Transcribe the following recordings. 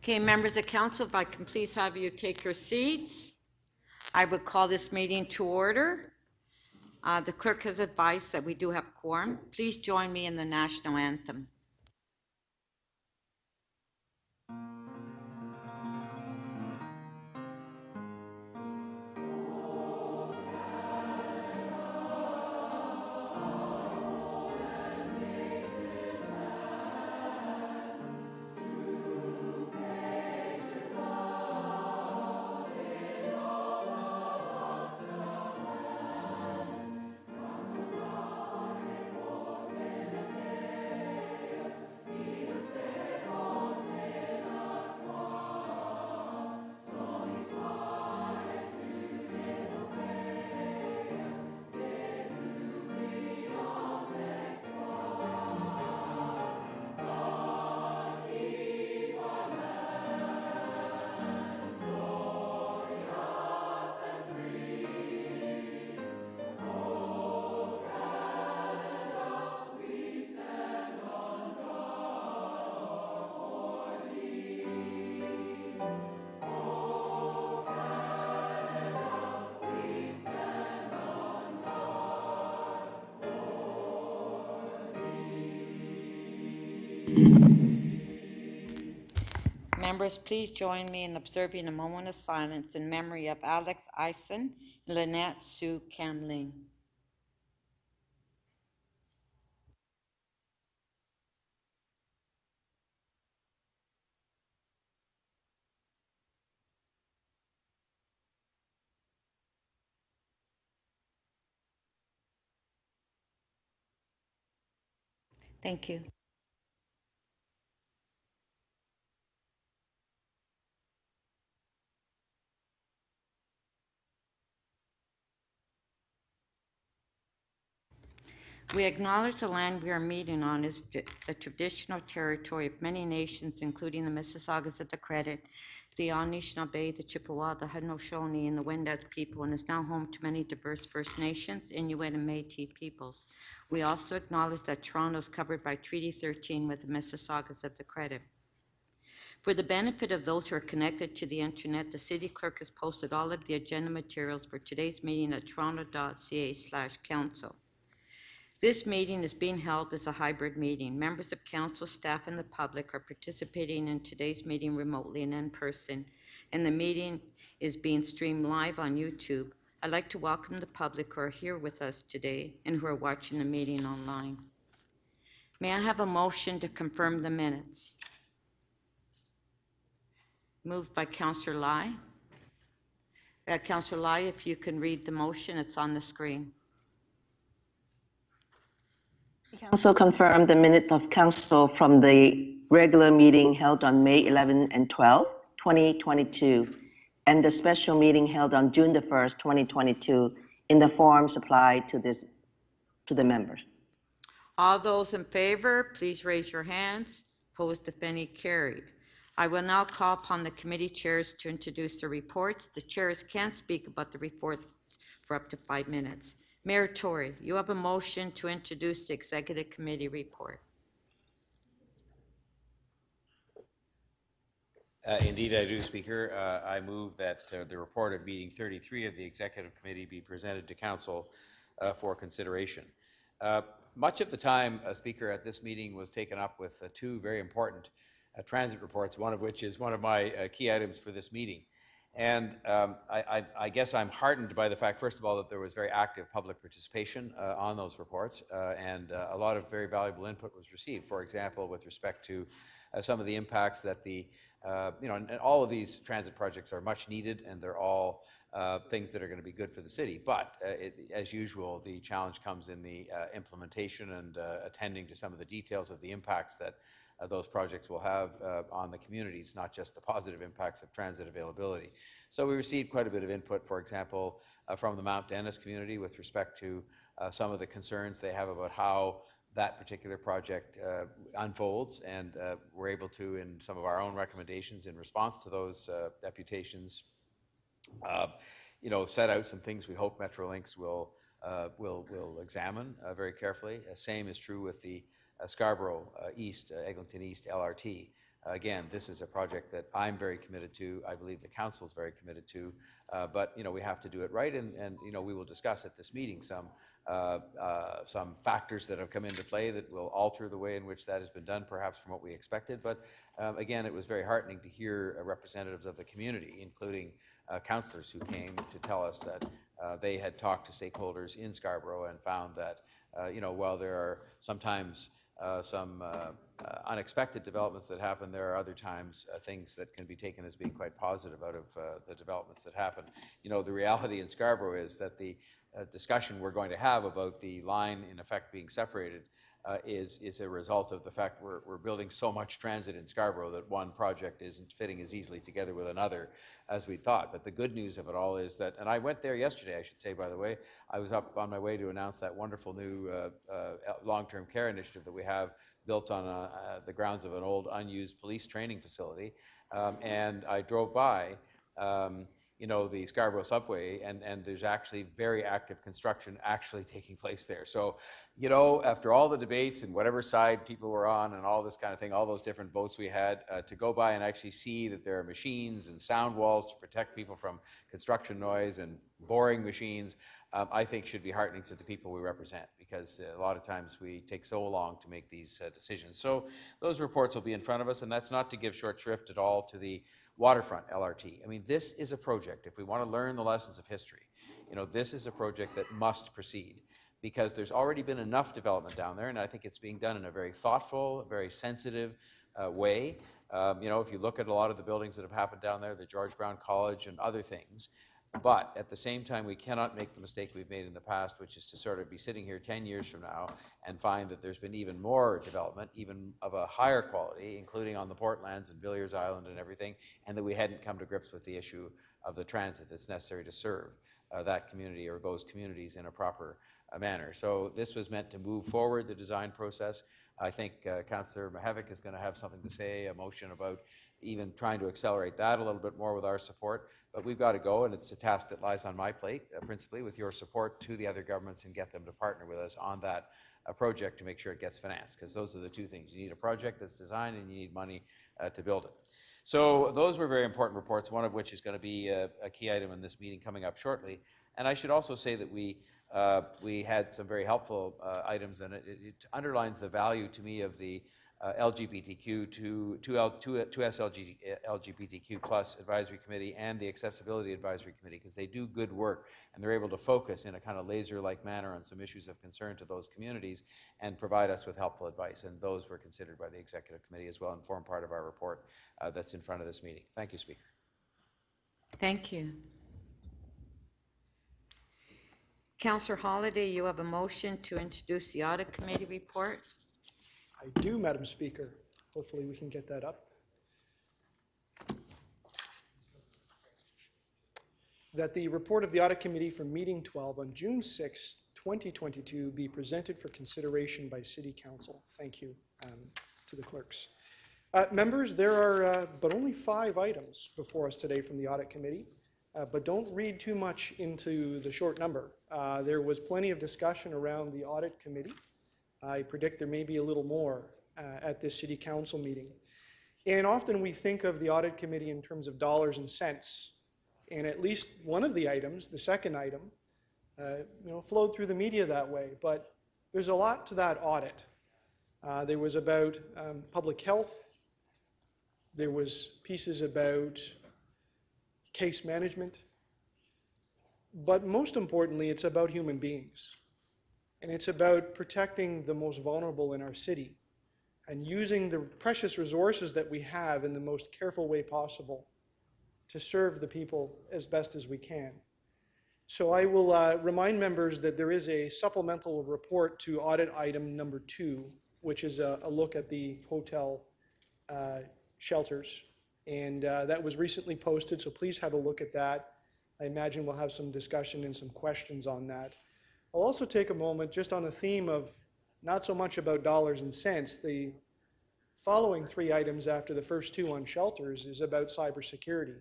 Okay, members of council, if I can please have you take your seats. I would call this meeting to order. The clerk has advised that we do have quorum. Please join me in the national anthem. Members, please join me in observing a moment of silence in memory of Alex Eisen and Lynette Sue Camling. Thank you. We acknowledge the land we are meeting on is the traditional territory of many nations, including the Mississaugas of the Credit, the Anishinaabe, the Chippewa, the Haudenosaunee, and the Wendat people, and is now home to many diverse First Nations, Inuit, and Métis peoples. We also acknowledge that Toronto is covered by Treaty 13 with the Mississaugas of the Credit. For the benefit of those who are connected to the internet, the city clerk has posted all of the agenda materials for today's meeting at toronto.ca/council. This meeting is being held as a hybrid meeting. Members of council, staff, and the public are participating in today's meeting remotely and in person, and the meeting is being streamed live on YouTube. I'd like to welcome the public who are here with us today and who are watching the meeting online. May I have a motion to confirm the minutes? Moved by Councillor Lai. Councillor Lai, if you can read the motion, it's on the screen. Council confirmed the minutes of council from the regular meeting held on May 11 and 12, 2022, and the special meeting held on June the 1st, 2022, in the form supplied to the members. All those in favor, please raise your hands. Opposed, if any, carried. I will now call upon the committee chairs to introduce the reports. The chairs can speak about the reports for up to 5 minutes. Mayor Tory, you have a motion to introduce the executive committee report. Indeed, I do, Speaker. I move that the report of meeting 33 of the Executive Committee be presented to Council for consideration. Much of the time, Speaker, at this meeting was taken up with two very important transit reports, one of which is one of my key items for this meeting. And I guess I'm heartened by the fact, first of all, that there was very active public participation on those reports, and a lot of very valuable input was received. For example, with respect to some of the impacts that the, and all of these transit projects are much needed, and they're all things that are going to be good for the city. But as usual, the challenge comes in the implementation and attending to some of the details of the impacts that those projects will have on the communities, not just the positive impacts of transit availability. So we received quite a bit of input, for example, from the Mount Dennis community with respect to some of the concerns they have about how that particular project unfolds, and we're able to, in some of our own recommendations in response to those deputations, set out some things we hope Metrolinx will examine very carefully. Same is true with the Scarborough East, Eglinton East LRT. Again, this is a project that I'm very committed to. I believe the council is very committed to, but we have to do it right, and we will discuss at this meeting some factors that have come into play that will alter the way in which that has been done, perhaps from what we expected. But again, it was very heartening to hear representatives of the community, including councillors who came to tell us that they had talked to stakeholders in Scarborough and found that while there are sometimes some unexpected developments that happen, there are other times things that can be taken as being quite positive out of the developments that happen. The reality in Scarborough is that the discussion we're going to have about the line in effect being separated is a result of the fact we're building so much transit in Scarborough that one project isn't fitting as easily together with another as we thought. But the good news of it all is that, and I went there yesterday, I should say, by the way, I was up on my way to announce that wonderful new long-term care initiative that we have built on the grounds of an old unused police training facility. And I drove by the Scarborough subway, and there's actually very active construction actually taking place there. So, after all the debates and whatever side people were on and all this kind of thing, all those different votes we had, to go by and actually see that there are machines and sound walls to protect people from construction noise and boring machines, I think should be heartening to the people we represent, because a lot of times we take so long to make these decisions. So those reports will be in front of us, and that's not to give short shrift at all to the waterfront LRT. I mean, this is a project, if we want to learn the lessons of history, this is a project that must proceed, because there's already been enough development down there, and I think it's being done in a very thoughtful, very sensitive way. If you look at a lot of the buildings that have happened down there, the George Brown College and other things, but at the same time, we cannot make the mistake we've made in the past, which is to sort of be sitting here 10 years from now and find that there's been even more development, even of a higher quality, including on the Portlands and Villiers Island and everything, and that we hadn't come to grips with the issue of the transit that's necessary to serve that community or those communities in a proper manner. So this was meant to move forward the design process. I think Councillor Mihevc is going to have something to say, a motion about even trying to accelerate that a little bit more with our support. But we've got to go, and it's a task that lies on my plate, principally with your support to the other governments, and get them to partner with us on that project to make sure it gets financed, because those are the two things. You need a project that's designed, and you need money to build it. So those were very important reports, one of which is going to be a key item in this meeting coming up shortly. And I should also say that we had some very helpful items, and it underlines the value to me of the LGBTQ LGBTQ plus advisory committee and the accessibility advisory committee, because they do good work, and they're able to focus in a kind of laser-like manner on some issues of concern to those communities and provide us with helpful advice. And those were considered by the executive committee as well and form part of our report that's in front of this meeting. Thank you, Speaker. Thank you. Councillor Holliday, you have a motion to introduce the audit committee report. I do, Madam Speaker. Hopefully we can get that up. That the report of the Audit Committee from Meeting 12 on June 6, 2022 be presented for consideration by City Council. Thank you to the clerks. Members, there are but only 5 items before us today from the Audit Committee, but don't read too much into the short number. There was plenty of discussion around the Audit Committee. I predict there may be a little more at this City Council meeting. And often we think of the Audit Committee in terms of dollars and cents. And at least one of the items, the second item, flowed through the media that way. But there's a lot to that audit. There was about public health. There was pieces about case management. But most importantly, it's about human beings. And it's about protecting the most vulnerable in our city and using the precious resources that we have in the most careful way possible to serve the people as best as we can. So I will remind members that there is a supplemental report to audit item number 2, which is a look at the hotel shelters. And that was recently posted, so please have a look at that. I imagine we'll have some discussion and some questions on that. I'll also take a moment just on the theme of not so much about dollars and cents. The following 3 items after the first 2 on shelters is about cybersecurity.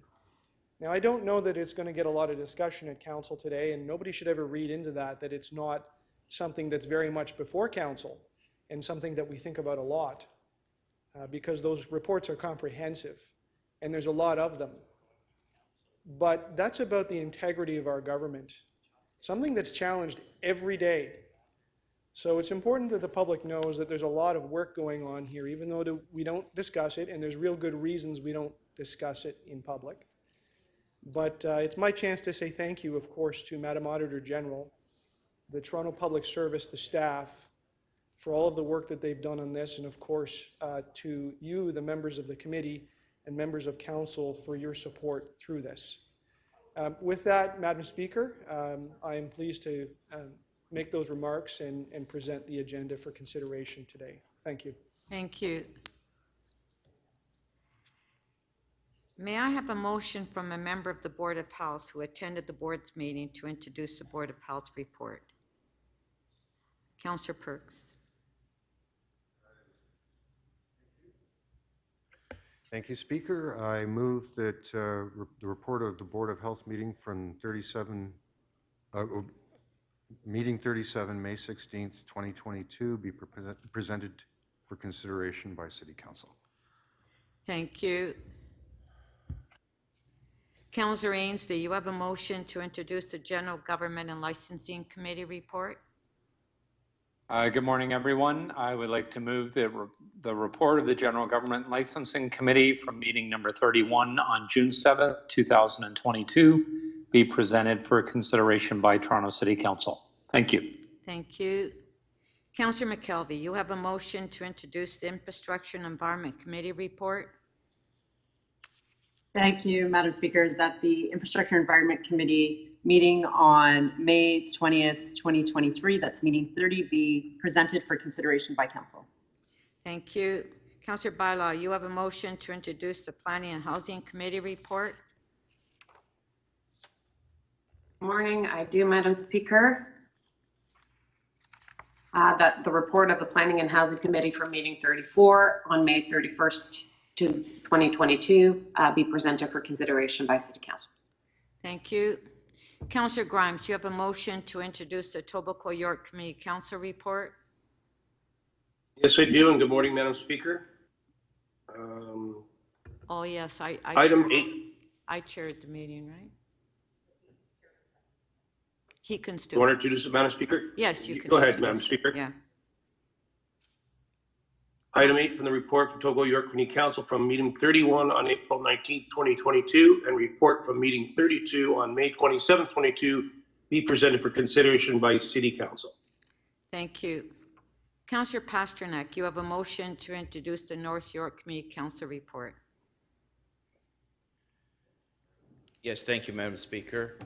Now, I don't know that it's going to get a lot of discussion at Council today, and nobody should ever read into that it's not something that's very much before Council and something that we think about a lot. because those reports are comprehensive, and there's a lot of them. But that's about the integrity of our government, something that's challenged every day. So it's important that the public knows that there's a lot of work going on here, even though we don't discuss it, and there's real good reasons we don't discuss it in public. But it's my chance to say thank you, of course, to Madam Auditor General, the Toronto Public Service, the staff, for all of the work that they've done on this, and of course, to you, the members of the committee, and members of council for your support through this. With that, Madam Speaker, I am pleased to make those remarks and present the agenda for consideration today. Thank you. Thank you. May I have a motion from a member of the Board of Health who attended the board's meeting to introduce the Board of Health report? Councillor Perks. Thank you, Speaker. I move that the report of the Board of Health meeting from meeting 37, May 16th, 2022, be presented for consideration by City Council. Thank you. Councillor Ainslie, you have a motion to introduce the General Government and Licensing Committee report. Good morning, everyone. I would like to move the report of the General Government Licensing Committee from meeting number 31 on June 7th, 2022, be presented for consideration by Toronto City Council. Thank you. Thank you. Councillor McKelvey, you have a motion to introduce the Infrastructure and Environment Committee report. Thank you, Madam Speaker, that the Infrastructure Environment Committee meeting on May 20th, 2023, that's meeting 30, be presented for consideration by Council. Thank you. Councillor Bylaw, you have a motion to introduce the Planning and Housing Committee report. Morning, I do, Madam Speaker. That the report of the Planning and Housing Committee for meeting 34 on May 31st to 2022 be presented for consideration by City Council. Thank you. Councillor Grimes, you have a motion to introduce the Etobicoke York Community Council report. Yes, I do, and good morning, Madam Speaker. Oh, yes, Item 8. I chaired the meeting, right? He can You still. want to introduce it, Madam Speaker? Yes, you can. Go ahead, Madam introduce it. Speaker. Yeah. Item 8 from the report from Etobicoke York Community Council from meeting 31 on April 19th, 2022, and report from meeting 32 on May 27th, 2022, be presented for consideration by City Council. Thank you. Councillor Pasternak, you have a motion to introduce the North York Community Council report. Yes, thank you, Madam Speaker.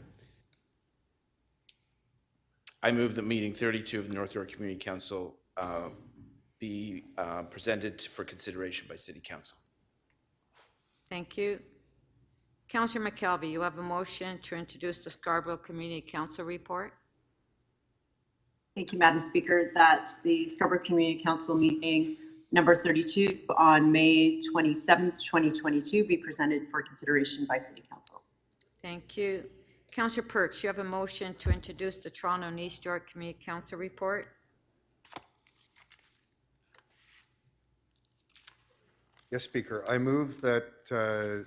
I move that meeting 32 of the North York Community Council be presented for consideration by City Council. Thank you. Councillor McKelvey, you have a motion to introduce the Scarborough Community Council report. Thank you, Madam Speaker, that the Scarborough Community Council meeting number 32 on May 27th, 2022 be presented for consideration by City Council. Thank you. Councillor Perks, you have a motion to introduce the Toronto and East York Community Council report. Yes, Speaker. I move that the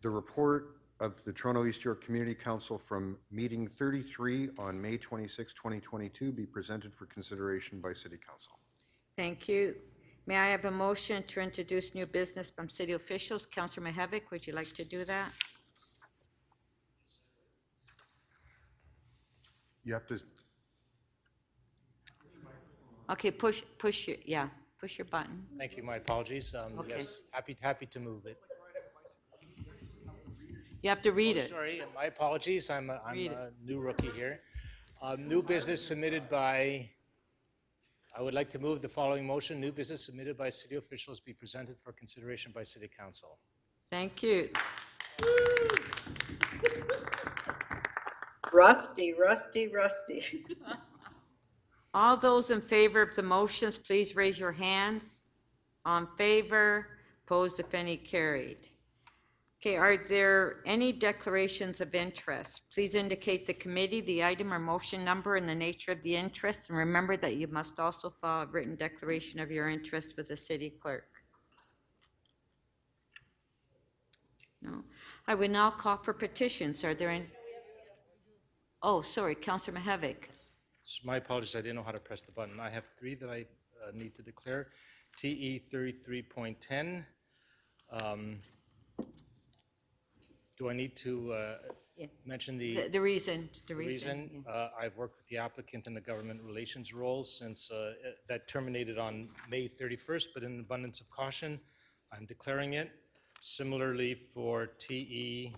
report of the Toronto East York Community Council from meeting 33 on May 26, 2022 be presented for consideration by City Council. Thank you. May I have a motion to introduce new business from city officials? Councillor Mihevik, would you like to do that? You have to. Okay, push your button. Thank you. My apologies. Okay. Yes, happy to move it. You have to read Oh, it. sorry, my apologies. I'm Read a new rookie here. New business submitted by. I would like to move the following motion: new business submitted by city officials be presented for consideration by City Council. Thank you. Rusty. All those in favor of the motions, please raise your hands. On favor, opposed, if any, carried. Okay, are there any declarations of interest? Please indicate the committee, the item or motion number, and the nature of the interest. And remember that you must also file a written declaration of your interest with the city clerk. No. I would now call for petitions. Are there any? Oh, sorry, Councillor Mihevik. My apologies, I didn't know how to press the button. I have three that I need to declare. TE 33.10. Do I need to mention The reason, reason? I've worked with the applicant in the government relations role since that terminated on May 31st, but in abundance of caution, I'm declaring it. Similarly for TE,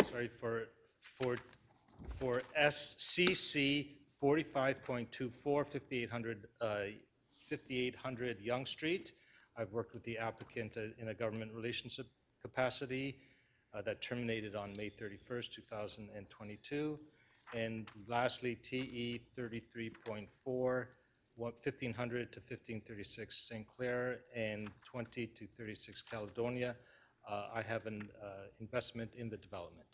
sorry, for SCC 45.24, 5800 Yonge Street. I've worked with the applicant in a government relations capacity that terminated on May 31st, 2022. And lastly, TE 33.4, 1500 to 1536 St. Clair and 20 to 36 Caledonia. I have an investment in the development.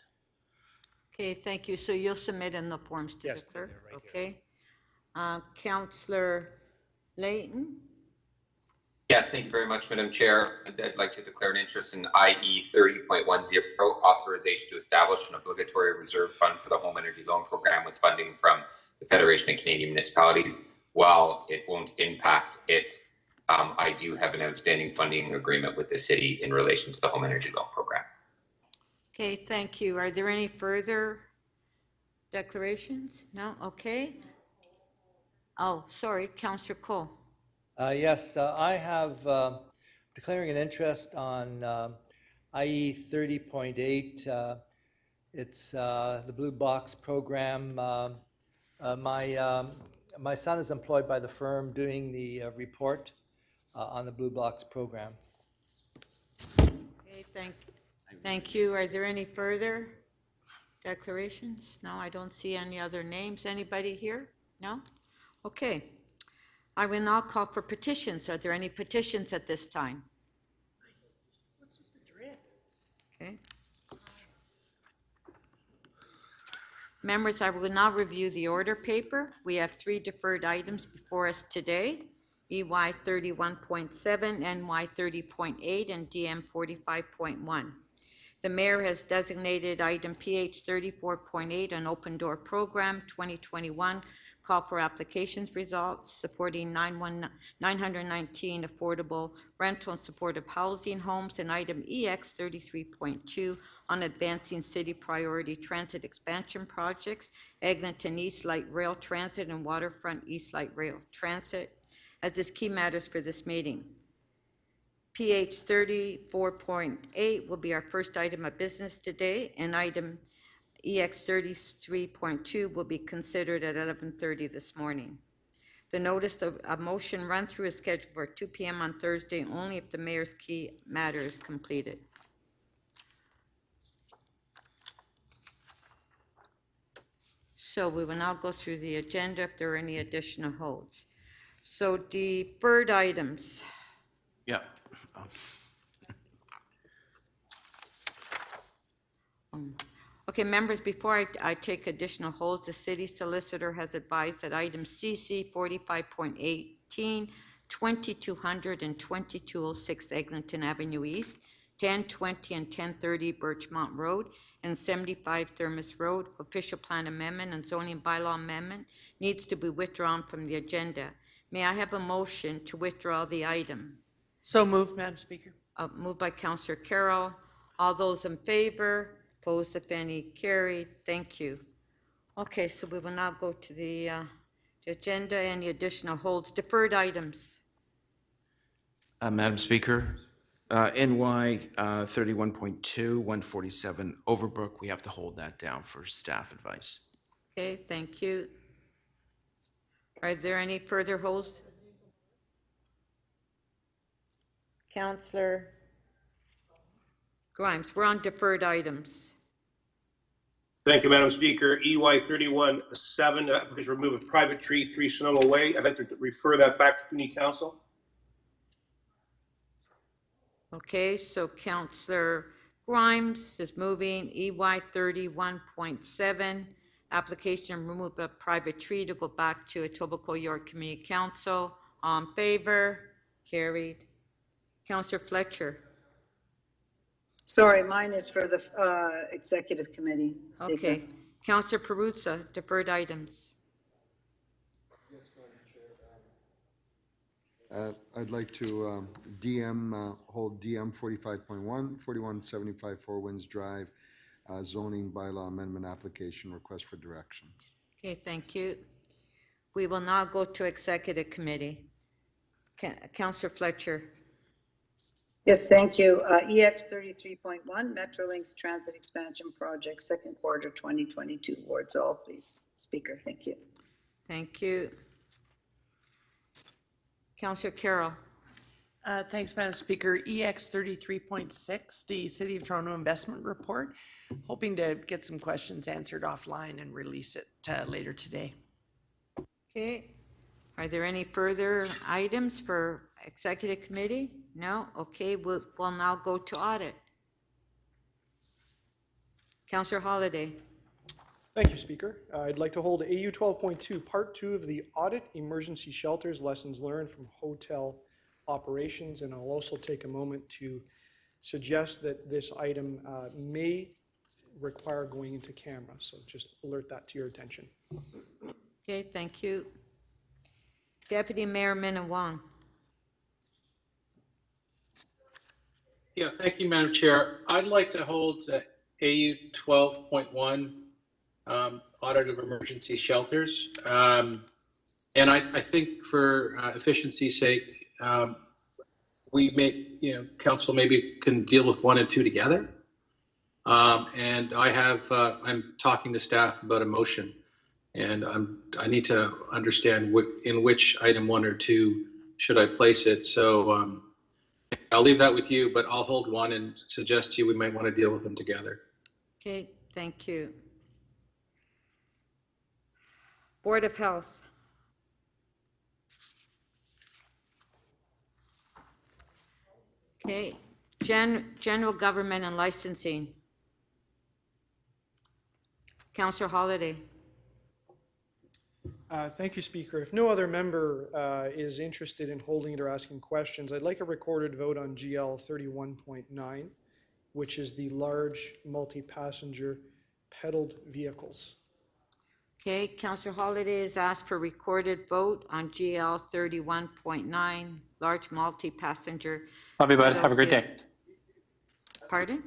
Okay, thank you. So you'll submit in the forms to the Yes, they're clerk? right here. Okay. Councillor Layton? Yes, thank you very much, Madam Chair. I'd like to declare an interest in IE 30.10, authorization to establish an obligatory reserve fund for the Home Energy Loan Program with funding from the Federation of Canadian Municipalities. While it won't impact it, I do have an outstanding funding agreement with the city in relation to the Home Energy Loan Program. Okay, thank you. Are there any further declarations? No? Okay. Oh, sorry, Councillor Cole. Yes, I have declaring an interest on IE 30.8. It's the Blue Box program. My son is employed by the firm doing the report on the Blue Box program. Okay, thank you. Are there any further declarations? No, I don't see any other names. Anybody here? No? Okay. I will now call for petitions. Are there any petitions at this time? Okay. Members, I will now review the order paper. We have 3 deferred items before us today: EY 31.7, NY 30.8, and DM 45.1. The mayor has designated item PH 34.8 an open door program 2021 call for applications results supporting 919 affordable rental and supportive housing homes, and item EX 33.2 on advancing city priority transit expansion projects, Eglinton East Light Rail Transit and Waterfront East Light Rail Transit, as is key matters for this meeting. PH 34.8 will be our first item of business today, and item EX 33.2 will be considered at 11:30 this morning. The notice of a motion run-through is scheduled for 2 p.m. on Thursday only if the mayor's key matter is completed. So we will now go through the agenda if there are any additional holds. So deferred items. Yeah. Okay, members, before I take additional holds, the city solicitor has advised that items CC 45.18, 2200 and 2206 Eglinton Avenue East, 1020 and 1030 Birchmont Road, and 75 Thermos Road, official plan amendment and zoning bylaw amendment, needs to be withdrawn from the agenda. May I have a motion to withdraw the item? So moved, Madam Speaker. Moved by Councillor Carroll. All those in favor? Opposed, if any, carried. Thank you. Okay, so we will now go to the agenda. Any additional holds? Deferred items. Madam Speaker, NY 31.2, 147 Overbrook, we have to hold that down for staff advice. Okay, thank you. Are there any further holds? Councillor Grimes, we're on deferred items. Thank you, Madam Speaker. EY 31.7, please remove a private tree 3 Sonoma Way. I'd like to refer that back to Community Council. Okay, so Councillor Grimes is moving EY 31.7, application to remove a private tree to go back to Etobicoke York Community Council. On favor? Carried. Councillor Fletcher. Sorry, mine is for the Executive Committee. Speaker. Okay. Counselor Perruzza, deferred items. I'd like to hold DM 45.1, 4175 Four Winds Drive, zoning bylaw amendment application request for directions. Okay, thank you. We will now go to Executive Committee. Counselor Fletcher. Yes, thank you. EX 33.1, Metrolinx Transit Expansion Project, second quarter 2022. Wards all, please. Speaker, thank you. Thank you. Counselor Carroll. Thanks, Madam Speaker. EX 33.6, the City of Toronto Investment Report. Hoping to get some questions answered offline and release it later today. Okay. Are there any further items for Executive Committee? No? Okay, we'll now go to audit. Counselor Holliday. Thank you, Speaker. I'd like to hold AU 12.2, Part 2 of the Audit Emergency Shelters Lessons Learned from Hotel Operations, and I'll also take a moment to suggest that this item may require going into camera, so just alert that to your attention. Okay, thank you. Deputy Mayor Minnan-Wong. Yeah, thank you, Madam Chair. I'd like to hold AU 12.1 audit of emergency shelters. And I think for efficiency's sake, we may, council maybe can deal with 1 and 2 together. And I'm talking to staff about a motion, and I need to understand in which item 1 or 2 should I place it. So I'll leave that with you, but I'll hold 1 and suggest to you we might want to deal with them together. Okay, thank you. Board of Health. Okay, General Government and Licensing. Councillor Holliday. Thank you, Speaker. If no other member is interested in holding it or asking questions, I'd like a recorded vote on GL 31.9, which is the large multi-passenger pedaled vehicles. Okay, Councillor Holliday has asked for recorded vote on GL 31.9, large multi-passenger. Love you, bud. Have a great day. Pardon?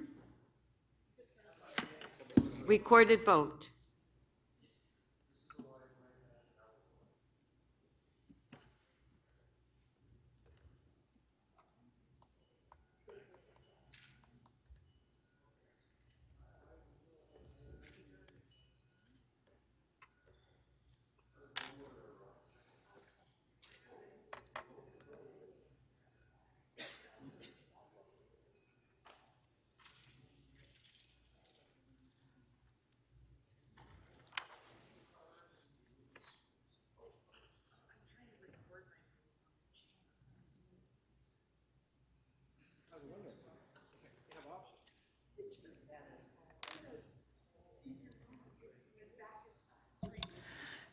Recorded vote.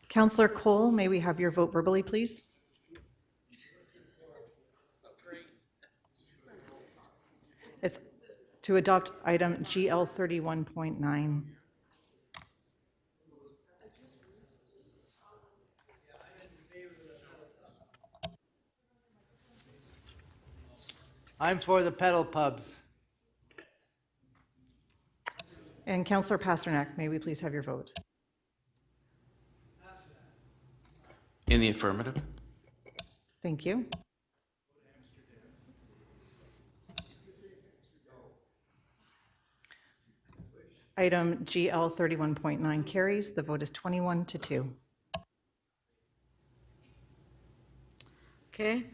Councillor Cole, may we have your vote verbally, please? It's to adopt item GL 31.9. I'm for the pedal pubs. And Councillor Pasternak, may we please have your vote? In the affirmative. Thank you. Item GL 31.9 carries. The vote is 21-2. Okay.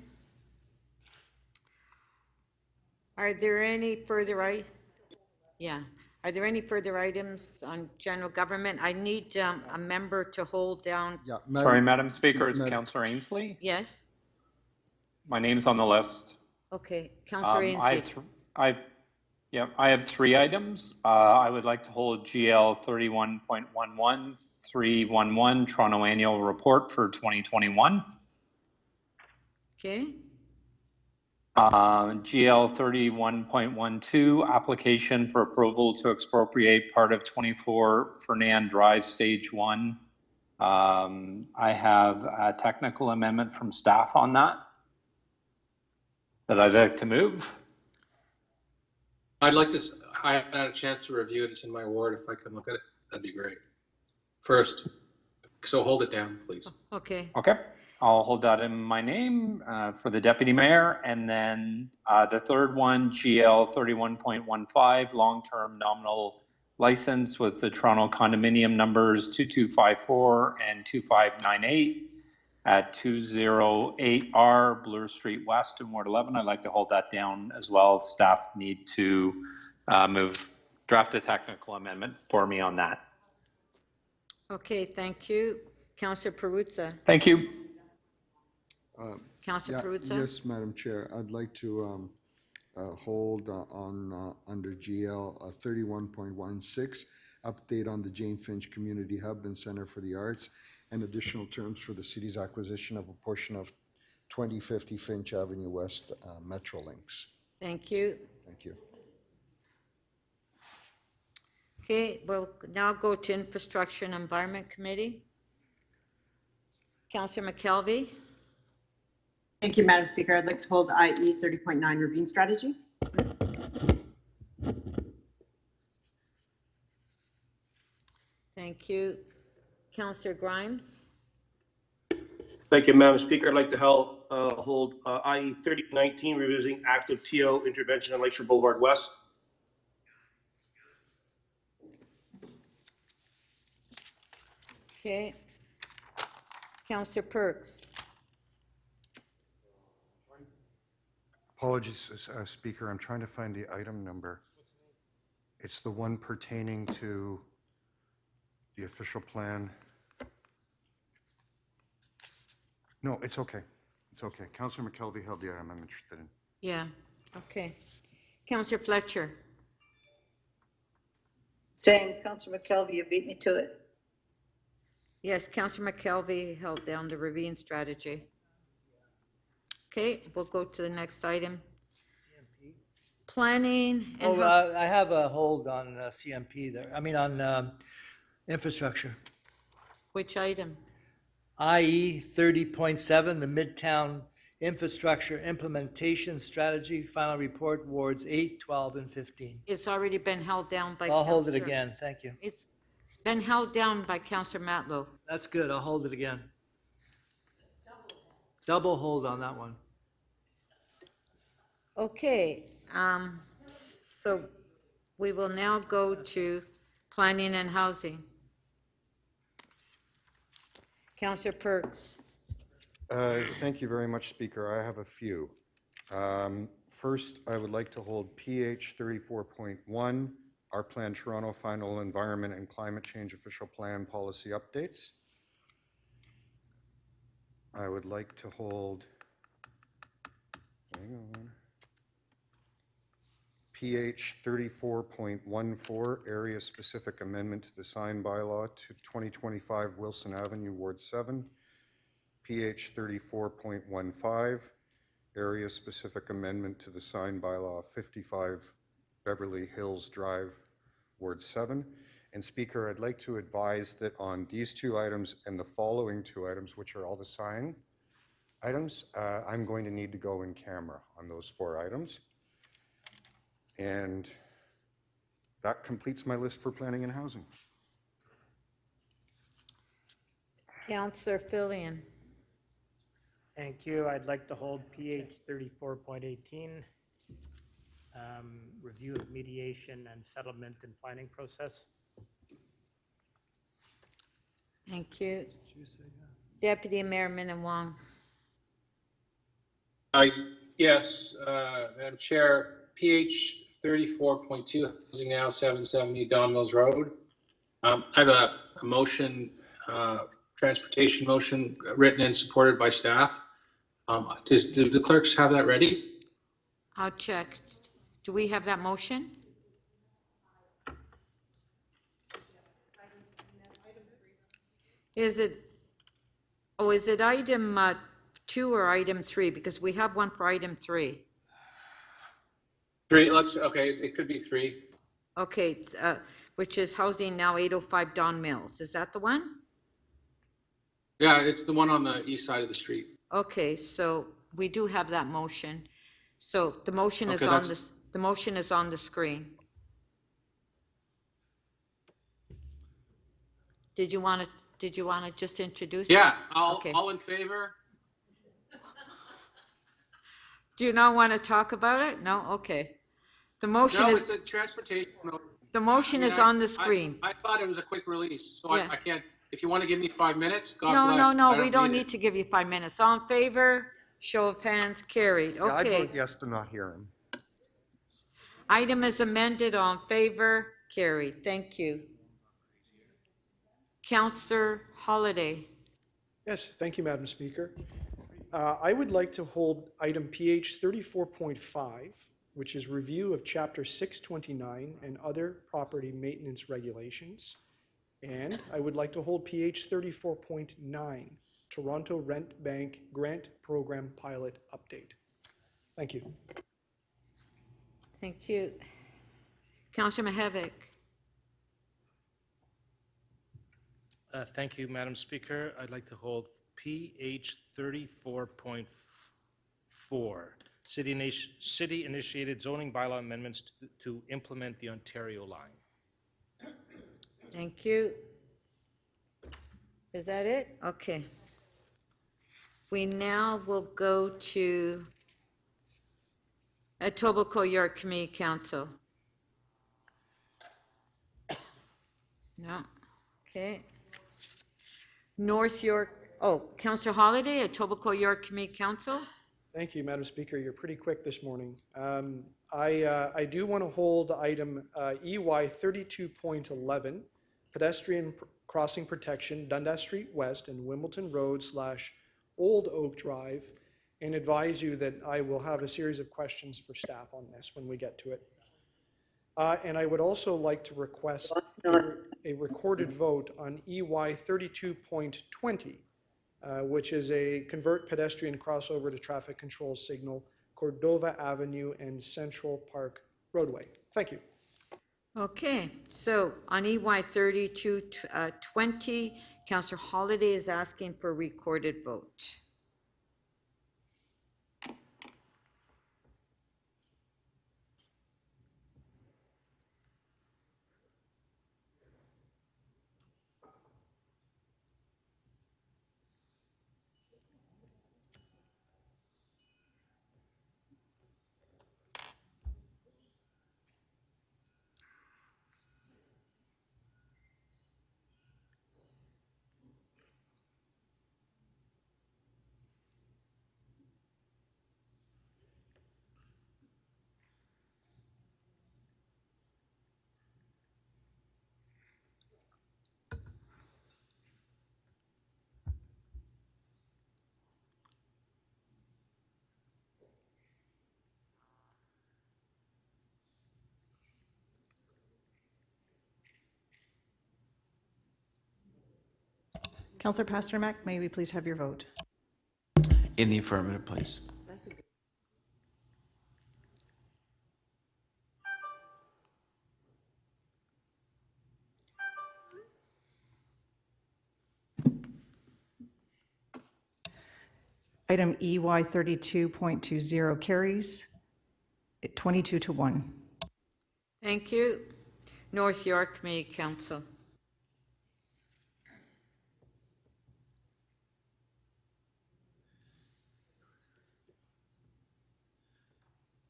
Are there any further Are there any further items on general government? I need a member to hold down. Yeah, Sorry, Madam Speaker, it's Councillor Ainsley. Yes? My name's on the list. Okay, Councillor Ainsley. I have 3 items. I would like to hold GL 31.11, 311 Toronto Annual Report for 2021. Okay. GL 31.12, application for approval to expropriate part of 24 Fernand Drive, Stage 1. I have a technical amendment from staff on that I'd like to move. I'd like to, I haven't had a chance to review it. It's in my ward. If I could look at it, that'd be great. First, so hold it down, please. Okay. Okay, I'll hold that in my name for the deputy mayor. And then the third one, GL 31.15, long-term nominal license with the Toronto condominium numbers 2254 and 2598 at 208R Bloor Street West in Ward 11. I'd like to hold that down as well. Staff need to draft a technical amendment for me on that. Okay, thank you. Councillor Perruzza. Thank you. Councillor Perruzza? Yes, Madam Chair, I'd like to hold on under GL 31.16, update on the Jane Finch Community Hub and Center for the Arts, and additional terms for the city's acquisition of a portion of 2050 Finch Avenue West Metrolinx. Thank you. Thank you. Okay, we'll now go to Infrastructure and Environment Committee. Councillor McKelvey. Thank you, Madam Speaker. I'd like to hold IE 30.9 Ravine Strategy. Thank you. Councillor Grimes. Thank you, Madam Speaker. I'd like to hold IE 3019, revisiting active TO intervention on Lakeshore Boulevard West. Okay. Councillor Perks. Apologies, Speaker, I'm trying to find the item number. It's the one pertaining to the official plan. No, it's okay. It's okay. Councillor McKelvey held the item I'm interested in. Yeah, okay. Councillor Fletcher. Same, Councillor McKelvey, you beat me to it. Yes, Councillor McKelvey held down the ravine strategy. Okay, we'll go to the next item. Planning and. I have a hold on CMP there, on infrastructure. Which item? IE 30.7, the Midtown Infrastructure Implementation Strategy, final report, wards 8, 12, and 15. It's already been held down by. I'll hold it Councillor- again, thank you. It's been held down by Councillor Matlow. That's good, I'll hold it again. Double hold on that one. Okay, so we will now go to planning and housing. Councillor Perks. Thank you very much, Speaker. I have a few. First, I would like to hold PH 34.1, our Plan Toronto Final Environment and Climate Change Official Plan Policy Updates. I would like to hold, hang on, PH 34.14, Area Specific Amendment to the Sign Bylaw to 2025 Wilson Avenue, Ward 7. PH 34.15, Area Specific Amendment to the Sign Bylaw 55 Beverly Hills Drive, Ward 7. And Speaker, I'd like to advise that on these two items and the following two items, which are all the sign items, I'm going to need to go in camera on those 4 items. And that completes my list for planning and housing. Councillor Fillion. Thank you. I'd like to hold PH 34.18, review of mediation and settlement and planning process. Thank you. Deputy Mayor Minnan-Wong. Yes, Madam Chair, PH 34.2, housing now 770 Don Mills Road. I have a motion, transportation motion written and supported by staff. Do the clerks have that ready? I'll check. Do we have that motion? Is it item 2 or item 3? Because we have one for item 3. Three, okay, it could be three. Okay, which is Housing Now 805 Don Mills. Is that the one? Yeah, it's the one on the east side of the street. Okay, so we do have that motion. So the motion is Okay, on that's- the motion is on the screen. Did you want to just introduce it? Yeah, Okay. all in favor? Do you not want to talk about it? No? Okay. The motion No, is, it's a transportation. the motion is on the screen. I thought it was a quick release, so Yeah. I can't, if you want to give me 5 minutes, God No, bless. no, no, I we don't need need to give you 5 minutes. All in favor? Show of hands, carried. Yeah, I'd Okay. vote yes to not hear him. Item is amended, all in favor, carried. Thank you. Counselor Holliday. Yes, thank you, Madam Speaker. I would like to hold item PH 34.5, which is review of Chapter 629 and other property maintenance regulations. And I would like to hold PH 34.9, Toronto Rent Bank Grant Program Pilot Update. Thank you. Thank you. Counselor Mihevik. Thank you, Madam Speaker. I'd like to hold PH 34.4, city-initiated zoning bylaw amendments to implement the Ontario line. Thank you. Is that it? Okay. We now will go to Etobicoke York Community Council. No, okay. North York, Councillor Holiday, Etobicoke York Community Council. Thank you, Madam Speaker. You're pretty quick this morning. I do want to hold item EY 32.11, pedestrian crossing protection, Dundas Street West and Wimbledon Road / Old Oak Drive, and advise you that I will have a series of questions for staff on this when we get to it. And I would also like to request a recorded vote on EY 32.20, which is a convert pedestrian crossover to traffic control signal, Cordova Avenue and Central Park roadway. Thank you. Okay, so on EY 3220, Councillor Holiday is asking for a recorded vote. Councillor Pasternak, may we please have your vote? In the affirmative, please. Item EY 32.20 carries 22-1. Thank you. North York Community Council.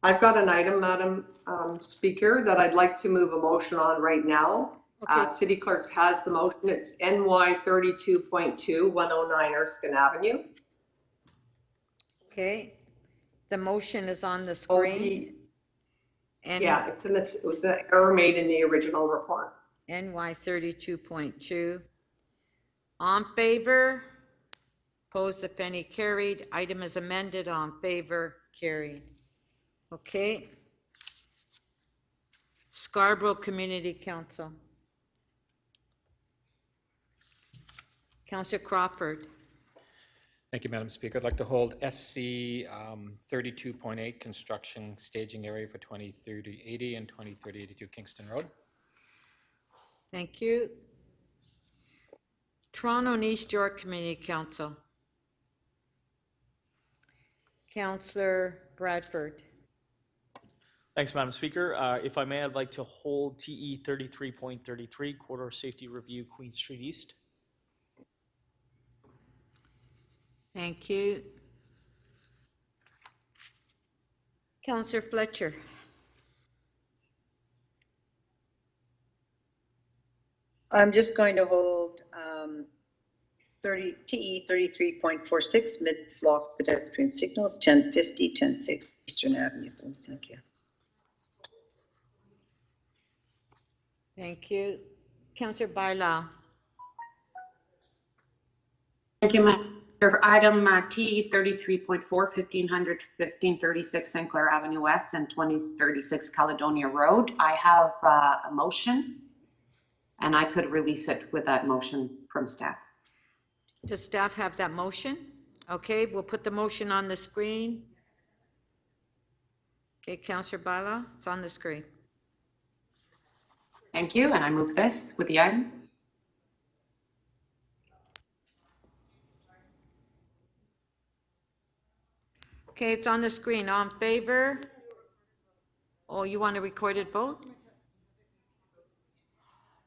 I've got an item, Madam Speaker, that I'd like to move a motion on right now. Okay. City Clerks has the motion. It's NY 32.2, 109 Erskine Avenue. Okay, the motion is on the screen. And Yeah, it was an error made in the original report. NY 32.2. On favor? Opposed, if any, carried. Item is amended. On favor, carried. Okay. Scarborough Community Council. Councillor Crawford. Thank you, Madam Speaker. I'd like to hold SC 32.8 construction staging area for 2030-80 and 2030-82 Kingston Road. Thank you. Toronto and East York Community Council. Councillor Bradford. Thanks, Madam Speaker. If I may, I'd like to hold TE 33.33, Corridor Safety Review, Queen Street East. Thank you. Councillor Fletcher. I'm just going to hold TE 33.46 mid-block pedestrian signals, 1050, 1060 Eastern Avenue, please. Thank you. Thank you. Councillor Bailão. Thank you, Madam. For item T 33.4, 1500 to 1536 St. Clair Avenue West and 2036 Caledonia Road, I have a motion, and I could release it with that motion from staff. Does staff have that motion? Okay, we'll put the motion on the screen. Okay, Councillor Bailão, it's on the screen. Thank you, and I move this with the item. Okay, it's on the screen. All in favor? Oh, you want a recorded vote?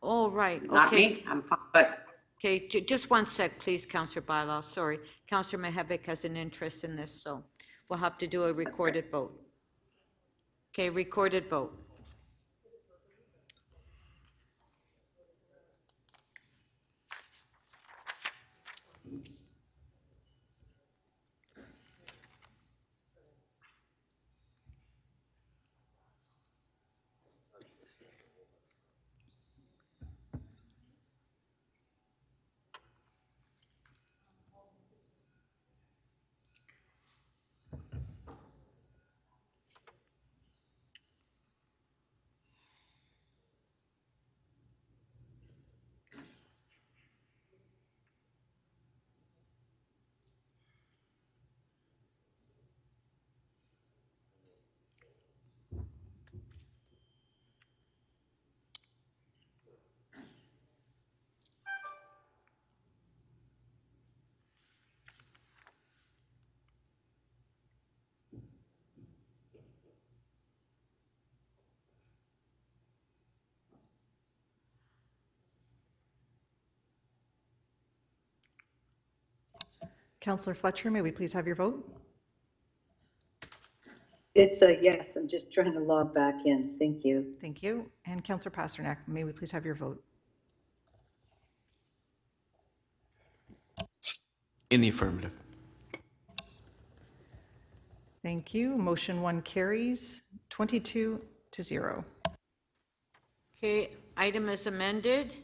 Oh, right, okay. Not me, I'm fine, but Okay, just one sec, please, Councillor Bailão, sorry. Councillor Mihevc has an interest in this, so we'll have to do a recorded vote. Okay, recorded vote. Councillor Fletcher, may we please have your vote? It's a yes. I'm just trying to log back in. Thank you. Thank you. And Councillor Pasternak, may we please have your vote? In the affirmative. Thank you. Motion 1 carries 22-0. Okay, item is amended.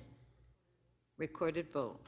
Recorded vote.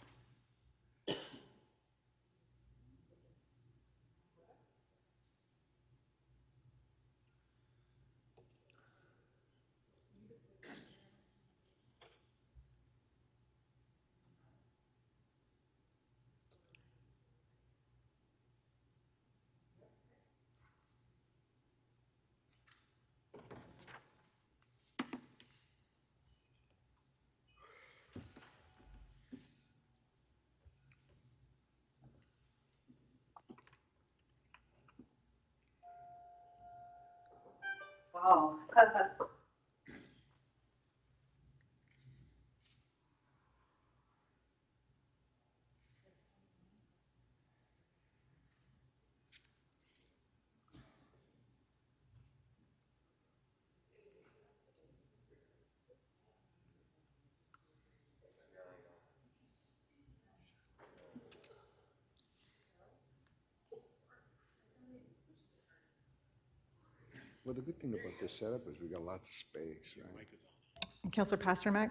Wow. Well, the good thing about this setup is we got lots of space, right? And Councillor Pasternak,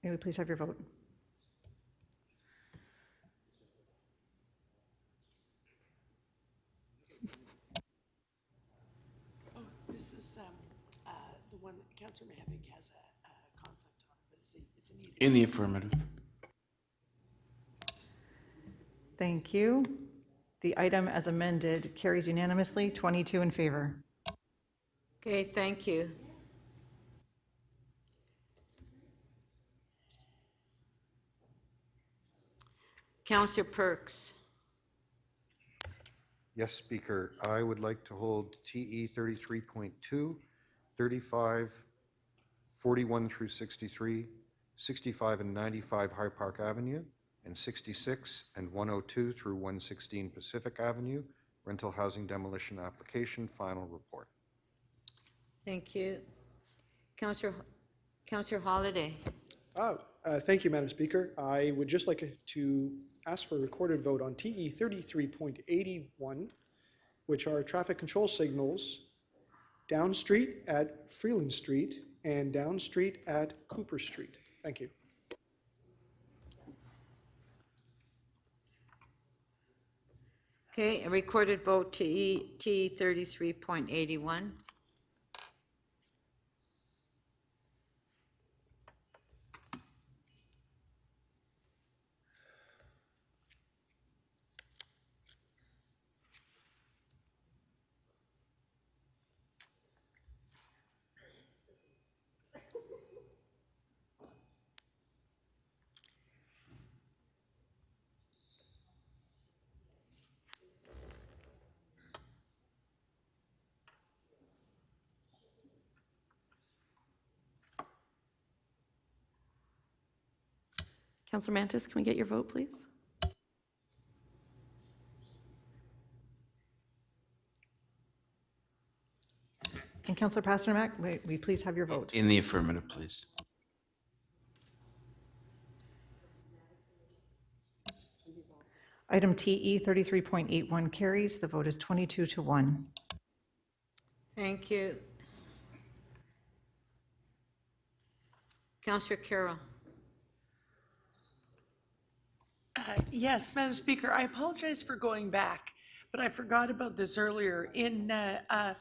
may we please have your vote? Oh, this is the one that Councillor Mihevc has a conflict on, but it's an easy. In the affirmative. Thank you. The item as amended carries unanimously, 22 in favor. Okay, thank you. Counselor Perks. Yes, Speaker, I would like to hold TE 33.2, 35, 41 through 63, 65 and 95 High Park Avenue, and 66 and 102 through 116 Pacific Avenue, rental housing demolition application, final report. Thank you. Counselor Holliday. Thank you, Madam Speaker. I would just like to ask for a recorded vote on TE 33.81, which are traffic control signals down street at Freeland Street and down street at Cooper Street. Thank you. Okay, a recorded vote to TE 33.81. Councilor Mantis, can we get your vote, please? And Councilor Pasternak, may we please have your vote? In the affirmative, please. Item TE 33.81 carries. The vote is 22 to 1. Thank you. Counselor Carroll. Yes, Madam Speaker, I apologize for going back, but I forgot about this earlier. In GL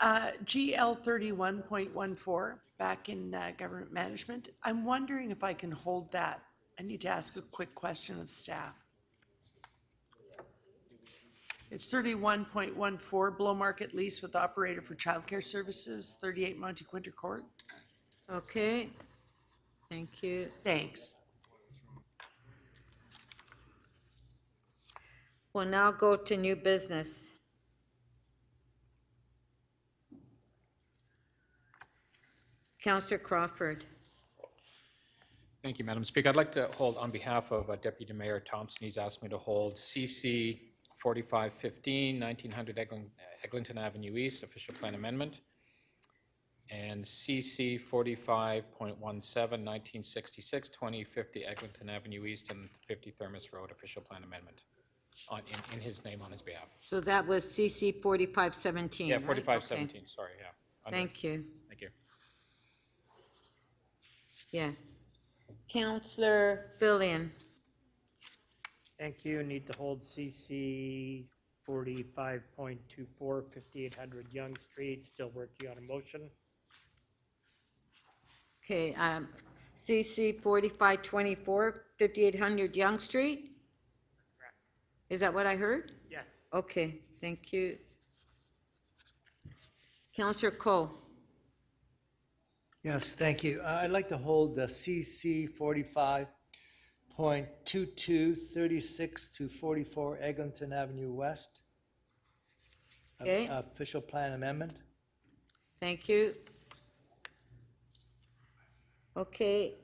31.14, back in government management, I'm wondering if I can hold that. I need to ask a quick question of staff. It's 31.14, below market lease with operator for childcare services, 38 Monte Quinter Court. Okay, thank you. Thanks. We'll now go to new business. Counselor Crawford. Thank you, Madam Speaker. I'd like to hold, on behalf of Deputy Mayor Thompson, he's asked me to hold CC 4515, 1900 Eglinton Avenue East, official plan amendment, and CC 45.17, 1966, 2050 Eglinton Avenue East and 50 Thermos Road, official plan amendment, in his name, on his behalf. So that was CC 4517, Yeah, right? 4517, sorry, yeah. Thank you. Thank you. Yeah. Counselor Billion. Thank you. Need to hold CC 45.24, 5800 Young Street. Still working on a motion. Okay, CC 4524, 5800 Young Street? Is that what I heard? Yes. Okay, thank you. Counselor Coe. Yes, thank you. I'd like to hold the CC 45.22, 36 to 44 Eglinton Avenue West. Okay. Official plan amendment. Thank you. Okay.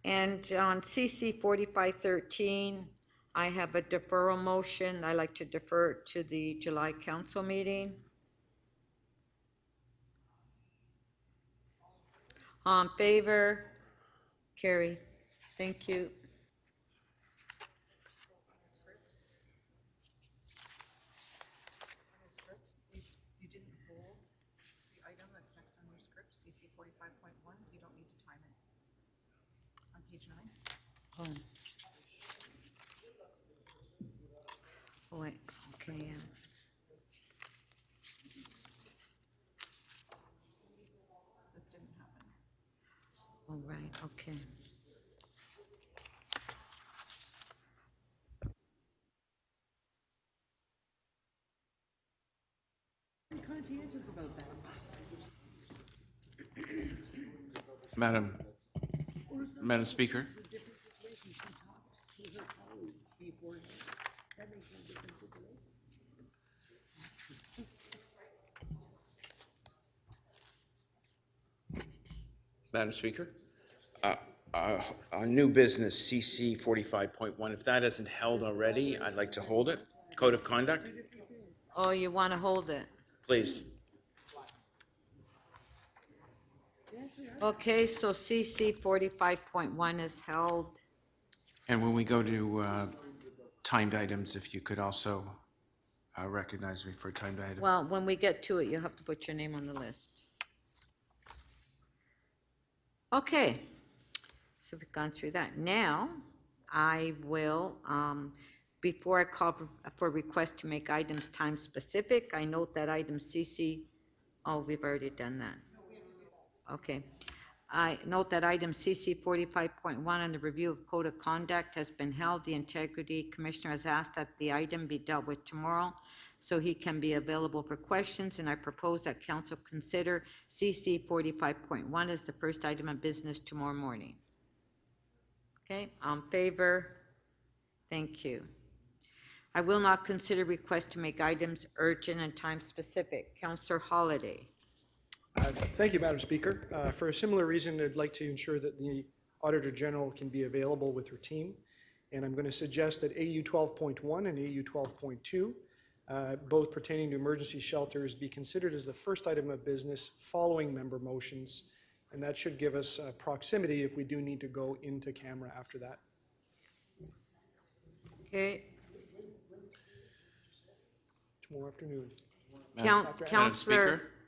And on CC 4513, I have a deferral motion. I like to defer it to the July council meeting. All in favor? Carried. Thank you. You didn't hold the item that's next on your script, CC 45.1, so you don't need to time it. On page 9. Hold on. Oh, wait, okay, yeah. This didn't happen. All right, okay. Madam Speaker, Madam Speaker, on new business, CC 45.1, if that isn't held already, I'd like to hold it. Code of conduct, Oh, you want to hold it? please. Okay, so CC 45.1 is held. And when we go to timed items, if you could also recognize me for a timed item. Well, when we get to it, you'll have to put your name on the list. Okay, so we've gone through that. Now, I will, before I call for request to make items time-specific, I note that item CC, oh, we've already done that. Okay. I note that item CC 45.1 on the review of code of conduct has been held. The Integrity Commissioner has asked that the item be dealt with tomorrow so he can be available for questions, and I propose that council consider CC 45.1 as the first item of business tomorrow morning. Okay, on favor? Thank you. I will not consider request to make items urgent and time-specific. Councillor Holliday. Thank you, Madam Speaker. For a similar reason, I'd like to ensure that the Auditor General can be available with her team. And I'm going to suggest that AU 12.1 and AU 12.2, both pertaining to emergency shelters, be considered as the first item of business following member motions. And that should give us proximity if we do need to go into camera after that. Okay. Tomorrow afternoon.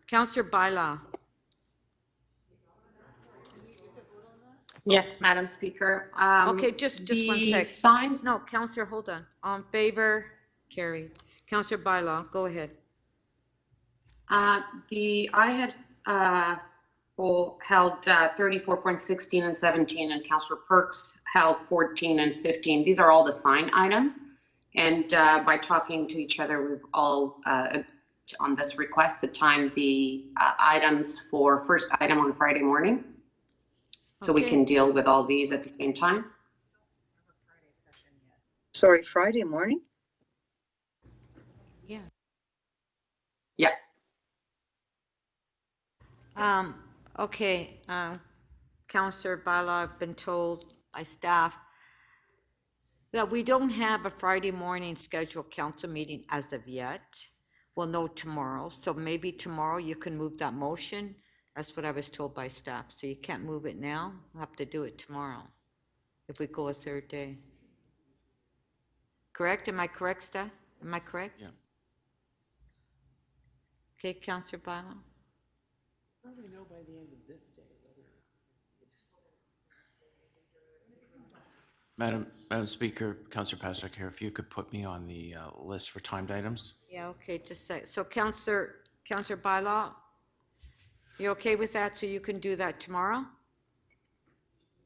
Councillor Baila. Yes, Madam Speaker. Okay, just one the sec. sign- No, Councillor, hold on. On favor, carried. Councillor Baila, go ahead. I had held 34.16 and 17, and Councillor Perks held 14 and 15. These are all the sign items. And by talking to each other, we've all, on this request, to time the items for first item on Friday morning. So we Okay. can deal with all these at the same time. Sorry, Friday morning? Yeah. Yeah. Okay, Councillor Baila, I've been told by staff that we don't have a Friday morning scheduled council meeting as of yet. We'll know tomorrow, so maybe tomorrow you can move that motion. That's what I was told by staff, so you can't move it now, we'll have to do it tomorrow, if we go a third day. Correct, am I correct, staff? Am I correct? Yeah. Okay, Councillor Baila? Probably know by the end of this day whether. Madam Speaker, Councillor Pasek here, if you could put me on the list for timed items. Yeah, okay, just a sec. So Councillor Baila, you okay with that, so you can do that tomorrow?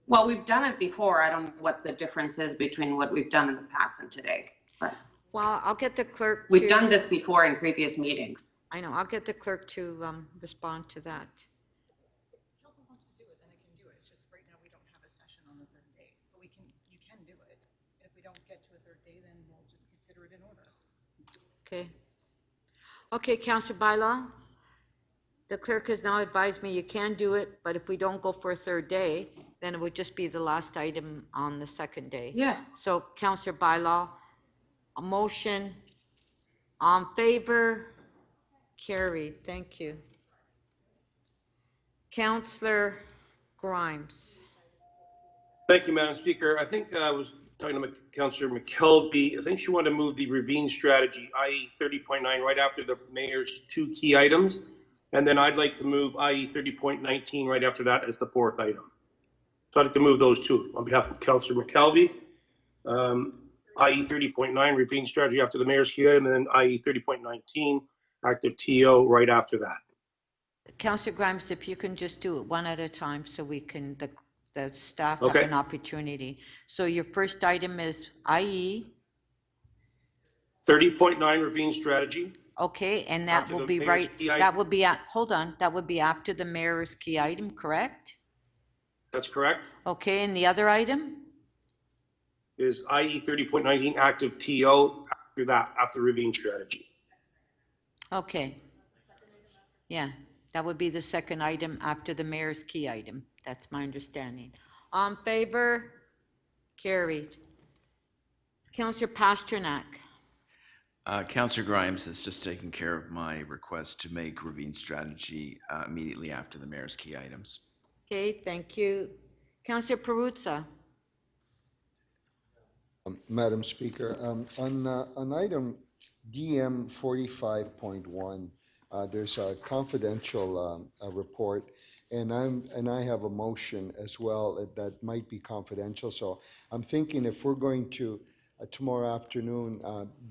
Well, we've done it before. I don't know what the difference is between what we've done in the past and today. But Well, I'll get the clerk to. we've done this before in previous meetings. I know, I'll get the clerk to respond to that. Council wants to do it, then it can do it. It's just right now we don't have a session on the third day, but you can do it. If we don't get to a third day, then we'll just consider it in order. Okay. Okay, Councillor Baila, the clerk has now advised me you can do it, but if we don't go for a third day, then it would just be the last item on the second day. Yeah. So Councillor Baila, a motion on favor, carried, thank you. Councillor Grimes. Thank you, Madam Speaker. I think I was talking to Councillor McKelvey. I think she wanted to move the Ravine strategy, IE 30.9, right after the mayor's two key items. And then I'd like to move IE 30.19 right after that as the fourth item. So I'd like to move those two on behalf of Councillor McKelvey. IE 30.9, Ravine strategy after the mayor's key item, and then IE 30.19, active TO right after that. Councillor Grimes, if you can just do it one at a time so we can, the staff have Okay. an opportunity. So your first item is IE, 30.9, Ravine strategy. okay, and that After will the be mayor's right, key item. that would be, hold on, that would be after the mayor's key item, correct? That's correct. Okay, and the other item? Is IE 30.19 active TO after that, after reviewing strategy. Okay. Yeah, that would be the second item after the mayor's key item. That's my understanding. On favor? Carried. Councillor Pasternak. Councillor Grimes has just taken care of my request to make Ravine strategy immediately after the mayor's key items. Okay, thank you. Councillor Perruzza. Madam Speaker, on item DM 45.1, there's a confidential report, and I have a motion as well that might be confidential. So I'm thinking if we're going to tomorrow afternoon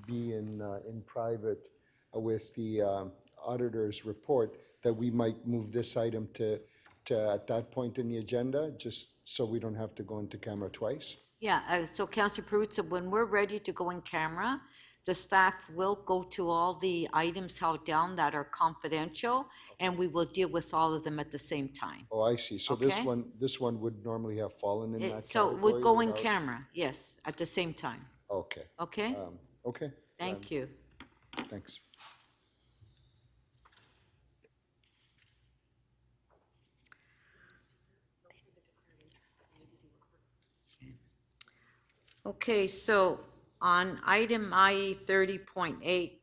be in private with the auditor's report, that we might move this item to at that point in the agenda, just so we don't have to go into camera twice. Yeah, so Councillor Perruzza, when we're ready to go in camera, the staff will go to all the items held down that are confidential, and we will deal with all of them at the same time. Oh, I see. So Okay. this one would normally have fallen in that So category? we'll go in without- camera, yes, at the same time. Okay. Okay? Okay. Thank you. Thanks. Okay, so on item IE 30.8,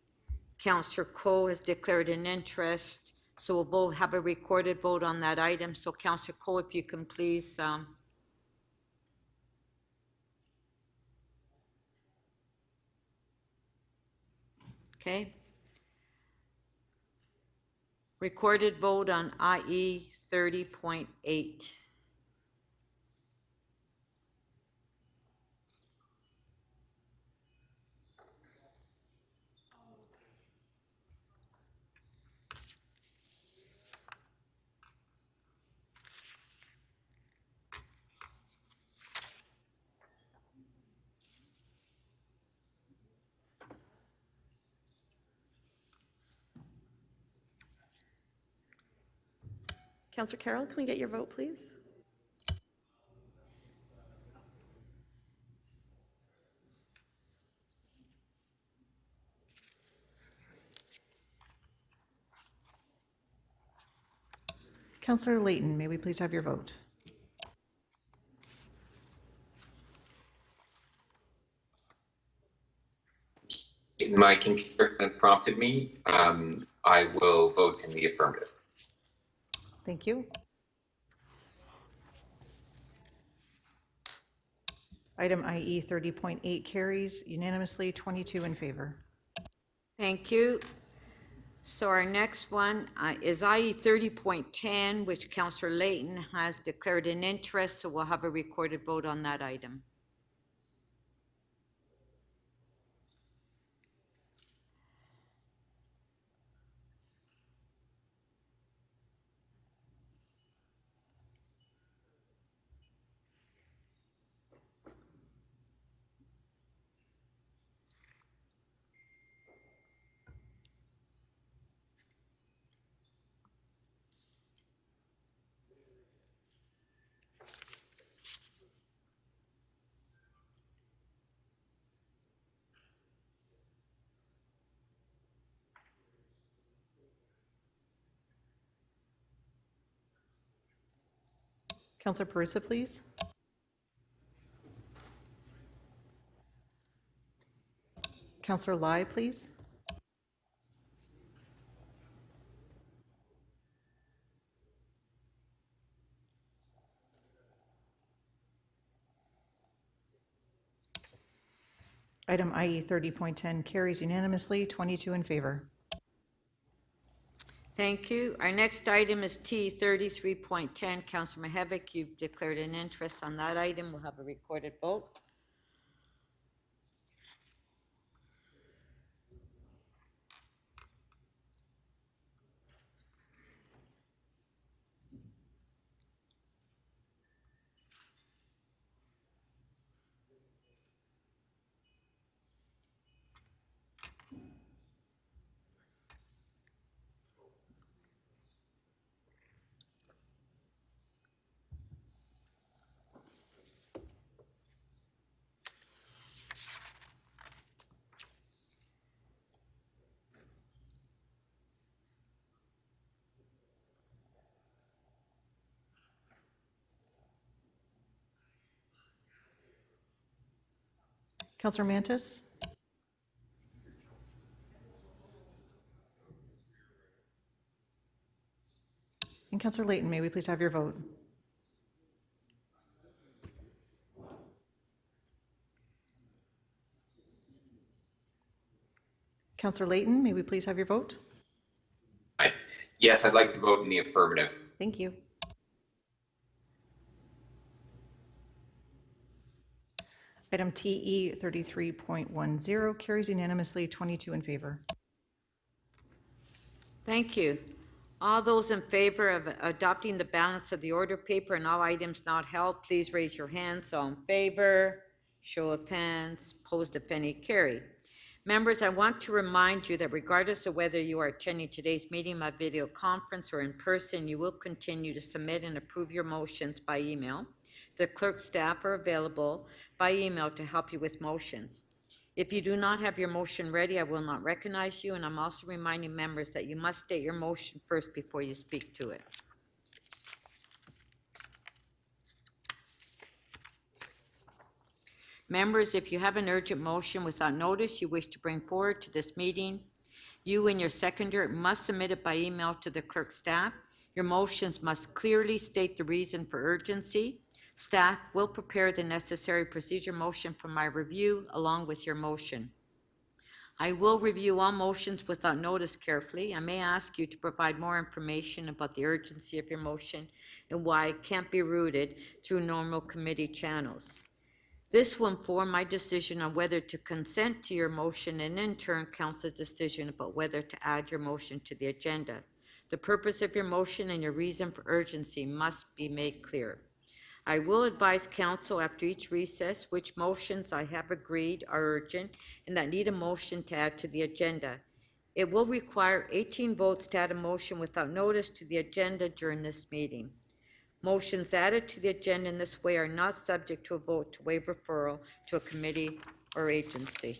Councillor Coe has declared an interest, so we'll both have a recorded vote on that item. So Councillor Coe, if you can please, okay. Recorded vote on IE 30.8. Councillor Carroll, can we get your vote, please? Councillor Layton, may we please have your vote? My computer hasn't prompted me. I will vote in the affirmative. Thank you. Item IE 30.8 carries unanimously, 22 in favor. Thank you. So our next one is IE 30.10, which Councillor Layton has declared an interest, so we'll have a recorded vote on that item. Councillor Perruzza, please. Councillor Lai, please. Item IE 30.10 carries unanimously, 22 in favor. Thank you. Our next item is T 33.10. Councillor Mihevc, you've declared an interest on that item. We'll have a recorded vote. Counselor Mantis? And Counselor Layton, may we please have your vote? Counselor Layton, may we please have your vote? Yes, I'd like to vote in the affirmative. Thank you. Item TE 33.10 carries unanimously, 22 in favor. Thank you. All those in favor of adopting the balance of the order paper and all items not held, please raise your hands. All in favor, show of hands, opposed if any, carry. Members, I want to remind you that regardless of whether you are attending today's meeting by video conference or in person, you will continue to submit and approve your motions by email. The clerk's staff are available by email to help you with motions. If you do not have your motion ready, I will not recognize you, and I'm also reminding members that you must state your motion first before you speak to it. Members, if you have an urgent motion without notice you wish to bring forward to this meeting, you and your seconder must submit it by email to the clerk's staff. Your motions must clearly state the reason for urgency. Staff will prepare the necessary procedure motion for my review along with your motion. I will review all motions without notice carefully. I may ask you to provide more information about the urgency of your motion and why it can't be routed through normal committee channels. This will inform my decision on whether to consent to your motion and in turn council's decision about whether to add your motion to the agenda. The purpose of your motion and your reason for urgency must be made clear. I will advise council after each recess which motions I have agreed are urgent and that need a motion to add to the agenda. It will require 18 votes to add a motion without notice to the agenda during this meeting. Motions added to the agenda in this way are not subject to a vote to waive referral to a committee or agency.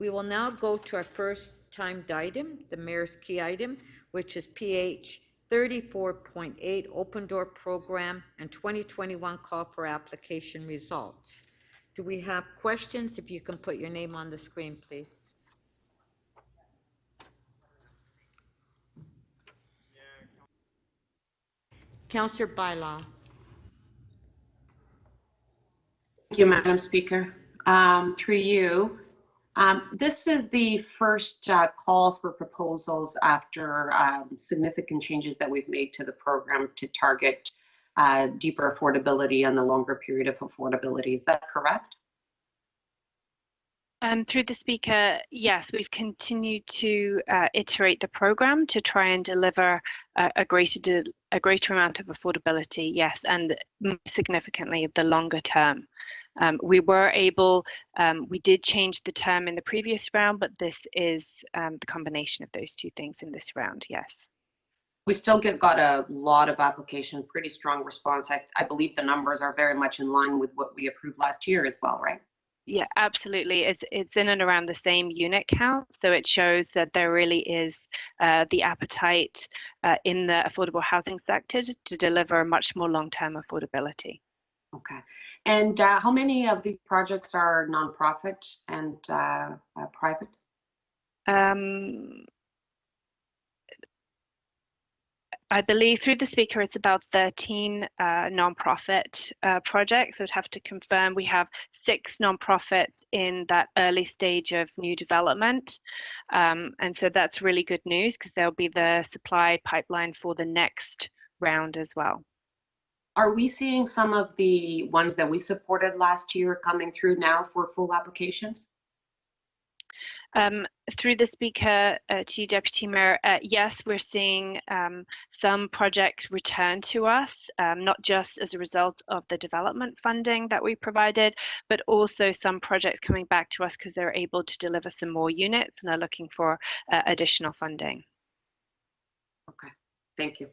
We will now go to our first timed item, the mayor's key item, which is PH 34.8 Open Door Program and 2021 Call for Application Results. Do we have questions? If you can put your name on the screen, please. Councillor Bylaw. Thank you, Madam Speaker. Through you, this is the first call for proposals after significant changes that we've made to the program to target deeper affordability and the longer period of affordability. Is that correct? Through the speaker, yes, we've continued to iterate the program to try and deliver a greater amount of affordability, yes, and significantly the longer term. We did change the term in the previous round, but this is the combination of those two things in this round, yes. We still got a lot of application, pretty strong response. I believe the numbers are very much in line with what we approved last year as well, right? Yeah, absolutely. It's in and around the same unit count, so it shows that there really is the appetite in the affordable housing sector to deliver much more long-term affordability. Okay. And how many of these projects are nonprofit and private? I believe through the speaker, it's about 13 nonprofit projects. I'd have to confirm. We have 6 nonprofits in that early stage of new development. And so that's really good news because there'll be the supply pipeline for the next round as well. Are we seeing some of the ones that we supported last year coming through now for full applications? Through the speaker to you, Deputy Mayor, yes, we're seeing some projects return to us, not just as a result of the development funding that we provided, but also some projects coming back to us because they're able to deliver some more units and are looking for additional funding. Okay, thank you.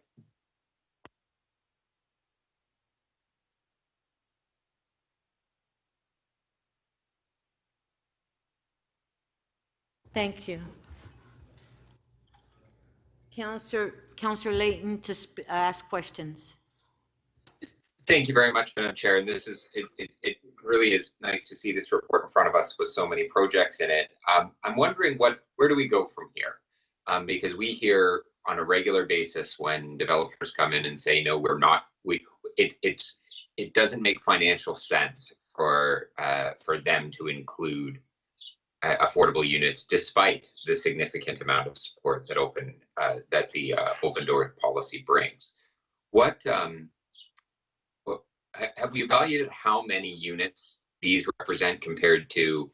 Thank you. Councillor Layton to ask questions. Thank you very much, Madam Chair. And this is, it really is nice to see this report in front of us with so many projects in it. I'm wondering where do we go from here? Because we hear on a regular basis when developers come in and say, no, we're not, it doesn't make financial sense for them to include affordable units, despite the significant amount of support that the open door policy brings. Have we evaluated how many units these represent compared to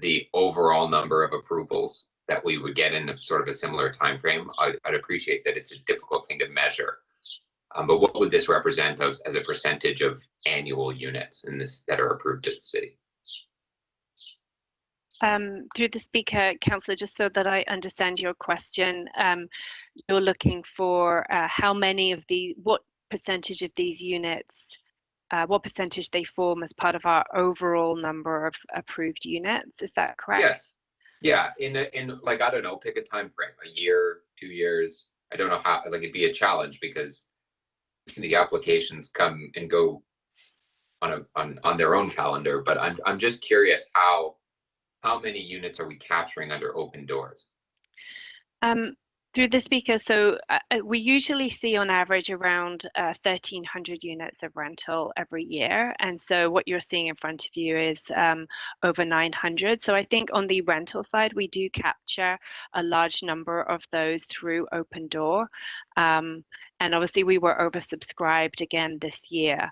the overall number of approvals that we would get in sort of a similar time frame? I'd appreciate that it's a difficult thing to measure, but what would this represent as a percentage of annual units that are approved at the city? Through the speaker, Councillor, just so that I understand your question, you're looking for what percentage of these units, what percentage they form as part of our overall number of approved units. Is that correct? Yes. Yeah. In like, I don't know, pick a time frame, a year, 2 years. I don't know how, like, it'd be a challenge because the applications come and go on their own calendar. But I'm just curious how many units are we capturing under open doors? Through the speaker, so we usually see on average around 1,300 units of rental every year. And so what you're seeing in front of you is over 900. So I think on the rental side, we do capture a large number of those through Open Door. And obviously we were oversubscribed again this year.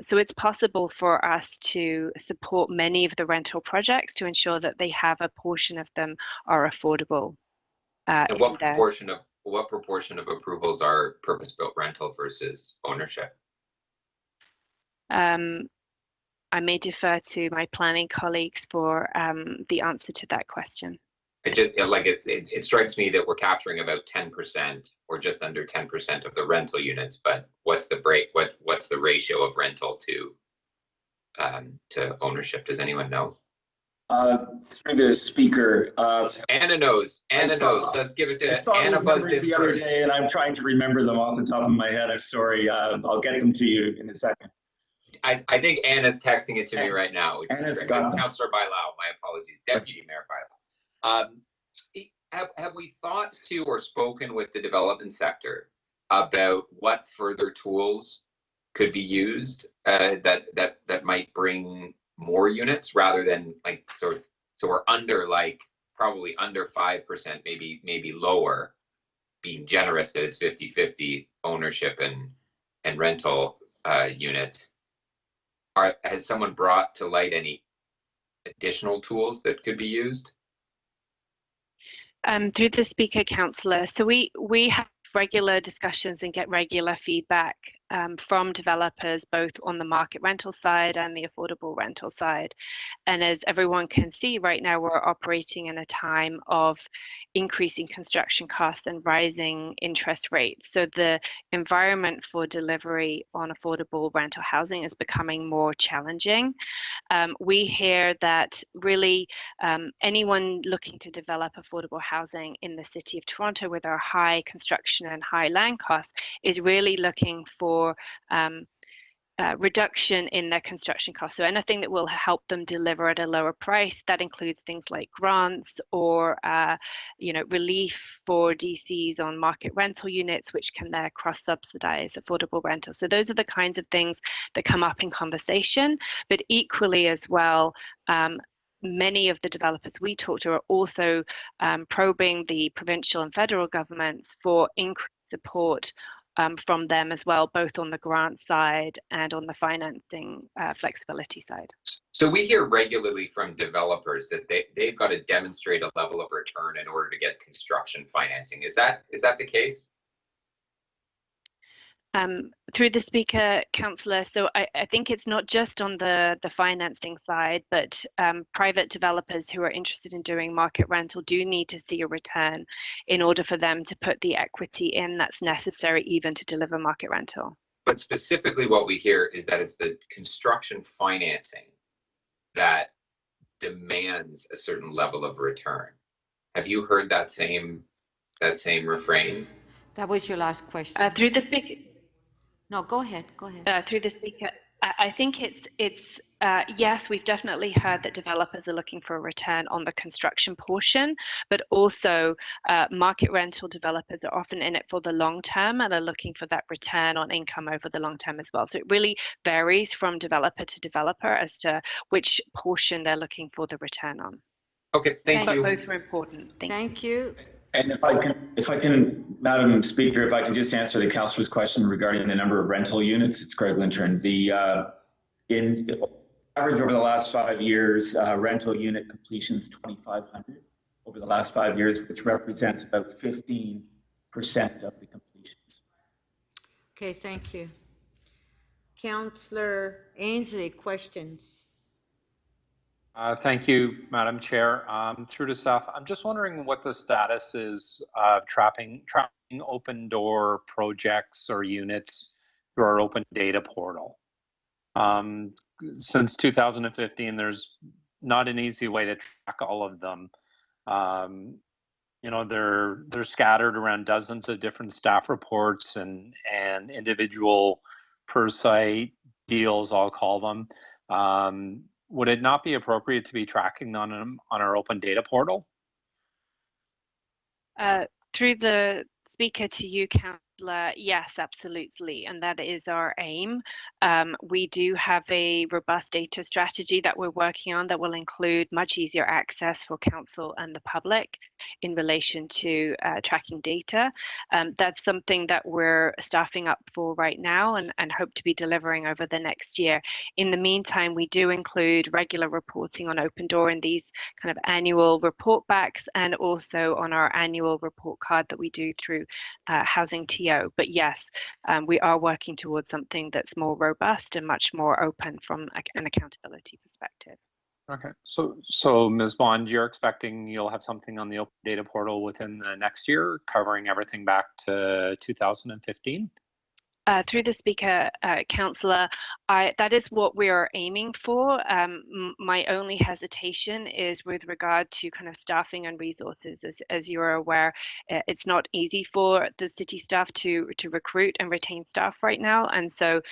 So it's possible for us to support many of the rental projects to ensure that they have a portion of them are affordable. And what proportion of approvals are purpose-built rental versus ownership? I may defer to my planning colleagues for the answer to that question. It strikes me that we're capturing about 10% or just under 10% of the rental units, but what's the ratio of rental to ownership? Does anyone know? Through the speaker. Anna knows. Let's give it to I saw Anna. these numbers the other day, and I'm trying to remember them off the top of my head. I'm sorry. I'll get them to you in a second. I think Anna's texting it to me right now. Anna's got them. Councillor Bailao, my apologies. Deputy Mayor Bailao. Have we thought to or spoken with the development sector about what further tools could be used that might bring more units rather than so we're under probably under 5%, maybe lower, being generous that it's 50-50 ownership and rental units. Has someone brought to light any additional tools that could be used? Through the speaker, councillor, so we have regular discussions and get regular feedback from developers both on the market rental side and the affordable rental side. And as everyone can see right now, we're operating in a time of increasing construction costs and rising interest rates. So the environment for delivery on affordable rental housing is becoming more challenging. We hear that really anyone looking to develop affordable housing in the City of Toronto with our high construction and high land costs is really looking for reduction in their construction costs. So anything that will help them deliver at a lower price, that includes things like grants or relief for DCs on market rental units, which can there cross-subsidize affordable rental. So those are the kinds of things that come up in conversation, but equally as well, many of the developers we talk to are also probing the provincial and federal governments for increased support from them as well, both on the grant side and on the financing flexibility side. So we hear regularly from developers that they've got to demonstrate a level of return in order to get construction financing. Is that the case? Through the speaker, councillor, so I think it's not just on the financing side, but private developers who are interested in doing market rental do need to see a return in order for them to put the equity in that's necessary even to deliver market rental. But specifically what we hear is that it's the construction financing that demands a certain level of return. Have you heard that same refrain? That was your last question. Through the speaker. No, go ahead, go ahead. Through the speaker, I think it's yes, we've definitely heard that developers are looking for a return on the construction portion, but also market rental developers are often in it for the long term and are looking for that return on income over the long term as well. So it really varies from developer to developer as to which portion they're looking for the return on. Okay, thank you. Both are important. Thank you. And if I can, Madam Speaker, if I can just answer the councillor's question regarding the number of rental units, it's Greg Lintern. In average over the last 5 years, rental unit completions 2,500 over the last 5 years, which represents about 15% of the completions. Okay, thank you. Councillor Ainsley, questions? Thank you, Madam Chair. Through to staff, I'm just wondering what the status is of tracking open door projects or units through our open data portal. Since 2015, there's not an easy way to track all of them. You know, they're scattered around dozens of different staff reports and individual per site deals, I'll call them. Would it not be appropriate to be tracking on our open data portal? Through the speaker to you, Councillor, yes, absolutely, and that is our aim. We do have a robust data strategy that we're working on that will include much easier access for council and the public in relation to tracking data. That's something that we're staffing up for right now and hope to be delivering over the next year. In the meantime, we do include regular reporting on Open Door in these kind of annual report backs and also on our annual report card that we do through Housing TO. But yes, we are working towards something that's more robust and much more open from an accountability perspective. Okay, so Ms. Bond, you're expecting you'll have something on the open data portal within the next year covering everything back to 2015? Through the speaker, Councillor, that is what we are aiming for. My only hesitation is with regard to kind of staffing and resources. As you're aware, it's not easy for the city staff to recruit and retain staff right now. And so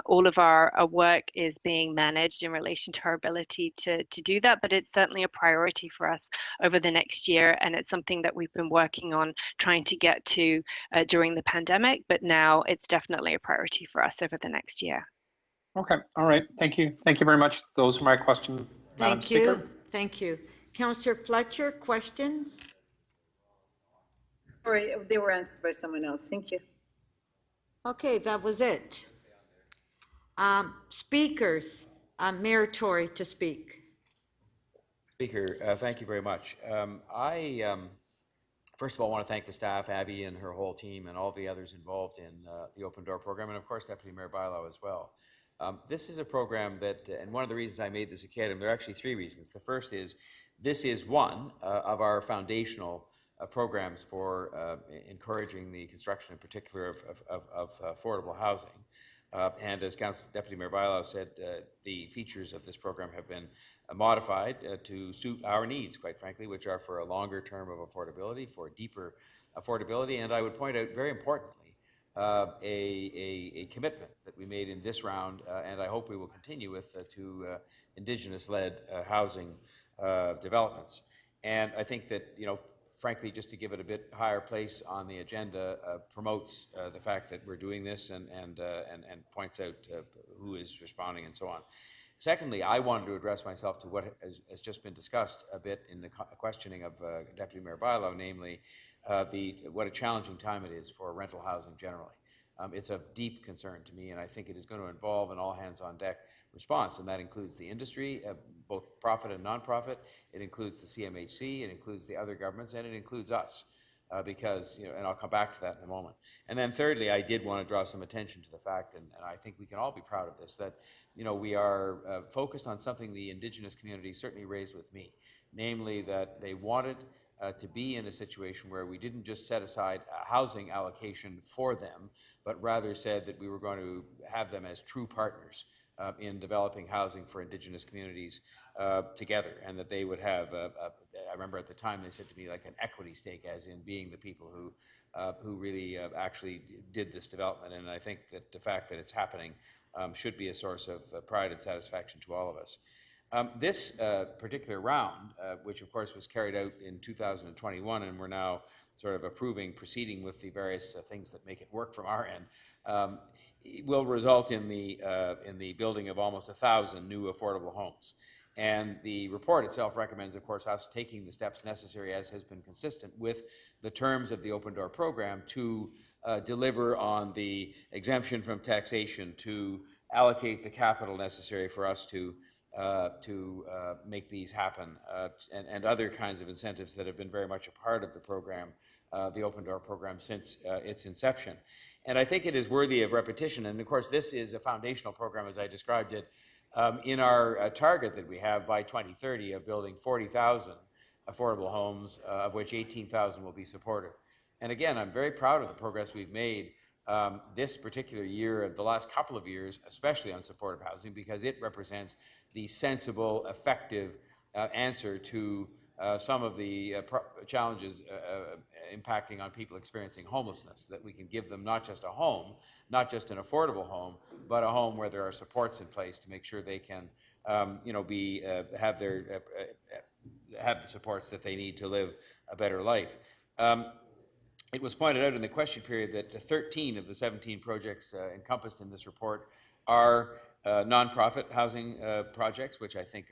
all of our work is being managed in relation to our ability to do that. But it's certainly a priority for us over the next year. And it's something that we've been working on trying to get to during the pandemic. But now it's definitely a priority for us over the next year. Okay, all right, thank you. Thank you very much. Those are my questions, Madam Speaker. Thank you. Councillor Fletcher, questions? Sorry, they were answered by someone else. Thank you. Okay, that was it. Speakers, Mayor Tory to speak. Speaker, thank you very much. First of all, I want to thank the staff, Abby and her whole team, and all the others involved in the Open Door program, and of course, Deputy Mayor Bailão as well. This is a program that, and one of the reasons I made this a kid, and there are actually three reasons. The first is, this is one of our foundational programs for encouraging the construction, in particular, of affordable housing. And as Deputy Mayor Bailão said, the features of this program have been modified to suit our needs, quite frankly, which are for a longer term of affordability, for deeper affordability, and I would point out, very importantly, a commitment that we made in this round, and I hope we will continue with, to Indigenous-led housing developments. And I think that, you know, frankly, just to give it a bit higher place on the agenda, promotes the fact that we're doing this and points out who is responding and so on. Secondly, I wanted to address myself to what has just been discussed a bit in the questioning of Deputy Mayor Bailão, namely what a challenging time it is for rental housing generally. It's of deep concern to me, and I think it is going to involve an all-hands-on-deck response, and that includes the industry, both profit and non-profit. It includes the CMHC, it includes the other governments, and it includes us, because, you know, and I'll come back to that in a moment. And then thirdly, I did want to draw some attention to the fact, and I think we can all be proud of this, that, you know, we are focused on something the Indigenous community certainly raised with me, namely that they wanted to be in a situation where we didn't just set aside a housing allocation for them, but rather said that we were going to have them as true partners in developing housing for Indigenous communities together, and that they would have remember at the time they said to me like an equity stake, as in being the people who really actually did this development. And I think that the fact that it's happening should be a source of pride and satisfaction to all of us. This particular round, which of course was carried out in 2021, and we're now sort of proceeding with the various things that make it work from our end, will result in the building of almost 1,000 new affordable homes. And the report itself recommends, of course, us taking the steps necessary, as has been consistent with the terms of the Open Door program, to deliver on the exemption from taxation, to allocate the capital necessary for us to make these happen, and other kinds of incentives that have been very much a part of the program, the Open Door program, since its inception. And I think it is worthy of repetition. And of course, this is a foundational program, as I described it, in our target that we have by 2030 of building 40,000 affordable homes, of which 18,000 will be supportive. And again, I'm very proud of the progress we've made this particular year, the last couple of years, especially on supportive housing, because it represents the sensible, effective answer to some of the challenges impacting on people experiencing homelessness, that we can give them not just a home, not just an affordable home, but a home where there are supports in place to make sure they can, have the supports that they need to live a better life. It was pointed out in the question period that 13 of the 17 projects encompassed in this report are nonprofit housing projects, which I think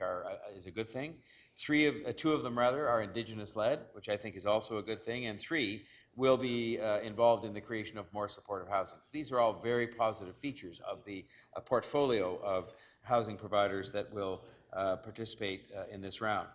is a good thing. Two of them are Indigenous-led, which I think is also a good thing, and 3 will be involved in the creation of more supportive housing. These are all very positive features of the portfolio of housing providers that will participate in this round.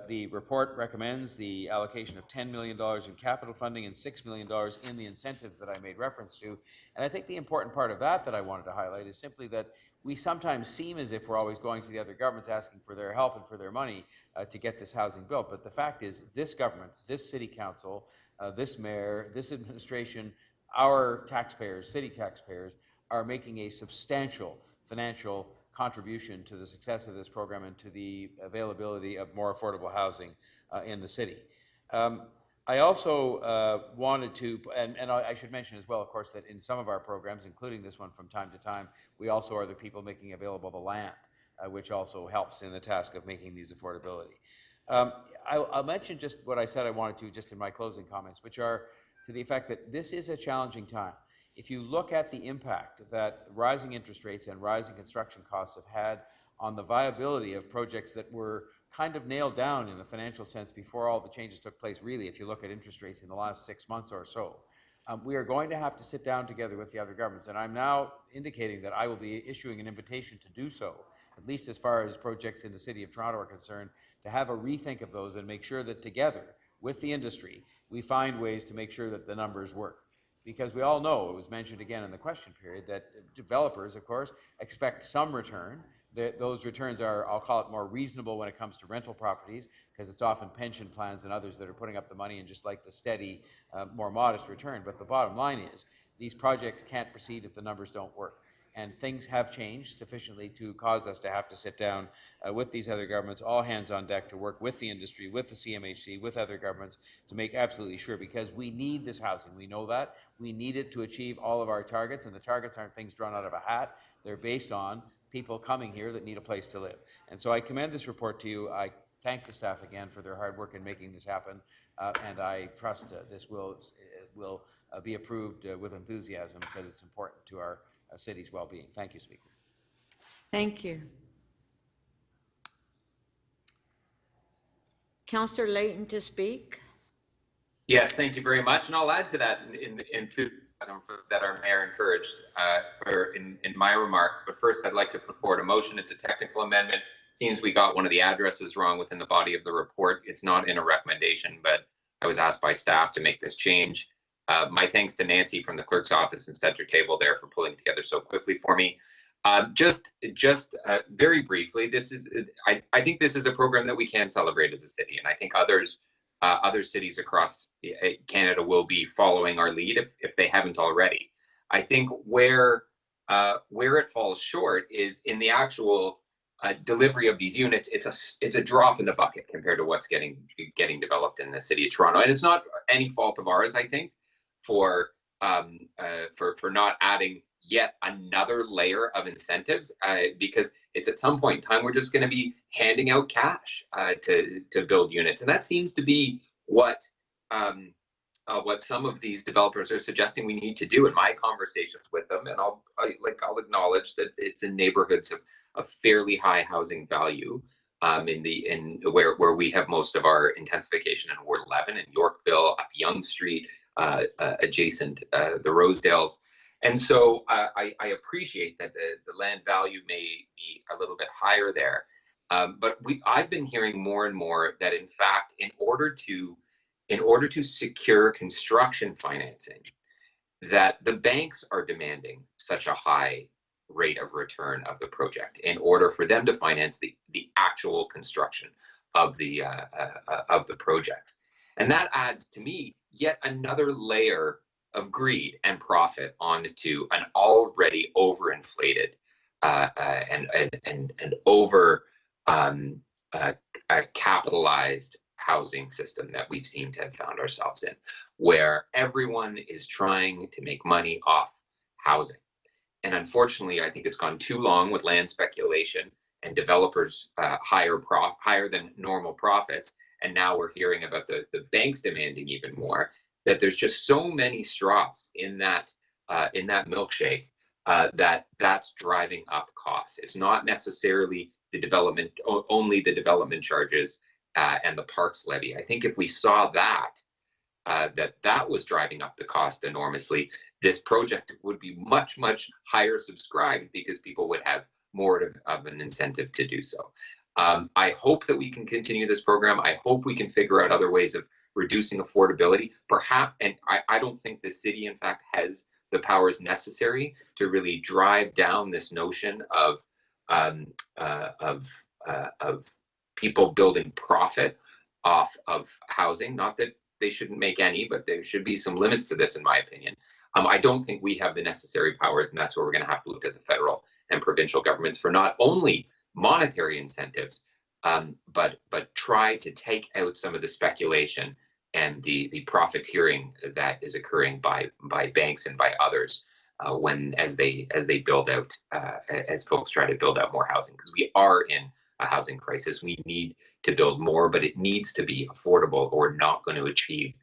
The report recommends the allocation of $10 million in capital funding and $6 million in the incentives that I made reference to. And I think the important part of that I wanted to highlight is simply that we sometimes seem as if we're always going to the other governments asking for their help and for their money to get this housing built. But the fact is, this government, this city council, this mayor, this administration, our taxpayers, city taxpayers, are making a substantial financial contribution to the success of this program and to the availability of more affordable housing in the city. I also wanted to, and I should mention as well, of course, that in some of our programs, including this one from time to time, we also are the people making available the land, which also helps in the task of making these affordability. I'll mention just what I said I wanted to just in my closing comments, which are to the effect that this is a challenging time. If you look at the impact that rising interest rates and rising construction costs have had on the viability of projects that were kind of nailed down in the financial sense before all the changes took place, really, if you look at interest rates in the last 6 months or so, we are going to have to sit down together with the other governments. And I'm now indicating that I will be issuing an invitation to do so, at least as far as projects in the City of Toronto are concerned, to have a rethink of those and make sure that together with the industry, we find ways to make sure that the numbers work. Because we all know, it was mentioned again in the question period, that developers, of course, expect some return. Those returns are, I'll call it, more reasonable when it comes to rental properties, because it's often pension plans and others that are putting up the money and just like the steady, more modest return. But the bottom line is, these projects can't proceed if the numbers don't work. And things have changed sufficiently to cause us to have to sit down with these other governments, all hands on deck, to work with the industry, with the CMHC, with other governments, to make absolutely sure, because we need this housing. We know that. We need it to achieve all of our targets, and the targets aren't things drawn out of a hat. They're based on people coming here that need a place to live. And so I commend this report to you. I thank the staff again for their hard work in making this happen, and I trust this will be approved with enthusiasm, because it's important to our city's well-being. Thank you, Speaker. Thank you. Councillor Layton to speak. Yes, thank you very much. And I'll add to that in enthusiasm that our mayor encouraged in my remarks. But first, I'd like to put forward a motion. It's a technical amendment. Seems we got one of the addresses wrong within the body of the report. It's not in a recommendation, but I was asked by staff to make this change. My thanks to Nancy from the clerk's office and center table there for pulling together so quickly for me. Just very briefly, I think this is a program that we can celebrate as a city, and I think other cities across Canada will be following our lead if they haven't already. I think where it falls short is in the actual delivery of these units, it's a drop in the bucket compared to what's getting developed in the city of Toronto. And it's not any fault of ours, I think, for not adding yet another layer of incentives, because it's at some point in time we're just going to be handing out cash to build units, and that seems to be what some of these developers are suggesting we need to do in my conversations with them. And I'll acknowledge that it's in neighborhoods of fairly high housing value, where we have most of our intensification in Ward 11 in Yorkville, up Yonge Street, adjacent the Rosedales. And so I appreciate that the land value may be a little bit higher there. But I've been hearing more and more that, in fact, in order to secure construction financing, that the banks are demanding such a high rate of return of the project in order for them to finance the actual construction of the project. And that adds, to me, yet another layer of greed and profit onto an already overinflated and over capitalized housing system that we've seemed to have found ourselves in, where everyone is trying to make money off housing. And unfortunately, I think it's gone too long with land speculation and developers higher than normal profits. And now we're hearing about the banks demanding even more, that there's just so many straws in that milkshake that's driving up costs. It's not necessarily only the development charges and the parks levy. I think if we saw that was driving up the cost enormously, this project would be much, much higher subscribed because people would have more of an incentive to do so. I hope that we can continue this program. I hope we can figure out other ways of reducing affordability. Perhaps, and I don't think the city, in fact, has the powers necessary to really drive down this notion of people building profit off of housing. Not that they shouldn't make any, but there should be some limits to this, in my opinion. I don't think we have the necessary powers, and that's where we're going to have to look at the federal and provincial governments for not only monetary incentives, but try to take out some of the speculation and the profiteering that is occurring by banks and by others as they build out, as folks try to build out more housing, because we are in a housing crisis. We need to build more, but it needs to be affordable, or we're not going to achieve,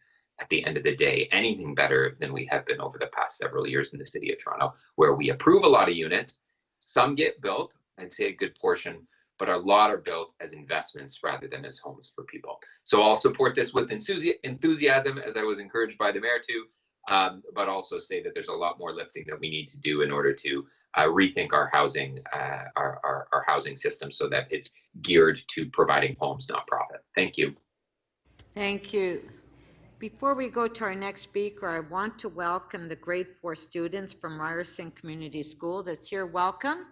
at the end of the day, anything better than we have been over the past several years in the city of Toronto, where we approve a lot of units. Some get built, I'd say a good portion, but a lot are built as investments rather than as homes for people. So I'll support this with enthusiasm, as I was encouraged by the mayor to, but also say that there's a lot more lifting that we need to do in order to rethink our housing, our housing system, so that it's geared to providing homes, not profit. Thank you. Thank you. Before we go to our next speaker, I want to welcome the grade 4 students from Ryerson Community School that's here. Welcome.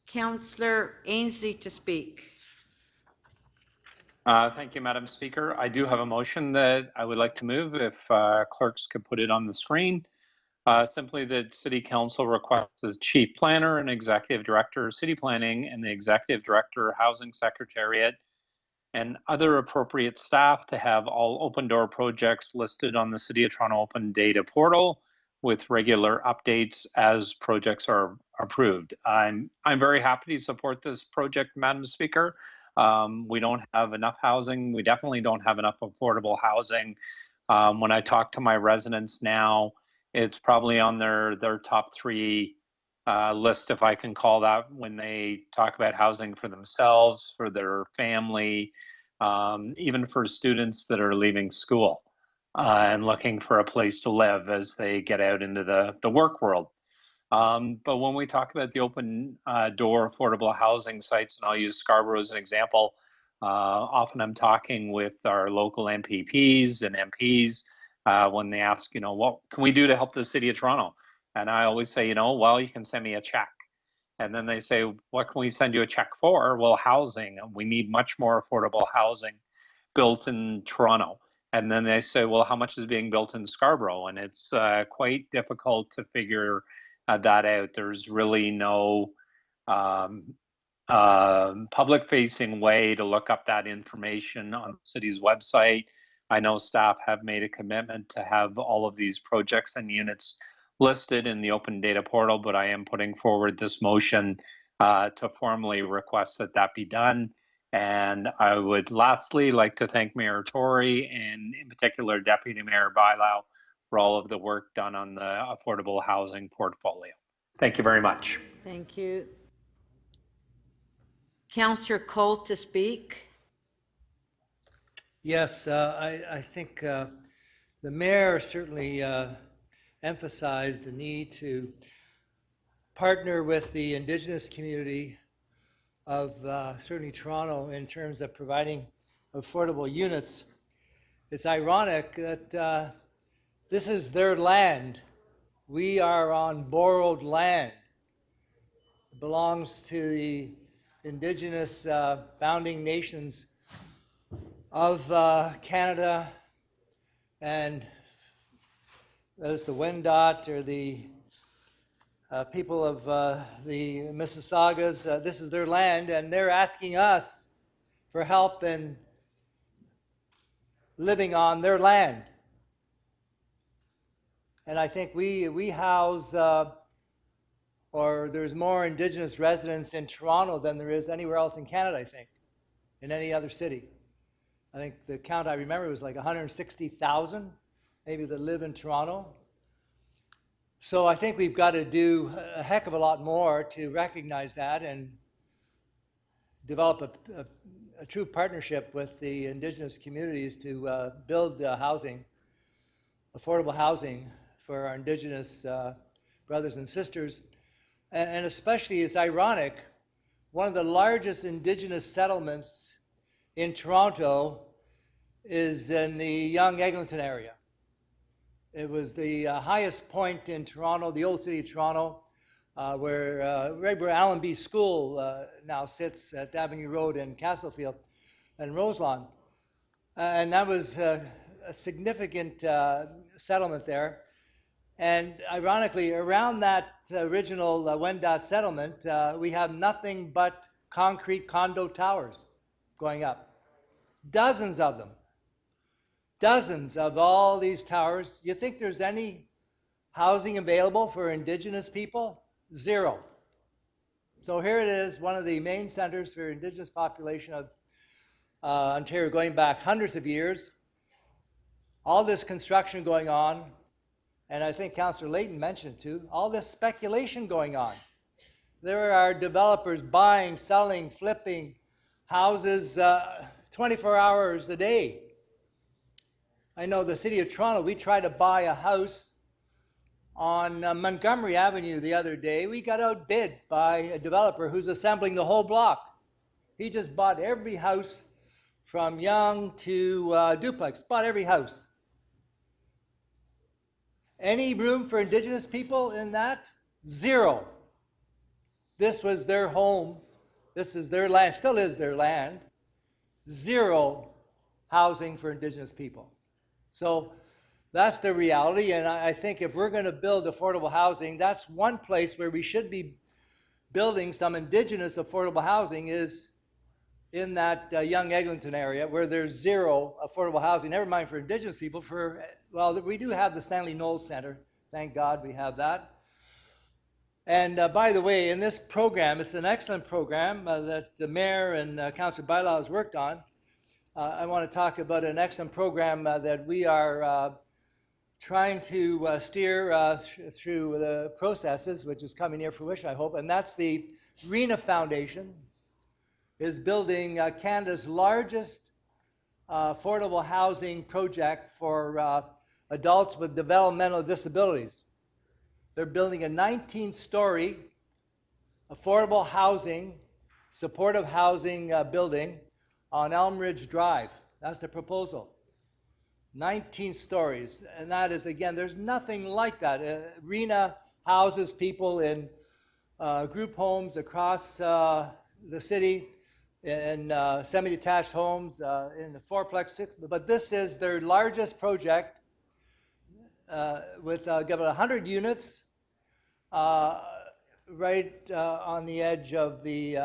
Councillor Ainsley to speak. Thank you, Madam Speaker. I do have a motion that I would like to move, if clerks could put it on the screen. Simply that City Council requests the Chief Planner and Executive Director of City Planning and the Executive Director Housing Secretariat and other appropriate staff to have all open door projects listed on the City of Toronto Open Data Portal with regular updates as projects are approved. I'm very happy to support this project, Madam Speaker. We don't have enough housing. We definitely don't have enough affordable housing. When I talk to my residents now, it's probably on their top 3 list, if I can call that, when they talk about housing for themselves, for their family, even for students that are leaving school and looking for a place to live as they get out into the work world. But when we talk about the open door affordable housing sites, and I'll use Scarborough as an example, often I'm talking with our local MPPs and MPs when they ask, what can we do to help the City of Toronto? And I always say, well, you can send me a check. And then they say, what can we send you a check for? Well, housing. We need much more affordable housing built in Toronto. And then they say, well, how much is being built in Scarborough? And it's quite difficult to figure that out. There's really no public-facing way to look up that information on the city's website. I know staff have made a commitment to have all of these projects and units listed in the open data portal, but I am putting forward this motion to formally request that that be done. And I would lastly like to thank Mayor Tory and in particular Deputy Mayor Bylau for all of the work done on the affordable housing portfolio. Thank you very much. Thank you. Councillor Cole to speak. Yes, I think the mayor certainly emphasized the need to partner with the Indigenous community of certainly Toronto in terms of providing affordable units. It's ironic that this is their land. We are on borrowed land. It belongs to the Indigenous founding nations of Canada, and as the Wendat or the people of the Mississaugas, this is their land, and they're asking us for help in living on their land. And I think we house, or there's more Indigenous residents in Toronto than there is anywhere else in Canada, I think, in any other city. I think the count I remember was like 160,000, maybe, that live in Toronto. So I think we've got to do a heck of a lot more to recognize that and develop a true partnership with the Indigenous communities to build housing, affordable housing for our Indigenous brothers and sisters. And especially, it's ironic, one of the largest Indigenous settlements in Toronto is in the Young Eglinton area. It was the highest point in Toronto, the old city of Toronto, where right where Allenby School now sits at Avenue Road in Castlefield and Roselawn. And that was a significant settlement there. And ironically, around that original Wendat settlement, we have nothing but concrete condo towers going up. Dozens of them. Dozens of all these towers. You think there's any housing available for Indigenous people? Zero. So here it is, one of the main centers for Indigenous population of Ontario, going back hundreds of years. All this construction going on, and I think Councillor Layton mentioned it too, all this speculation going on. There are developers buying, selling, flipping houses 24 hours a day. I know the city of Toronto, we tried to buy a house on Montgomery Avenue the other day. We got outbid by a developer who's assembling the whole block. He just bought every house from Yonge to duplex, bought every house. Any room for Indigenous people in that? Zero. This was their home. This is their land, still is their land. Zero housing for Indigenous people. So that's the reality, and I think if we're going to build affordable housing, that's one place where we should be building some Indigenous affordable housing, is in that Young Eglinton area where there's zero affordable housing, never mind for Indigenous people. Well, we do have the Stanley Knowles Center. Thank God we have that. And by the way, in this program, it's an excellent program that the mayor and Councillor Bylau has worked on. I want to talk about an excellent program that we are trying to steer through the processes, which is coming near fruition, I hope, and that's the RENA Foundation is building Canada's largest affordable housing project for adults with developmental disabilities. They're building a 19-story affordable housing, supportive housing building on Elm Ridge Drive. That's the proposal. 19 stories. And that is, again, there's nothing like that. RENA houses people in group homes across the city. in semi-detached homes in the fourplex, but this is their largest project with about 100 units right on the edge of the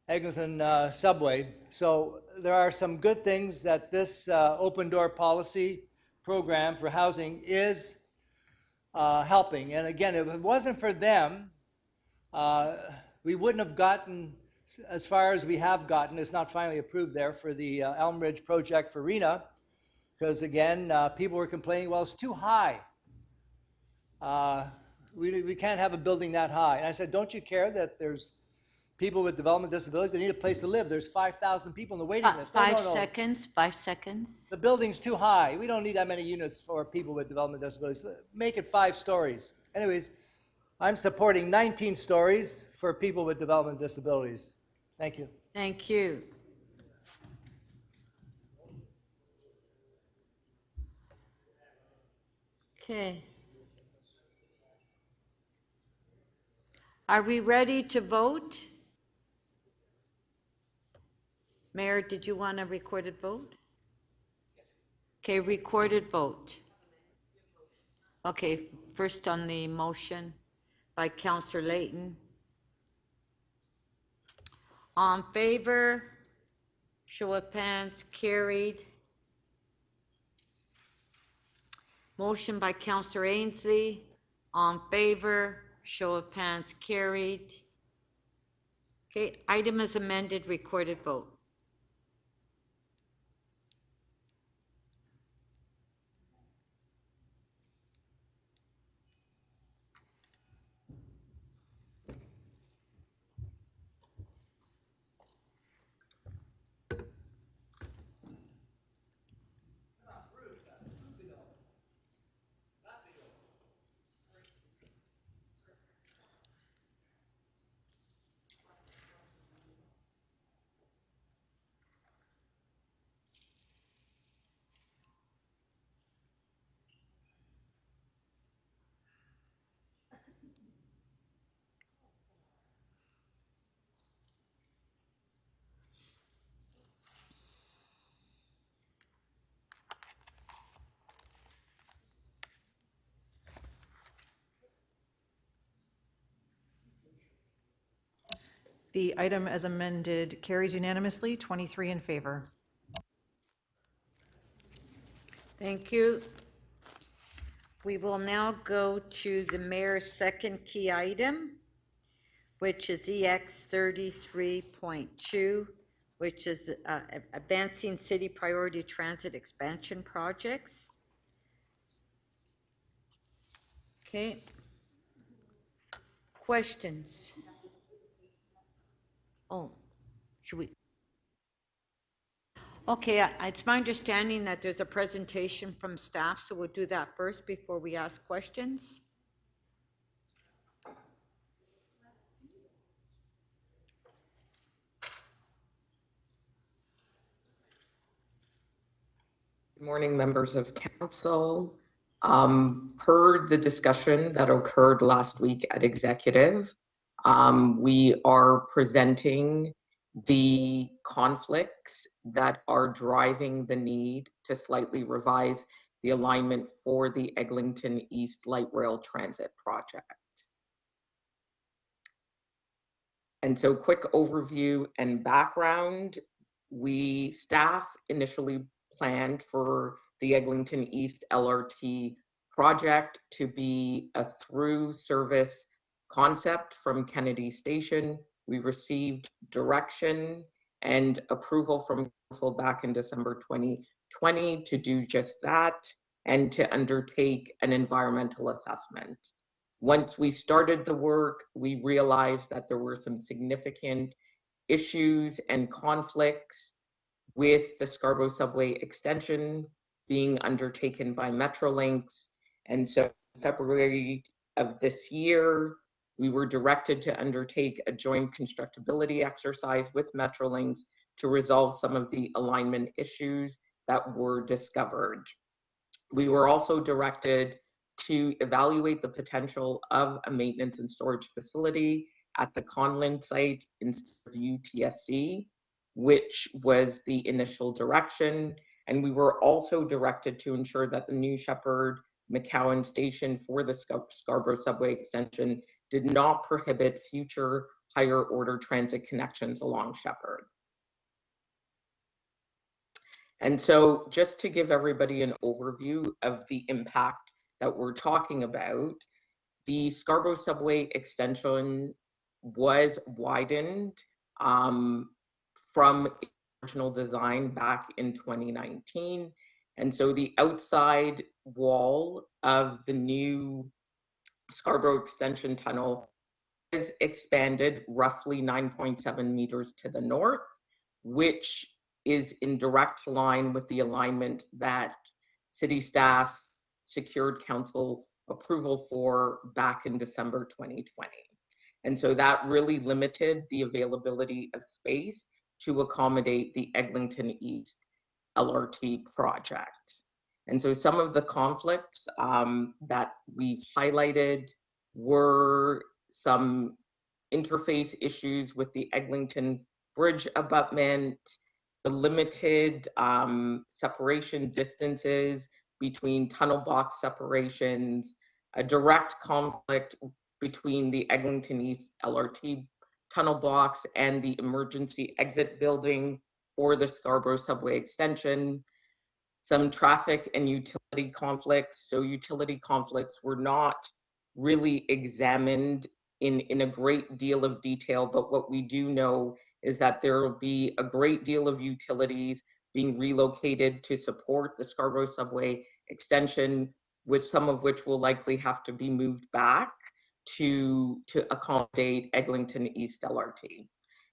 Eglinton subway. So there are some good things that this open door policy program for housing is helping. And again, if it wasn't for them, we wouldn't have gotten as far as we have gotten. It's not finally approved there for the Elm Ridge project for RENA, because again, people were complaining, well, it's too high. We can't have a building that high. And I said, don't you care that there's people with development disabilities, they need a place to live. There's 5,000 people in the waiting list. No, 5 no, no. seconds, 5 seconds. The building's too high. We don't need that many units for people with development disabilities. Make it 5 stories. Anyways, I'm supporting 19 stories for people with development disabilities. Thank you. Thank you. Okay. Are we ready to vote? Mayor, did you want a recorded vote? Okay, recorded vote. Okay, first on the motion by Councillor Layton. On favor, show of hands, carried. Motion by Councillor Ainsley, on favor, show of hands, carried. Okay, item is amended, recorded vote. The item as amended carries unanimously, 23 in favor. Thank you. We will now go to the mayor's second key item, which is EX 33.2, which is advancing city priority transit expansion projects. Okay. Questions? Oh, should we? Okay, it's my understanding that there's a presentation from staff, so we'll do that first before we ask questions. Good morning, members of council. Per the discussion that occurred last week at executive, we are presenting the conflicts that are driving the need to slightly revise the alignment for the Eglinton East Light Rail Transit project. And so quick overview and background, staff initially planned for the Eglinton East LRT project to be a through service concept from Kennedy Station. We received direction and approval from council back in December 2020 to do just that and to undertake an environmental assessment. Once we started the work, we realized that there were some significant issues and conflicts with the Scarborough Subway extension being undertaken by Metrolinx. And so in February of this year, we were directed to undertake a joint constructability exercise with Metrolinx to resolve some of the alignment issues that were discovered. We were also directed to evaluate the potential of a maintenance and storage facility at the Conlin site instead of UTSC, which was the initial direction. And we were also directed to ensure that the New Shepard McCowan station for the Scarborough subway extension did not prohibit future higher order transit connections along Shepard. And so just to give everybody an overview of the impact that we're talking about, the Scarborough subway extension was widened from original design back in 2019. And so the outside wall of the new Scarborough Extension Tunnel is expanded roughly 9.7 meters to the north, which is in direct line with the alignment that city staff secured council approval for back in December 2020. And so that really limited the availability of space to accommodate the Eglinton East LRT project. And so some of the conflicts that we've highlighted were some interface issues with the Eglinton Bridge abutment, the limited separation distances between tunnel box separations, a direct conflict between the Eglinton East LRT tunnel box and the emergency exit building for the Scarborough subway extension, some traffic and utility conflicts. So utility conflicts were not really examined in a great deal of detail, but what we do know is that there will be a great deal of utilities being relocated to support the Scarborough subway extension, which some of which will likely have to be moved back to accommodate Eglinton East LRT.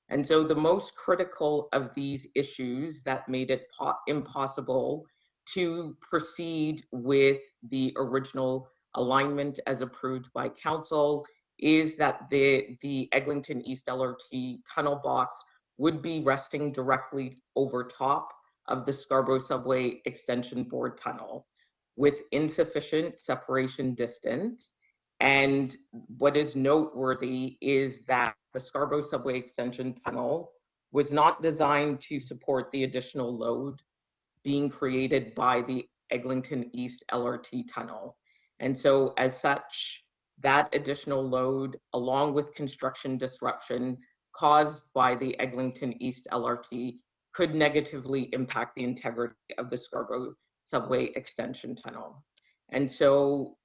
And so the most critical of these issues that made it impossible to proceed with the original alignment as approved by council is that the Eglinton East LRT tunnel box would be resting directly over top of the Scarborough Subway Extension Board tunnel with insufficient separation distance. And what is noteworthy is that the Scarborough Subway Extension tunnel was not designed to support the additional load being created by the Eglinton East LRT tunnel. And so as such, that additional load, along with construction disruption caused by the Eglinton East LRT, could negatively impact the integrity of the Scarborough Subway Extension Tunnel. And so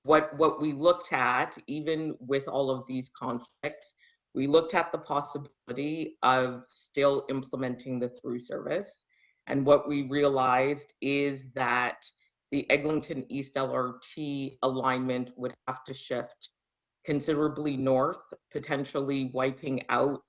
what we looked at, even with all of these conflicts, we looked at the possibility of still implementing the through service. And what we realized is that the Eglinton East LRT alignment would have to shift considerably north, potentially wiping out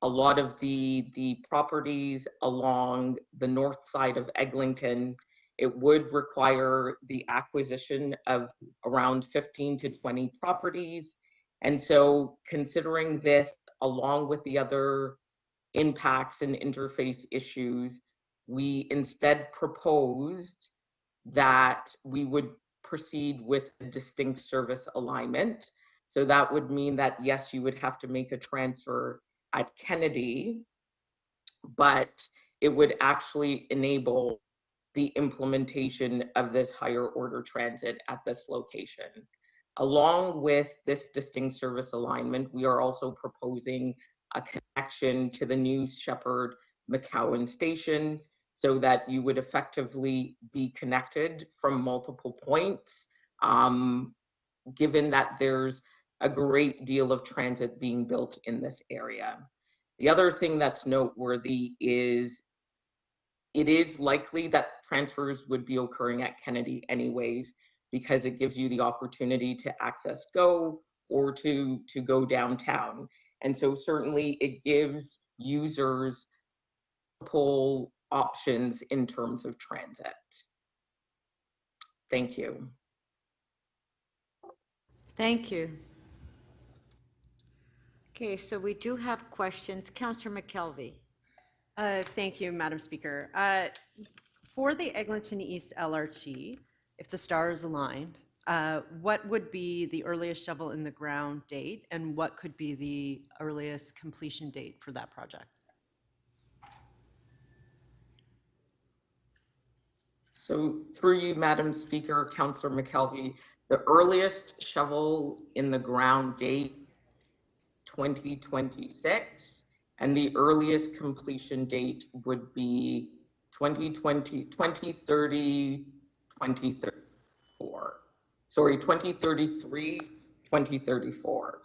a lot of the properties along the north side of Eglinton. It would require the acquisition of around 15 to 20 properties. And so considering this, along with the other impacts and interface issues, we instead proposed that we would proceed with a distinct service alignment. So that would mean that, yes, you would have to make a transfer at Kennedy, but it would actually enable the implementation of this higher order transit at this location. Along with this distinct service alignment, we are also proposing a connection to the New Shepard McCowan station so that you would effectively be connected from multiple points, given that there's a great deal of transit being built in this area. The other thing that's noteworthy is it is likely that transfers would be occurring at Kennedy anyways, because it gives you the opportunity to access GO or to go downtown. And so certainly it gives users multiple options in terms of transit. Thank you. Thank you. Okay, so we do have questions. Councillor McKelvey. Thank you, Madam Speaker. For the Eglinton East LRT, if the stars aligned, What would be the earliest shovel in the ground date, and what could be the earliest completion date for that project? So through you, Madam Speaker, Councillor McKelvey, the earliest shovel in the ground date 2026, and the earliest completion date would be 2030, 2034. Sorry, 2033, 2034.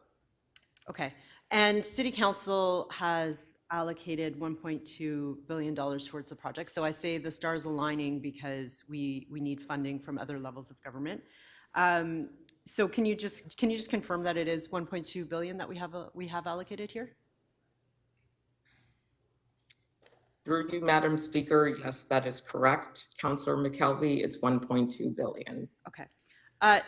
Okay, and City Council has allocated $1.2 billion towards the project. So I say the stars aligning because we need funding from other levels of government. So can you just confirm that it is 1.2 billion that we have allocated here? Through you, Madam Speaker, yes, that is correct. Councillor McKelvey, it's 1.2 billion. Okay.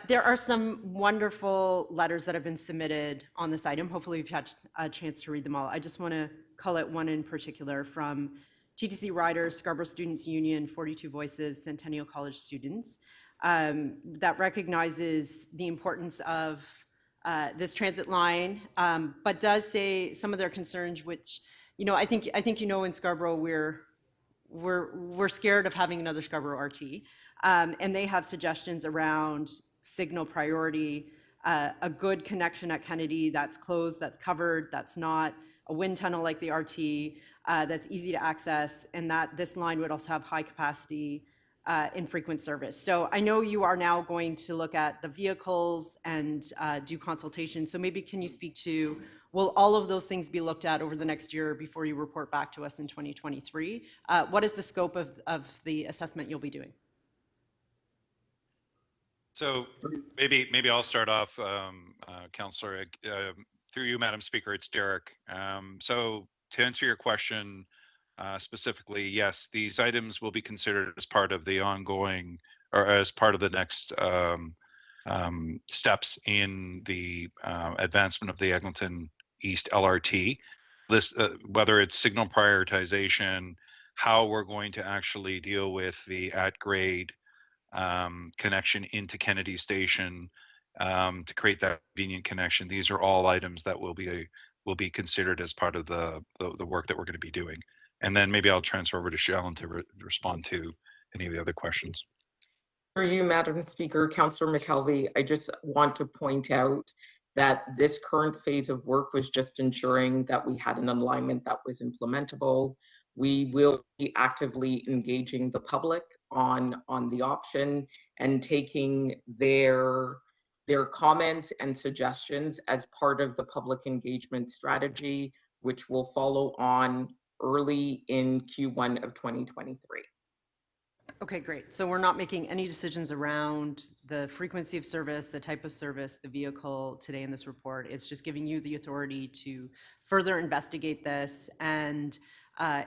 There are some wonderful letters that have been submitted on this item. Hopefully you've had a chance to read them all. I just want to call out one in particular from TTC Riders, Scarborough Students Union, 42 Voices, Centennial College students, that recognizes the importance of this transit line, but does say some of their concerns, which, you know, I think in Scarborough we're scared of having another Scarborough RT. And they have suggestions around signal priority, a good connection at Kennedy that's closed, that's covered, that's not a wind tunnel like the RT, that's easy to access, and that this line would also have high capacity infrequent service. So I know you are now going to look at the vehicles and do consultation. So maybe can you speak to, will all of those things be looked at over the next year before you report back to us in 2023? What is the scope of the assessment you'll be doing? So maybe I'll start off, Councillor, through you, Madam Speaker. It's Derek. So to answer your question specifically, yes, these items will be considered as part of the ongoing, or as part of the next steps in the advancement of the Eglinton East LRT. This, whether it's signal prioritization, how we're going to actually deal with the at-grade connection into Kennedy Station to create that convenient connection. These are all items that will be considered as part of the work that we're going to be doing. And then maybe I'll transfer over to Shellen to respond to any of the other questions. For you, Madam Speaker, Councillor McKelvey, I just want to point out that this current phase of work was just ensuring that we had an alignment that was implementable. We will be actively engaging the public on the option and taking their comments and suggestions as part of the public engagement strategy, which will follow on early in Q1 of 2023. Okay, great. So we're not making any decisions around the frequency of service, the type of service, the vehicle today in this report. It's just giving you the authority to further investigate this, and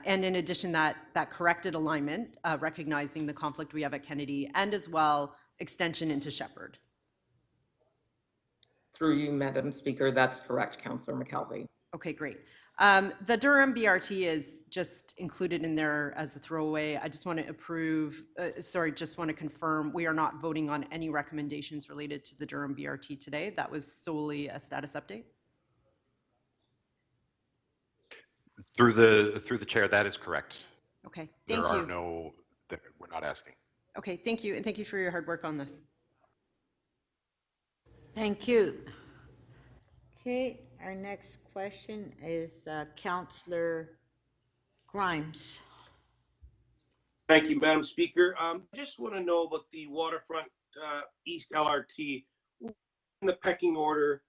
in addition, that corrected alignment, recognizing the conflict we have at Kennedy, and as well extension into Shepherd. Through you, Madam Speaker, that's correct, Councillor McKelvey. Okay, great. The Durham BRT is just included in there as a throwaway. I just want to just want to confirm we are not voting on any recommendations related to the Durham BRT today. That was solely a status update. Through the chair, that is correct. Okay, thank you. We're not asking. Okay, thank you, and thank you for your hard work on this. Thank you. Okay, our next question is Councillor Grimes. Thank you, Madam Speaker. I just want to know about the Waterfront East LRT in the pecking order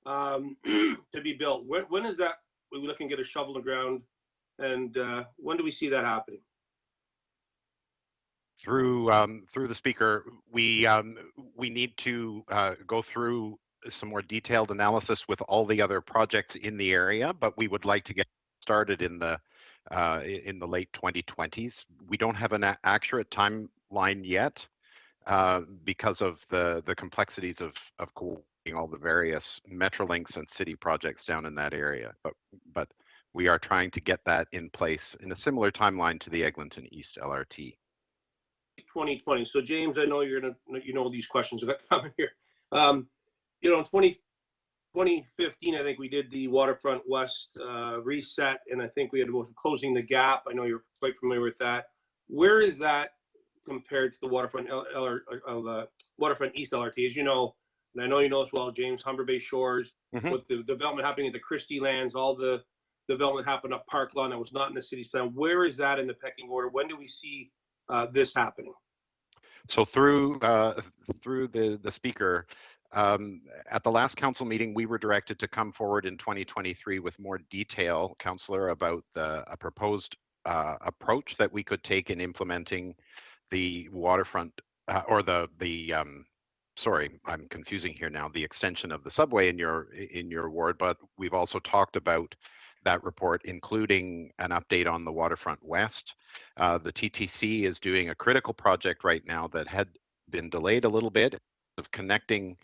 to be built. When is that? We're looking to get a shovel in the ground, and when do we see that happening? Through the speaker, we need to go through some more detailed analysis with all the other projects in the area, but we would like to get started in the late 2020s. We don't have an accurate timeline yet because of the complexities of coordinating all the various Metrolinx and city projects down in that area. But we are trying to get that in place in a similar timeline to the Eglinton East LRT. 2020. So James, I know you know these questions that are coming here. You know, in 2015, I think we did the Waterfront West reset, and I think we had both closing the gap. I know you're quite familiar with that. Where is that compared to the Waterfront Waterfront East LRT? As you know, and I know you know as well, James, Humber Bay Shores, with the development happening at the Christie Lands, all the development happened up Park Lawn that was not in the city's plan. Where is that in the pecking order? When do we see this happening? So through the speaker, at the last council meeting, we were directed to come forward in 2023 with more detail, Councillor, about a proposed approach that we could take in implementing the waterfront sorry, I'm confusing here now, the extension of the subway in your ward, but we've also talked about that report, including an update on the Waterfront West. The TTC is doing a critical project right now that had been delayed a little bit of connecting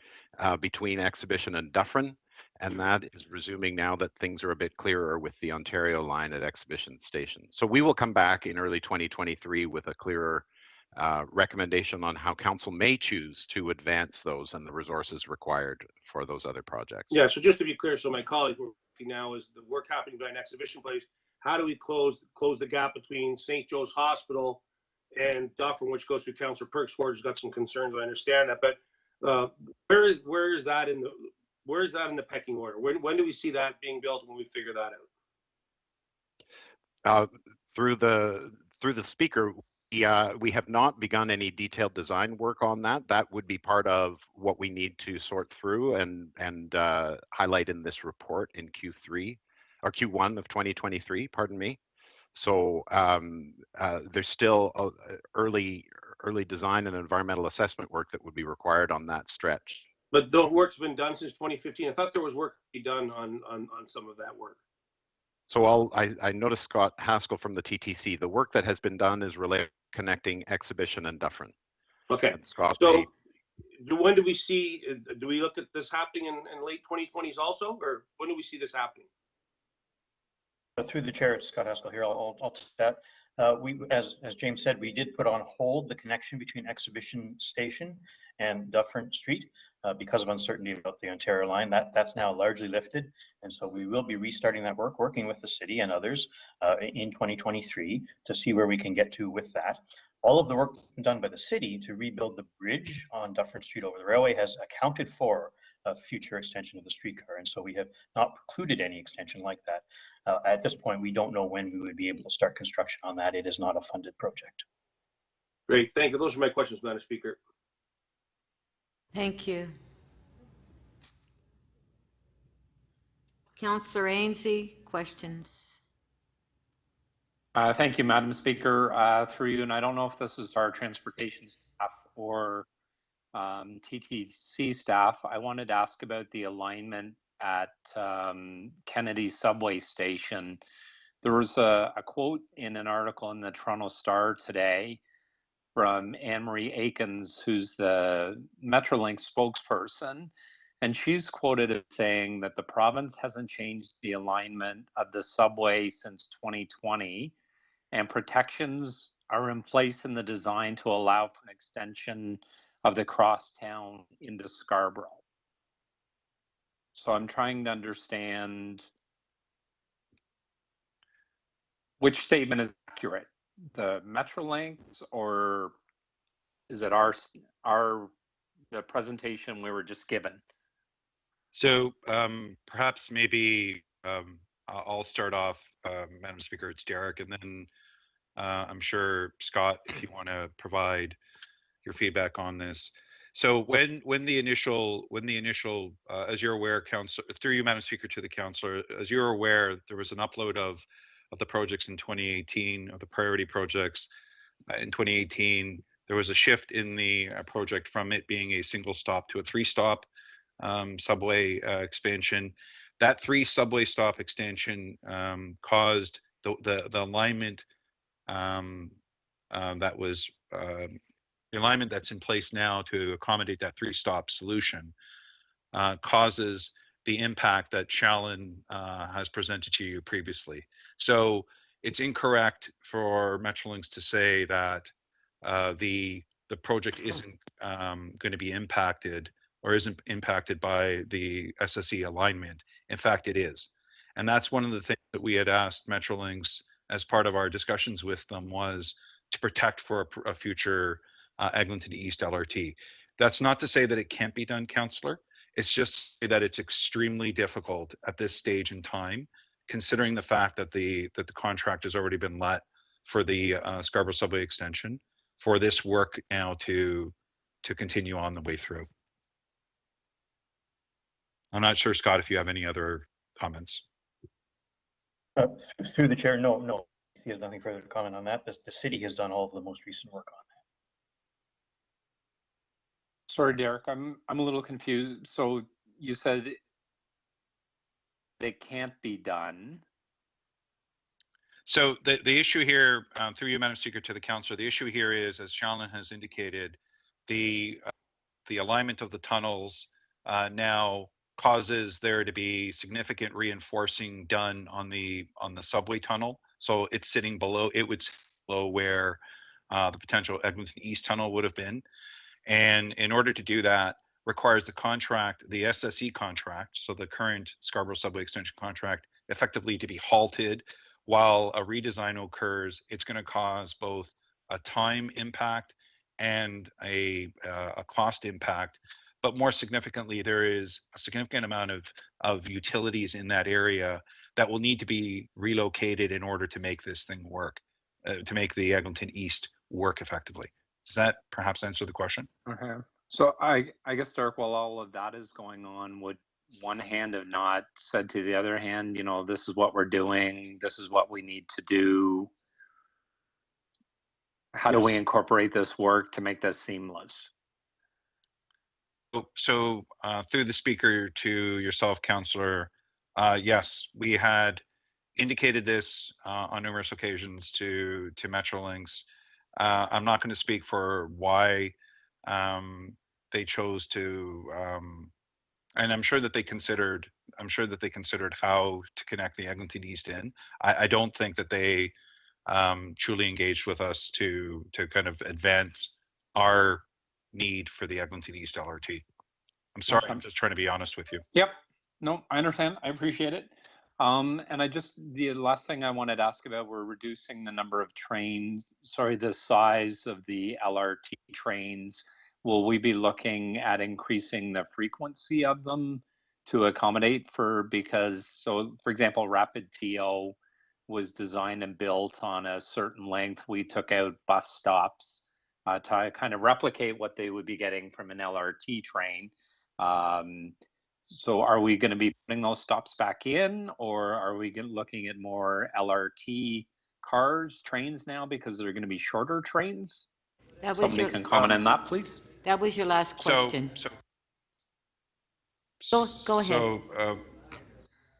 between Exhibition and Dufferin, and that is resuming now that things are a bit clearer with the Ontario line at Exhibition Station. So we will come back in early 2023 with a clearer recommendation on how council may choose to advance those and the resources required for those other projects. Yeah, so just to be clear, so my colleague now is the work happening behind Exhibition Place. How do we close the gap between St. Joe's Hospital and Dufferin, which goes through Councillor Perks' ward? Has got some concerns. I understand that, but where is that in the pecking order? When do we see that being built? When we figure that out? Through the speaker, we have not begun any detailed design work on that. That would be part of what we need to sort through and highlight in this report in Q3 or Q1 of 2023, pardon me. So there's still early design and environmental assessment work that would be required on that stretch. But the work's been done since 2015. I thought there was work to be done on some of that work. So I noticed Scott Haskell from the TTC. The work that has been done is related to connecting Exhibition and Dufferin. Okay. Scott, so when do we see? Do we look at this happening in late 2020s also, or when do we see this happening? Through the chair, it's Scott Haskell here. I'll take that. As James said, we did put on hold the connection between Exhibition Station and Dufferin Street because of uncertainty about the Ontario line. That's now largely lifted, and so we will be restarting that work, working with the city and others in 2023 to see where we can get to with that. All of the work done by the city to rebuild the bridge on Dufferin Street over the railway has accounted for a future extension of the streetcar, and so we have not precluded any extension like that. At this point, we don't know when we would be able to start construction on that. It is not a funded project. Great, thank you. Those are my questions, Madam Speaker. Thank you. Councillor Ainslie, questions? Thank you, Madam Speaker. Through you, and I don't know if this is our transportation staff or TTC staff. I wanted to ask about the alignment at Kennedy Subway Station. There was a quote in an article in the Toronto Star today from Anne-Marie Aikens, who's the Metrolinx spokesperson, and she's quoted as saying that the province hasn't changed the alignment of the subway since 2020, and protections are in place in the design to allow for an extension of the crosstown into Scarborough. So I'm trying to understand which statement is accurate, the Metrolinx, or is it the presentation we were just given? So perhaps maybe I'll start off, Madam Speaker, it's Derek, and then I'm sure, Scott, if you want to provide your feedback on this. So when the initial, as you're aware, Councillor, through you, Madam Speaker, to the Councillor, as you're aware, there was an upload of the projects in 2018, of the priority projects in 2018. There was a shift in the project from it being a single stop to a 3-stop subway expansion. That 3 subway stop extension caused the alignment that was the alignment that's in place now to accommodate that 3-stop solution causes the impact that Shallon has presented to you previously. So it's incorrect for Metrolinx to say that the project isn't going to be impacted or isn't impacted by the SSE alignment. In fact, it is. And that's one of the things that we had asked Metrolinx as part of our discussions with them, was to protect for a future Eglinton East LRT. That's not to say that it can't be done, Councillor. It's just that it's extremely difficult at this stage in time, considering the fact that the contract has already been let for the Scarborough Subway extension, for this work now to continue on the way through. I'm not sure, Scott, if you have any other comments. Through the chair, no. He has nothing further to comment on that. The city has done all of the most recent work on that. Sorry, Derek, I'm a little confused. So you said they can't be done. So the issue here, through you, Madam Speaker, to the councillor, the issue here is, as Shannon has indicated, the alignment of the tunnels now causes there to be significant reinforcing done on the subway tunnel. So it's sitting below, it would sit below where the potential Eglinton East tunnel would have been. And in order to do that, requires the contract, the SSE contract, so the current Scarborough Subway Extension contract, effectively to be halted while a redesign occurs. It's going to cause both a time impact and a cost impact. But more significantly, there is a significant amount of utilities in that area that will need to be relocated in order to make this thing work, to make the Eglinton East work effectively. Does that perhaps answer the question? Okay. So I guess, Derek, while all of that is going on, would one hand have not said to the other hand, you know, this is what we're doing, this is what we need to do? How do we incorporate this work to make this seamless? So through the speaker to yourself, Councillor, yes, we had indicated this on numerous occasions to Metrolinx. I'm not going to speak for why they chose to, and I'm sure that they considered how to connect the Eglinton East in. I don't think that they truly engaged with us to kind of advance our need for the Eglinton East LRT. I'm sorry, I'm just trying to be honest with you. Yep. No, I understand. I appreciate it. And the last thing I wanted to ask about, we're reducing the number of trains, the size of the LRT trains. Will we be looking at increasing the frequency of them to accommodate for example, Rapid TO was designed and built on a certain length. We took out bus stops to kind of replicate what they would be getting from an LRT train. So are we going to be putting those stops back in, or are we looking at more LRT trains now because they're going to be shorter trains? Somebody can comment on that, please. That was your last question. Go ahead.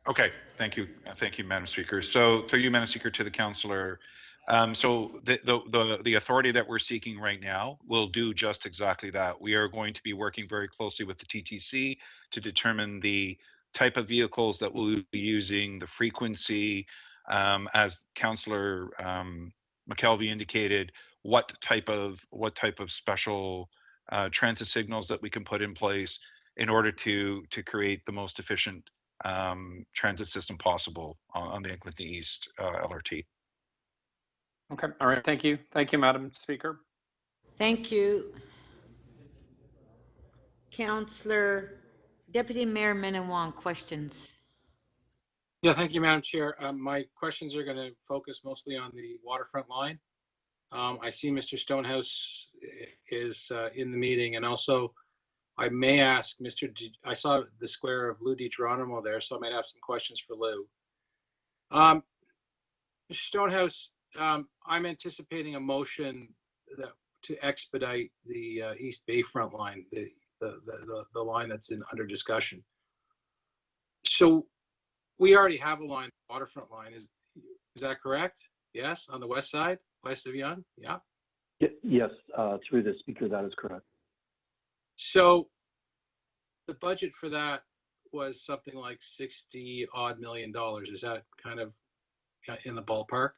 Okay, thank you, Madam Speaker. So through you, Madam Speaker, to the councillor. So the authority that we're seeking right now will do just exactly that. We are going to be working very closely with the TTC to determine the type of vehicles that we'll be using, the frequency, as Councillor McKelvey indicated, what type of special transit signals that we can put in place in order to create the most efficient transit system possible on the Eglinton East LRT. Okay. All right. Thank you. Thank you, Madam Speaker. Thank you. Councillor, Deputy Mayor Minnan-Wong, questions. Yeah, thank you, Madam Chair. My questions are going to focus mostly on the waterfront line. I see Mr. Stonehouse is in the meeting, and also I may ask I saw the square of Lou DiGeronimo there, so I might have some questions for Lou. Mr. Stonehouse, I'm anticipating a motion to expedite the East Bayfront line, the line that's under discussion. So we already have a line, waterfront line. Is that correct? Yes, on the west side, west of Yonge. Yeah. Yes, through the speaker, that is correct. So the budget for that was something like $60-odd million. Is that kind of in the ballpark?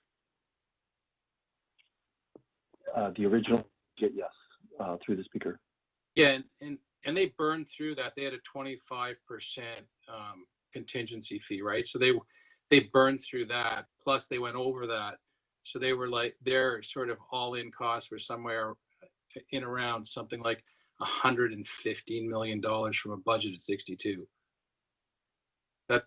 The original budget, yes, through the speaker. Yeah, and they burned through that. They had a 25% contingency fee, right? So they burned through that. Plus they went over that. So they were like, their sort of all-in costs were somewhere in around something like $115 million from a budget at 62. That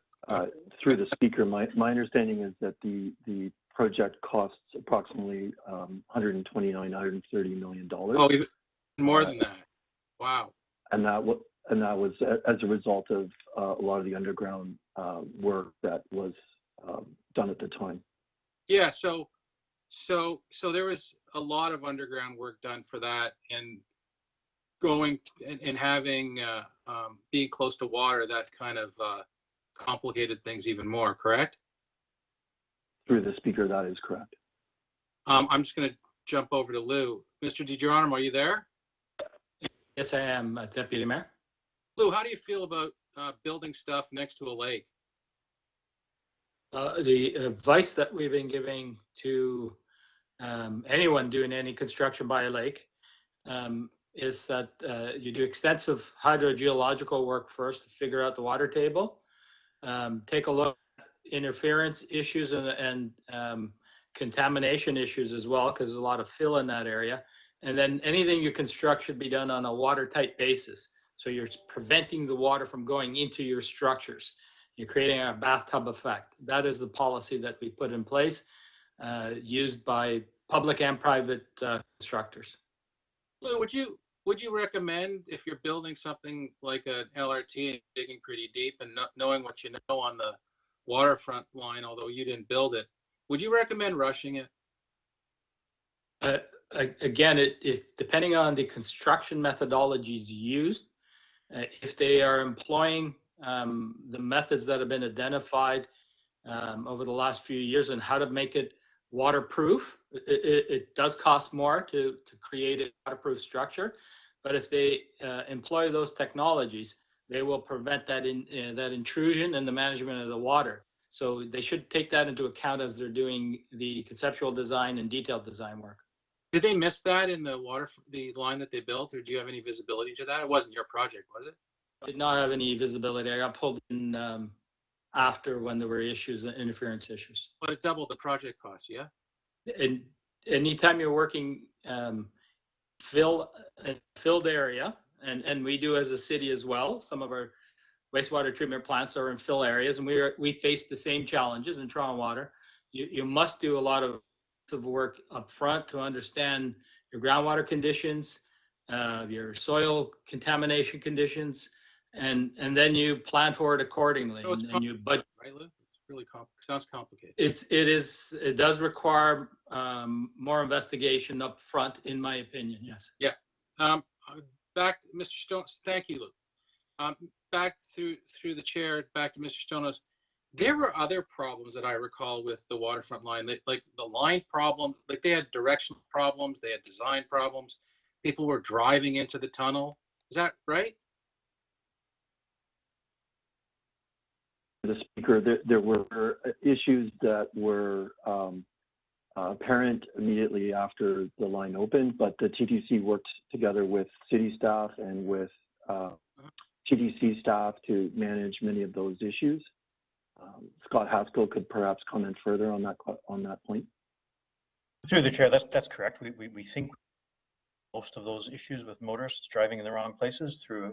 through the speaker, my understanding is that the project costs approximately $129, $130 million. Oh, even more than that. Wow. And that was as a result of a lot of the underground work that was done at the time. Yeah, so there was a lot of underground work done for that, and going and having being close to water, that kind of complicated things even more, correct? Through the speaker, that is correct. I'm just going to jump over to Lou. Mr. DeGeronimo, are you there? Yes, I am, Deputy Mayor. Lou, how do you feel about building stuff next to a lake? The advice that we've been giving to anyone doing any construction by a lake is that you do extensive hydrogeological work first to figure out the water table. Take a look at interference issues and contamination issues as well, because there's a lot of fill in that area. And then anything you construct should be done on a watertight basis. So you're preventing the water from going into your structures. You're creating a bathtub effect. That is the policy that we put in place, used by public and private constructors. Lou, would you recommend, if you're building something like an LRT and digging pretty deep and not knowing what you know on the waterfront line, although you didn't build it, would you recommend rushing it? Again, if depending on the construction methodologies used, if they are employing the methods that have been identified over the last few years and how to make it waterproof, it does cost more to create a waterproof structure. But if they employ those technologies, they will prevent that intrusion in the management of the water. So they should take that into account as they're doing the conceptual design and detailed design work. Did they miss that in the line that they built, or do you have any visibility to that? It wasn't your project, was it? I did not have any visibility. I got pulled in after when there were issues, interference issues. But it doubled the project cost, yeah? And anytime you're working filled area, and we do as a city as well, some of our wastewater treatment plants are in fill areas, and we face the same challenges in Toronto Water. You must do a lot of work up front to understand your groundwater conditions, your soil contamination conditions, and then you plan for it accordingly. So and you budget. Right, Lou? It's really sounds complicated. It does require more investigation up front, in my opinion. Yes. Yeah. Back, Mr. Stone. Thank you, Lou. Back through the chair, back to Mr. Stonos. There were other problems that I recall with the waterfront line, like the line problem, like they had directional problems, they had design problems. People were driving into the tunnel. Is that right? The speaker, there were issues that were apparent immediately after the line opened, but the TTC worked together with city staff and with TTC staff to manage many of those issues. Scott Haskell could perhaps comment further on that point. Through the chair, that's correct. We think most of those issues with motorists driving in the wrong places through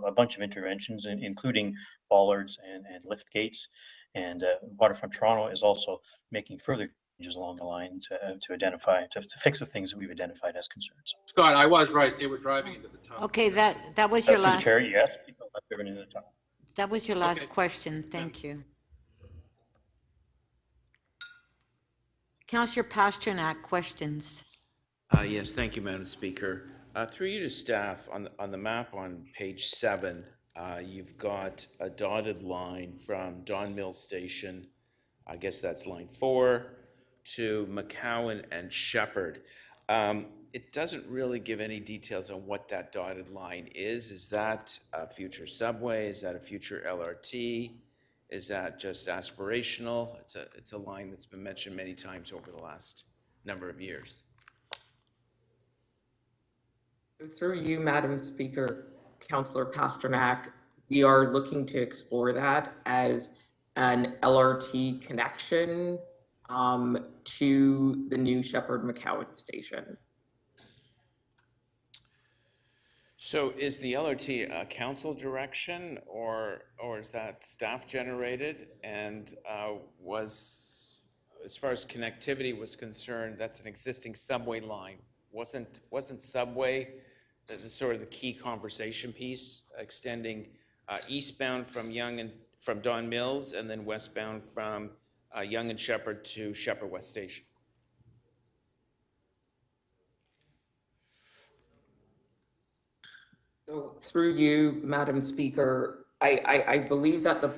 a bunch of interventions, including bollards and lift gates. And Waterfront Toronto is also making further changes along the line to identify, to fix the things that we've identified as concerns. Scott, I was right. They were driving into the tunnel. Okay, that was your last. Chair, yes, people have driven into the tunnel. That was your last question. Thank you. Councillor Pasternak, questions? Yes, thank you, Madam Speaker. Through you to staff, on the map on page 7, you've got a dotted line from Don Mills Station, I guess that's line 4, to McCowan and Shepherd. It doesn't really give any details on what that dotted line is. Is that a future subway? Is that a future LRT? Is that just aspirational? It's a line that's been mentioned many times over the last number of years. Through you, Madam Speaker, Councillor Pasternak, we are looking to explore that as an LRT connection to the new Shepherd McCowan station. So is the LRT a council direction or is that staff generated? And as far as connectivity was concerned, that's an existing subway line. Wasn't subway the sort of the key conversation piece, extending eastbound from from Don Mills and then westbound from Yonge and Shepherd to Shepherd West Station? So through you, Madam Speaker, I believe that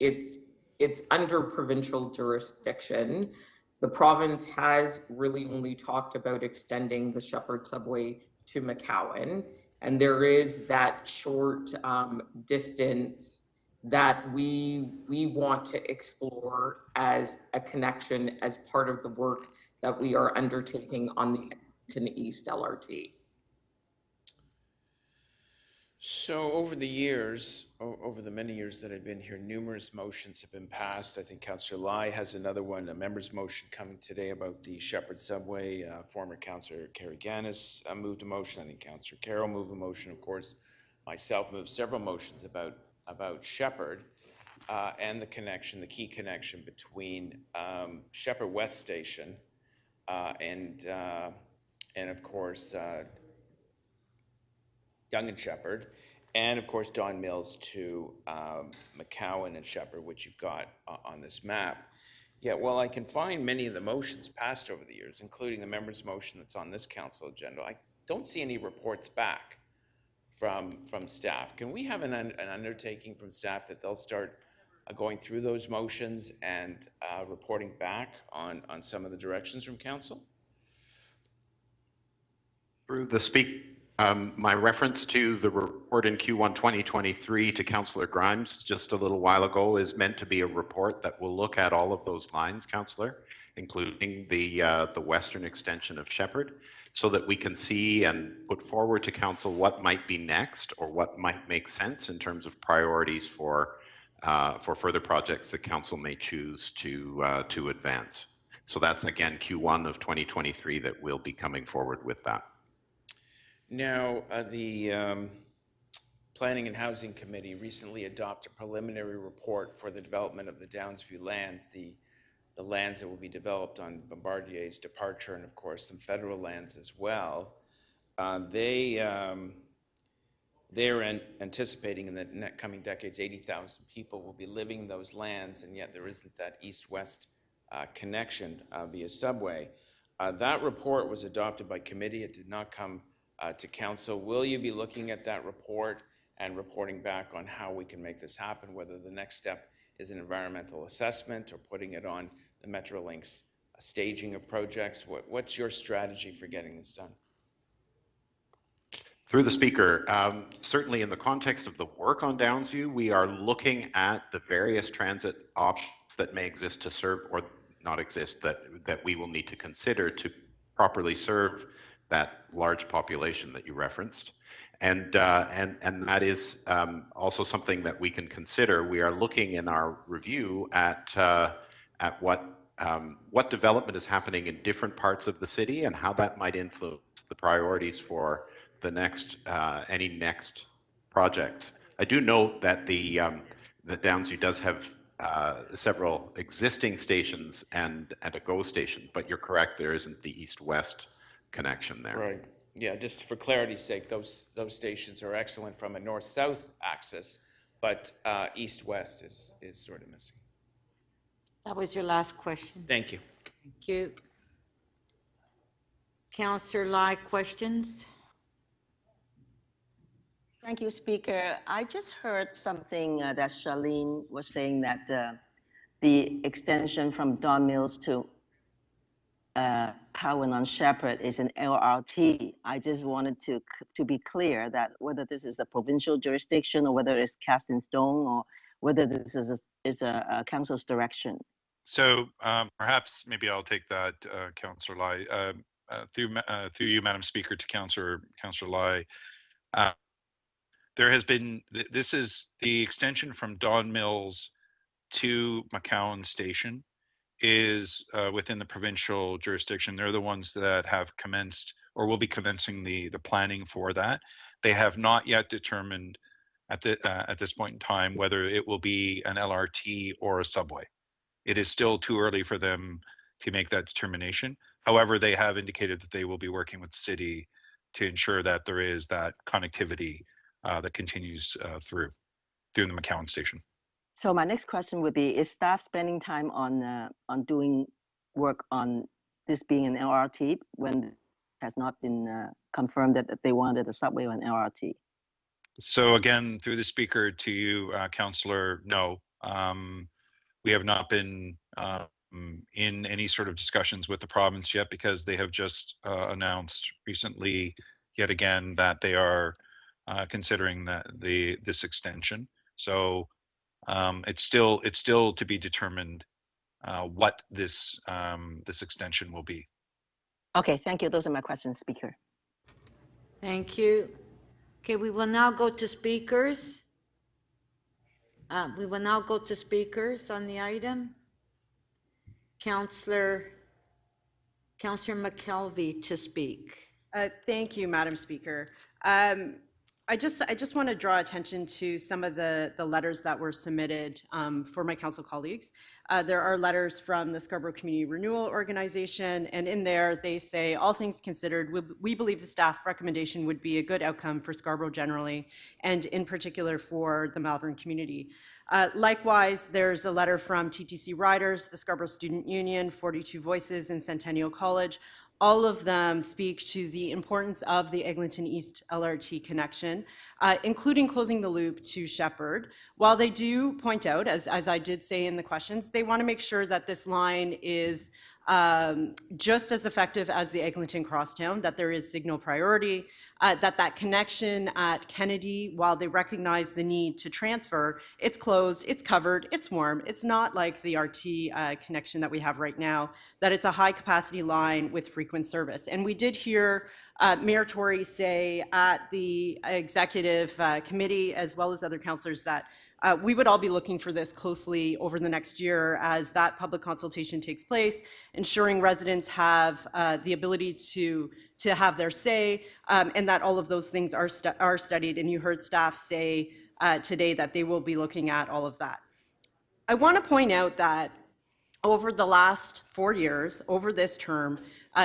it's under provincial jurisdiction. The province has really only talked about extending the Shepherd subway to McCowan, and there is that short distance that we want to explore as a connection as part of the work that we are undertaking on the Eglinton East LRT. So over the years, over the many years that I've been here, numerous motions have been passed. I think Councillor Lai has another one, a member's motion coming today about the Shepherd subway. Former Councillor Kerry Gannis moved a motion. I think Councillor Carroll moved a motion. Of course, myself moved several motions about Shepherd and the connection, the key connection between Shepherd West Station and of course Yonge and Shepherd, and of course Don Mills to McCowan and Shepherd, which you've got on this map. Yeah, well, I can find many of the motions passed over the years, including the member's motion that's on this council agenda. I don't see any reports back from staff. Can we have an undertaking from staff that they'll start going through those motions and reporting back on some of the directions from council? Through the my reference to the report in Q1 2023 to Councillor Grimes just a little while ago is meant to be a report that will look at all of those lines, Councillor, including the western extension of Shepherd, so that we can see and put forward to council what might be next or what might make sense in terms of priorities for further projects that council may choose to advance. So that's again Q1 of 2023 that we'll be coming forward with that. Now, the Planning and Housing Committee recently adopted a preliminary report for the development of the Downsview lands, the lands that will be developed on Bombardier's departure, and of course some federal lands as well. They're anticipating in the coming decades 80,000 people will be living in those lands, and yet there isn't that east-west connection via subway. That report was adopted by committee. It did not come to council. Will you be looking at that report and reporting back on how we can make this happen, whether the next step is an environmental assessment or putting it on the Metrolinx staging of projects? What's your strategy for getting this done? Through the speaker, certainly in the context of the work on Downsview, we are looking at the various transit options that may exist to serve or not exist that we will need to consider to properly serve that large population that you referenced. And that is also something that we can consider. We are looking in our review at what development is happening in different parts of the city and how that might influence the priorities for the next any next projects. I do note that that Downsview does have several existing stations and a GO station, but you're correct, there isn't the east-west connection there. Right. Yeah, just for clarity's sake, those stations are excellent from a north-south axis, but east-west is sort of missing. That was your last question. Thank you. Thank you. Councillor Lai, questions? Thank you, Speaker. I just heard something that Charlene was saying that the extension from Don Mills to Cowan on Shepherd is an LRT. I just wanted to be clear that whether this is a provincial jurisdiction or whether it's cast in stone or whether this is a council's direction. So perhaps maybe I'll take that, Councillor Lai. through you, Madam Speaker, to Councillor Lai. There has been, this is the extension from Don Mills to McCowan Station is within the provincial jurisdiction. They're the ones that have commenced or will be commencing the planning for that. They have not yet determined at this point in time whether it will be an LRT or a subway. It is still too early for them to make that determination. However, they have indicated that they will be working with the city to ensure that there is that connectivity that continues through the McCowan Station. So my next question would be: is staff spending time on doing work on this being an LRT when it has not been confirmed that they wanted a subway or an LRT? So again, through the speaker to you, Councillor, no, we have not been in any sort of discussions with the province yet, because they have just announced recently, yet again, that they are considering this extension. So it's still to be determined what this extension will be. Okay, thank you. Those are my questions, Speaker. Thank you. Okay, we will now go to speakers. We will now go to speakers on the item. Councillor McKelvey to speak. Thank you, Madam Speaker. I just want to draw attention to some of the letters that were submitted for my council colleagues. There are letters from the Scarborough Community Renewal Organization, and in there they say, all things considered, we believe the staff recommendation would be a good outcome for Scarborough generally, and in particular for the Malvern community. Likewise, there's a letter from TTC Riders, the Scarborough Student Union, 42 Voices, and Centennial College. All of them speak to the importance of the Eglinton East LRT connection, including closing the loop to Shepherd. While they do point out, as I did say in the questions, they want to make sure that this line is just as effective as the Eglinton Crosstown, that there is signal priority, that connection at Kennedy, while they recognize the need to transfer, it's closed, it's covered, it's warm. It's not like the RT connection that we have right now, that it's a high capacity line with frequent service. And we did hear Mayor Tory say at the executive committee, as well as other councillors, that we would all be looking for this closely over the next year as that public consultation takes place, ensuring residents have the ability to have their say, and that all of those things are studied. And you heard staff say today that they will be looking at all of that. I want to point out that over the last 4 years, over this term,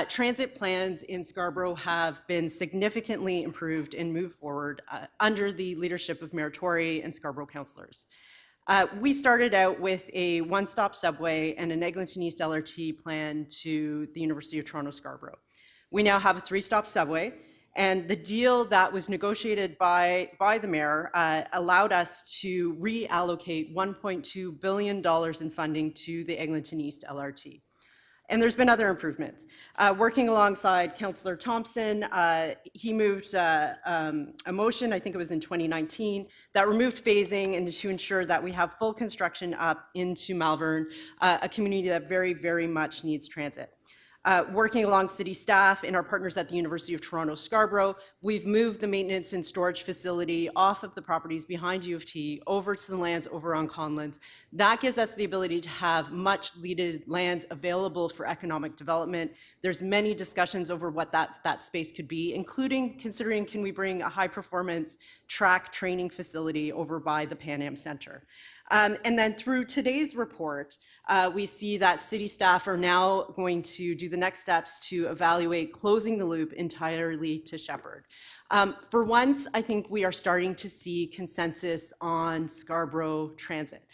transit plans in Scarborough have been significantly improved and moved forward under the leadership of Mayor Tory and Scarborough councillors. We started out with a one-stop subway and an Eglinton East LRT plan to the University of Toronto Scarborough. We now have a three-stop subway, and the deal that was negotiated by the mayor allowed us to reallocate $1.2 billion in funding to the Eglinton East LRT. And there's been other improvements. Working alongside Councillor Thompson, he moved a motion, I think it was in 2019, that removed phasing and to ensure that we have full construction up into Malvern, a community that very, very much needs transit. Working along city staff and our partners at the University of Toronto Scarborough, we've moved the maintenance and storage facility off of the properties behind U of T over to the lands over on Conlins. That gives us the ability to have much needed lands available for economic development. There's many discussions over what that space could be, including considering, can we bring a high performance track training facility over by the Pan Am Center. And then through today's report, we see that city staff are now going to do the next steps to evaluate closing the loop entirely to Shepherd. For once, I think we are starting to see consensus on Scarborough Transit.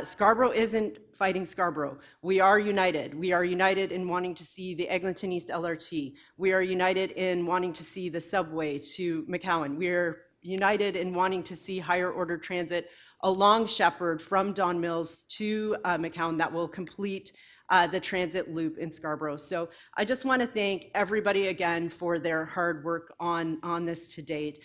Scarborough isn't fighting Scarborough. We are united. We are united in wanting to see the Eglinton East LRT. We are united in wanting to see the subway to McCowan. We are united in wanting to see higher order transit along Shepherd from Don Mills to McCowan that will complete the transit loop in Scarborough. So I just want to thank everybody again for their hard work on this to date.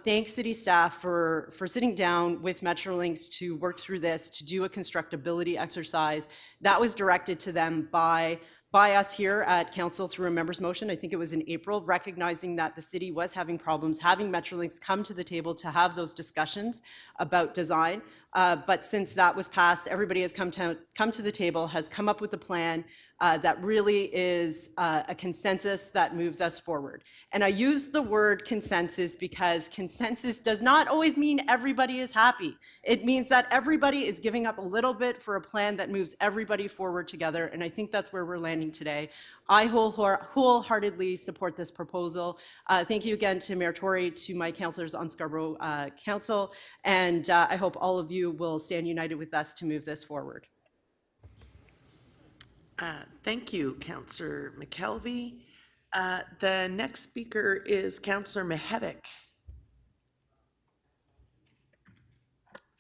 Thank city staff for sitting down with Metrolinx to work through this, to do a constructability exercise that was directed to them by by us here at council through a member's motion. I think it was in April, recognizing that the city was having problems having Metrolinx come to the table to have those discussions about design. But since that was passed, everybody has come to the table, has come up with a plan that really is a consensus that moves us forward. And I use the word consensus because consensus does not always mean everybody is happy. It means that everybody is giving up a little bit for a plan that moves everybody forward together. And I think that's where we're landing today. I wholeheartedly support this proposal. Thank you again to Mayor Tory, to my councillors on Scarborough Council, and I hope all of you will stand united with us to move this forward. Thank you, Councillor McKelvey. The next speaker is Councillor Mihevc.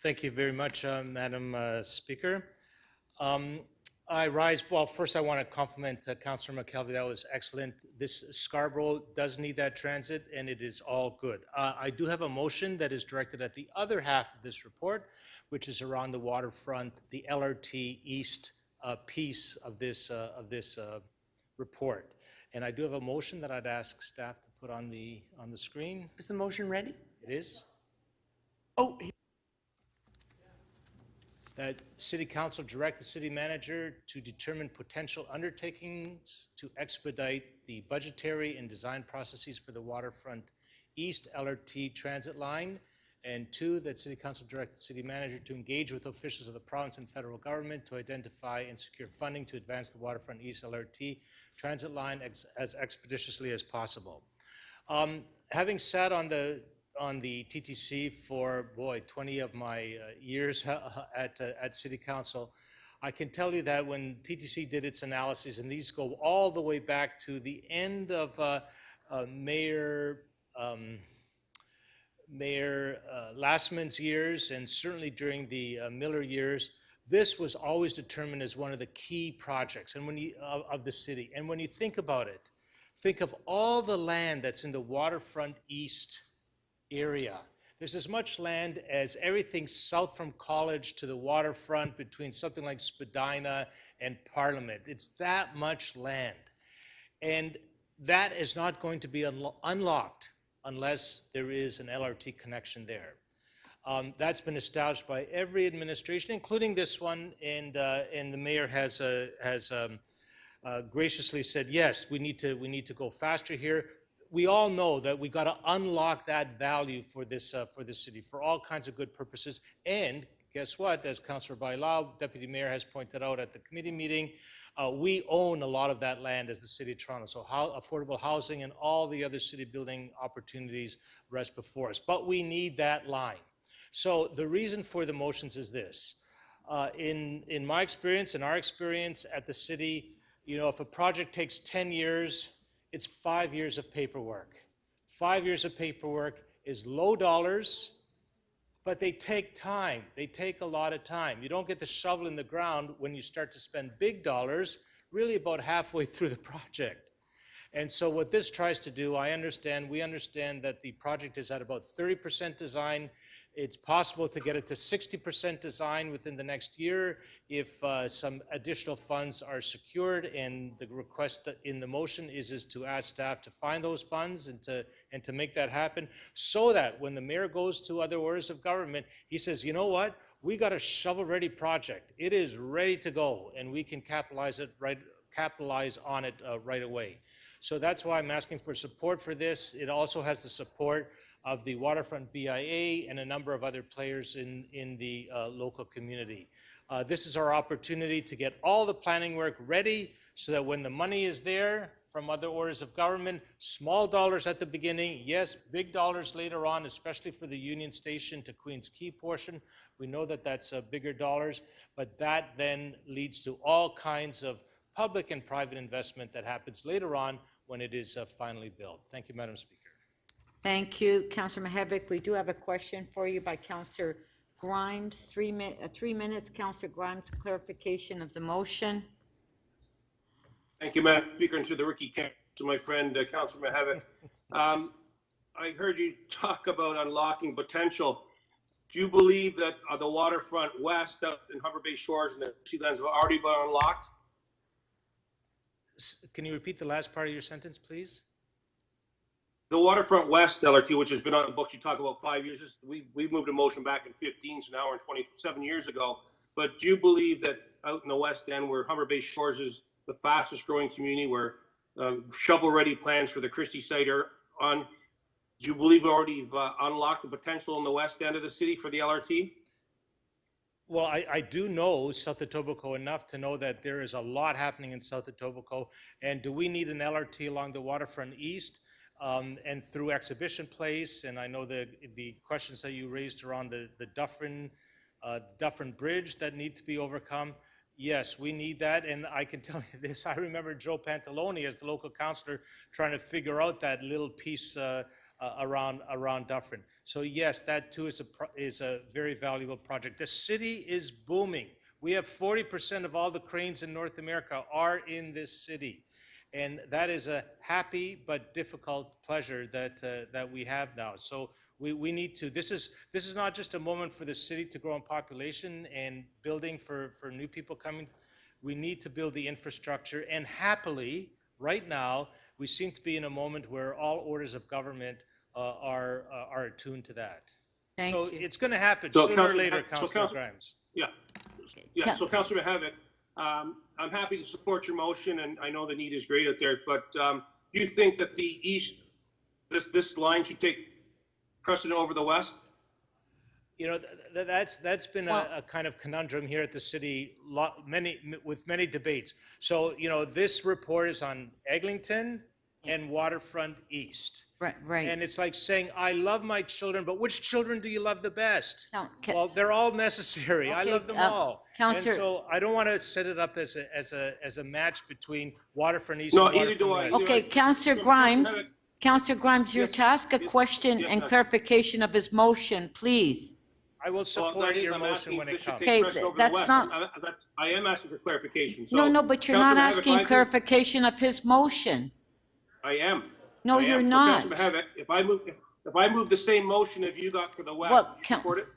Thank you very much, Madam Speaker. Well, first I want to compliment Councillor McKelvey. That was excellent. This Scarborough does need that transit, and it is all good. I do have a motion that is directed at the other half of this report, which is around the waterfront, the LRT East piece of this report. And I do have a motion that I'd ask staff to put on the screen. Is the motion ready? It is. Oh. That City Council direct the city manager to determine potential undertakings to expedite the budgetary and design processes for the waterfront East LRT transit line. And 2, that City Council direct the city manager to engage with officials of the province and federal government to identify and secure funding to advance the waterfront East LRT transit line as expeditiously as possible. Having sat on the TTC for, 20 of my years at City Council, I can tell you that when TTC did its analysis, and these go all the way back to the end of Mayor Lastman's years, and certainly during the Miller years, this was always determined as one of the key projects and of the city. And when you think about it, think of all the land that's in the waterfront East area. There's as much land as everything south from College to the waterfront between something like Spadina and Parliament. It's that much land. And that is not going to be unlocked unless there is an LRT connection there. That's been established by every administration, including this one, and the mayor has graciously said, yes, we need to go faster here. We all know that we got to unlock that value for this city for all kinds of good purposes. And guess what? As Councillor Bailao, Deputy Mayor, has pointed out at the committee meeting, we own a lot of that land as the City of Toronto. So affordable housing and all the other city building opportunities rest before us. But we need that line. So the reason for the motions is this. In my experience, in our experience at the city, if a project takes 10 years, it's 5 years of paperwork. 5 years of paperwork is low dollars, but they take time. They take a lot of time. You don't get the shovel in the ground when you start to spend big dollars, really about halfway through the project. And so what this tries to do, we understand that the project is at about 30% design. It's possible to get it to 60% design within the next year if some additional funds are secured, and the request in the motion is to ask staff to find those funds and to make that happen, so that when the mayor goes to other orders of government, he says, you know what, we got a shovel-ready project. It is ready to go, and we can capitalize on it right away. So that's why I'm asking for support for this. It also has the support of the Waterfront BIA and a number of other players in the local community. This is our opportunity to get all the planning work ready so that when the money is there from other orders of government, small dollars at the beginning, yes, big dollars later on, especially for the Union Station to Queens Quay portion. We know that that's bigger dollars, but that then leads to all kinds of public and private investment that happens later on when it is finally built. Thank you, Madam Speaker. Thank you, Councillor Mihevc. We do have a question for you by Councillor Grimes. 3 minutes, Councillor Grimes, clarification of the motion. Thank you, Madam Speaker, and to the rookie council, my friend, Councillor Mihevc. I heard you talk about unlocking potential. Do you believe that the waterfront west out in Humber Bay Shores and the Sealands have already been unlocked? Can you repeat the last part of your sentence, please? The Waterfront West LRT, which has been on the books, you talk about 5 years, we moved a motion back in 15, so now we're in 27 years ago. But do you believe that out in the West End, where Humber Bay Shores is the fastest growing community, where shovel-ready plans for the Christie site are on, do you believe we already unlocked the potential in the West End of the city for the LRT? Well, I do know South Etobicoke enough to know that there is a lot happening in South Etobicoke. And do we need an LRT along the waterfront east and through Exhibition Place? And I know the questions that you raised around the Dufferin Bridge that need to be overcome. Yes, we need that. And I can tell you this, I remember Joe Pantaloni as the local councillor trying to figure out that little piece around Dufferin. So yes, that too is a very valuable project. The city is booming. We have 40% of all the cranes in North America are in this city. And that is a happy but difficult pleasure that we have now. So we need to, this is not just a moment for the city to grow in population and building for new people coming. We need to build the infrastructure, and happily, right now, we seem to be in a moment where all orders of government are attuned to that. Thank So you. it's going to happen So sooner or Councillor- later, so Councillor Councillor- Grimes. Yeah, so Councillor Mahavik, I'm happy to support your motion, and I know the need is great out there, but do you think that the east, this line should take precedent over the west? You know, that's been a kind of conundrum here at the city, with many debates. So, you know, this report is on Eglinton and Waterfront East. Right. And it's like saying, I love my children, but which children do you love the best? No, Well, they're all necessary. I Okay, love them uh, all. Counselor- And so I don't want to set it up as a match between Waterfront East No, and either Waterfront do I. West. Okay, Councillor Grimes, Councillor Grimes, you're to ask a question and clarification of his motion, please. I will support your motion when it comes. Okay, that's not- I am asking for clarification. No, So, no, but you're not Councillor Mahavik, asking I clarification of his motion. am. No, I am. you're So, not. Councillor Mahavik, if I move the same motion as you got for the west, Well, you support it?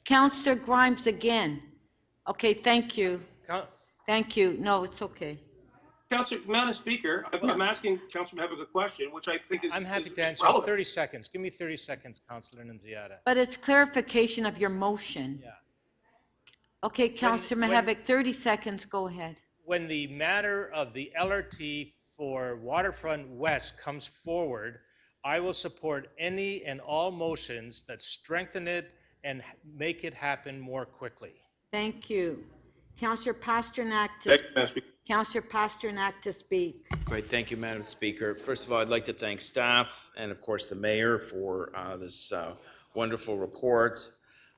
Councillor Grimes again. Okay, thank you. Thank you. No, it's okay. Councillor, Madam Speaker, I'm asking Councillor Mahavik a question, which I think is. I'm happy is to answer. relevant. 30 seconds. Give me 30 seconds, Councillor Nunziata. But it's clarification of your motion. Yeah. Okay, Councillor when- Mahavik, 30 seconds, go ahead. When the matter of the LRT for Waterfront West comes forward, I will support any and all motions that strengthen it and make it happen more quickly. Thank you. Councillor Pasternak Thank you, Madam Speaker. Councillor Pasternak to speak. Great, thank you, Madam Speaker. First of all, I'd like to thank staff and, of course, the mayor for this wonderful report.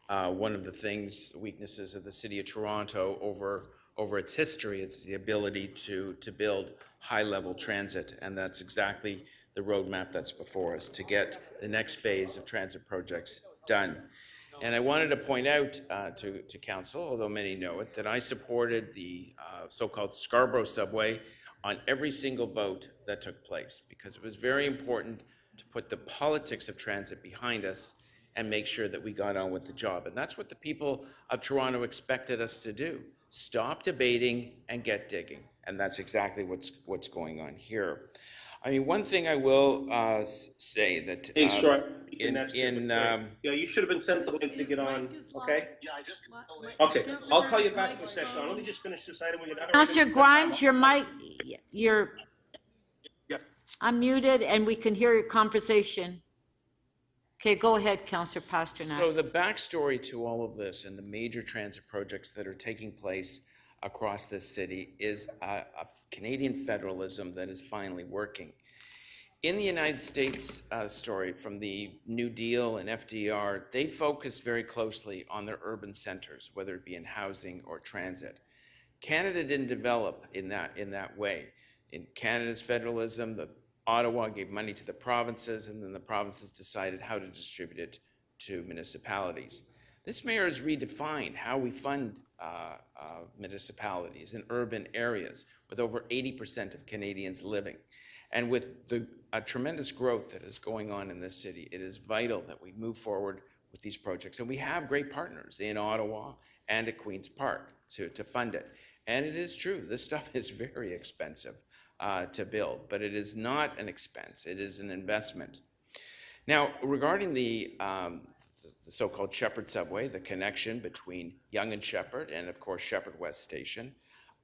One of the weaknesses of the city of Toronto over its history, it's the ability to build high-level transit, and that's exactly the roadmap that's before us, to get the next phase of transit projects done. And I wanted to point out to council, although many know it, that I supported the so-called Scarborough subway on every single vote that took place, because it was very important to put the politics of transit behind us and make sure that we got on with the job. And that's what the people of Toronto expected us to do. Stop debating and get digging. And that's exactly what's going on here. I mean, one thing I will say that Hey, sorry. yeah, you should have been sent the link to get on, okay? Yeah, I just. Okay, I'll call you back in a second. Let me just finish this item. Councillor Grimes, your mic, you're Yeah. unmuted and we can hear your conversation. Okay, go ahead, Councillor Pasternak. So the backstory to all of this and the major transit projects that are taking place across this city is a Canadian federalism that is finally working. In the United States story from the New Deal and FDR, they focus very closely on their urban centers, whether it be in housing or transit. Canada didn't develop in that way. In Canada's federalism, Ottawa gave money to the provinces, and then the provinces decided how to distribute it to municipalities. This mayor has redefined how we fund municipalities in urban areas with over 80% of Canadians living. And with the tremendous growth that is going on in this city, it is vital that we move forward with these projects. And we have great partners in Ottawa and at Queen's Park to fund it. And it is true, this stuff is very expensive. to build, but it is not an expense. It is an investment. Now, regarding the so-called Shepherd subway, the connection between Yonge and Shepherd, and of course Shepherd West Station,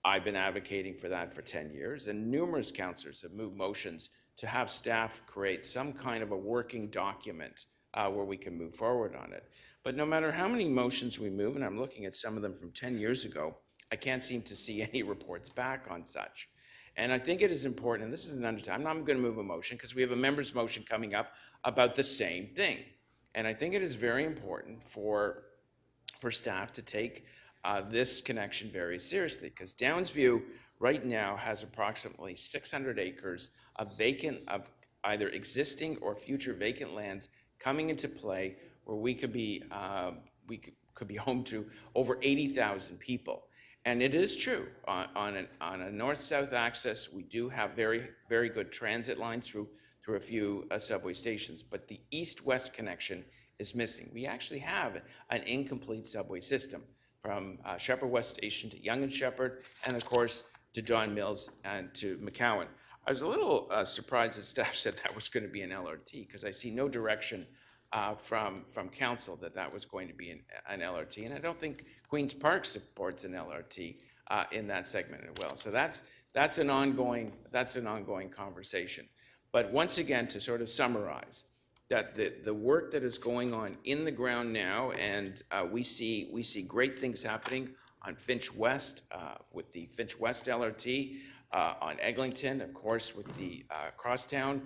I've been advocating for that for 10 years, and numerous councillors have moved motions to have staff create some kind of a working document where we can move forward on it. But no matter how many motions we move, and I'm looking at some of them from 10 years ago, I can't seem to see any reports back on such. And I think it is important, and this is an undertaking, I'm not going to move a motion because we have a member's motion coming up about the same thing. And I think it is very important for staff to take this connection very seriously, because Downsview right now has approximately 600 acres of vacant, of either existing or future vacant lands coming into play, where we could be home to over 80,000 people. And it is true, on a north-south axis, we do have very, very good transit lines through a few subway stations, but the east-west connection is missing. We actually have an incomplete subway system from Shepherd West Station to Yonge and Shepherd, and of course to Don Mills and to McCowan. I was a little surprised that staff said that was going to be an LRT, because I see no direction from council that was going to be an LRT, and I don't think Queen's Park supports an LRT in that segment as well. So that's an ongoing conversation. But once again, to sort of summarize, that the work that is going on in the ground now, and we see great things happening on Finch West with the Finch West LRT, on Eglinton, of course, with the Crosstown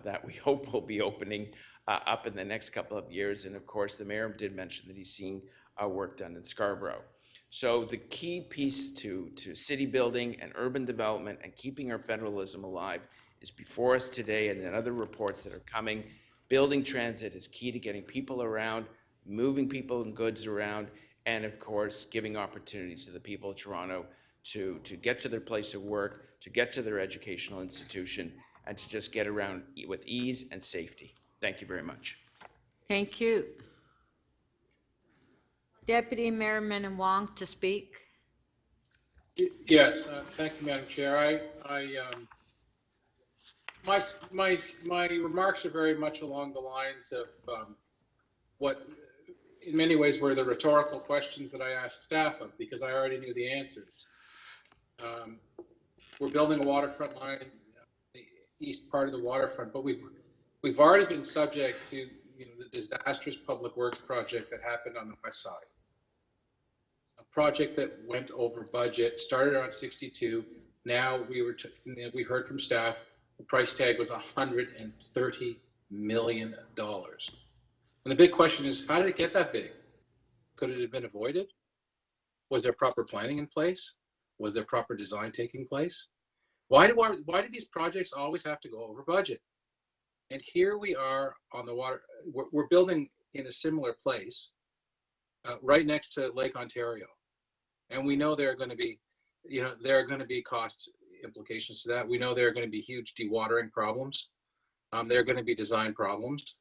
that we hope will be opening up in the next couple of years. And of course, the mayor did mention that he's seeing work done in Scarborough. So the key piece to city building and urban development and keeping our federalism alive is before us today, and then other reports that are coming. Building transit is key to getting people around, moving people and goods around, and of course, giving opportunities to the people of Toronto to get to their place of work, to get to their educational institution, and to just get around with ease and safety. Thank you very much. Thank you. Deputy Mayor Minnan-Wong to speak. Yes, thank you, Madam Chair. My remarks are very much along the lines of what, in many ways, were the rhetorical questions that I asked staff of, because I already knew the answers. We're building a waterfront line, the east part of the waterfront, but we've already been subject to the disastrous public works project that happened on the west side. A project that went over budget, started around 62. Now we heard from staff, the price tag was $130 million. And the big question is, how did it get that big? Could it have been avoided? Was there proper planning in place? Was there proper design taking place? Why do these projects always have to go over budget? And here we are on the water. We're building in a similar place, right next to Lake Ontario, and we know there are going to be cost implications to that. We know there are going to be huge dewatering problems. There are going to be design problems,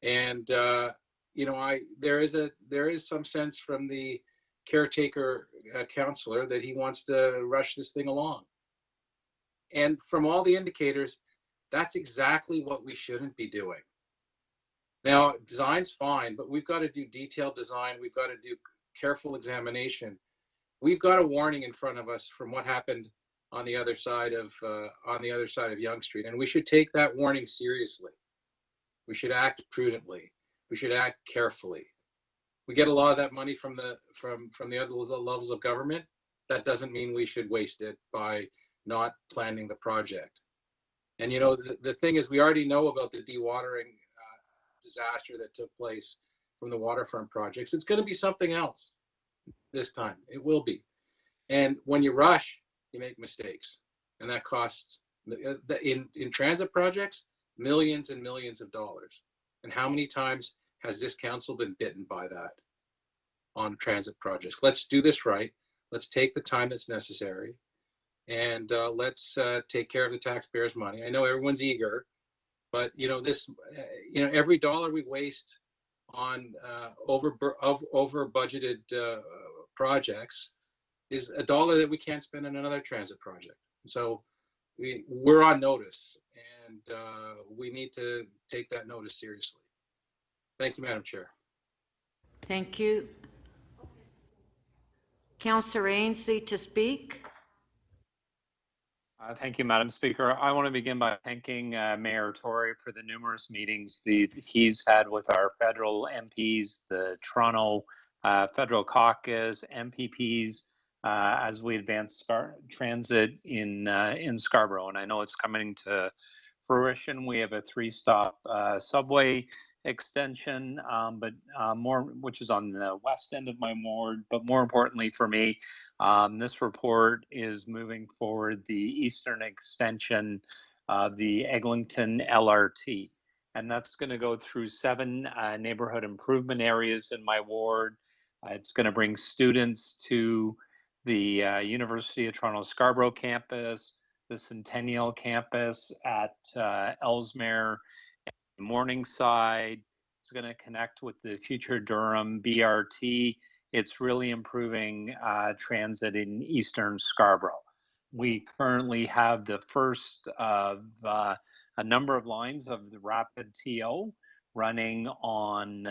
and there is some sense from the caretaker councillor that he wants to rush this thing along. And from all the indicators, that's exactly what we shouldn't be doing. Now, design's fine, but we've got to do detailed design. We've got to do careful examination. We've got a warning in front of us from what happened on the other side of Yonge Street, and we should take that warning seriously. We should act prudently. We should act carefully. We get a lot of that money from the other levels of government. That doesn't mean we should waste it by not planning the project. And the thing is, we already know about the dewatering disaster that took place from the waterfront projects. It's going to be something else this time. It will be. And when you rush, you make mistakes, and that costs in transit projects millions and millions of dollars. And how many times has this council been bitten by that on transit projects? Let's do this right. Let's take the time that's necessary, and let's take care of the taxpayers' money. I know everyone's eager, but every dollar we waste on over budgeted projects is a dollar that we can't spend on another transit project. So we're on notice, and we need to take that notice seriously. Thank you, Madam Chair. Thank you. Councillor Ainsley to speak. Thank you, Madam Speaker. I want to begin by thanking Mayor Tory for the numerous meetings he's had with our federal MPs, the Toronto Federal Caucus, MPPs, as we advance transit in Scarborough. And I know it's coming to fruition. We have a 3-stop subway extension, which is on the west end of my ward. But more importantly for me, this report is moving forward the eastern extension of the Eglinton LRT. And that's going to go through 7 neighborhood improvement areas in my ward. It's going to bring students to the University of Toronto Scarborough campus, the Centennial campus at Ellesmere, Morningside. It's going to connect with the future Durham BRT. It's really improving transit in eastern Scarborough. We currently have the first of a number of lines of the Rapid TO running on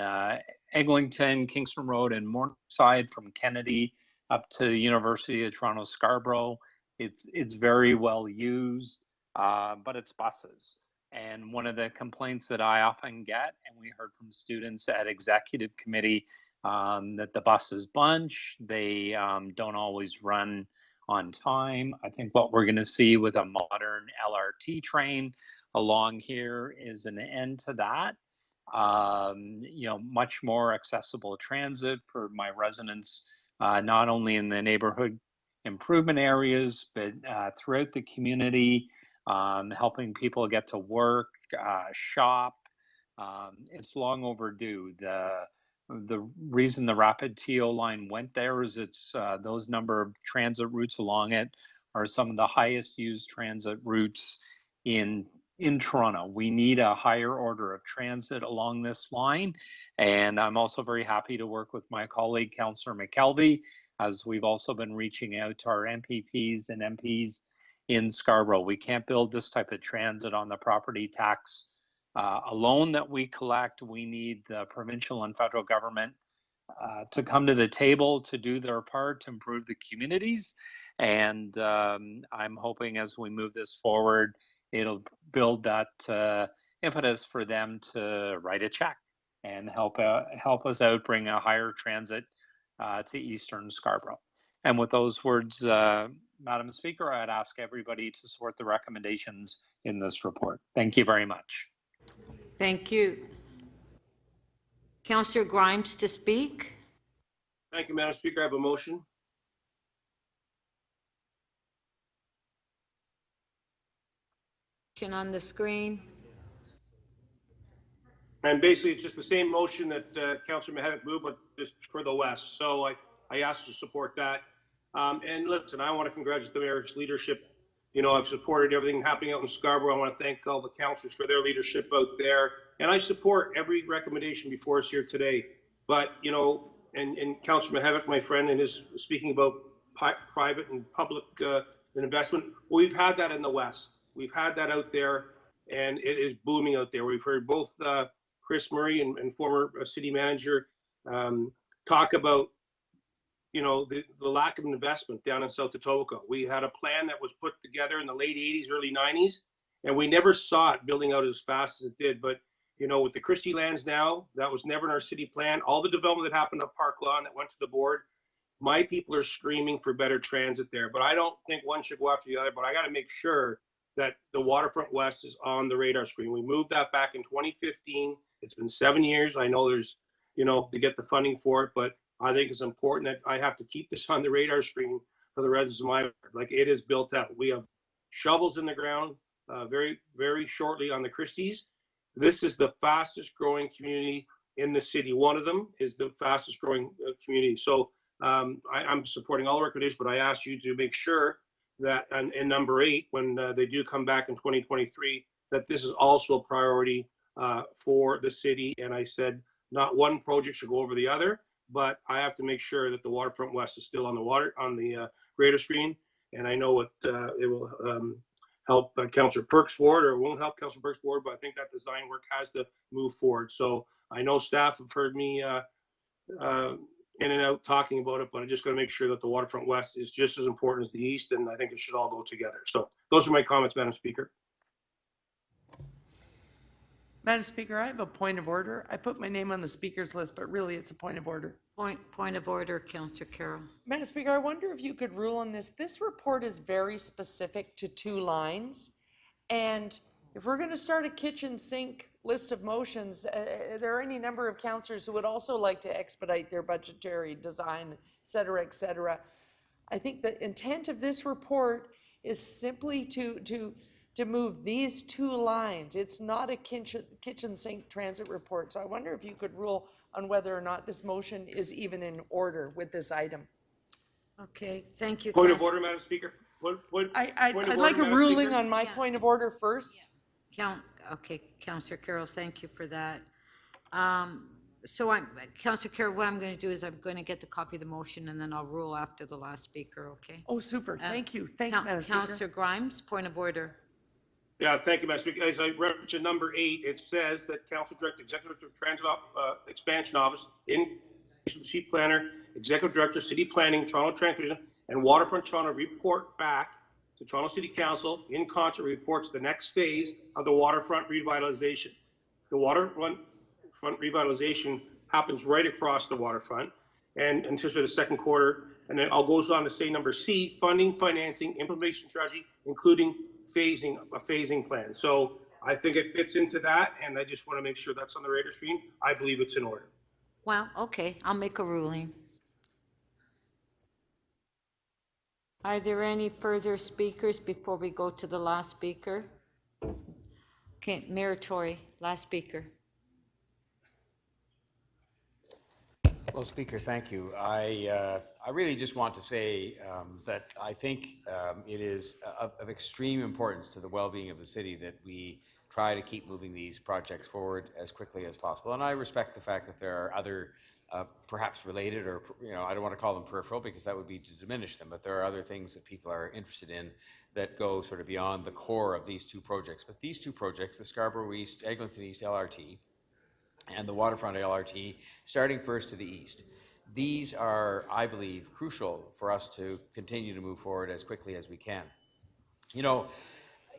Eglinton, Kingston Road, and Morningside from Kennedy up to the University of Toronto Scarborough. It's very well used, but it's buses. And one of the complaints that I often get, and we heard from students at executive committee, that the buses bunch, they don't always run on time. I think what we're going to see with a modern LRT train along here is an end to that. Much more accessible transit for my residents, not only in the neighborhood improvement areas, but throughout the community, helping people get to work, shop. It's long overdue. The reason the Rapid TO line went there is it's those number of transit routes along it are some of the highest used transit routes in Toronto. We need a higher order of transit along this line. And I'm also very happy to work with my colleague, Councillor McKelvey, as we've also been reaching out to our MPPs and MPs in Scarborough. We can't build this type of transit on the property tax alone that we collect. We need the provincial and federal government to come to the table to do their part to improve the communities. And I'm hoping as we move this forward, it'll build that impetus for them to write a check and help us out, bring a higher transit to eastern Scarborough. And with those words, Madam Speaker, I'd ask everybody to support the recommendations in this report. Thank you very much. Thank you. Councillor Grimes to speak. Thank you, Madam Speaker. I have a motion. On the screen. And basically, it's just the same motion that Councillor Mihevc moved, but just for the West. So I asked to support that. And listen, I want to congratulate the mayor's leadership. You know, I've supported everything happening out in Scarborough. I want to thank all the councillors for their leadership out there. And I support every recommendation before us here today. But, you know, and Councillor Mihevc, my friend, and his speaking about private and public investment, well, we've had that in the West. We've had that out there, and it is booming out there. We've heard both Chris Murray and former city manager talk about, you know, the lack of investment down in South Etobicoke. We had a plan that was put together in the late 80s, early 90s, and we never saw it building out as fast as it did. But, you know, with the Christie lands now, that was never in our city plan. All the development that happened at Park Lawn that went to the board, my people are screaming for better transit there. But I don't think one should go after the other, but I got to make sure that the Waterfront West is on the radar screen. We moved that back in 2015. It's been 7 years. I know there's, you know, to get the funding for it, but I think it's important that I have to keep this on the radar screen for the residents of my ward. Like, it is built out. We have shovels in the ground very, very shortly on the Christies. This is the fastest growing community in the city. One of them is the fastest growing community. So I'm supporting all the recommendations, but I ask you to make sure that in number 8, when they do come back in 2023, that this is also a priority for the city. And I said, not one project should go over the other, but I have to make sure that the Waterfront West is still on the radar screen. And I know it will help Councillor Perks' ward, or it won't help Councillor Perks' ward, but I think that design work has to move forward. So I know staff have heard me in and out talking about it, but I just got to make sure that the Waterfront West is just as important as the East, and I think it should all go together. So those are my comments, Madam Speaker. Madam Speaker, I have a point of order. I put my name on the speaker's list, but really it's a point of order. Point of order, Councillor Carroll. Madam Speaker, I wonder if you could rule on this. This report is very specific to 2 lines. And if we're going to start a kitchen sink list of motions, there are any number of councillors who would also like to expedite their budgetary design, et cetera, et cetera. I think the intent of this report is simply to move these 2 lines. It's not a kitchen sink transit report. So I wonder if you could rule on whether or not this motion is even in order with this item. Okay, thank you. Point of order, Madam Speaker. I'd like a ruling on my point of order first. Okay, Councillor Carroll, thank you for that. Councillor Carroll, what I'm going to do is I'm going to get the copy of the motion and then I'll rule after the last speaker, okay? Oh, super. Thank you. Thanks, Madam Speaker. Councillor Grimes, point of order. Yeah, thank you, Madam Speaker. As I reference to number 8, it says that Council Director, Executive Director of Transit Expansion Office, in Chief Planner, Executive Director, City Planning, Toronto Transportation, and Waterfront Toronto report back to Toronto City Council in concert reports the next phase of the waterfront revitalization. The waterfront revitalization happens right across the waterfront and anticipated the second quarter. And then I'll goes on to say number C, funding, financing, implementation strategy, including a phasing plan. So I think it fits into that, and I just want to make sure that's on the radar screen. I believe it's in order. Well, okay, I'll make a ruling. Are there any further speakers before we go to the last speaker? Okay, Mayor Tory, last speaker. Well, Speaker, thank you. I really just want to say that I think it is of extreme importance to the well-being of the city that we try to keep moving these projects forward as quickly as possible. And I respect the fact that there are other perhaps related, or I don't want to call them peripheral because that would be to diminish them, but there are other things that people are interested in that go sort of beyond the core of these 2 projects. But these 2 projects, the Scarborough East, Eglinton East LRT, and the Waterfront LRT, starting first to the east. These are, I believe, crucial for us to continue to move forward as quickly as we can.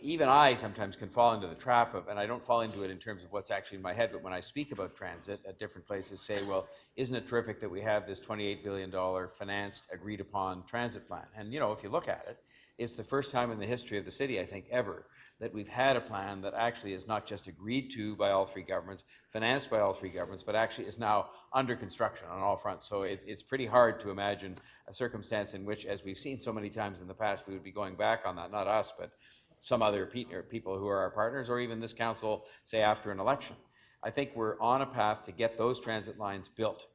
Even I sometimes can fall into the trap of, and I don't fall into it in terms of what's actually in my head, but when I speak about transit at different places, say, well, isn't it terrific that we have this $28 billion financed, agreed upon transit plan? And, if you look at it, it's the first time in the history of the city, I think, ever, that we've had a plan that actually is not just agreed to by all 3 governments, financed by all 3 governments, but actually is now under construction on all fronts. So it's pretty hard to imagine a circumstance in which, as we've seen so many times in the past, we would be going back on that, not us, but some other people who are our partners, or even this council, say, after an election. I think we're on a path to get those transit lines built.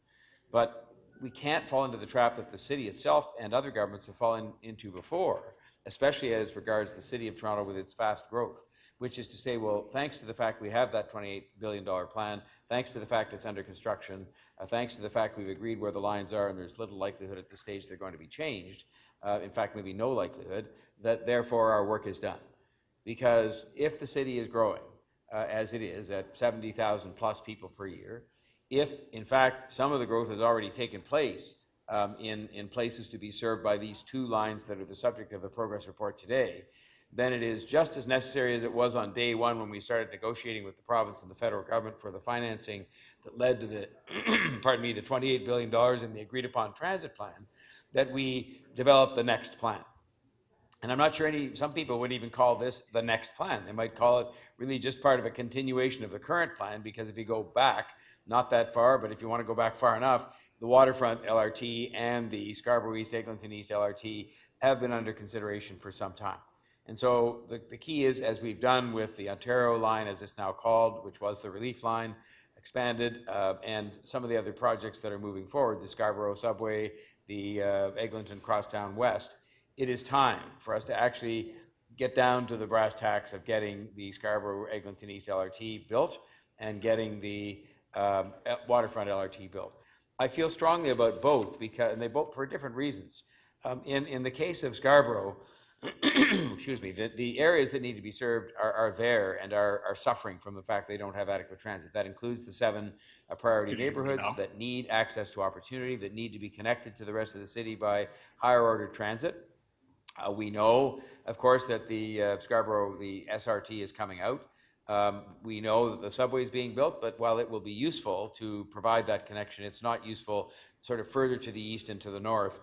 But we can't fall into the trap that the city itself and other governments have fallen into before, especially as regards the City of Toronto with its fast growth, which is to say, well, thanks to the fact we have that $28 billion plan, thanks to the fact it's under construction, thanks to the fact we've agreed where the lines are and there's little likelihood at this stage they're going to be changed, in fact, maybe no likelihood, that therefore our work is done. Because if the city is growing, as it is, at 70,000 plus people per year, if, in fact, some of the growth has already taken place in places to be served by these 2 lines that are the subject of the progress report today, then it is just as necessary as it was on day 1 when we started negotiating with the province and the federal government for the financing that led to the, pardon me, the $28 billion in the agreed upon transit plan, that we develop the next plan. And I'm not sure some people would even call this the next plan. They might call it really just part of a continuation of the current plan, because if you go back, not that far, but if you want to go back far enough, the Waterfront LRT and the Scarborough East, Eglinton East LRT have been under consideration for some time. And so the key is, as we've done with the Ontario line, as it's now called, which was the relief line, expanded, and some of the other projects that are moving forward, the Scarborough Subway, the Eglinton Crosstown West, it is time for us to actually get down to the brass tacks of getting the Scarborough Eglinton East LRT built and getting the Waterfront LRT built. I feel strongly about both, because, and they both for different reasons. In the case of Scarborough, excuse me, the areas that need to be served are there and are suffering from the fact they don't have adequate transit. That includes the 7 priority neighborhoods that need access to opportunity, that need to be connected to the rest of the city by higher order transit. We know, of course, that the Scarborough, the SRT is coming out. We know that the subway is being built, but while it will be useful to provide that connection, it's not useful sort of further to the east and to the north,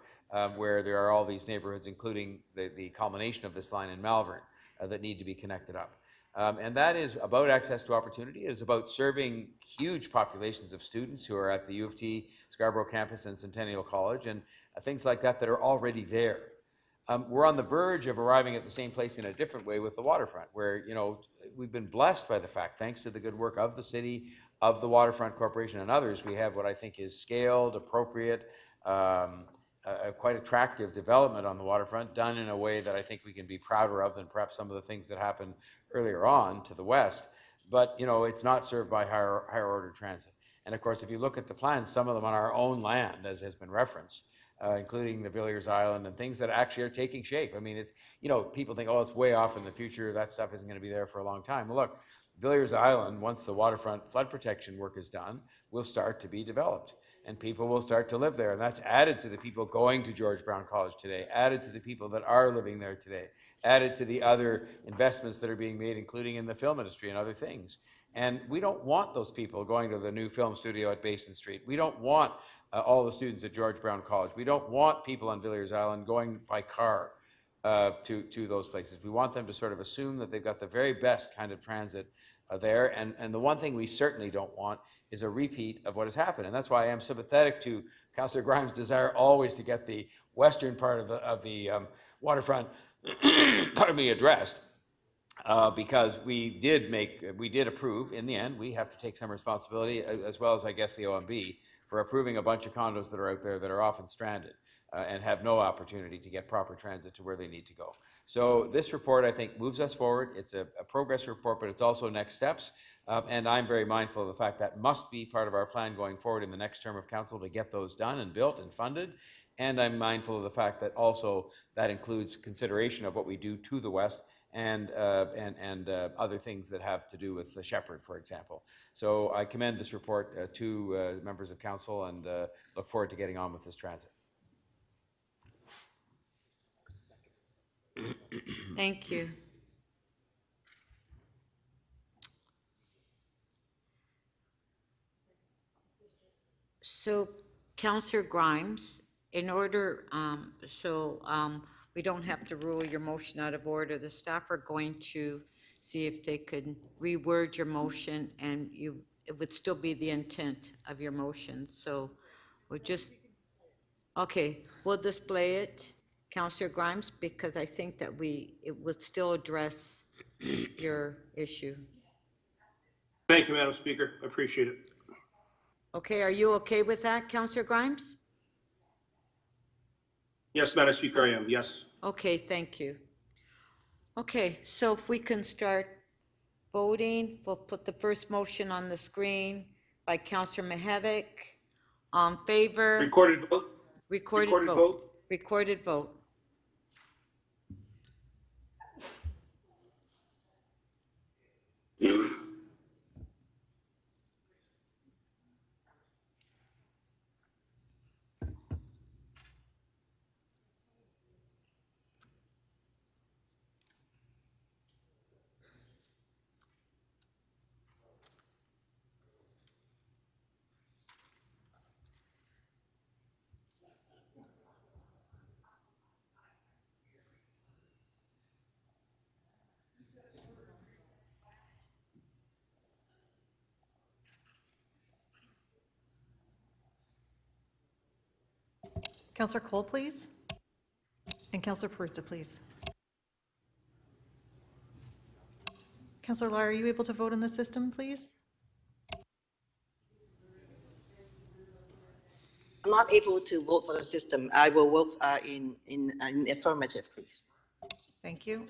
where there are all these neighborhoods, including the culmination of this line in Malvern, that need to be connected up. And that is about access to opportunity. It is about serving huge populations of students who are at the U of T, Scarborough campus, and Centennial College, and things like that that are already there. We're on the verge of arriving at the same place in a different way with the waterfront, where, you know, we've been blessed by the fact, thanks to the good work of the city, of the Waterfront Corporation and others, we have what I think is scaled, appropriate, quite attractive development on the waterfront, done in a way that I think we can be prouder of than perhaps some of the things that happened earlier on to the west. But, you know, it's not served by higher order transit. And of course, if you look at the plans, some of them on our own land, as has been referenced, including the Villiers Island and things that actually are taking shape. I mean, it's, you know, people think, oh, it's way off in the future. That stuff isn't going to be there for a long time. Well, look, Villiers Island, once the waterfront flood protection work is done, will start to be developed. And people will start to live there. And that's added to the people going to George Brown College today, added to the people that are living there today, added to the other investments that are being made, including in the film industry and other things. And we don't want those people going to the new film studio at Basin Street. We don't want all the students at George Brown College. We don't want people on Villiers Island going by car to those places. We want them to sort of assume that they've got the very best kind of transit there. And the one thing we certainly don't want is a repeat of what has happened. And that's why I am sympathetic to Councillor Grimes' desire always to get the western part of the waterfront addressed. Because we did approve, in the end, we have to take some responsibility, as well as I guess the OMB, for approving a bunch of condos that are out there that are often stranded and have no opportunity to get proper transit to where they need to go. So this report, I think, moves us forward. It's a progress report, but it's also next steps. And I'm very mindful of the fact that must be part of our plan going forward in the next term of council to get those done and built and funded. And I'm mindful of the fact that also that includes consideration of what we do to the west and other things that have to do with the Shepherd, for example. So I commend this report to members of council and look forward to getting on with this transit. Thank you. So, Councillor Grimes, in order, we don't have to rule your motion out of order. The staff are going to see if they could reword your motion and it would still be the intent of your motion. So we'll just, okay, we'll display it, Councillor Grimes, because I think that it would still address your issue. Thank you, Madam Speaker. I appreciate it. Okay, are you okay with that, Councillor Grimes? Yes, Madam Speaker, I am. Yes. Okay, thank you. Okay, so if we can start voting, we'll put the first motion on the screen by Councillor Mihevc. On favor? Recorded vote. Recorded vote. Recorded vote. Councillor Cole, please. And Councillor Perruzza, please. Councillor Lar, are you able to vote in the system, please? I'm not able to vote for the system. I will vote in affirmative, please. Thank you.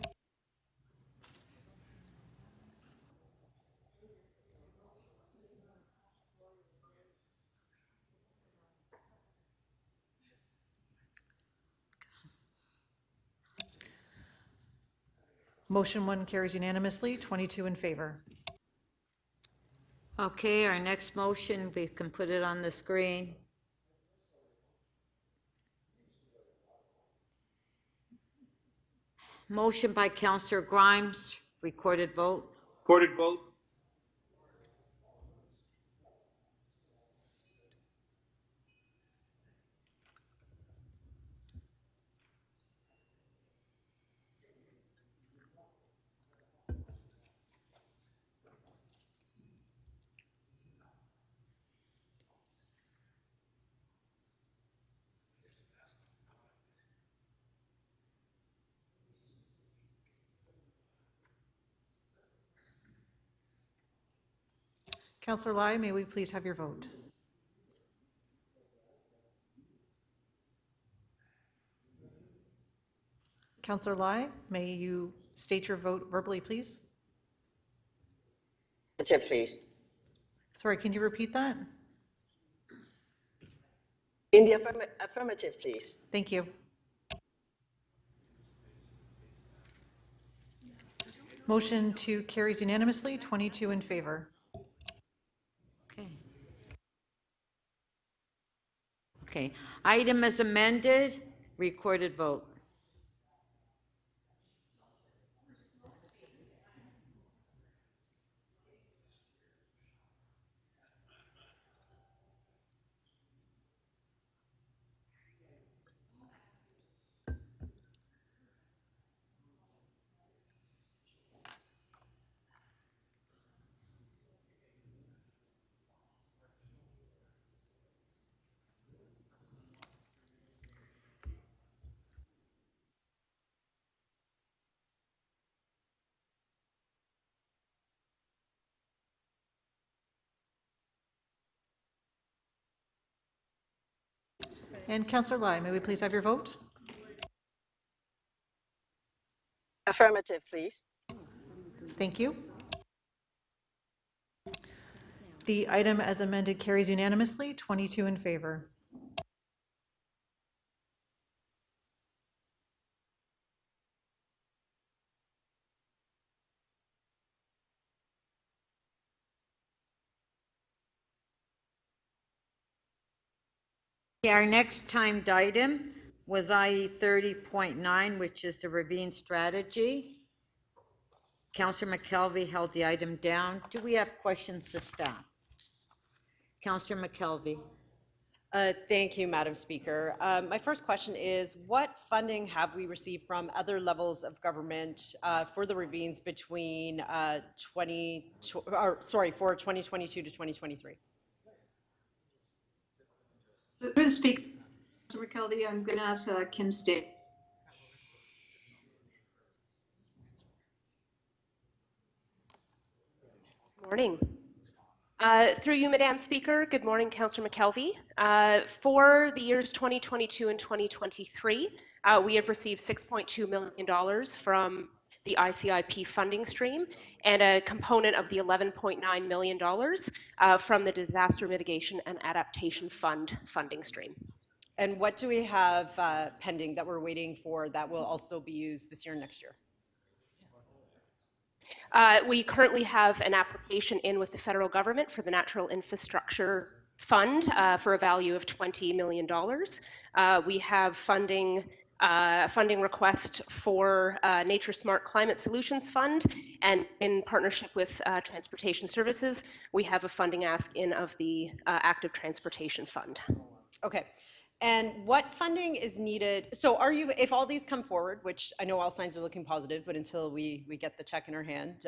Motion 1 carries unanimously, 22 in favor. Okay, our next motion, we can put it on the screen. Motion by Councillor Grimes, recorded vote. Recorded vote. Councillor Lai, may we please have your vote? Councillor Lai, may you state your vote verbally, please? Chair, please. Sorry, can you repeat that? In the affirmative, please. Thank you. Motion 2 carries unanimously, 22 in favor. Okay. Okay, item as amended, recorded vote. And Councillor Lai, may we please have your vote? Affirmative, please. Thank you. The item as amended carries unanimously, 22 in favor. Okay, our next timed item was IE 30.9, which is the Ravine Strategy. Councillor McKelvey held the item down. Do we have questions to staff? Councillor McKelvey. Thank you, Madam Speaker. My first question is, what funding have we received from other levels of government for the ravines between for 2022 to 2023? So through the speaker, Mr. McKelvey, I'm going to ask Kim State. Morning. Through you, Madam Speaker, good morning, Councillor McKelvey. For the years 2022 and 2023, we have received $6.2 million from the ICIP funding stream and a component of the $11.9 million from the Disaster Mitigation and Adaptation Fund funding stream. And what do we have pending that we're waiting for that will also be used this year and next year? We currently have an application in with the federal government for the Natural Infrastructure Fund for a value of $20 million. We have funding request for Nature Smart Climate Solutions Fund, and in partnership with Transportation Services, we have a funding ask in of the Active Transportation Fund. Okay. And what funding is needed? So if all these come forward, which I know all signs are looking positive, but until we get the check in our hand,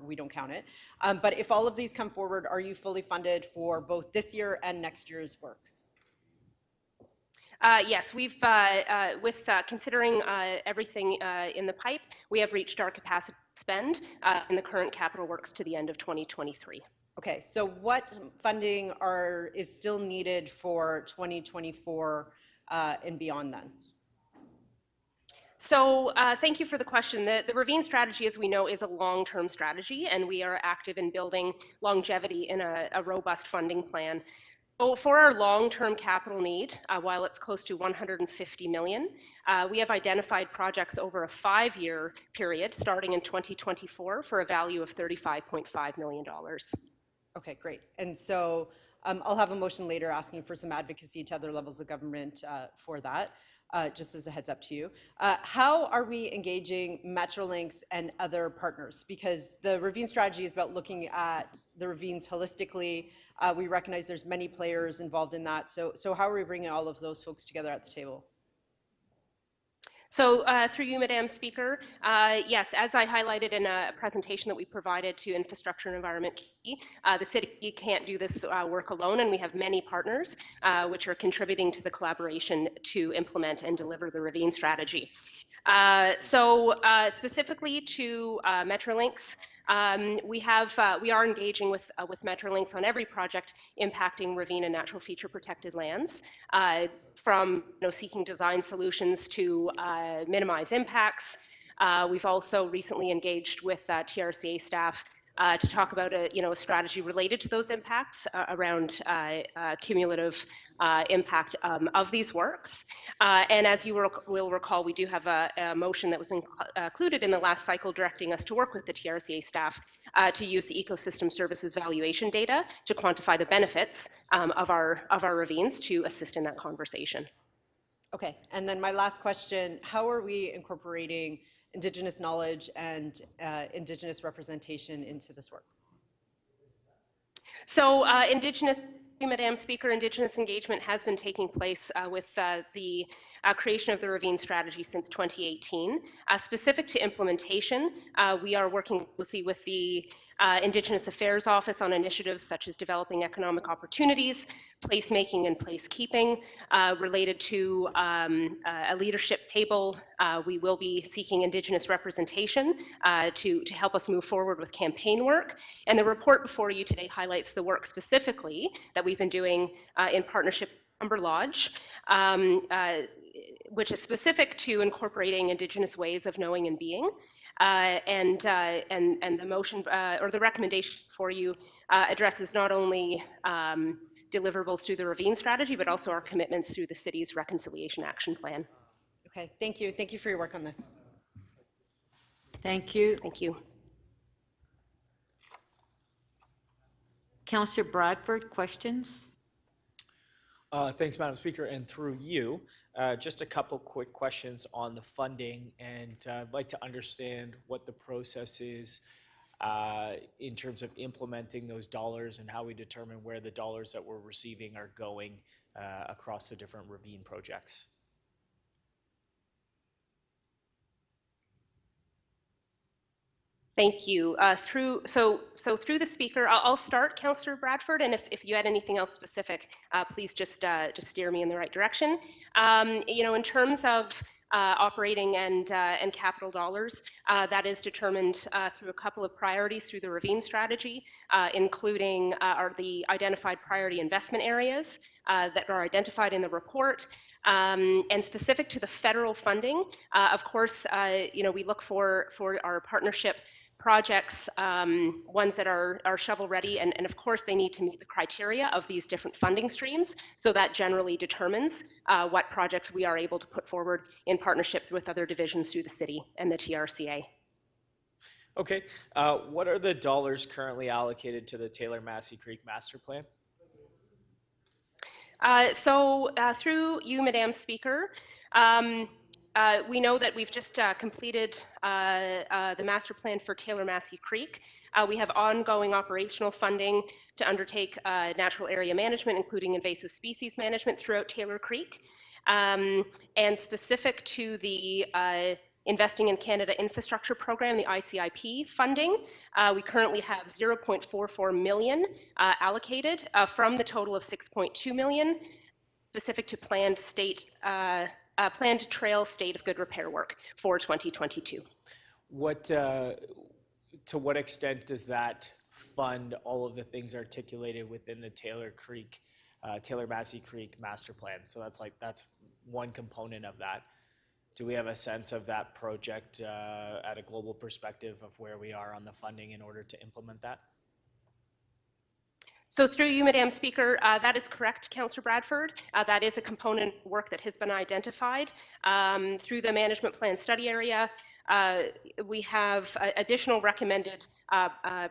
we don't count it. But if all of these come forward, are you fully funded for both this year and next year's work? Yes, we've, with considering everything in the pipe, we have reached our capacity spend in the current capital works to the end of 2023. Okay, so what funding is still needed for 2024 and beyond then? So thank you for the question. The ravine strategy, as we know, is a long-term strategy, and we are active in building longevity in a robust funding plan. So for our long-term capital need, while it's close to 150 million, we have identified projects over a 5-year period starting in 2024 for a value of $35.5 million. Okay, great. And so I'll have a motion later asking for some advocacy to other levels of government for that, just as a heads up to you. How are we engaging Metrolinx and other partners? Because the ravine strategy is about looking at the ravines holistically. We recognize there's many players involved in that. So how are we bringing all of those folks together at the table? So through you, Madam Speaker, yes, as I highlighted in a presentation that we provided to Infrastructure and Environment Key, the city can't do this work alone, and we have many partners which are contributing to the collaboration to implement and deliver the ravine strategy. So specifically to Metrolinx, we are engaging with Metrolinx on every project impacting ravine and natural feature protected lands, from seeking design solutions to minimize impacts. We've also recently engaged with TRCA staff to talk about a strategy related to those impacts around cumulative impact of these works. And as you will recall, we do have a motion that was included in the last cycle directing us to work with the TRCA staff to use the ecosystem services valuation data to quantify the benefits of our ravines to assist in that conversation. Okay, and then my last question, how are we incorporating Indigenous knowledge and Indigenous representation into this work? So Indigenous, Madam Speaker, Indigenous engagement has been taking place with the creation of the ravine strategy since 2018. Specific to implementation, we are working closely with the Indigenous Affairs Office on initiatives such as developing economic opportunities, placemaking and placekeeping. Related to a leadership table, we will be seeking Indigenous representation to help us move forward with campaign work. And the report before you today highlights the work specifically that we've been doing in partnership with Umber Lodge, which is specific to incorporating Indigenous ways of knowing and being. And the motion or the recommendation for you addresses not only deliverables through the ravine strategy, but also our commitments through the city's reconciliation action plan. Okay, thank you. Thank you for your work on this. Thank you. Thank you. Councillor Bradford, questions? Thanks, Madam Speaker, and through you, just a couple quick questions on the funding, and I'd like to understand what the process is in terms of implementing those dollars and how we determine where the dollars that we're receiving are going across the different ravine projects. Thank you. Through the speaker, I'll start, Councillor Bradford, and if you had anything else specific, please just steer me in the right direction. In terms of operating and capital dollars, that is determined through a couple of priorities through the ravine strategy, including the identified priority investment areas that are identified in the report. And specific to the federal funding, of course, we look for our partnership projects, ones that are shovel ready, and of course they need to meet the criteria of these different funding streams. So that generally determines what projects we are able to put forward in partnership with other divisions through the city and the TRCA. Okay, what are the dollars currently allocated to the Taylor-Massey Creek Master Plan? Through you, Madam Speaker, we know that we've just completed the master plan for Taylor-Massey Creek. We have ongoing operational funding to undertake natural area management, including invasive species management throughout Taylor Creek. And specific to the Investing in Canada Infrastructure Program, the ICIP funding, we currently have 0.44 million allocated from the total of 6.2 million, specific to planned trail state of good repair work for 2022. To what extent does that fund all of the things articulated within the Taylor-Massey Creek Master Plan? So that's one component of that. Do we have a sense of that project at a global perspective of where we are on the funding in order to implement that? So through you, Madam Speaker, that is correct, Councillor Bradford. That is a component work that has been identified through the management plan study area. We have additional recommended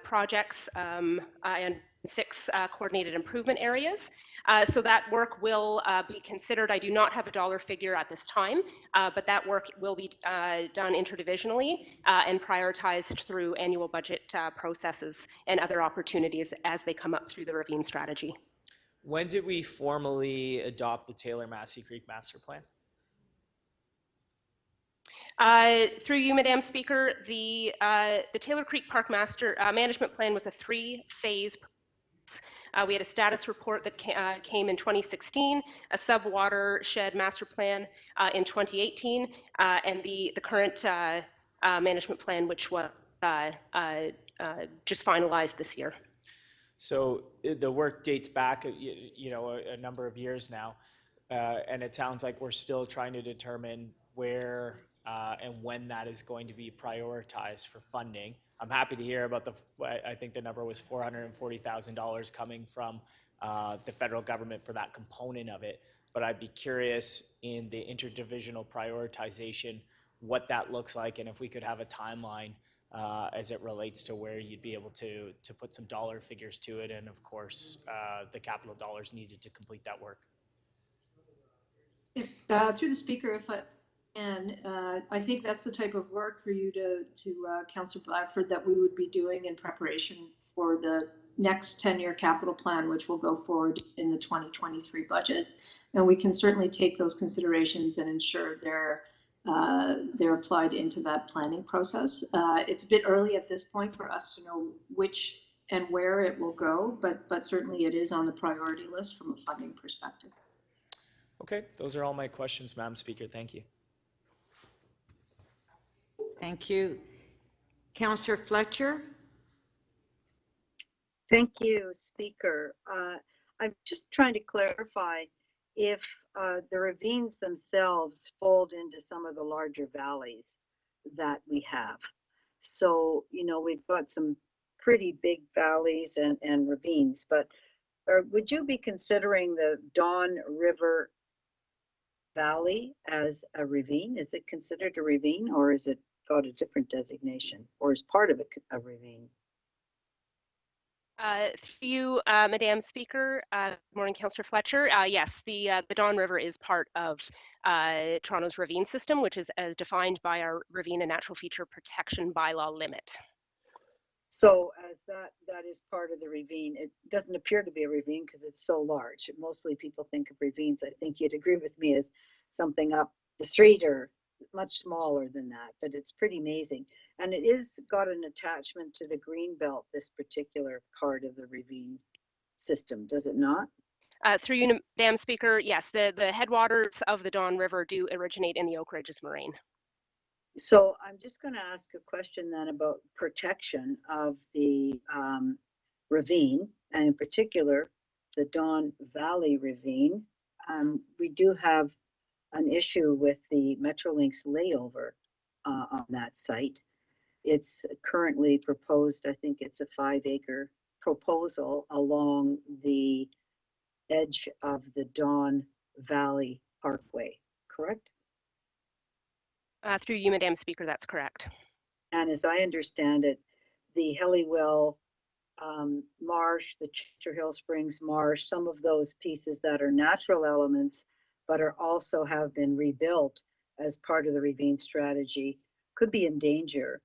projects and 6 coordinated improvement areas. So that work will be considered. I do not have a dollar figure at this time, but that work will be done interdivisionally and prioritized through annual budget processes and other opportunities as they come up through the ravine strategy. When did we formally adopt the Taylor-Massey Creek Master Plan? Through you, Madam Speaker, the Taylor Creek Park Master Management Plan was a 3-phase process. We had a status report that came in 2016, a sub-watershed master plan in 2018, and the current management plan, which was just finalized this year. So the work dates back, a number of years now, and it sounds like we're still trying to determine where and when that is going to be prioritized for funding. I'm happy to hear about I think the number was $440,000 coming from the federal government for that component of it. But I'd be curious in the interdivisional prioritization, what that looks like, and if we could have a timeline as it relates to where you'd be able to put some dollar figures to it, and of course, the capital dollars needed to complete that work. If through the speaker, if I think that's the type of work for you to Councillor Bradford that we would be doing in preparation for the next 10-year capital plan, which will go forward in the 2023 budget. And we can certainly take those considerations and ensure they're applied into that planning process. It's a bit early at this point for us to know which and where it will go, but certainly it is on the priority list from a funding perspective. Okay, those are all my questions, Madam Speaker. Thank you. Thank you. Councillor Fletcher? Thank you, Speaker. I'm just trying to clarify if the ravines themselves fold into some of the larger valleys that we have. So, we've got some pretty big valleys and ravines, but would you be considering the Don River Valley as a ravine? Is it considered a ravine, or is it got a different designation, or is part of it a ravine? Through you, Madam Speaker. Good morning, Councillor Fletcher. Yes, the Don River is part of Toronto's ravine system, which is as defined by our Ravine and Natural Feature Protection Bylaw limit. So as that is part of the ravine, it doesn't appear to be a ravine because it's so large. Mostly people think of ravines, I think you'd agree with me, as something up the street or much smaller than that, but it's pretty amazing. And it is got an attachment to the green belt, this particular part of the ravine system, does it not? Through you, Madam Speaker, yes, the headwaters of the Don River do originate in the Oak Ridges Moraine. So I'm just going to ask a question then about protection of the ravine, and in particular, the Don Valley Ravine. We do have an issue with the Metrolinx layover on that site. It's currently proposed, I think it's a 5-acre proposal along the edge of the Don Valley Parkway, correct? Through you, Madam Speaker, that's correct. And as I understand it, the Helliwell Marsh, the Chester Hill Springs Marsh, some of those pieces that are natural elements, but are also have been rebuilt as part of the ravine strategy, could be in danger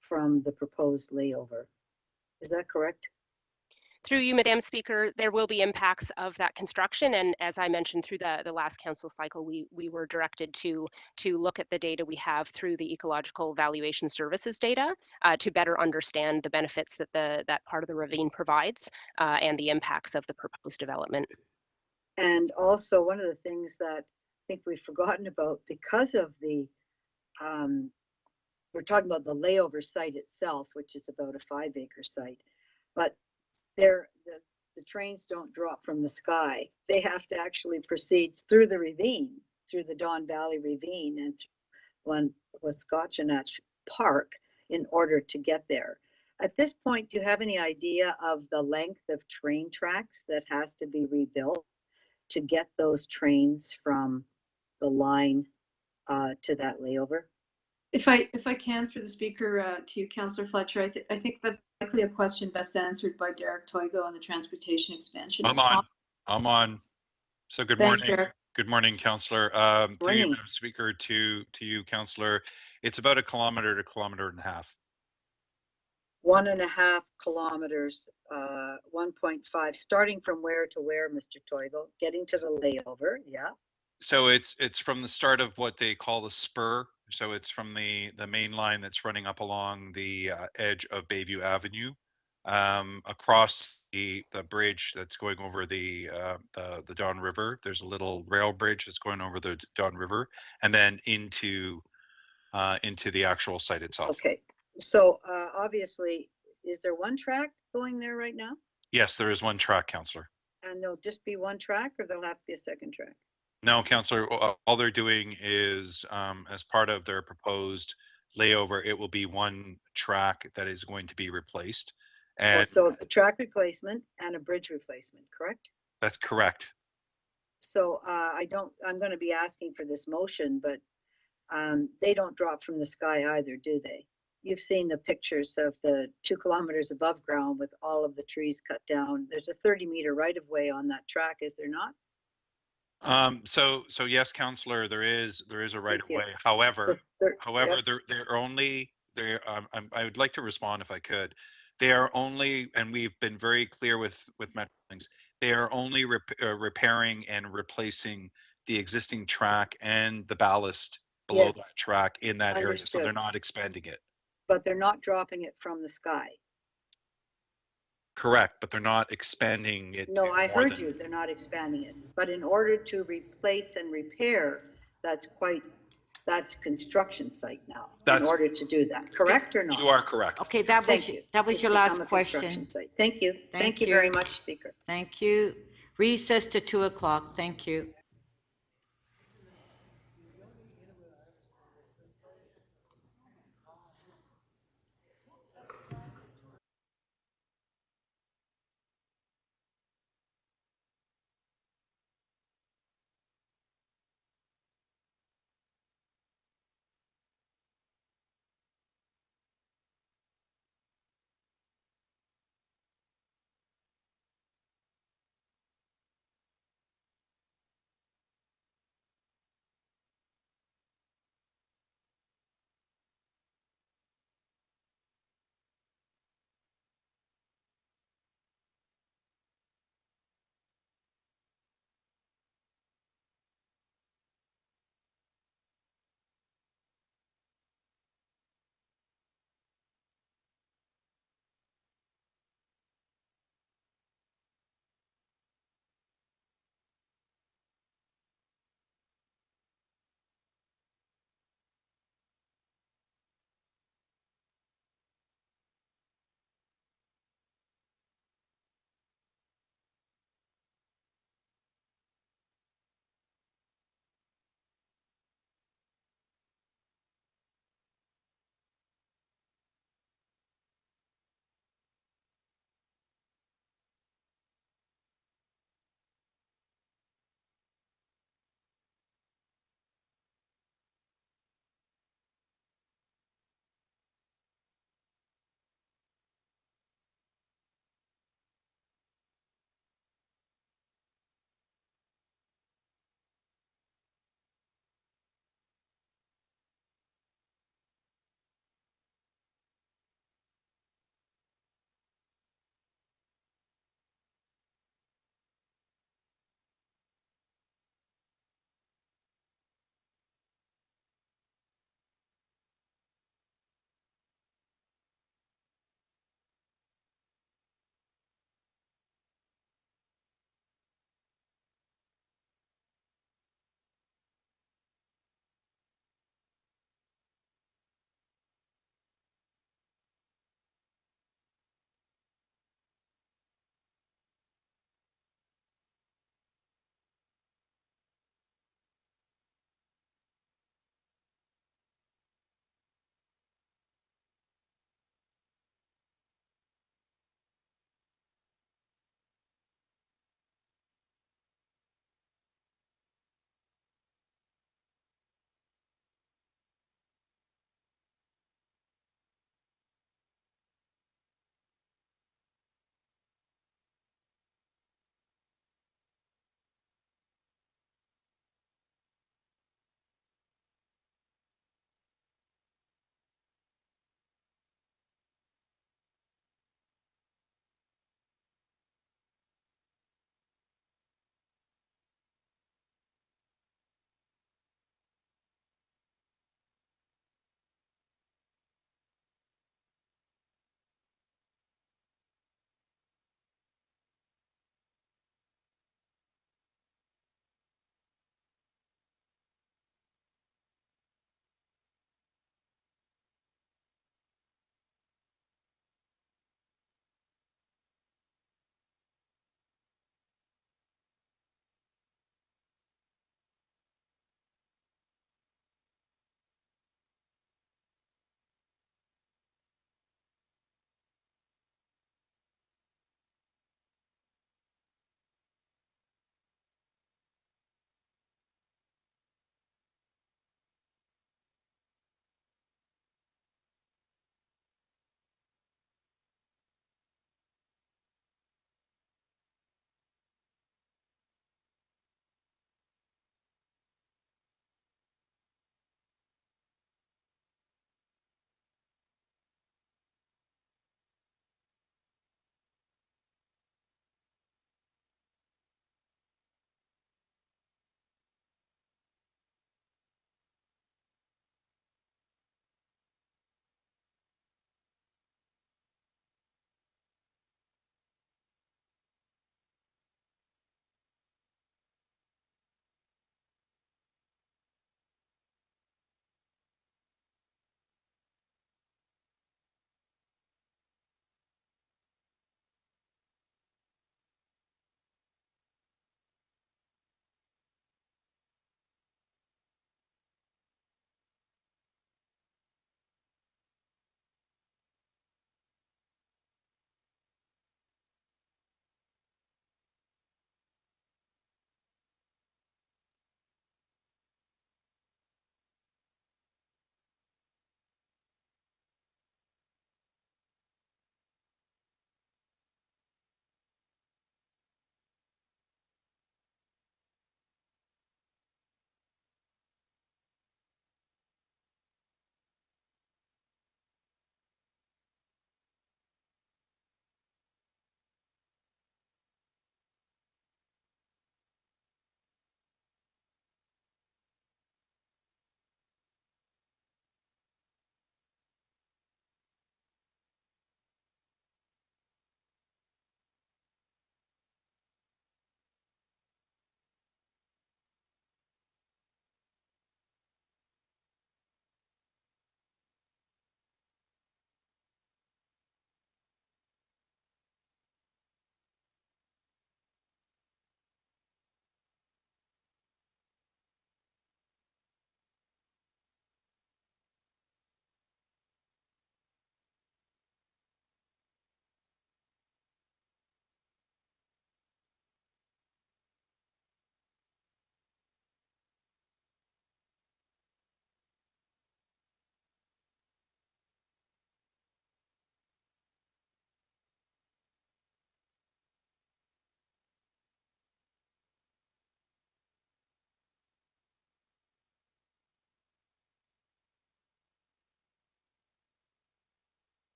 from the proposed layover. Is that correct? Through you, Madam Speaker, there will be impacts of that construction, and as I mentioned through the last council cycle, we were directed to look at the data we have through the Ecological Valuation Services data to better understand the benefits that that part of the ravine provides and the impacts of the proposed development. And also one of the things that I think we've forgotten about, because of the, we're talking about the layover site itself, which is about a 5-acre site, but the trains don't drop from the sky. They have to actually proceed through the ravine, through the Don Valley Ravine and Waskatchewan Park in order to get there. At this point, do you have any idea of the length of train tracks that has to be rebuilt to get those trains from the line to that layover? If I can, through the speaker, to you, Councillor Fletcher, I think that's likely a question best answered by Derek Toigo on the transportation expansion. I'm on. So good Thanks, morning. Derek. Good morning, Councillor. Through you, Morning. Madam Speaker, to you, Councillor. It's about a kilometer to kilometer and a half. 1.5 kilometers, 1.5, starting from where to where, Mr. Toigo? Getting to the layover, yeah. So it's from the start of what they call the spur. So it's from the main line that's running up along the edge of Bayview Avenue, across the bridge that's going over the Don River. There's a little rail bridge that's going over the Don River, and then into the actual site itself. Okay, so obviously, is there one track going there right now? Yes, there is one track, Councillor. And there'll just be one track, or there'll have to be a second track? No, Councillor, all they're doing is, as part of their proposed layover, it will be one track that is going to be replaced. Oh, And so the track replacement and a bridge replacement, correct? that's correct. So I'm going to be asking for this motion, but they don't drop from the sky either, do they? You've seen the pictures of the 2 kilometers above ground with all of the trees cut down. There's a 30-meter right of way on that track, is there not? So yes, Councillor, there is a right of you. way. However, Yep. I would like to respond if I could. They are only, and we've been very clear with Metrolinx, they are only repairing and replacing the existing track and the ballast below Yes. that track in that area. So they're Understood. not expanding it. But they're not dropping it from the sky. Correct, but they're not expanding it. No, to I more heard than- you, they're not expanding it. But in order to replace and repair, that's construction site now. In That's- order to do that, correct or not? You are correct. Okay, that Thank was, you. that was It's your become last a construction question. site. Thank you. Thank you you. very much, Speaker. Thank you. Recess to 2 o'clock. Thank you.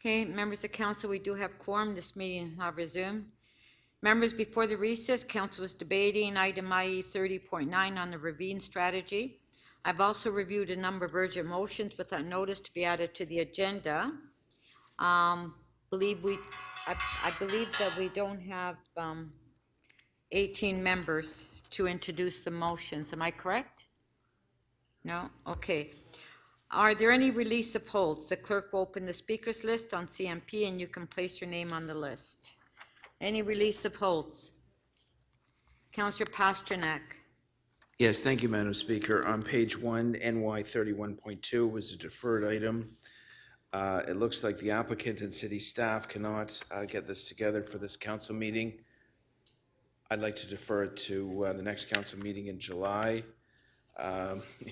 Okay, members of council, we do have quorum. This meeting will resume. Members, before the recess, council was debating item IE 30.9 on the ravine strategy. I've also reviewed a number of urgent motions without notice to be added to the agenda. I believe that we don't have 18 members to introduce the motions. Am I correct? No? Okay. Are there any release of holds? The clerk will open the speakers list on CMP and you can place your name on the list. Any release of holds? Councillor Pasternak. Yes, thank you, Madam Speaker. On page 1, NY 31.2 was a deferred item. It looks like the applicant and city staff cannot get this together for this council meeting. I'd like to defer it to the next council meeting in July.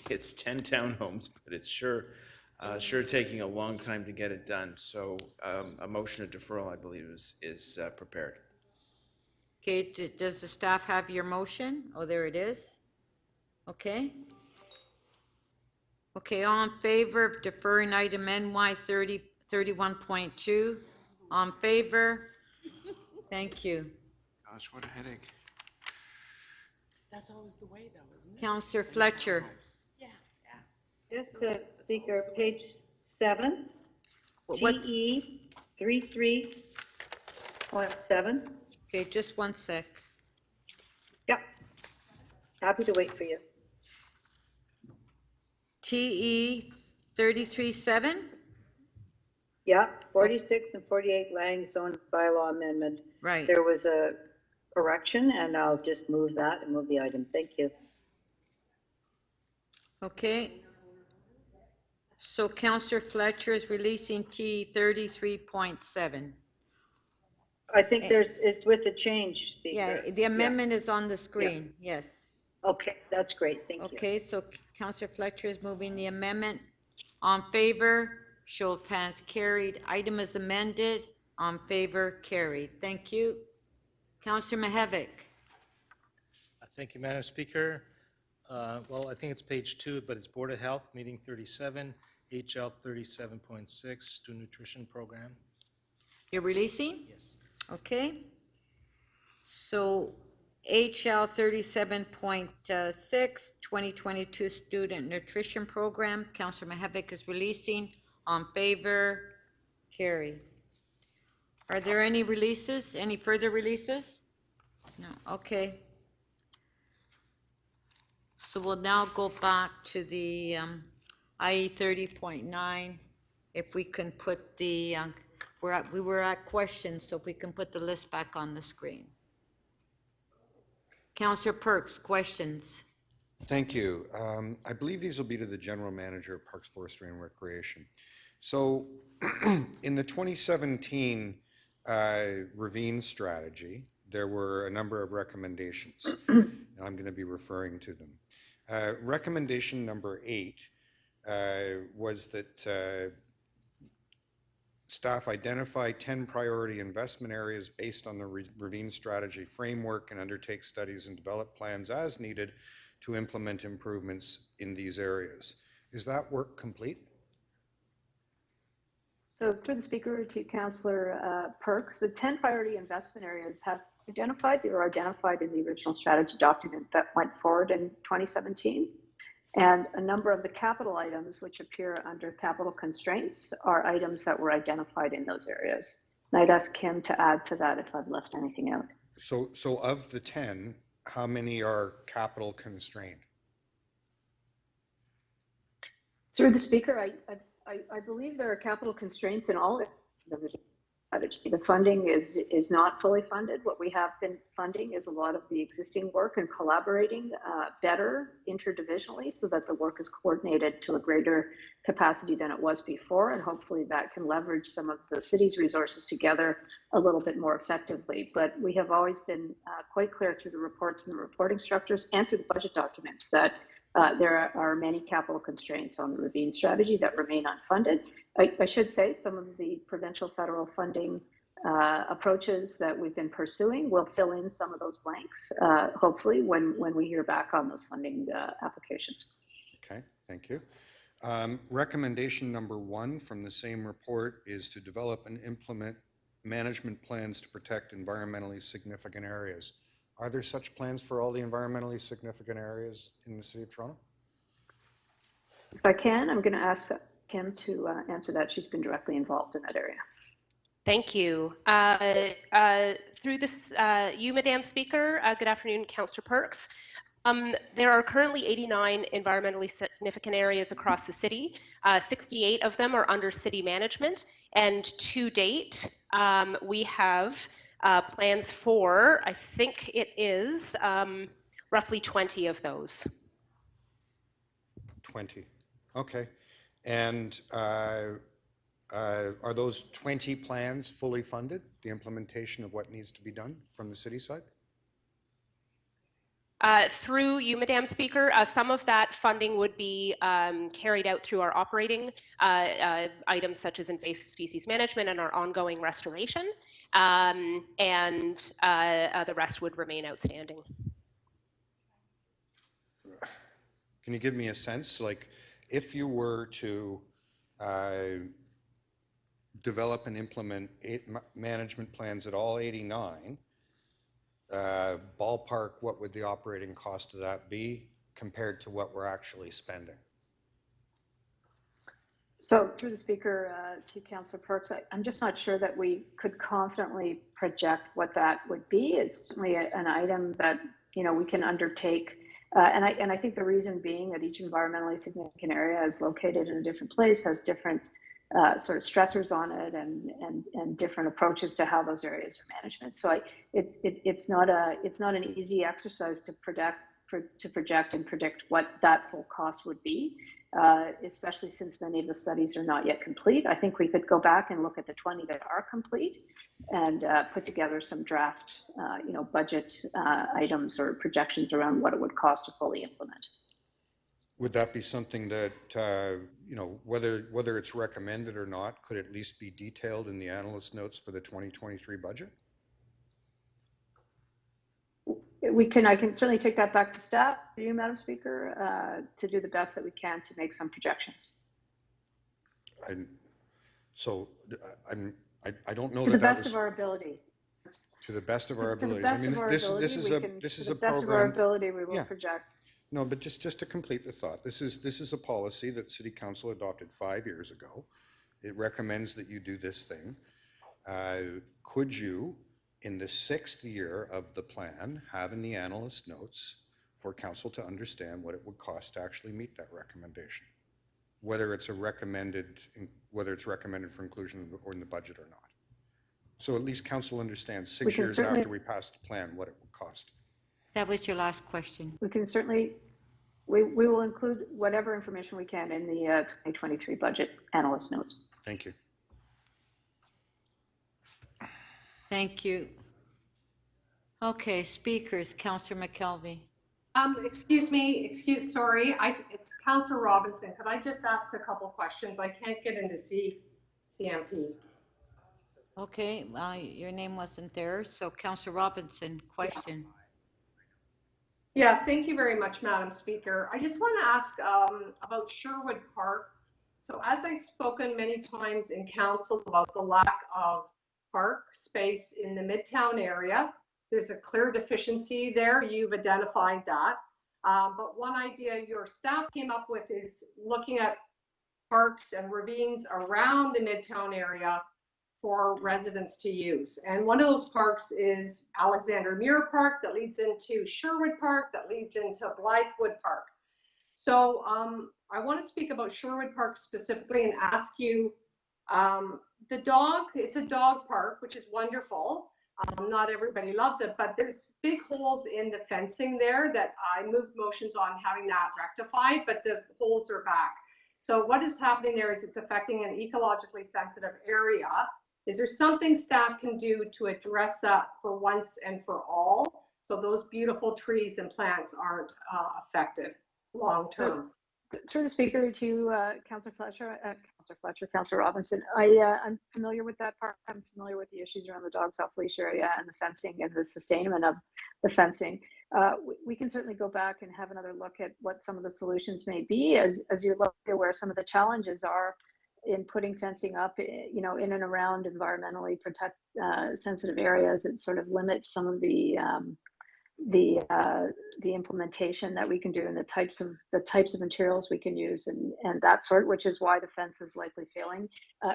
It's 10 townhomes, but it's sure taking a long time to get it done. So a motion of deferral, I believe, is prepared. Okay, does the staff have your motion? Oh, there it is. Okay. Okay, all in favor of deferring item NY 31.2? On favor? Thank you. Gosh, what a headache. That's always the way, though, isn't it? Councillor Fletcher. Yeah. Yes, Speaker, page 7, What- TE 33.7. Okay, just one sec. Yep. Happy to wait for you. TE 33.7? Yeah, 46 and 48 Lang zone bylaw amendment. Right. There was a correction, and I'll just move that and move the item. Thank you. Okay. So Councillor Fletcher is releasing T 33.7. I think it's with the change, Speaker. Yeah, the amendment is on the screen, yes. Okay, that's great. Thank you. Okay, so Councillor Fletcher is moving the amendment. On favor, show of hands carried. Item is amended. On favor, carried. Thank you. Councillor Mihevik. Thank you, Madam Speaker. Well, I think it's page 2, but it's Board of Health, meeting 37, HL 37.6, Student Nutrition Program. You're releasing? Yes. Okay. So HL 37.6, 2022 Student Nutrition Program, Councillor Mihevik is releasing. On favor, carry. Are there any releases, any further releases? No, okay. So we'll now go back to the IE 30.9. If we can put the, we were at questions, so if we can put the list back on the screen. Councillor Perks, questions? Thank you. I believe these will be to the General Manager of Parks, Forestry and Recreation. So in the 2017 ravine strategy, there were a number of recommendations. I'm going to be referring to them. Recommendation number 8 was that staff identify 10 priority investment areas based on the ravine strategy framework and undertake studies and develop plans as needed to implement improvements in these areas. Is that work complete? So through the speaker to Councillor Perks, the 10 priority investment areas have identified, they were identified in the original strategy document that went forward in 2017. And a number of the capital items which appear under capital constraints are items that were identified in those areas. And I'd ask Kim to add to that if I've left anything out. So of the 10, how many are capital constrained? Through the speaker, I believe there are capital constraints in all of the strategy. The funding is not fully funded. What we have been funding is a lot of the existing work and collaborating better interdivisionally so that the work is coordinated to a greater capacity than it was before. And hopefully that can leverage some of the city's resources together a little bit more effectively. But we have always been quite clear through the reports and the reporting structures and through the budget documents that there are many capital constraints on the ravine strategy that remain unfunded. I should say some of the provincial federal funding approaches that we've been pursuing will fill in some of those blanks, hopefully when we hear back on those funding applications. Okay, thank you. Recommendation number 1 from the same report is to develop and implement management plans to protect environmentally significant areas. Are there such plans for all the environmentally significant areas in the City of Toronto? If I can, I'm going to ask Kim to answer that. She's been directly involved in that area. Thank you. Through this, you, Madam Speaker, good afternoon, Councillor Perks. There are currently 89 environmentally significant areas across the city. 68 of them are under city management, and to date, we have plans for, I think it is roughly 20 of those. 20. Okay. And are those 20 plans fully funded, the implementation of what needs to be done from the city side? Through you, Madam Speaker, some of that funding would be carried out through our operating items such as invasive species management and our ongoing restoration, and the rest would remain outstanding. Can you give me a sense, like, if you were to develop and implement management plans at all 89, ballpark, what would the operating cost of that be compared to what we're actually spending? So through the Speaker to Councillor Perks, I'm just not sure that we could confidently project what that would be. It's certainly an item that, you know, we can undertake. And I think the reason being that each environmentally significant area is located in a different place, has different sort of stressors on it, and different approaches to how those areas are managed. So it's not an easy exercise to project and predict what that full cost would be, especially since many of the studies are not yet complete. I think we could go back and look at the 20 that are complete and put together some draft, budget items or projections around what it would cost to fully implement. Would that be something that, whether it's recommended or not, could at least be detailed in the analyst notes for the 2023 budget? I can certainly take that back to staff, to you, Madam Speaker, to do the best that we can to make some projections. I don't know to the that best was, of our ability. to the best of our To the abilities. best I mean, of our this ability, is we a can- this is to a the best of our program. ability, we will Yeah. project. No, but just to complete the thought, this is a policy that City Council adopted 5 years ago. It recommends that you do this thing. Could you, in the 6th year of the plan, have in the analyst notes for council to understand what it would cost to actually meet that recommendation, whether it's recommended for inclusion or in the budget or not? So at least council understands 6 years after we pass the plan what it would cost. That was your last question. We can certainly, we will include whatever information we can in the 2023 budget analyst notes. Thank you. Thank you. Okay, speakers, Councillor McKelvey. Sorry, it's Councillor Robinson. Could I just ask a couple questions? I can't get into CMP. Okay, your name wasn't there, so Councillor Robinson, question. Yeah, thank you very much, Madam Speaker. I just want to ask about Sherwood Park. So as I've spoken many times in council about the lack of park space in the Midtown area, there's a clear deficiency there. You've identified that. But one idea your staff came up with is looking at parks and ravines around the Midtown area for residents to use. And one of those parks is Alexander Muir Park that leads into Sherwood Park, that leads into Blythewood Park. So I want to speak about Sherwood Park specifically and ask you, it's a dog park, which is wonderful. Not everybody loves it, but there's big holes in the fencing there that I moved motions on having that rectified, but the holes are back. So what is happening there is it's affecting an ecologically sensitive area. Is there something staff can do to address that for once and for all, so those beautiful trees and plants aren't affected long term? Through the Speaker to Councillor Fletcher, Councillor Robinson. I'm familiar with that park. I'm familiar with the issues around the dogs off leash area and the fencing and the sustainment of the fencing. we can certainly go back and have another look at what some of the solutions may be as you're looking at where some of the challenges are in putting fencing up, you know, in and around environmentally sensitive areas. It sort of limits some of the implementation that we can do and the types of materials we can use and that sort, which is why the fence is likely failing.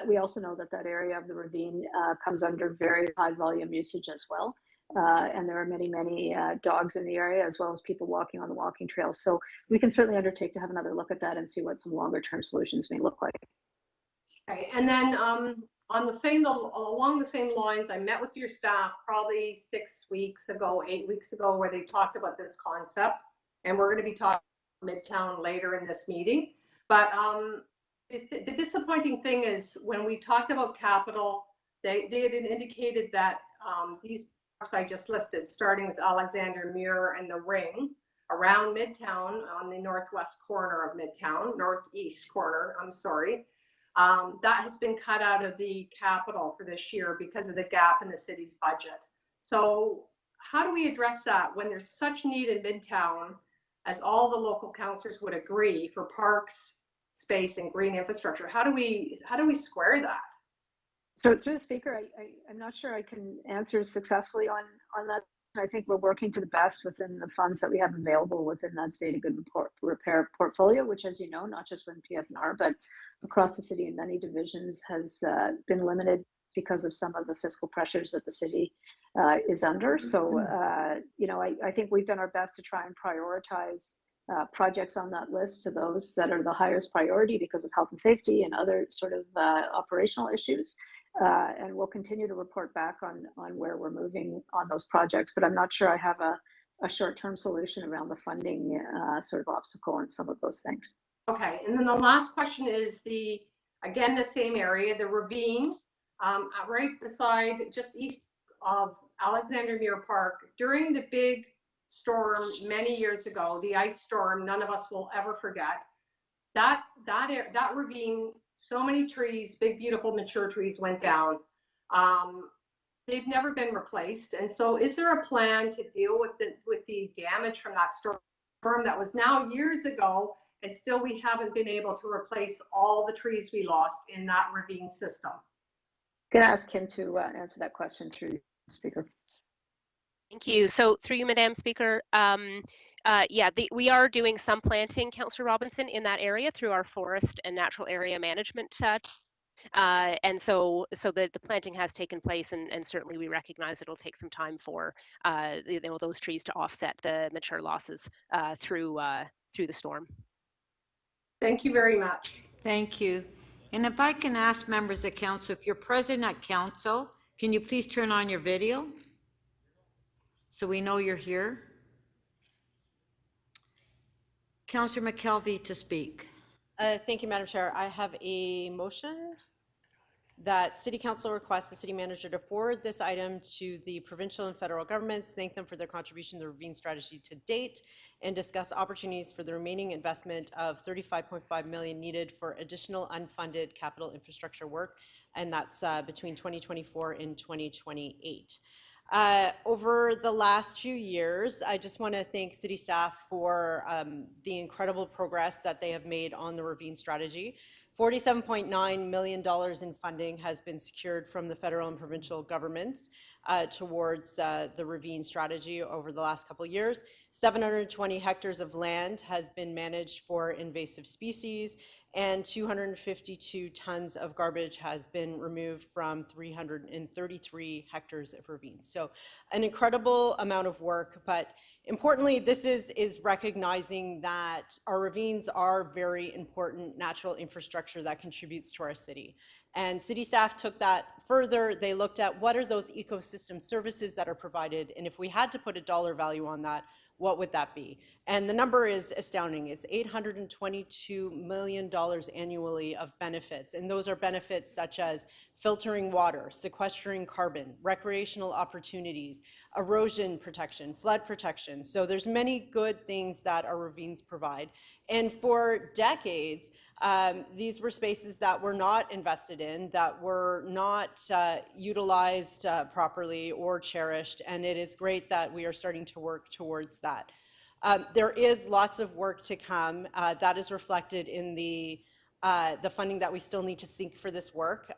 We also know that that area of the ravine comes under very high volume usage as well. And there are many dogs in the area, as well as people walking on the walking trails. So we can certainly undertake to have another look at that and see what some longer term solutions may look like. Okay, and then along the same lines, I met with your staff probably 8 weeks ago, where they talked about this concept, and we're going to be talking Midtown later in this meeting. But the disappointing thing is when we talked about capital, they had indicated that these parks I just listed, starting with Alexander Muir and the Ring around Midtown on the northwest corner of Midtown, northeast corner, I'm sorry, that has been cut out of the capital for this year because of the gap in the city's budget. So how do we address that when there's such need in Midtown, as all the local councillors would agree, for parks, space, and green infrastructure? How do we square that? So through the speaker, I'm not sure I can answer successfully on that. I think we're working to the best within the funds that we have available within that State of Good Repair portfolio, which, as you know, not just within PFNR, but across the city in many divisions has been limited because of some of the fiscal pressures that the city is under. So, you know, I think we've done our best to try and prioritize projects on that list to those that are the highest priority because of health and safety and other sort of operational issues. And we'll continue to report back on where we're moving on those projects, but I'm not sure I have a short-term solution around the funding sort of obstacle and some of those things. Okay, and then the last question is again, the same area, the ravine, right beside, just east of Alexander Muir Park. During the big storm many years ago, the ice storm, none of us will ever forget, that ravine, so many trees, big, beautiful, mature trees went down. They've never been replaced. And so is there a plan to deal with the damage from that storm that was now years ago, and still we haven't been able to replace all the trees we lost in that ravine system? I'm going to ask Kim to answer that question through the speaker. Thank you. So through you, Madam Speaker, we are doing some planting, Councillor Robinson, in that area through our forest and natural area management. And so the planting has taken place, and certainly we recognize it'll take some time for those trees to offset the mature losses through the storm. Thank you very much. Thank you. And if I can ask members of council, if you're present at council, can you please turn on your video so we know you're here? Councillor McKelvey to speak. Thank you, Madam Chair. I have a motion that City Council requests the City Manager to forward this item to the provincial and federal governments, thank them for their contribution to the ravine strategy to date, and discuss opportunities for the remaining investment of $35.5 million needed for additional unfunded capital infrastructure work, and that's between 2024 and 2028. Over the last few years, I just want to thank city staff for the incredible progress that they have made on the ravine strategy. $47.9 million in funding has been secured from the federal and provincial governments towards the ravine strategy over the last couple of years. 720 hectares of land has been managed for invasive species, and 252 tons of garbage has been removed from 333 hectares of ravines. So an incredible amount of work, but importantly, this is recognizing that our ravines are very important natural infrastructure that contributes to our city. And city staff took that further. They looked at what are those ecosystem services that are provided, and if we had to put a dollar value on that, what would that be? And the number is astounding. It's $822 million annually of benefits. And those are benefits such as filtering water, sequestering carbon, recreational opportunities, erosion protection, flood protection. So there's many good things that our ravines provide. And for decades, these were spaces that were not invested in, that were not utilized properly or cherished. And it is great that we are starting to work towards that. that. There is lots of work to come. That is reflected in the funding that we still need to seek for this work.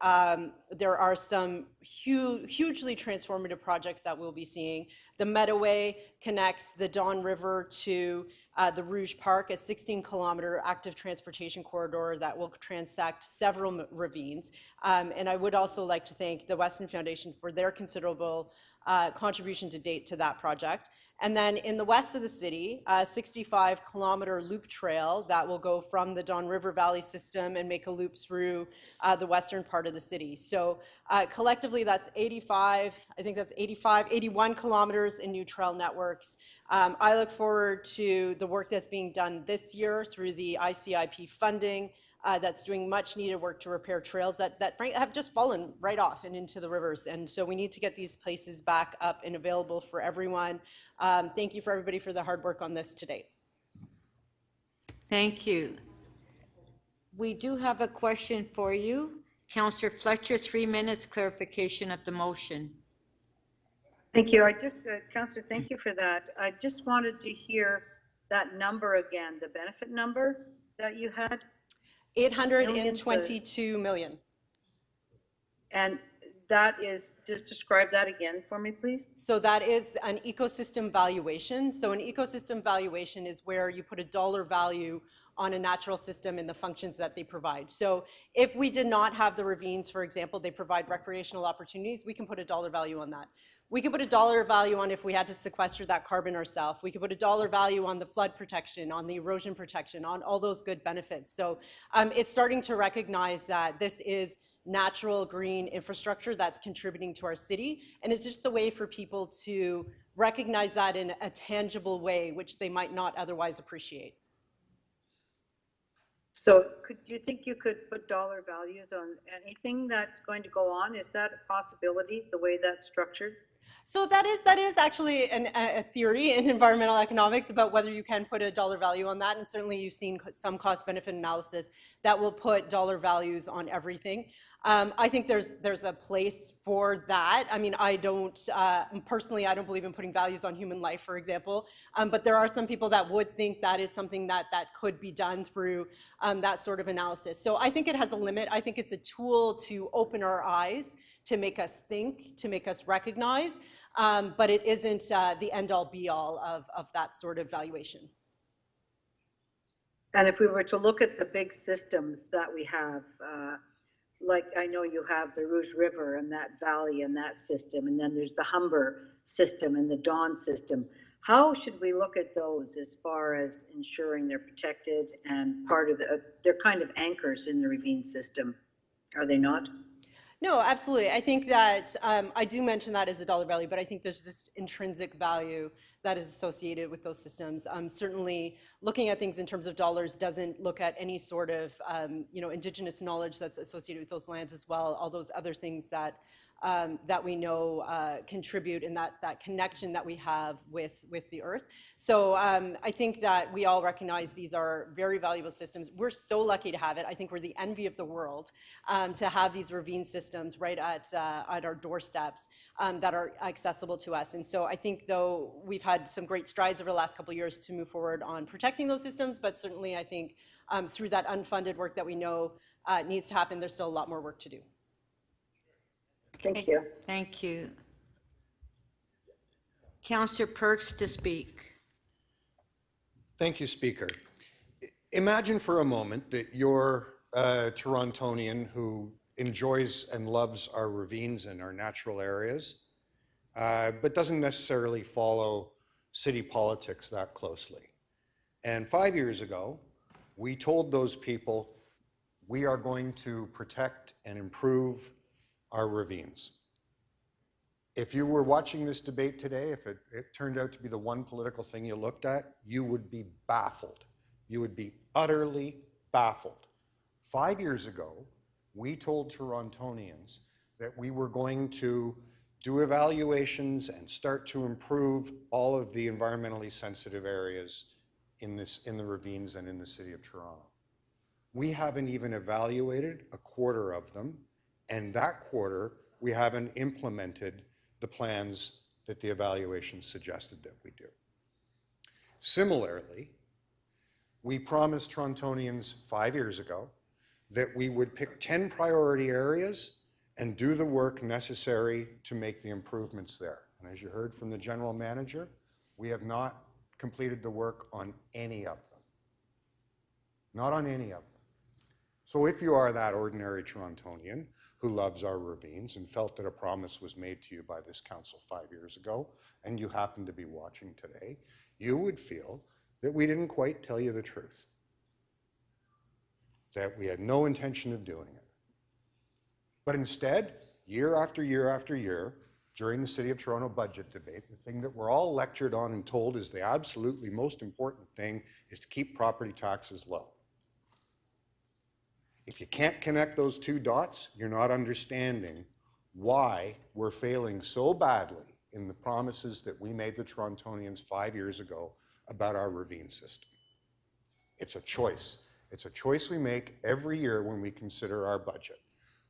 There are some hugely transformative projects that we'll be seeing. The Meadoway connects the Don River to the Rouge Park, a 16-kilometer active transportation corridor that will transect several ravines. And I would also like to thank the Weston Foundation for their considerable contribution to date to that project. And then in the west of the city, a 65-kilometer loop trail that will go from the Don River Valley system and make a loop through the western part of the city. So collectively, that's 81 kilometers in new trail networks. I look forward to the work that's being done this year through the ICIP funding. That's doing much needed work to repair trails that frankly have just fallen right off and into the rivers. And so we need to get these places back up and available for everyone. Thank you for everybody for the hard work on this today. Thank you. We do have a question for you. Councillor Fletcher, 3 minutes clarification of the motion. Thank you. Councillor, thank you for that. I just wanted to hear that number again, the benefit number that you had. 822 million. And that is, just describe that again for me, please. So that is an ecosystem valuation. So an ecosystem valuation is where you put a dollar value on a natural system and the functions that they provide. So if we did not have the ravines, for example, they provide recreational opportunities, we can put a dollar value on that. We could put a dollar value on if we had to sequester that carbon ourselves. We could put a dollar value on the flood protection, on the erosion protection, on all those good benefits. So it's starting to recognize that this is natural green infrastructure that's contributing to our city. And it's just a way for people to recognize that in a tangible way, which they might not otherwise appreciate. So do you think you could put dollar values on anything that's going to go on? Is that a possibility, the way that's structured? So that is actually a theory in environmental economics about whether you can put a dollar value on that. And certainly you've seen some cost benefit analysis that will put dollar values on everything. I think there's a place for that. I mean, personally, I don't believe in putting values on human life, for example. But there are some people that would think that is something that could be done through that sort of analysis. So I think it has a limit. I think it's a tool to open our eyes, to make us think, to make us recognize, but it isn't the end-all be-all of that sort of valuation. And if we were to look at the big systems that we have, like I know you have the Rouge River and that valley and that system, and then there's the Humber system and the Don system. How should we look at those as far as ensuring they're protected and part of they're kind of anchors in the ravine system, are they not? No, absolutely. I think that I do mention that as a dollar value, but I think there's this intrinsic value that is associated with those systems. Certainly, looking at things in terms of dollars doesn't look at any sort of indigenous knowledge that's associated with those lands as well. All those other things that we know contribute in that connection that we have with the earth. So I think that we all recognize these are very valuable systems. We're so lucky to have it. I think we're the envy of the world to have these ravine systems right at our doorsteps that are accessible to us. And so I think, though, we've had some great strides over the last couple of years to move forward on protecting those systems, but certainly I think through that unfunded work that we know needs to happen, there's still a lot more work to do. Thank you. Thank you. Councillor Perks to speak. Thank you, Speaker. Imagine for a moment that you're a Torontonian who enjoys and loves our ravines and our natural areas, but doesn't necessarily follow city politics that closely. And 5 years ago, we told those people, we are going to protect and improve our ravines. If you were watching this debate today, if it turned out to be the one political thing you looked at, you would be baffled. You would be utterly baffled. 5 years ago, we told Torontonians that we were going to do evaluations and start to improve all of the environmentally sensitive areas in the ravines and in the city of Toronto. We haven't even evaluated a quarter of them. And that quarter, we haven't implemented the plans that the evaluation suggested that we do. Similarly, we promised Torontonians 5 years ago that we would pick 10 priority areas and do the work necessary to make the improvements there. And as you heard from the general manager, we have not completed the work on any of them. Not on any of them. So if you are that ordinary Torontonian who loves our ravines and felt that a promise was made to you by this council 5 years ago, and you happen to be watching today, you would feel that we didn't quite tell you the truth, that we had no intention of doing it. But instead, year after year after year, during the City of Toronto budget debate, the thing that we're all lectured on and told is the absolutely most important thing is to keep property taxes low. If you can't connect those two dots, you're not understanding why we're failing so badly in the promises that we made the Torontonians 5 years ago about our ravine system. It's a choice. It's a choice we make every year when we consider our budget.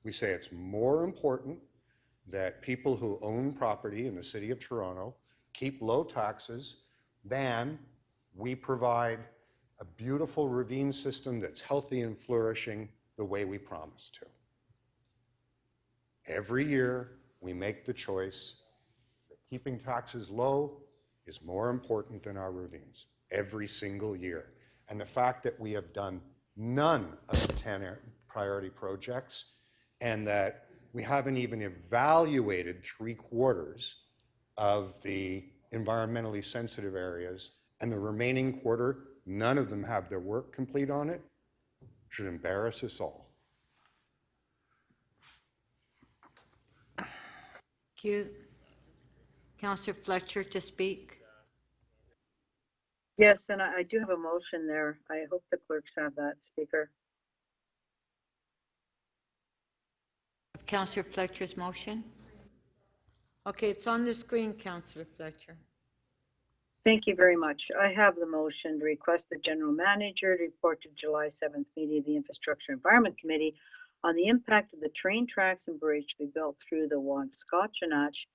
We say it's more important that people who own property in the City of Toronto keep low taxes than we provide a beautiful ravine system that's healthy and flourishing the way we promised to. Every year, we make the choice that keeping taxes low is more important than our ravines, every single year. And the fact that we have done none of the 10 priority projects and that we haven't even evaluated 3/4 of the environmentally sensitive areas, and the remaining quarter, none of them have their work complete on it, should embarrass us all. Thank you. Councillor Fletcher to speak. Yes, and I do have a motion there. I hope the clerks have that, Speaker. Councillor Fletcher's motion. Okay, it's on the screen, Councillor Fletcher. Thank you very much. I have the motion to request the general manager to report to July 7th meeting of the Infrastructure Environment Committee on the impact of the train tracks and bridge to be built through the Wanscotchanach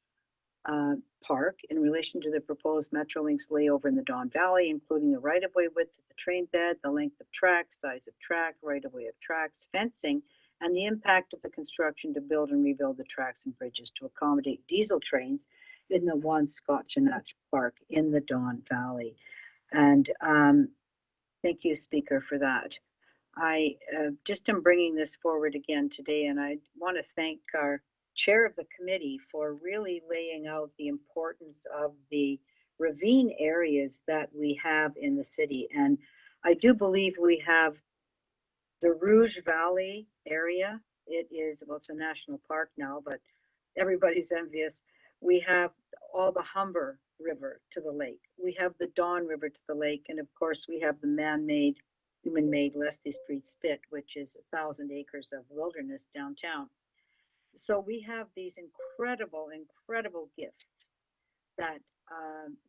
Park in relation to the proposed Metrolinx layover in the Don Valley, including the right-of-way width of the train bed, the length of track, size of track, right-of-way of tracks, fencing, and the impact of the construction to build and rebuild the tracks and bridges to accommodate diesel trains in the Wanscotchanach Park in the Don Valley. And thank you, Speaker, for that. I just am bringing this forward again today, and I want to thank our chair of the committee for really laying out the importance of the ravine areas that we have in the city. And I do believe we have the Rouge Valley area. It is, well, it's a national park now, but everybody's envious. We have all the Humber River to the lake. We have the Don River to the lake. And of course, we have the man-made, human-made Leslie Street Spit, which is 1,000 acres of wilderness downtown. So we have these incredible, incredible gifts that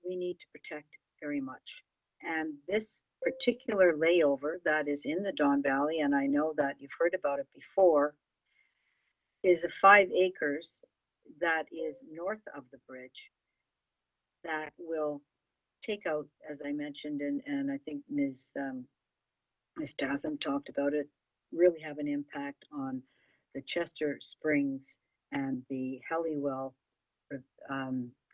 we need to protect very much. And this particular layover that is in the Don Valley, and I know that you've heard about it before, is a 5 acres that is north of the bridge that will take out, as I mentioned, and I think Ms. Statham talked about it, really have an impact on the Chester Springs and the Helliwell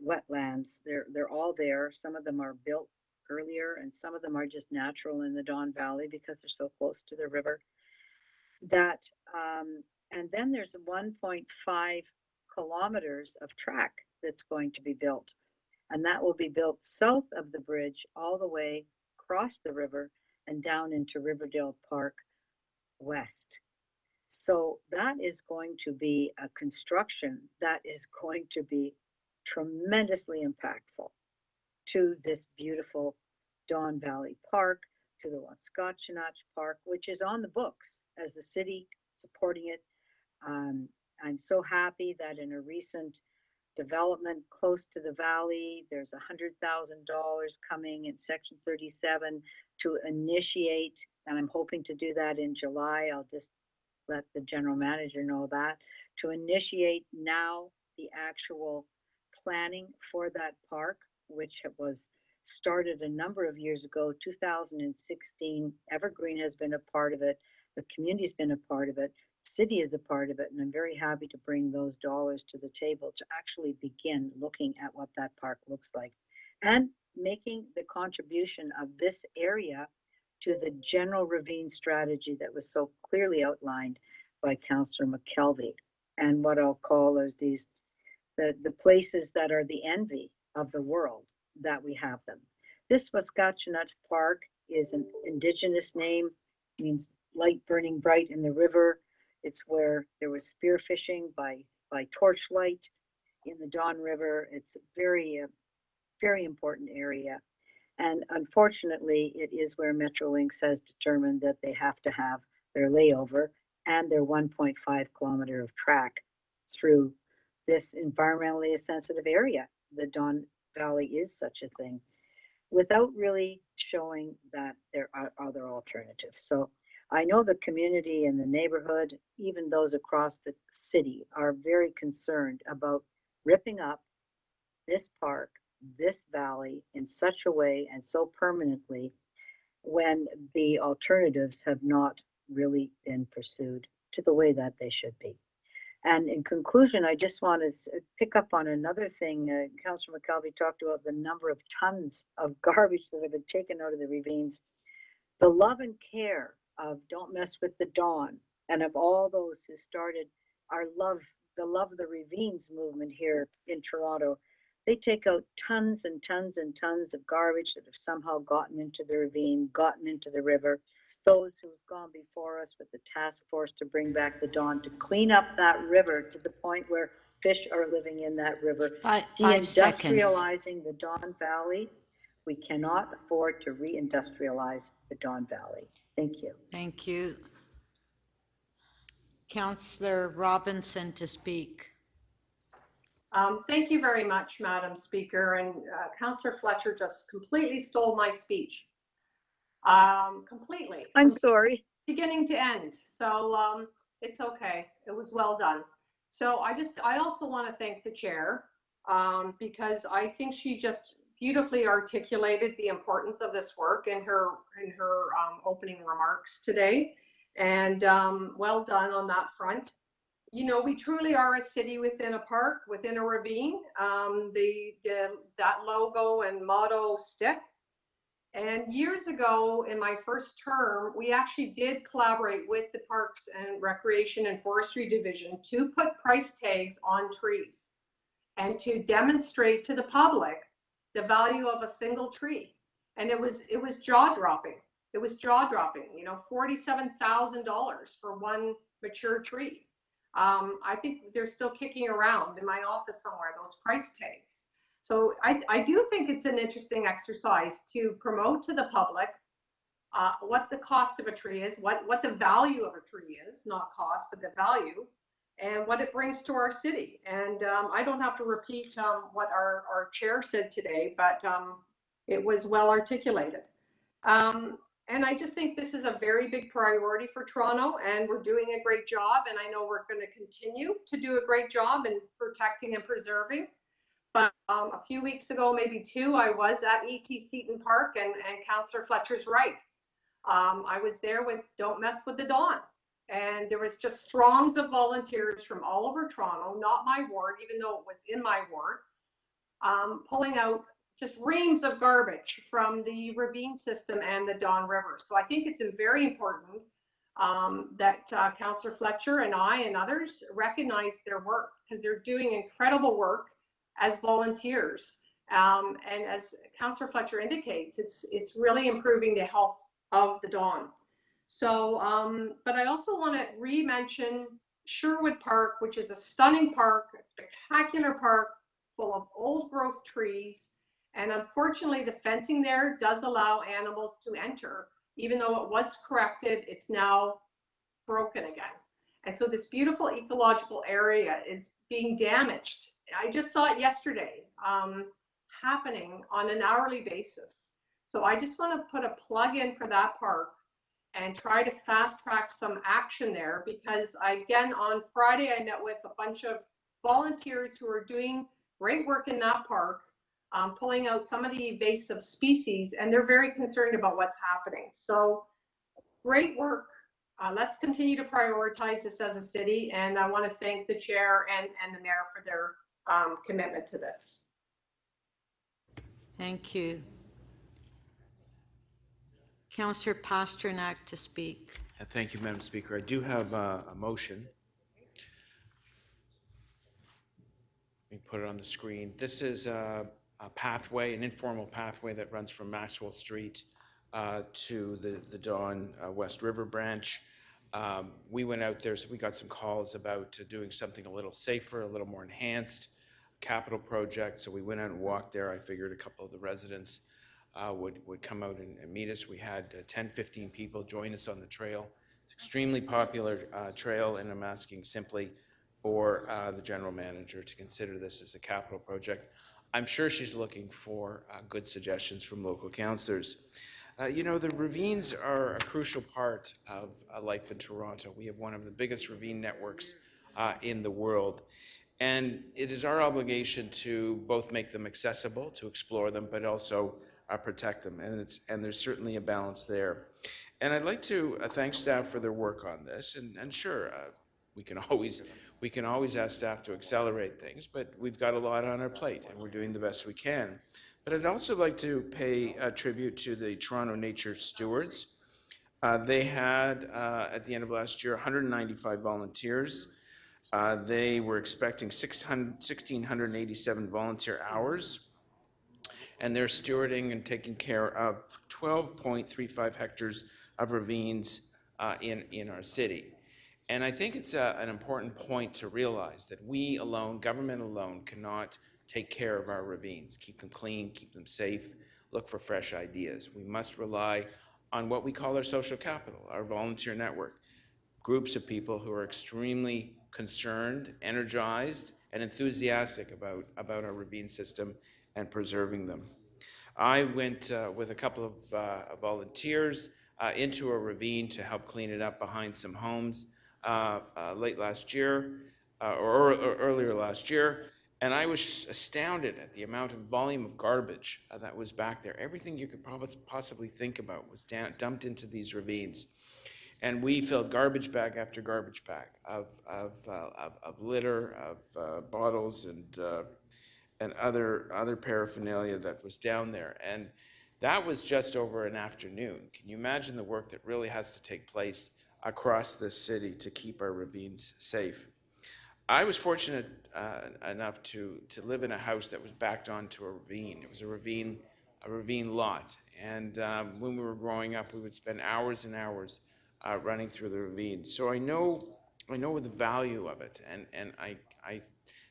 wetlands. They're all there. Some of them are built earlier, and some of them are just natural in the Don Valley because they're so close to the river. That and then there's 1.5 kilometers of track that's going to be built, and that will be built south of the bridge all the way across the river and down into Riverdale Park west. So that is going to be a construction that is going to be tremendously impactful to this beautiful Don Valley Park, to the Wanscotchanach Park, which is on the books as the city supporting it. I'm so happy that in a recent development close to the valley, there's $100,000 coming in Section 37 to initiate, and I'm hoping to do that in July. I'll just let the general manager know that, to initiate now the actual planning for that park, which was started a number of years ago, 2016. Evergreen has been a part of it. The community's been a part of it. City is a part of it. And I'm very happy to bring those dollars to the table to actually begin looking at what that park looks like and making the contribution of this area to the general ravine strategy that was so clearly outlined by Councillor McKelvey, and what I'll call as the places that are the envy of the world that we have them. This Waskatchinut Park is an indigenous name, means light burning bright in the river. It's where there was spearfishing by torchlight in the Don River. It's a very, very important area. And unfortunately, it is where Metrolinx has determined that they have to have their layover and their 1.5 kilometer of track through this environmentally sensitive area. The Don Valley is such a thing, without really showing that there are other alternatives. So I know the community and the neighborhood, even those across the city, are very concerned about ripping up this park, this valley in such a way and so permanently when the alternatives have not really been pursued to the way that they should be. And in conclusion, I just want to pick up on another thing. Councillor McKelvey talked about the number of tons of garbage that have been taken out of the ravines. The love and care of Don't Mess with the Don and of all those who started the Love the Ravines movement here in Toronto. They take out tons and tons and tons of garbage that have somehow gotten into the ravine, gotten into the river. Those who've gone before us with the task force to bring back the Don, to clean up that river to the point where fish are living in that river. Deindustrializing the Don Valley. We cannot afford to reindustrialize the Don Valley. Thank you. Thank you. Councillor Robinson to speak. Thank you very much, Madam Speaker. And Councillor Fletcher just completely stole my speech. Completely. I'm sorry. Beginning to end. So it's okay. It was well done. So I also want to thank the chair because I think she just beautifully articulated the importance of this work in her opening remarks today. And well done on that front. You know, we truly are a city within a park, within a ravine. That logo and motto stick. And years ago, in my first term, we actually did collaborate with the Parks and Recreation and Forestry Division to put price tags on trees and to demonstrate to the public the value of a single tree. And it was jaw-dropping. It was jaw-dropping, you know, $47,000 for one mature tree. I think they're still kicking around in my office somewhere, those price tags. So I do think it's an interesting exercise to promote to the public what the cost of a tree is, what the value of a tree is, not cost, but the value, and what it brings to our city. And I don't have to repeat what our chair said today, but it was well articulated. And I just think this is a very big priority for Toronto, and we're doing a great job. And I know we're going to continue to do a great job in protecting and preserving. But a few weeks ago, maybe two, I was at E.T. Seton Park, and Councillor Fletcher's right. I was there with Don't Mess with the Don. And there was just throngs of volunteers from all over Toronto, not my ward, even though it was in my ward, pulling out just reams of garbage from the ravine system and the Don River. So I think it's very important that Councillor Fletcher and I and others recognize their work, because they're doing incredible work as volunteers. And as Councillor Fletcher indicates, it's really improving the health of the Don. So, but I also want to re-mention Sherwood Park, which is a stunning park, a spectacular park full of old growth trees. And unfortunately, the fencing there does allow animals to enter. Even though it was corrected, it's now broken again. And so this beautiful ecological area is being damaged. I just saw it yesterday, happening on an hourly basis. So I just want to put a plug in for that park and try to fast track some action there, because again, on Friday, I met with a bunch of volunteers who are doing great work in that park, pulling out some of the invasive species, and they're very concerned about what's happening. So great work. Let's continue to prioritize this as a city, and I want to thank the chair and the mayor for their commitment to this. Thank you. Councillor Pasternak to speak. Thank you, Madam Speaker. I do have a motion. Let me put it on the screen. This is a pathway, an informal pathway that runs from Maxwell Street to the Don West River branch. We went out there, so we got some calls about doing something a little safer, a little more enhanced capital project. So we went out and walked there. I figured a couple of the residents would come out and meet us. We had 10, 15 people join us on the trail. It's an extremely popular trail, and I'm asking simply for the general manager to consider this as a capital project. I'm sure she's looking for good suggestions from local councillors. You know, the ravines are a crucial part of life in Toronto. We have one of the biggest ravine networks in the world. And it is our obligation to both make them accessible, to explore them, but also protect them. And there's certainly a balance there. And I'd like to thank staff for their work on this. And sure, we can always ask staff to accelerate things, but we've got a lot on our plate, and we're doing the best we can. But I'd also like to pay a tribute to the Toronto Nature Stewards. They had, at the end of last year, 195 volunteers. They were expecting 1,687 volunteer hours, and they're stewarding and taking care of 12.35 hectares of ravines in our city. And I think it's an important point to realize that we alone, government alone, cannot take care of our ravines, keep them clean, keep them safe, look for fresh ideas. We must rely on what we call our social capital, our volunteer network, groups of people who are extremely concerned, energized, and enthusiastic about our ravine system and preserving them. I went with a couple of volunteers into a ravine to help clean it up behind some homes late last year, or earlier last year, and I was astounded at the amount of volume of garbage that was back there. Everything you could possibly think about was dumped into these ravines. And we filled garbage bag after garbage bag of litter, of bottles, and other paraphernalia that was down there. And that was just over an afternoon. Can you imagine the work that really has to take place across this city to keep our ravines safe? I was fortunate enough to live in a house that was backed onto a ravine. It was a ravine lot. And when we were growing up, we would spend hours and hours running through the ravine. So I know the value of it, and I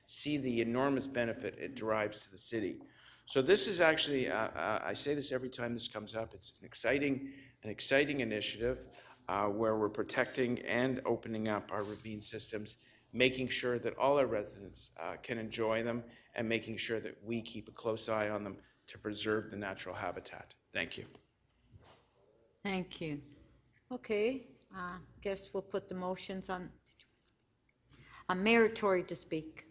see the enormous benefit it derives to the city. So this is actually, I say this every time this comes up, it's an exciting initiative where we're protecting and opening up our ravine systems, making sure that all our residents can enjoy them, and making sure that we keep a close eye on them to preserve the natural habitat. Thank you. Thank you. Okay, guess we'll put the motions on. Mayor Tory to speak.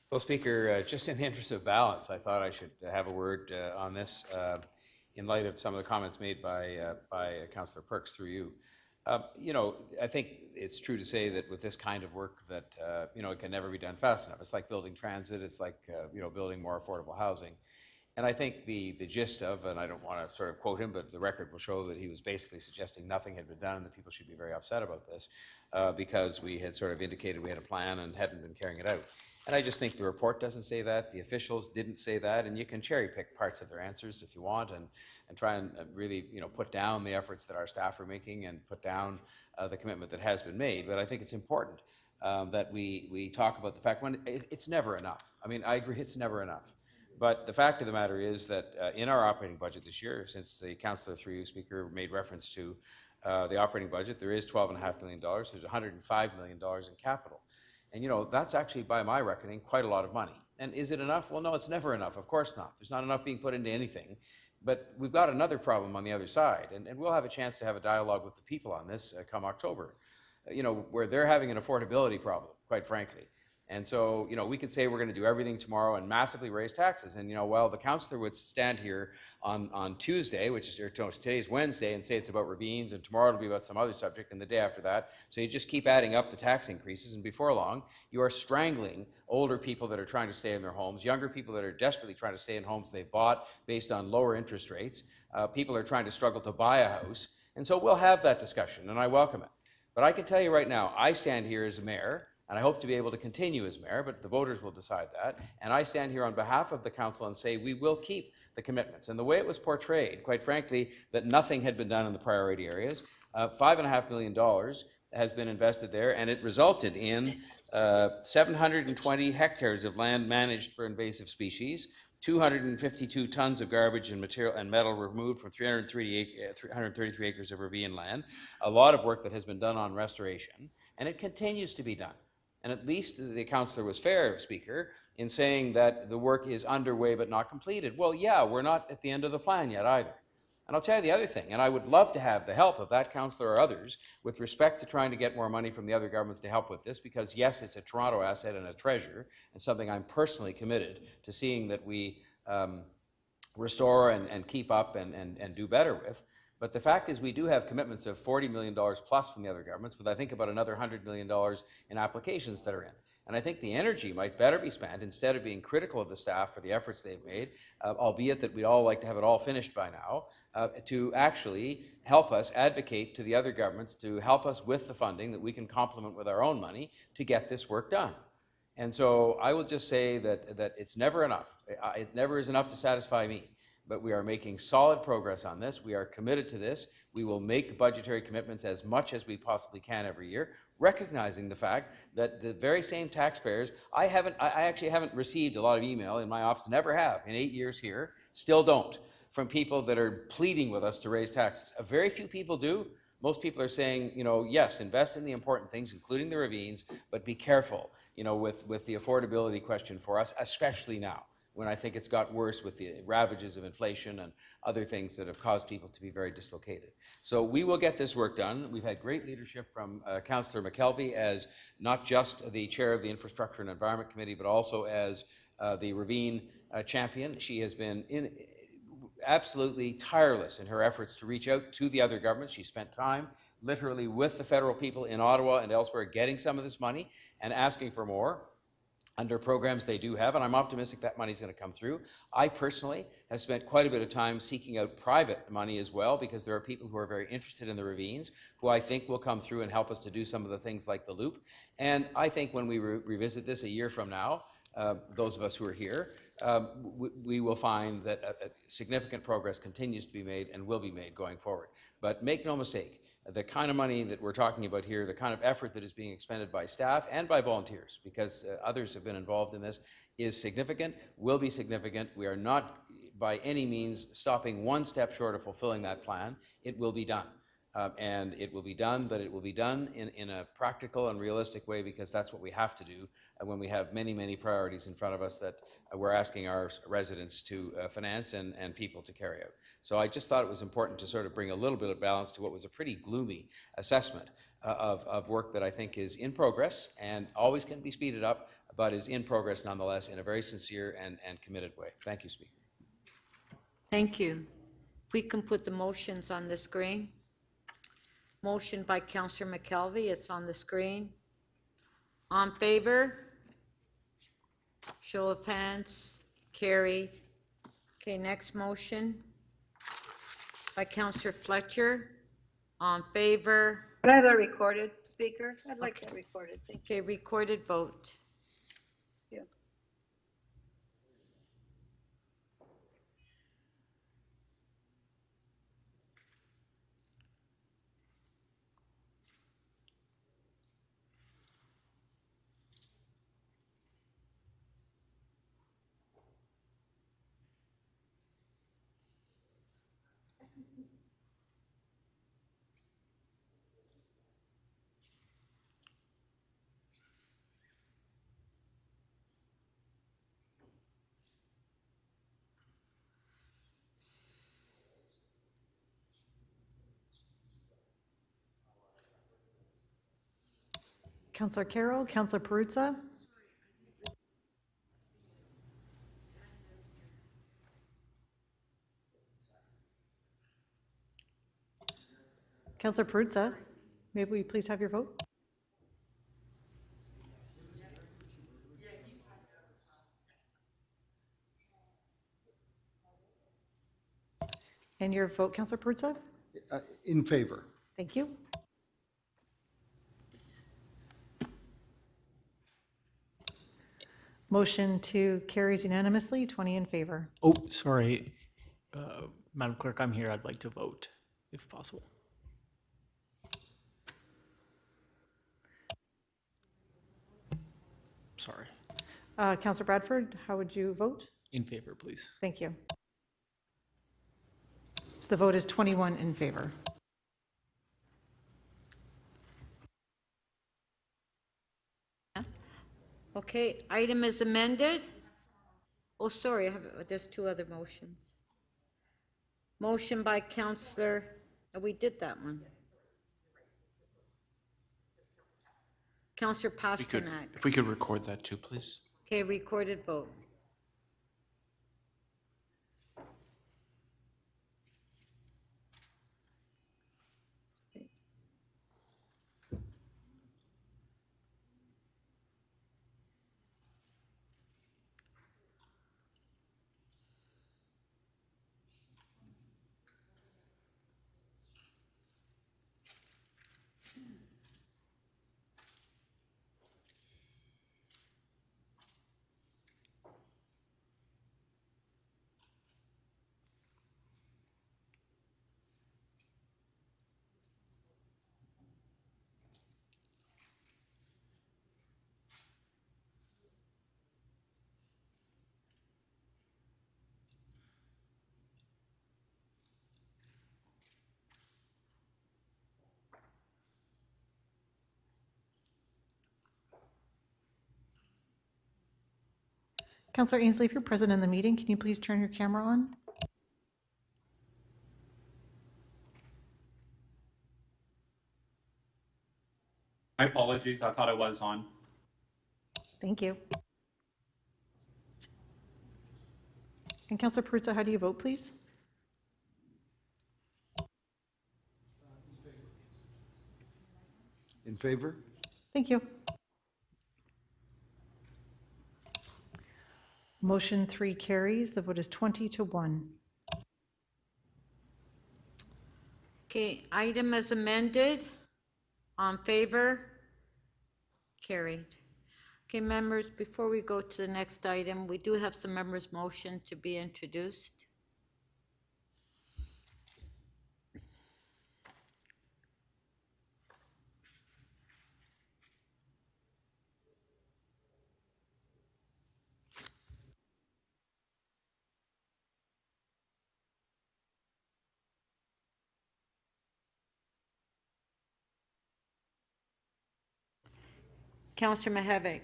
Well, Speaker, just in the interest of balance, I thought I should have a word on this in light of some of the comments made by Councillor Perks through you. You know, I think it's true to say that with this kind of work that, you know, it can never be done fast enough. It's like building transit. It's like, you know, building more affordable housing. And I think the gist of, and I don't want to sort of quote him, but the record will show that he was basically suggesting nothing had been done and that people should be very upset about this because we had sort of indicated we had a plan and hadn't been carrying it out. And I just think the report doesn't say that, the officials didn't say that, and you can cherry pick parts of their answers if you want and try and really, you know, put down the efforts that our staff are making and put down the commitment that has been made. But I think it's important that we talk about the fact when it's never enough. I mean, I agree it's never enough. But the fact of the matter is that in our operating budget this year, since the councillor through you, Speaker, made reference to the operating budget, there is $12.5 million. There's $105 million in capital. And, you know, that's actually, by my reckoning, quite a lot of money. And is it enough? Well, no, it's never enough. Of course not. There's not enough being put into anything. But we've got another problem on the other side. And we'll have a chance to have a dialogue with the people on this come October, you know, where they're having an affordability problem, quite frankly. And so, we could say we're going to do everything tomorrow and massively raise taxes. And, well, the councillor would stand here on Tuesday, which is, today's Wednesday, and say it's about ravines, and tomorrow it'll be about some other subject, and the day after that. So you just keep adding up the tax increases, and before long, you are strangling older people that are trying to stay in their homes, younger people that are desperately trying to stay in homes they've bought based on lower interest rates. People are trying to struggle to buy a house. And so we'll have that discussion, and I welcome it. But I can tell you right now, I stand here as a mayor, and I hope to be able to continue as mayor, but the voters will decide that. And I stand here on behalf of the council and say we will keep the commitments. And the way it was portrayed, quite frankly, that nothing had been done in the priority areas, $5.5 million has been invested there, and it resulted in 720 hectares of land managed for invasive species, 252 tons of garbage and material and metal removed from 333 acres of ravine land, a lot of work that has been done on restoration, and it continues to be done. And at least the councillor was fair, Speaker, in saying that the work is underway but not completed. Well, yeah, we're not at the end of the plan yet either. And I'll tell you the other thing, and I would love to have the help of that councillor or others with respect to trying to get more money from the other governments to help with this, because yes, it's a Toronto asset and a treasure, and something I'm personally committed to seeing that we restore and keep up and do better with. But the fact is we do have commitments of $40 million plus from the other governments, with I think about another $100 million in applications that are in. And I think the energy might better be spent, instead of being critical of the staff for the efforts they've made, albeit that we'd all like to have it all finished by now, to actually help us advocate to the other governments to help us with the funding that we can complement with our own money to get this work done. And so I will just say that it's never enough. It never is enough to satisfy me. But we are making solid progress on this. We are committed to this. We will make budgetary commitments as much as we possibly can every year, recognizing the fact that the very same taxpayers, I actually haven't received a lot of email in my office, never have in 8 years here, still don't, from people that are pleading with us to raise taxes. A very few people do. Most people are saying, yes, invest in the important things, including the ravines, but be careful, with the affordability question for us, especially now, when I think it's got worse with the ravages of inflation and other things that have caused people to be very dislocated. So we will get this work done. We've had great leadership from Councillor McKelvey as not just the chair of the Infrastructure and Environment Committee, but also as the ravine champion. She has been absolutely tireless in her efforts to reach out to the other governments. She spent time literally with the federal people in Ottawa and elsewhere getting some of this money and asking for more under programs they do have, and I'm optimistic that money's going to come through. I personally have spent quite a bit of time seeking out private money as well, because there are people who are very interested in the ravines, who I think will come through and help us to do some of the things like the loop. And I think when we revisit this a year from now, those of us who are here, we will find that significant progress continues to be made and will be made going forward. But make no mistake, the kind of money that we're talking about here, the kind of effort that is being expended by staff and by volunteers, because others have been involved in this, is significant, will be significant. We are not by any means stopping one step short of fulfilling that plan. It will be done. And it will be done, but it will be done in a practical and realistic way, because that's what we have to do when we have many, many priorities in front of us that we're asking our residents to finance and people to carry out. So I just thought it was important to sort of bring a little bit of balance to what was a pretty gloomy assessment of work that I think is in progress and always can be speeded up, but is in progress nonetheless in a very sincere and committed way. Thank you, Speaker. Thank you. We can put the motions on the screen. Motion by Councillor McKelvey, it's on the screen. On favor? Show of hands, carried. Okay, next motion by Councillor Fletcher. On favor? Could I have that recorded, Speaker? I'd like that recorded. Thank you. Okay, recorded vote. Yeah. Councillor Carroll, Councillor Perruzza. Councillor Perruzza, may we please have your vote? And your vote, Councillor Perruzza? In favor. Thank you. Motion to carries unanimously, 20 in favor. Oh, sorry. Madam Clerk, I'm here. I'd like to vote, if possible. Sorry. Councillor Bradford, how would you vote? In favor, please. Thank you. So the vote is 21 in favor. Okay, item is amended. Oh, sorry, there's two other motions. Motion by Councillor, we did that one. Councillor Pasternak. If we could record that too, please. Okay, recorded vote. Councillor Ainsley, if you're present in the meeting, can you please turn your camera on? My apologies, I thought it was on. Thank you. And Councillor Perruzza, how do you vote, please? In favor? Thank you. Motion 3 carries. The vote is 20 to 1. Okay, item as amended. On favor? Carried. Okay, members, before we go to the next item, we do have some members' motion to be introduced. Councillor Mihevc.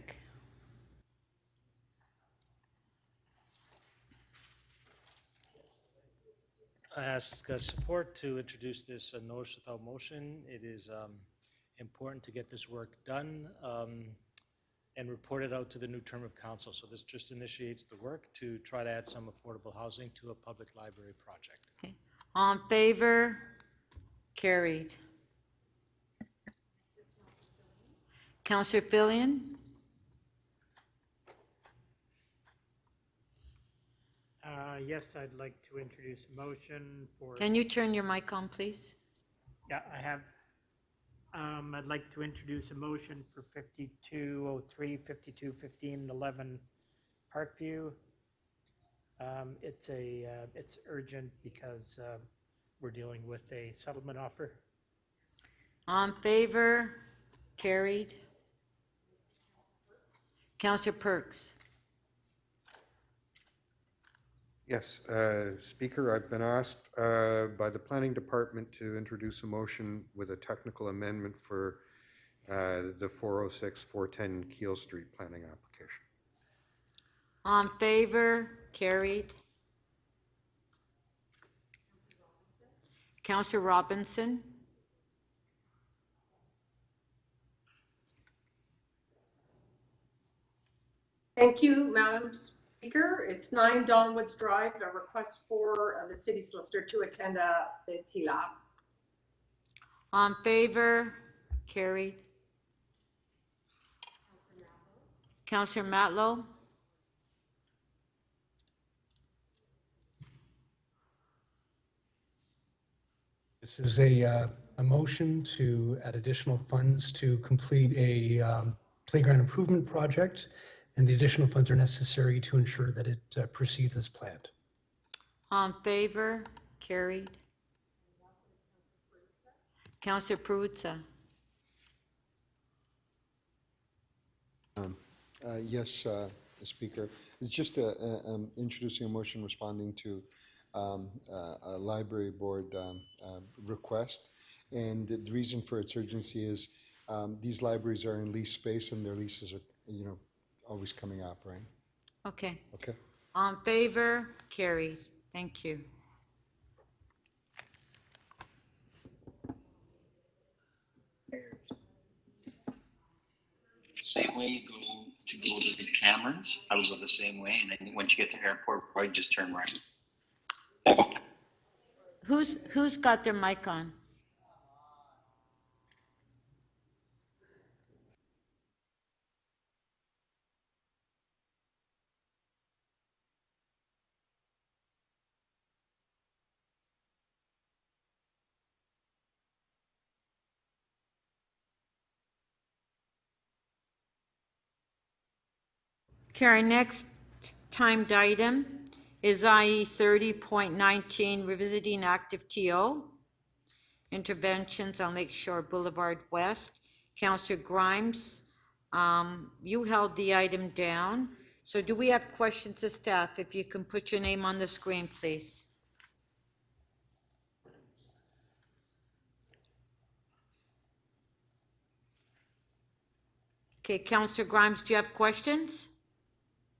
I ask support to introduce this notice without motion. It is important to get this work done and report it out to the new term of council. So this just initiates the work to try to add some affordable housing to a public library project. Okay. On favor? Carried. Councillor Fillion? Yes, I'd like to introduce a motion for. Can you turn your mic on, please? Yeah, I have. I'd like to introduce a motion for 5203, 5215, 11 Parkview. It's urgent because we're dealing with a settlement offer. On favor? Carried. Councillor Perks? Yes, Speaker, I've been asked by the Planning Department to introduce a motion with a technical amendment for the 406, 410 Keel Street planning application. On favor? Carried. Councillor Robinson? Thank you, Madam Speaker. It's 9 Donwoods Drive, a request for the city solicitor to attend the TLAB. All in favor? Carried. Counselor Matlow? This is a motion to add additional funds to complete a playground improvement project, and the additional funds are necessary to ensure that it proceeds as planned. All in favor? Carried. Counselor Perruzza? Yes, Speaker. It's just introducing a motion responding to a library board request. And the reason for its urgency is these libraries are in lease space and their leases are, always coming up, right? Okay. Okay. All in favor? Carried. Thank you. Same way you go to the Camerons, I would go the same way, and then once you get to airport, probably just turn right. Who's got their mic on? Okay, our next timed item is IE 30.19, revisiting active TO, interventions on Lakeshore Boulevard West. Councillor Grimes, you held the item down. So do we have questions to staff? If you can put your name on the screen, please. Okay, Councillor Grimes, do you have questions?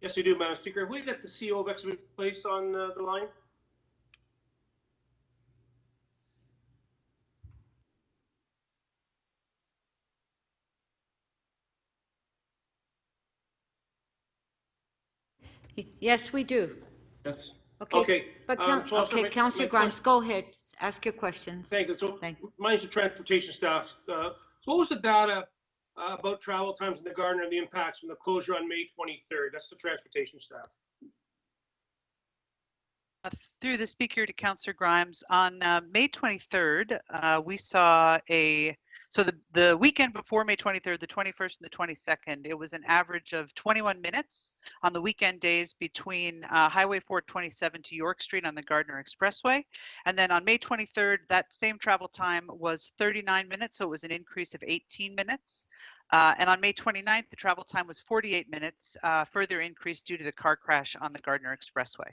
Yes, we do, Madam Speaker. Have we got the CEO of Exhibition Place on the line? Yes, we do. Yes. Okay. But, so I'll start Councillor my Grimes, go ahead. Ask your questions. Thank you. So mine's the transportation staff. So what was the data about travel times in the Gardner and the impacts from the closure on May 23rd? That's the transportation staff. Through the speaker to Councillor Grimes, on May 23rd, we saw the weekend before May 23rd, the 21st and the 22nd, it was an average of 21 minutes on the weekend days between Highway 427 to York Street on the Gardner Expressway. And then on May 23rd, that same travel time was 39 minutes, so it was an increase of 18 minutes. And on May 29th, the travel time was 48 minutes, further increased due to the car crash on the Gardner Expressway.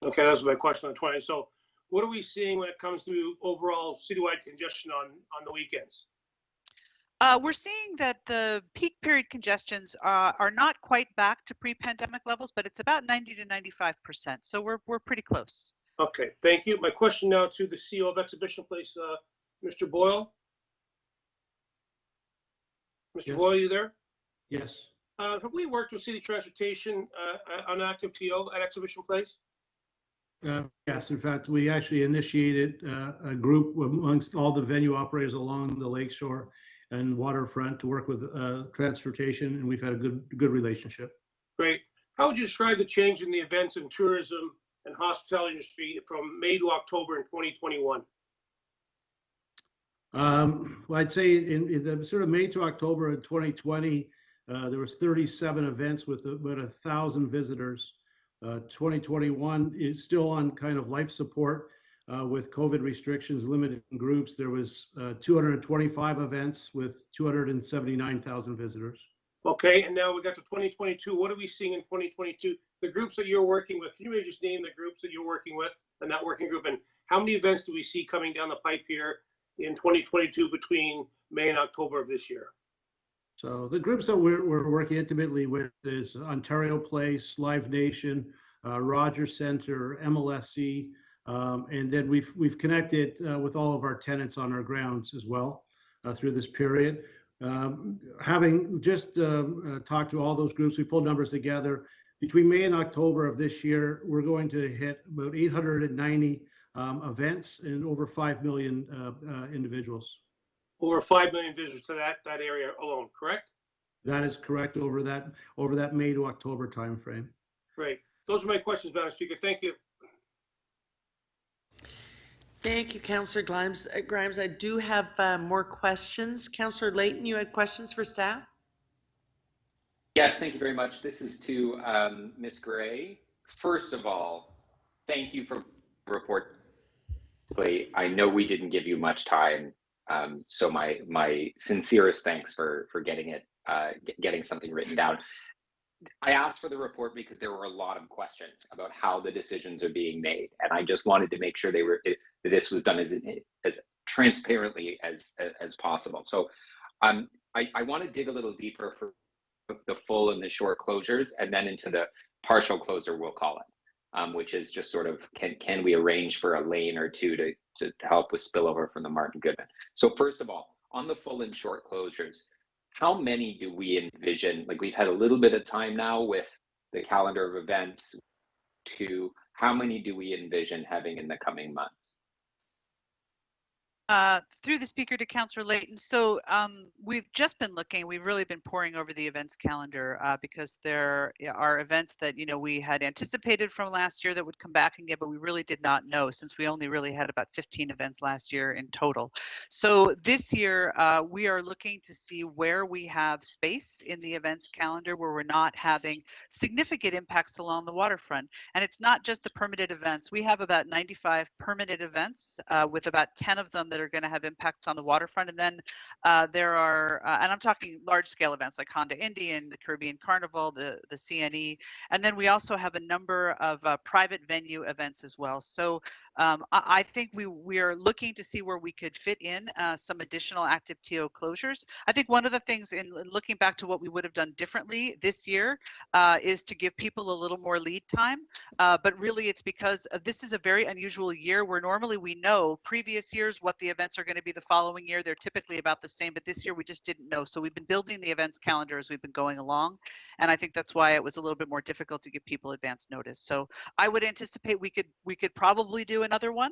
Okay, that was my question on 20. So what are we seeing when it comes to overall citywide congestion on the weekends? We're seeing that the peak period congestions are not quite back to pre-pandemic levels, but it's about 90 to 95%. So we're pretty close. Okay, thank you. My question now to the CEO of Exhibition Place, Mr. Boyle. Mr. Yes. Boyle, you there? Yes. Have we worked with City Transportation on active TO at Exhibition Place? Yes, in fact, we actually initiated a group amongst all the venue operators along the lakeshore and waterfront to work with transportation, and we've had a good relationship. Great. How would you describe the change in the events and tourism and hospitality industry from May to October in 2021? Well, I'd say in the sort of May to October of 2020, there was 37 events with about 1,000 visitors. 2021 is still on kind of life support with COVID restrictions, limited groups. There was 225 events with 279,000 visitors. Okay, and now we got to 2022. What are we seeing in 2022? The groups that you're working with, can you maybe just name the groups that you're working with and that working group? And how many events do we see coming down the pipe here in 2022 between May and October of this year? So the groups that we're working intimately with is Ontario Place, Live Nation, Rogers Center, MLSC, and then we've connected with all of our tenants on our grounds as well through this period. Having just talked to all those groups, we pulled numbers together. Between May and October of this year, we're going to hit about 890 events and over 5 million individuals. over 5 million visitors to that area alone, correct? That is correct over that May to October timeframe. Great. Those are my questions, Madam Speaker. Thank you. Thank you, Councillor Grimes. Grimes, I do have more questions. Councillor Layton, you had questions for staff? Yes, thank you very much. This is to Ms. Gray. First of all, thank you for the report. I know we didn't give you much time, so my sincerest thanks for getting it, getting something written down. I asked for the report because there were a lot of questions about how the decisions are being made, and I just wanted to make sure that this was done as transparently as possible. So, I want to dig a little deeper for the full and the short closures, and then into the partial closure, we'll call it, which is just sort of can we arrange for a lane or two to help with spillover from the Martin Goodman. So first of all, on the full and short closures, how many do we envision? Like, we've had a little bit of time now with the calendar of events. How many do we envision having in the coming months? Through the speaker to Councillor Layton. So we've just been looking, we've really been poring over the events calendar because there are events that, we had anticipated from last year that would come back again, but we really did not know, since we only really had about 15 events last year in total. So this year we are looking to see where we have space in the events calendar where we're not having significant impacts along the waterfront. And it's not just the permitted events. We have about 95 permitted events with about 10 of them that are going to have impacts on the waterfront. And then there are, and I'm talking large scale events like Honda Indian, the Caribbean Carnival, the CNE. And then we also have a number of private venue events as well. So I think we are looking to see where we could fit in some additional active TO closures. I think one of the things in looking back to what we would have done differently this year is to give people a little more lead time. But really it's because this is a very unusual year where normally we know previous years what the events are going to be the following year. They're typically about the same, but this year we just didn't know. So we've been building the events calendar as we've been going along. And I think that's why it was a little bit more difficult to give people advance notice. So I would anticipate we could probably do another one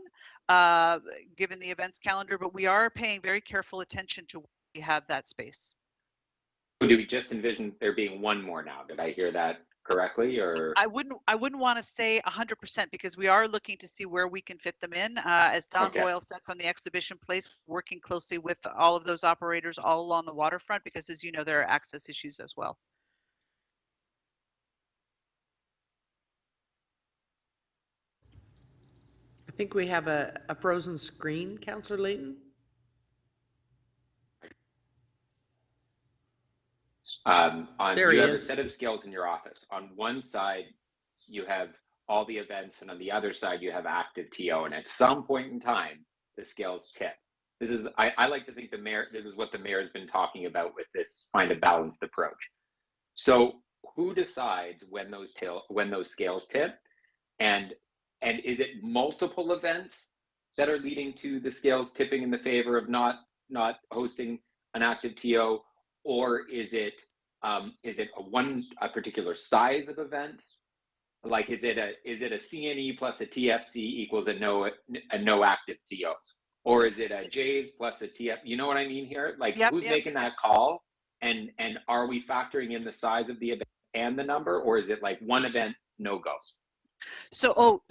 given the events calendar, but we are paying very careful attention to where we have that space. Do we just envision there being one more now? Did I hear that correctly, or? I wouldn't want to say 100% because we are looking to see where we can fit them in. As Don Boyle said from the exhibition place, working closely with all of those operators all along the waterfront, because as you know, there are access issues as well. I think we have a frozen screen, Councillor Layton. You have a set of scales in your office. On one side, you have all the events, and on the other side, you have active TO. And at some point in time, the scales tip. I like to think this is what the mayor has been talking about with this find a balanced approach. So who decides when those scales tip? And is it multiple events that are leading to the scales tipping in the favor of not hosting an active TO, or is it a particular size of event? Like, is it a CNE plus a TFC equals a no active TO, or is it a J's plus a TF? You know what I mean here? Like, who's making that call? And are we factoring in the size of the event and the number, or is it like one event, no go? So,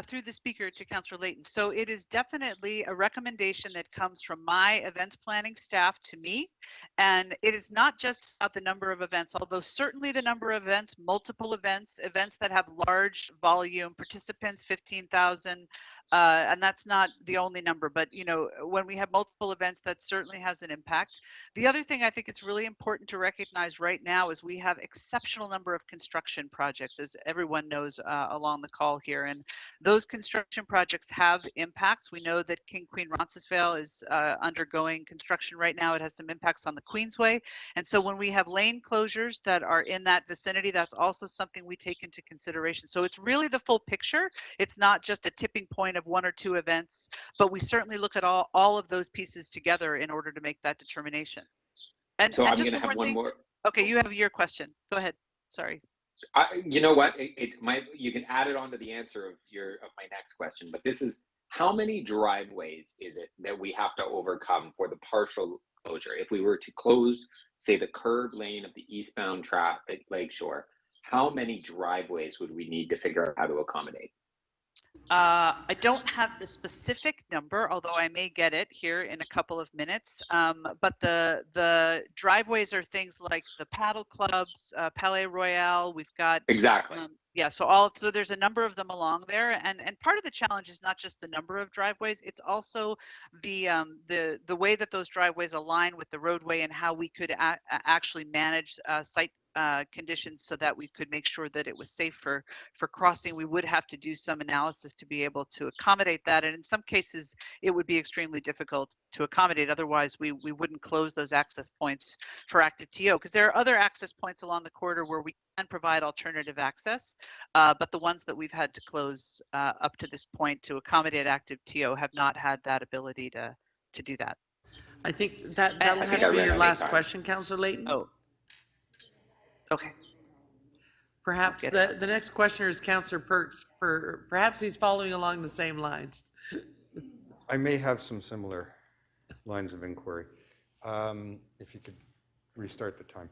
through the speaker to Councillor Layton. So it is definitely a recommendation that comes from my events planning staff to me. And it is not just about the number of events, although certainly the number of events, multiple events that have large volume participants, 15,000, and that's not the only number, but when we have multiple events, that certainly has an impact. The other thing I think it's really important to recognize right now is we have exceptional number of construction projects, as everyone knows along the call here, and those construction projects have impacts. We know that King Queen Roncesvalles is undergoing construction right now. It has some impacts on the Queensway, and so when we have lane closures that are in that vicinity, that's also something we take into consideration. So it's really the full picture. It's not just a tipping point of one or two events, but we certainly look at all of those pieces together in order to make that determination. And so I'm just going to have one more. Okay, you have your question. Go ahead. Sorry. You know what? You can add it on to the answer of my next question, but this is how many driveways is it that we have to overcome for the partial closure? If we were to close, say, the curb lane of the eastbound traffic Lakeshore, how many driveways would we need to figure out how to accommodate? I don't have the specific number, although I may get it here in a couple of minutes. But the driveways are things like the paddle clubs, Palais Royale. We've got Exactly. yeah, so there's a number of them along there, and part of the challenge is not just the number of driveways; it's also the way that those driveways align with the roadway and how we could actually manage site conditions so that we could make sure that it was safe for crossing. We would have to do some analysis to be able to accommodate that, and in some cases it would be extremely difficult to accommodate. Otherwise, we wouldn't close those access points for active TO, because there are other access points along the corridor where we can provide alternative access, but the ones that we've had to close up to this point to accommodate active TO have not had that ability to do that. I think that'll have to be your last question, Councillor Layton. Oh, okay. Perhaps the next questioner is Councillor Perks. Perhaps he's following along the same lines. I may have some similar lines of inquiry. If you could restart the time.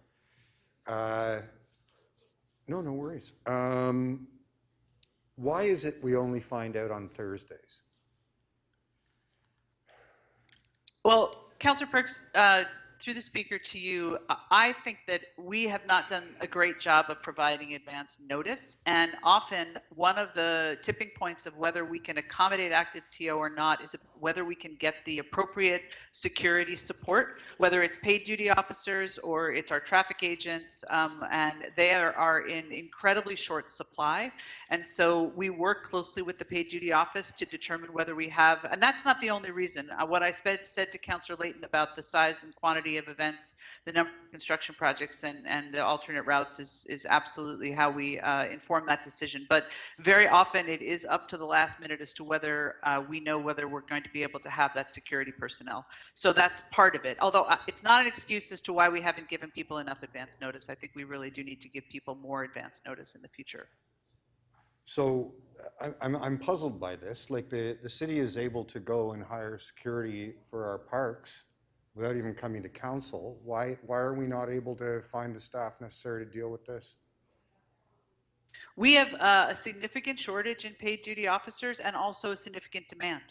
No worries. Why is it we only find out on Thursdays? Well, Councillor Perks, through the speaker to you, I think that we have not done a great job of providing advance notice, and often one of the tipping points of whether we can accommodate active TO or not is whether we can get the appropriate security support, whether it's paid duty officers or it's our traffic agents, and they are in incredibly short supply. And so we work closely with the paid duty office to determine whether we have, and that's not the only reason. What I said to Councillor Layton about the size and quantity of events, the number of construction projects and the alternate routes is absolutely how we inform that decision. But very often it is up to the last minute as to whether we know whether we're going to be able to have that security personnel. So that's part of it. Although it's not an excuse as to why we haven't given people enough advance notice. I think we really do need to give people more advance notice in the future. So I'm puzzled by this. Like the city is able to go and hire security for our parks without even coming to council. Why are we not able to find the staff necessary to deal with this? We have a significant shortage in paid duty officers and also a significant demand.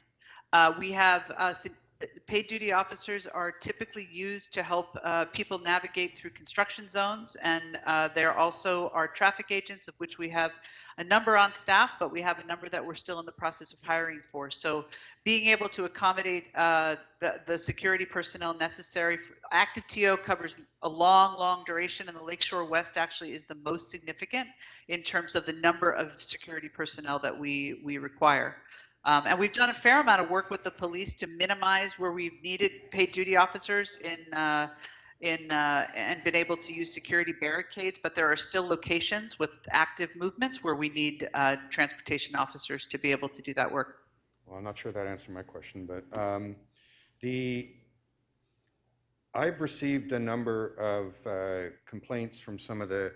We have paid duty officers are typically used to help people navigate through construction zones, and there also are traffic agents, of which we have a number on staff, but we have a number that we're still in the process of hiring for. So being able to accommodate the security personnel necessary, active TO covers a long duration, and the Lakeshore West actually is the most significant in terms of the number of security personnel that we require. And we've done a fair amount of work with the police to minimize where we've needed paid duty officers and been able to use security barricades, but there are still locations with active movements where we need transportation officers to be able to do that work. Well, I'm not sure that answered my question, but I've received a number of complaints from some of the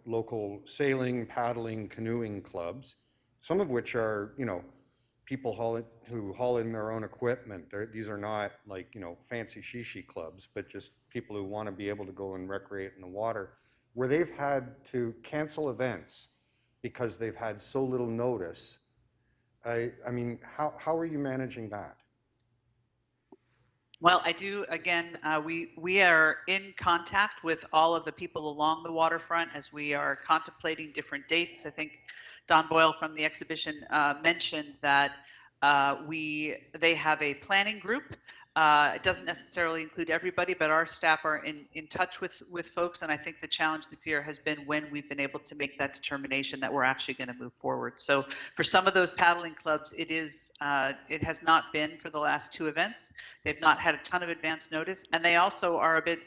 local sailing, paddling, canoeing clubs, some of which are, people who haul in their own equipment. These are not like, fancy shishi clubs, but just people who want to be able to go and recreate in the water, where they've had to cancel events because they've had so little notice. I mean, how are you managing that? Well, I do, again, we are in contact with all of the people along the waterfront as we are contemplating different dates. I think Don Boyle from the exhibition mentioned that they have a planning group. It doesn't necessarily include everybody, but our staff are in touch with folks, and I think the challenge this year has been when we've been able to make that determination that we're actually going to move forward. So for some of those paddling clubs, it has not been for the last two events. They've not had a ton of advance notice, and they also are a bit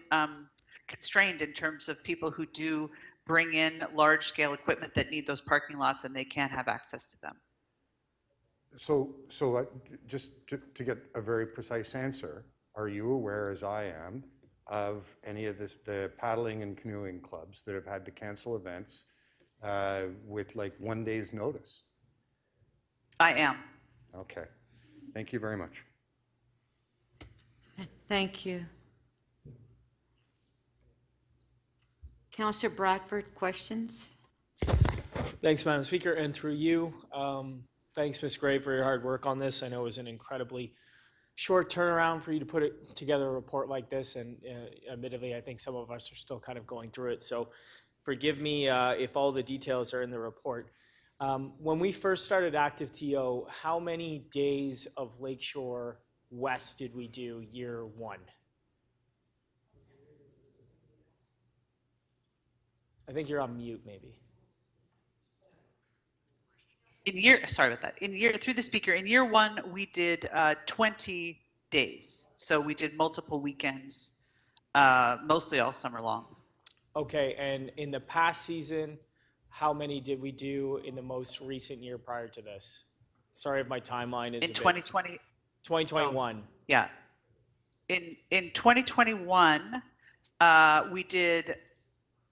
constrained in terms of people who do bring in large-scale equipment that need those parking lots, and they can't have access to them. So just to get a very precise answer, are you aware, as I am, of any of the paddling and canoeing clubs that have had to cancel events with like 1 day's notice? I am. Okay. Thank you very much. Thank you. Councillor Bradford, questions? Thanks, Madam Speaker, and through you, thanks, Ms. Gray, for your hard work on this. I know it was an incredibly short turnaround for you to put it together a report like this, and admittedly, I think some of us are still kind of going through it. So forgive me if all the details are in the report. When we first started Active TO, how many days of Lakeshore West did we do year one? I think you're on mute, maybe. Sorry about that. Through the speaker, in year one, we did 20 days. So we did multiple weekends, mostly all summer long. Okay, and in the past season, how many did we do in the most recent year prior to this? Sorry if my timeline is In 2020. 2021. Yeah. In 2021, we did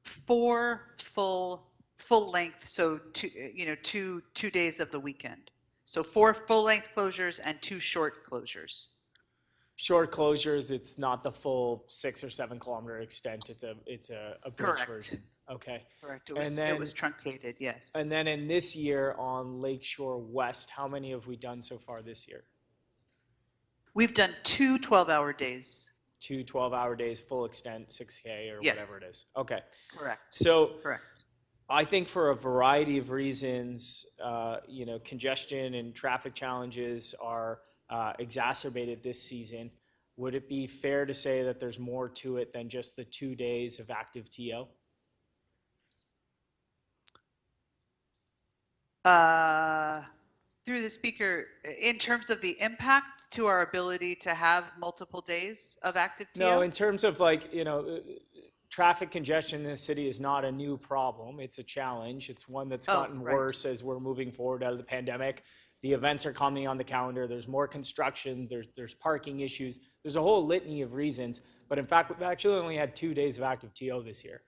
4 full length, so two days of the weekend. So 4 full length closures and 2 short closures. Short closures, it's not the full 6 or 7 kilometer extent. It's a bridge Correct. version. Okay. Correct. And It was truncated, yes. And then in this year on Lakeshore West, how many have we done so far this year? We've done 2 12-hour days. 2 12-hour days, full extent, 6K or Yes. whatever it is. Okay. Correct. So Correct. I think for a variety of reasons, congestion and traffic challenges are exacerbated this season. Would it be fair to say that there's more to it than just the 2 days of Active TO? Through the speaker, in terms of the impacts to our ability to have multiple days of Active TO? No, in terms of traffic congestion in the city is not a new problem. It's a challenge. It's one that's gotten worse as we're moving forward out of the pandemic. The events are coming on the calendar. There's more construction. There's parking issues. There's a whole litany of reasons. But in fact, we've actually only had 2 days of Active TO this year.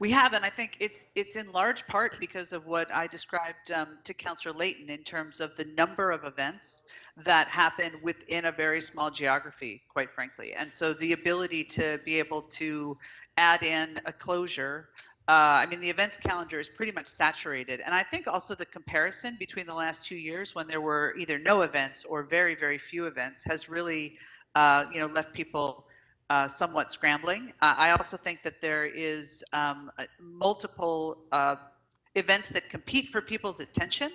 We have, and I think it's in large part because of what I described to Councillor Layton in terms of the number of events that happen within a very small geography, quite frankly. And so the ability to be able to add in a closure, the events calendar is pretty much saturated. And I think also the comparison between the last 2 years when there were either no events or very, very few events has really, left people somewhat scrambling. I also think that there is multiple events that compete for people's attention.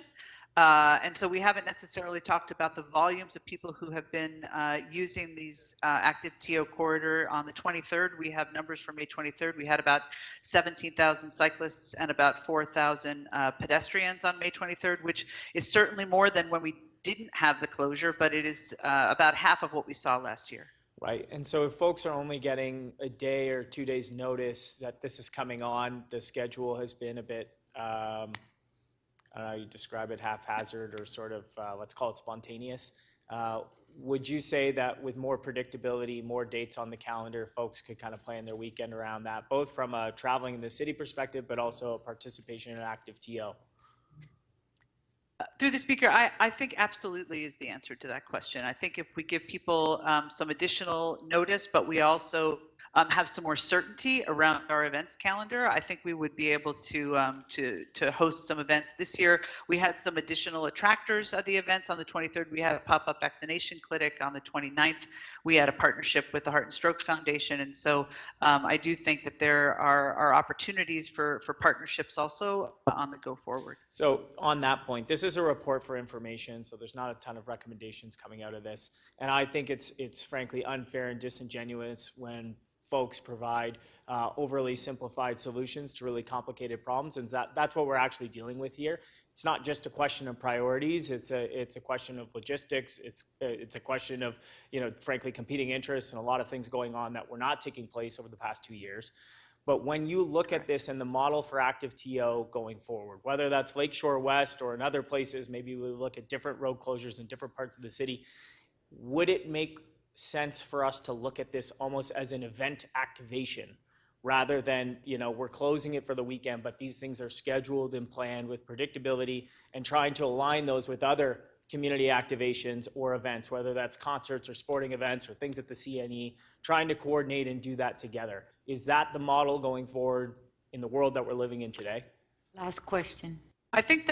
And so we haven't necessarily talked about the volumes of people who have been using these Active TO corridor. On the 23rd, we have numbers for May 23rd. We had about 17,000 cyclists and about 4,000 pedestrians on May 23rd, which is certainly more than when we didn't have the closure, but it is about half of what we saw last year. Right, and so if folks are only getting a day or 2 days notice that this is coming on, the schedule has been a bit, I don't know, you describe it haphazard or sort of, let's call it spontaneous. Would you say that with more predictability, more dates on the calendar, folks could kind of plan their weekend around that, both from a traveling in the city perspective, but also participation in Active TO? Through the speaker, I think absolutely is the answer to that question. I think if we give people some additional notice, but we also have some more certainty around our events calendar, I think we would be able to host some events. This year, we had some additional attractors at the events. On the 23rd, we had a pop-up vaccination clinic. On the 29th, we had a partnership with the Heart and Stroke Foundation. And so I do think that there are opportunities for partnerships also on the go forward. So on that point, this is a report for information, so there's not a ton of recommendations coming out of this. And I think it's frankly unfair and disingenuous when folks provide overly simplified solutions to really complicated problems, and that's what we're actually dealing with here. It's not just a question of priorities. It's a question of logistics. It's a question of frankly competing interests and a lot of things going on that were not taking place over the past 2 years. But when you look at this and the model for Active TO going forward, whether that's Lakeshore West or in other places, maybe we look at different road closures in different parts of the city, would it make sense for us to look at this almost as an event activation rather than, we're closing it for the weekend, but these things are scheduled and planned with predictability, and trying to align those with other community activations or events, whether that's concerts or sporting events or things at the CNE, trying to coordinate and do that together. Is that the model going forward in the world that we're living in today? Last question. I think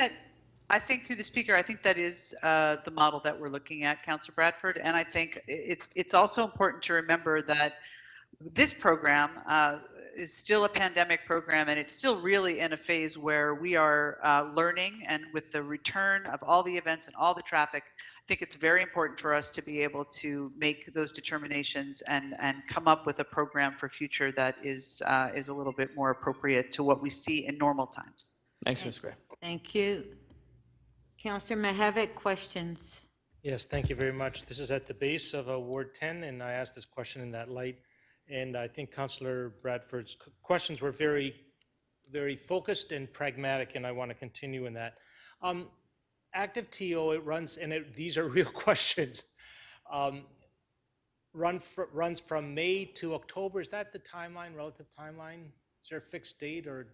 through the speaker, I think that is the model that we're looking at, Councillor Bradford. And I think it's also important to remember that this program is still a pandemic program, and it's still really in a phase where we are learning. And with the return of all the events and all the traffic, I think it's very important for us to be able to make those determinations and come up with a program for future that is a little bit more appropriate to what we see in normal times. Thanks, Ms. Gray. Thank you. Councillor Mihevc, questions? Yes, thank you very much. This is at the base of Ward 10, and I asked this question in that light. And I think Councillor Bradford's questions were very, very focused and pragmatic, and I want to continue in that. Active TO, it runs, and these are real questions, runs from May to October. Is that the timeline, relative timeline? Is there a fixed date or?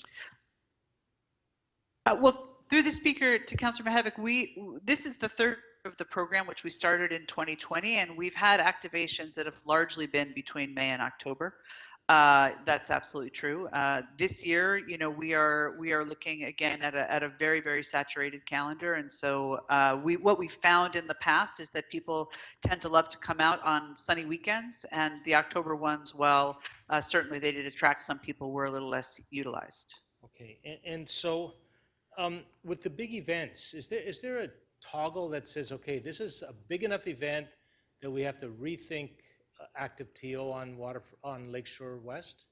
Well, through the speaker to Councillor Mihevc, this is the third of the program, which we started in 2020, and we've had activations that have largely been between May and October. That's absolutely true. This year, we are looking again at a very, very saturated calendar, and so what we found in the past is that people tend to love to come out on sunny weekends, and the October ones, well, certainly they did attract some people, were a little less utilized. Okay, and so with the big events, is there a toggle that says, okay, this is a big enough event that we have to rethink active TO on Lakeshore West?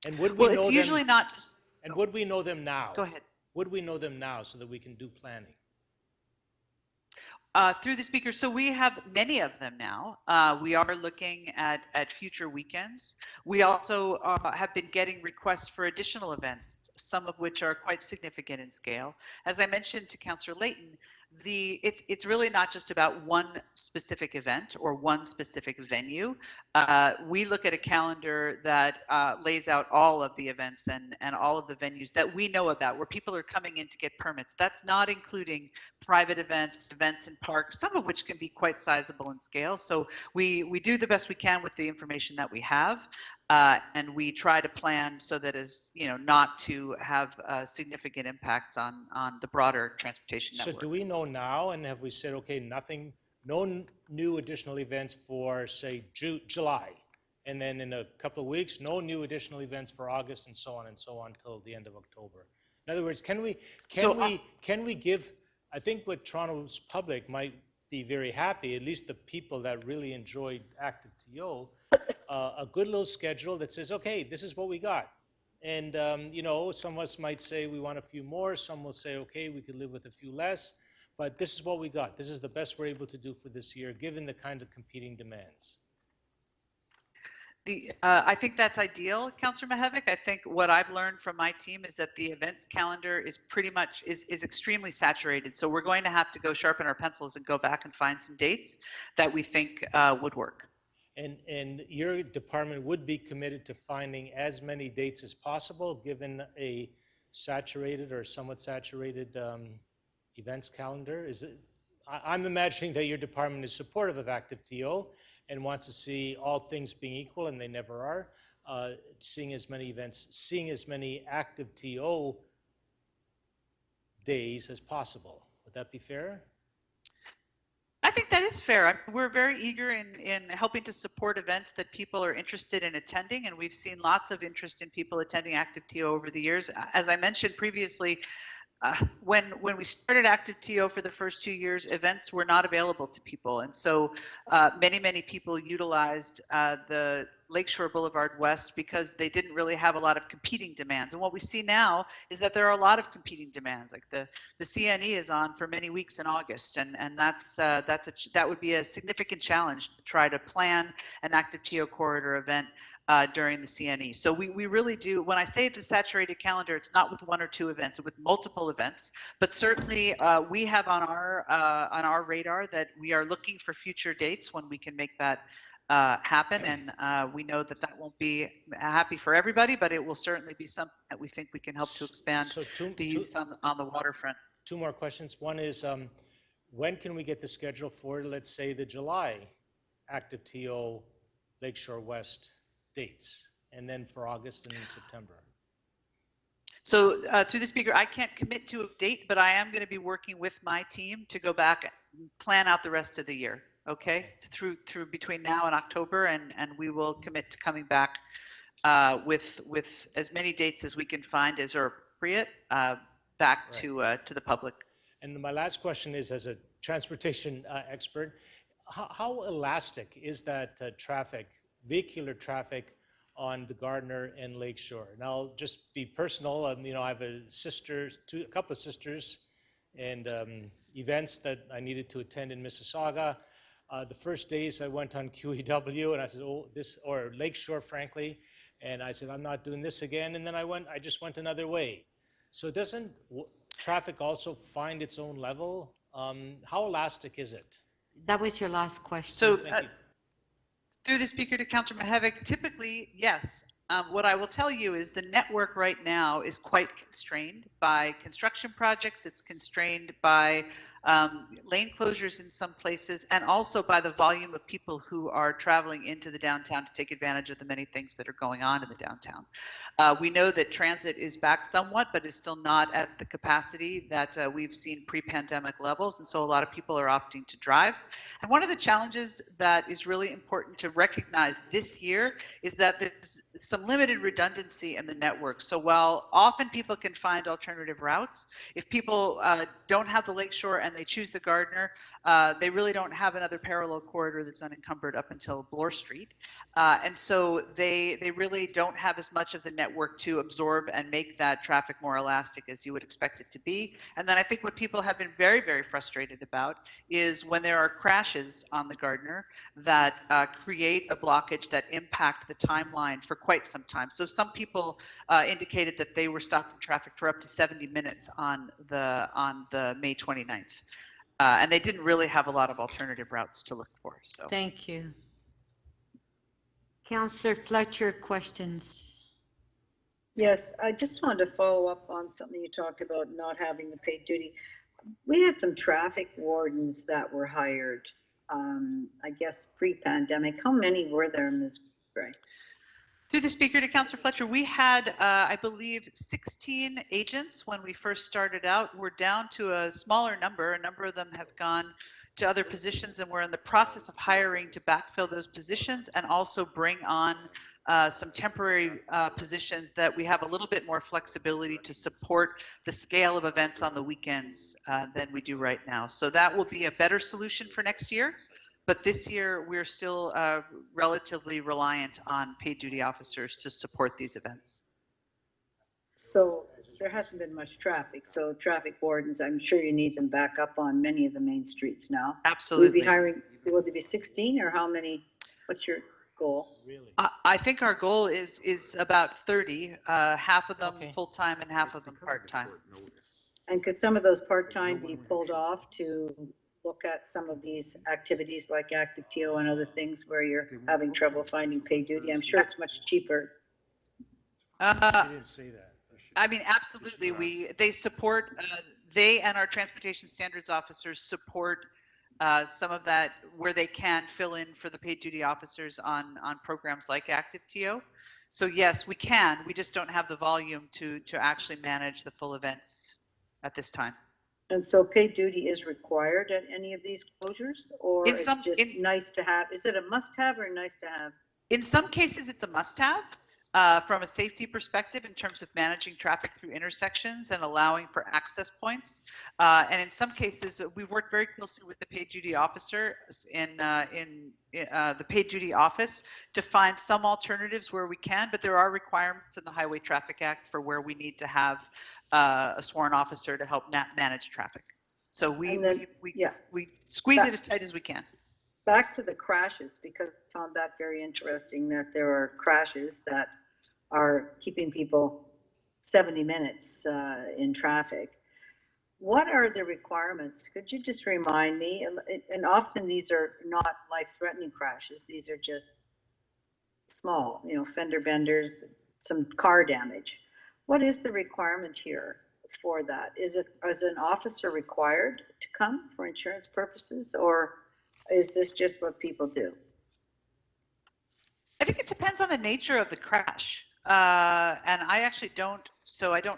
And would we know it's them, usually not just. And would we know them now? Go ahead. Would we know them now so that we can do planning? Through the speaker, so we have many of them now. We are looking at future weekends. We also have been getting requests for additional events, some of which are quite significant in scale. As I mentioned to Councillor Layton, it's really not just about one specific event or one specific venue. We look at a calendar that lays out all of the events and all of the venues that we know about where people are coming in to get permits. That's not including private events in parks, some of which can be quite sizable in scale. So we do the best we can with the information that we have. And we try to plan so that as not to have significant impacts on the broader transportation network. So do we know now, and have we said, okay, no new additional events for, say, July, and then in a couple of weeks, no new additional events for August, and so on till the end of October? In other words, can we give? I think what Toronto's public might be very happy, at least the people that really enjoyed active TO. A good little schedule that says, okay, this is what we got. And, some of us might say we want a few more. Some will say, okay, we could live with a few less. But this is what we got. This is the best we're able to do for this year, given the kind of competing demands. I think that's ideal, Councillor Mihevc. I think what I've learned from my team is that the events calendar is pretty much is extremely saturated. So we're going to have to go sharpen our pencils and go back and find some dates that we think would work. And your department would be committed to finding as many dates as possible, given a saturated or somewhat saturated events calendar? I'm imagining that your department is supportive of active TO and wants to see all things being equal, and they never are, seeing as many events, seeing as many active TO days as possible. Would that be fair? I think that is fair. We're very eager in helping to support events that people are interested in attending, and we've seen lots of interest in people attending active TO over the years. As I mentioned previously, when we started active TO for the first 2 years, events were not available to people, and so many people utilized the Lakeshore Boulevard West because they didn't really have a lot of competing demands. And what we see now is that there are a lot of competing demands. Like the CNE is on for many weeks in August, and that would be a significant challenge to try to plan an active TO corridor event during the CNE. So we really do, when I say it's a saturated calendar, it's not with one or two events, it's with multiple events, but certainly we have on our radar that we are looking for future dates when we can make that happen. And we know that that won't be happy for everybody, but it will certainly be something that we think we can help to expand the use on the waterfront. Two more questions. One is, when can we get the schedule for, let's say, the July active TO Lakeshore West dates, and then for August and then September? So through the speaker, I can't commit to a date, but I am going to be working with my team to go back and plan out the rest of the year. Okay, through between now and October, and we will commit to coming back with as many dates as we can find as are appropriate back to the public. And my last question is, as a transportation expert, how elastic is that traffic, vehicular traffic, on the Gardiner and Lakeshore? And I'll just be personal. You know, I have a couple of sisters, and events that I needed to attend in Mississauga. The first days I went on QEW, and I said, "Oh, this," or Lakeshore, frankly, and I said, "I'm not doing this again." And then I just went another way. So doesn't traffic also find its own level? How elastic is it? That was your last question. So through the speaker to Councillor Mihevc, typically, yes. What I will tell you is the network right now is quite constrained by construction projects. It's constrained by lane closures in some places, and also by the volume of people who are traveling into the downtown to take advantage of the many things that are going on in the downtown. We know that transit is back somewhat, but is still not at the capacity that we've seen pre-pandemic levels, and so a lot of people are opting to drive. And one of the challenges that is really important to recognize this year is that there's some limited redundancy in the network. So while often people can find alternative routes, if people don't have the Lakeshore and they choose the Gardiner, they really don't have another parallel corridor that's unencumbered up until Bloor Street. And so they really don't have as much of the network to absorb and make that traffic more elastic as you would expect it to be. And then I think what people have been very, very frustrated about is when there are crashes on the Gardiner that create a blockage that impact the timeline for quite some time. So some people indicated that they were stopped in traffic for up to 70 minutes on the May 29th. And they didn't really have a lot of alternative routes to look for. So. Thank you. Councillor Fletcher, questions? Yes, I just wanted to follow up on something you talked about, not having the paid duty. We had some traffic wardens that were hired, I guess, pre-pandemic. How many were there, Ms. Gray? Through the speaker to Councillor Fletcher, we had, I believe, 16 agents when we first started out. We're down to a smaller number. A number of them have gone to other positions, and we're in the process of hiring to backfill those positions and also bring on some temporary positions that we have a little bit more flexibility to support the scale of events on the weekends than we do right now. So that will be a better solution for next year. But this year, we're still relatively reliant on paid duty officers to support these events. So there hasn't been much traffic. So traffic wardens, I'm sure you need them back up on many of the main streets now. Absolutely. Will you be hiring, will there be 16 or how many? What's your goal? Really? I think our goal is about 30, half of them full-time and half of them part-time. And could some of those part-time be pulled off to look at some of these activities like active TO and other things where you're having trouble finding paid duty? I'm sure it's much cheaper. You didn't say that. I mean, absolutely. They support, they and our transportation standards officers support some of that where they can fill in for the paid duty officers on programs like active TO. So yes, we can. We just don't have the volume to actually manage the full events at this time. And so paid duty is required at any of these closures, or it's just nice to have? Is it a must-have or nice to have? In some cases, it's a must-have from a safety perspective in terms of managing traffic through intersections and allowing for access points. And in some cases, we work very closely with the paid duty officer in the paid duty office to find some alternatives where we can, but there are requirements in the Highway Traffic Act for where we need to have a sworn officer to help manage traffic. So we squeeze it as tight as we can. Back to the crashes, because I found that very interesting that there are crashes that are keeping people 70 minutes in traffic. what are the requirements? Could you just remind me? And often these are not life-threatening crashes. These are just small, fender benders, some car damage. What is the requirement here for that? Is an officer required to come for insurance purposes, or is this just what people do? I think it depends on the nature of the crash. And I actually don't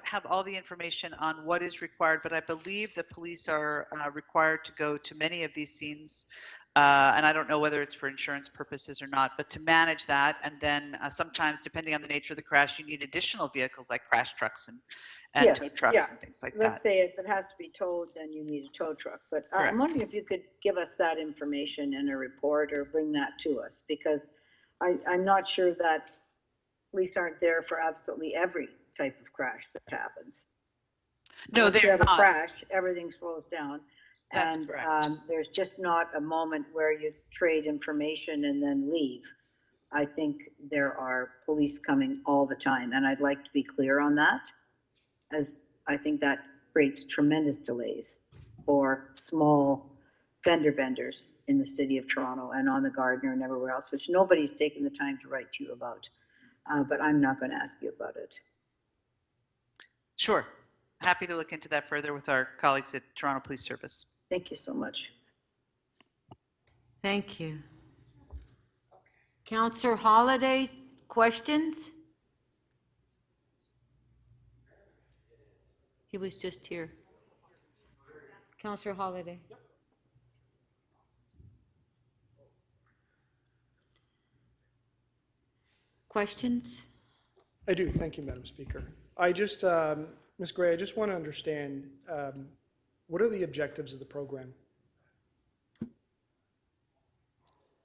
have all the information on what is required, but I believe the police are required to go to many of these scenes. And I don't know whether it's for insurance purposes or not, but to manage that. And then sometimes, depending on the nature of the crash, you need additional vehicles like crash trucks and Yes, tow trucks yeah. and things like Let's that. say if it has to be towed, then you need a tow truck. But I'm Correct. wondering if you could give us that information in a report or bring that to us, because I'm not sure that police aren't there for absolutely every type of crash that happens. No, Once you they're have a not. crash, everything slows down. That's And correct. there's just not a moment where you trade information and then leave. I think there are police coming all the time, and I'd like to be clear on that, as I think that creates tremendous delays for small fender benders in the city of Toronto and on the Gardiner and everywhere else, which nobody's taken the time to write to you about. But I'm not going to ask you about it. Sure. Happy to look into that further with our colleagues at Toronto Police Service. Thank you so much. Thank you. Counselor Holliday, questions? He was just here. Counselor Holliday. Questions? I do. Thank you, Madam Speaker. I just, Ms. Gray, I just want to understand, what are the objectives of the program?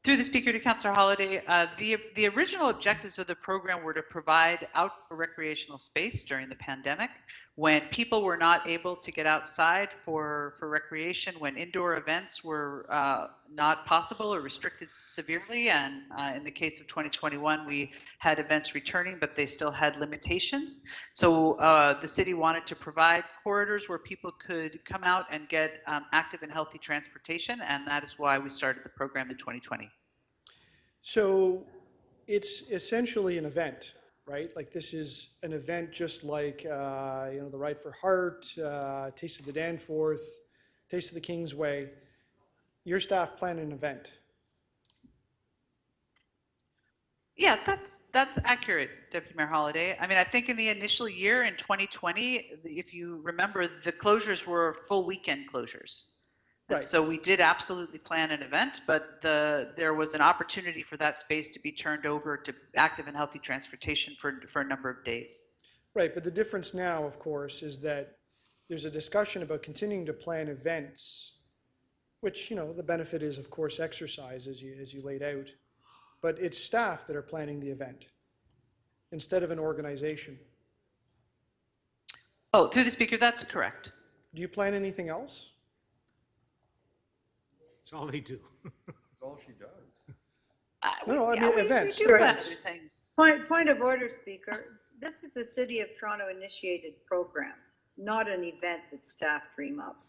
Through the Speaker to Councillor Holliday, the original objectives of the program were to provide outdoor recreational space during the pandemic when people were not able to get outside for recreation, when indoor events were not possible or restricted severely. And in the case of 2021, we had events returning, but they still had limitations. So the city wanted to provide corridors where people could come out and get active and healthy transportation, and that is why we started the program in 2020. So it's essentially an event, right? Like this is an event just like, the Ride for Heart, Taste of the Danforth, Taste of the Kingsway. Your staff plan an event. Yeah, that's accurate, Deputy Mayor Holliday. I mean, I think in the initial year in 2020, if you remember, the closures were full weekend closures. And Right. so we did absolutely plan an event, but there was an opportunity for that space to be turned over to active and healthy transportation for a number of days. Right, but the difference now, of course, is that there's a discussion about continuing to plan events, which, the benefit is, of course, exercise as you laid out. But it's staff that are planning the event instead of an organization. Oh, through the Speaker, that's correct. Do you plan anything else? That's all they do. That's all she does. No, I mean events. We do events. other things. Point of order, Speaker. This is a City of Toronto initiated program, not an event that staff dream up.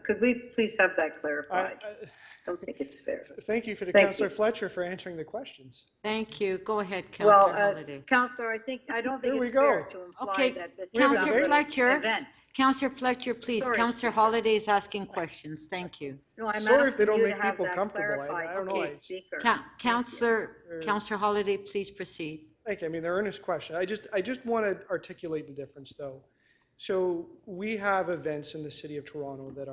Could we please have that clarified? I don't think it's fair. Thank you for Thank Councillor you. Fletcher for answering the questions. Thank you. Go ahead, Well, Counselor Holliday. Counselor, I don't think There we it's fair go. to imply Okay, that this is Counselor an Fletcher. event. Counselor Fletcher, please. Sorry, Counselor Speaker. Holliday is asking questions. Thank you. No, I'm Sorry if they asking don't you make to have people that comfortable. clarified. I don't know. Okay, Speaker. Counselor Holliday, please proceed. Thank you. I mean, they're earnest questions. I just want to articulate the difference, though. So we have events in the City of Toronto that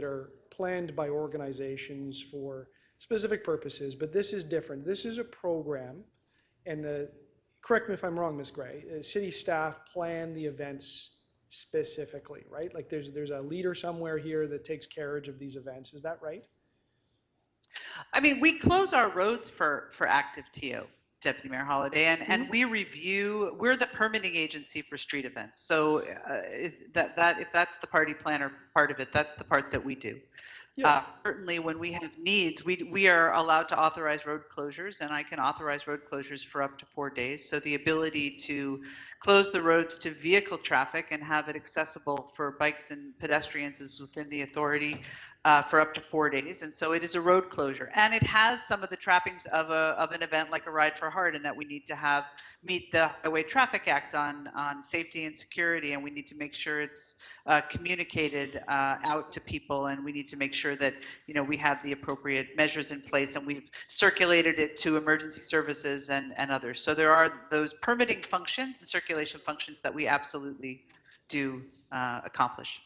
are planned by organizations for specific purposes, but this is different. This is a program, and correct me if I'm wrong, Ms. Gray, city staff plan the events specifically, right? Like there's a leader somewhere here that takes carriage of these events. Is that right? I mean, we close our roads for active TO, Deputy Mayor Holliday, and we're the permitting agency for street events. So if that's the party planner part of it, that's the part that we do. Certainly, when we have needs, we are allowed to authorize road closures, and I can authorize road closures for up to 4 days. So the ability to close the roads to vehicle traffic and have it accessible for bikes and pedestrians is within the authority for up to 4 days. And so it is a road closure, and it has some of the trappings of an event like a Ride for Heart, in that we need to meet the Highway Traffic Act on safety and security, and we need to make sure it's communicated out to people, and we need to make sure that we have the appropriate measures in place, and we've circulated it to emergency services and others. So there are those permitting functions and circulation functions that we absolutely do accomplish.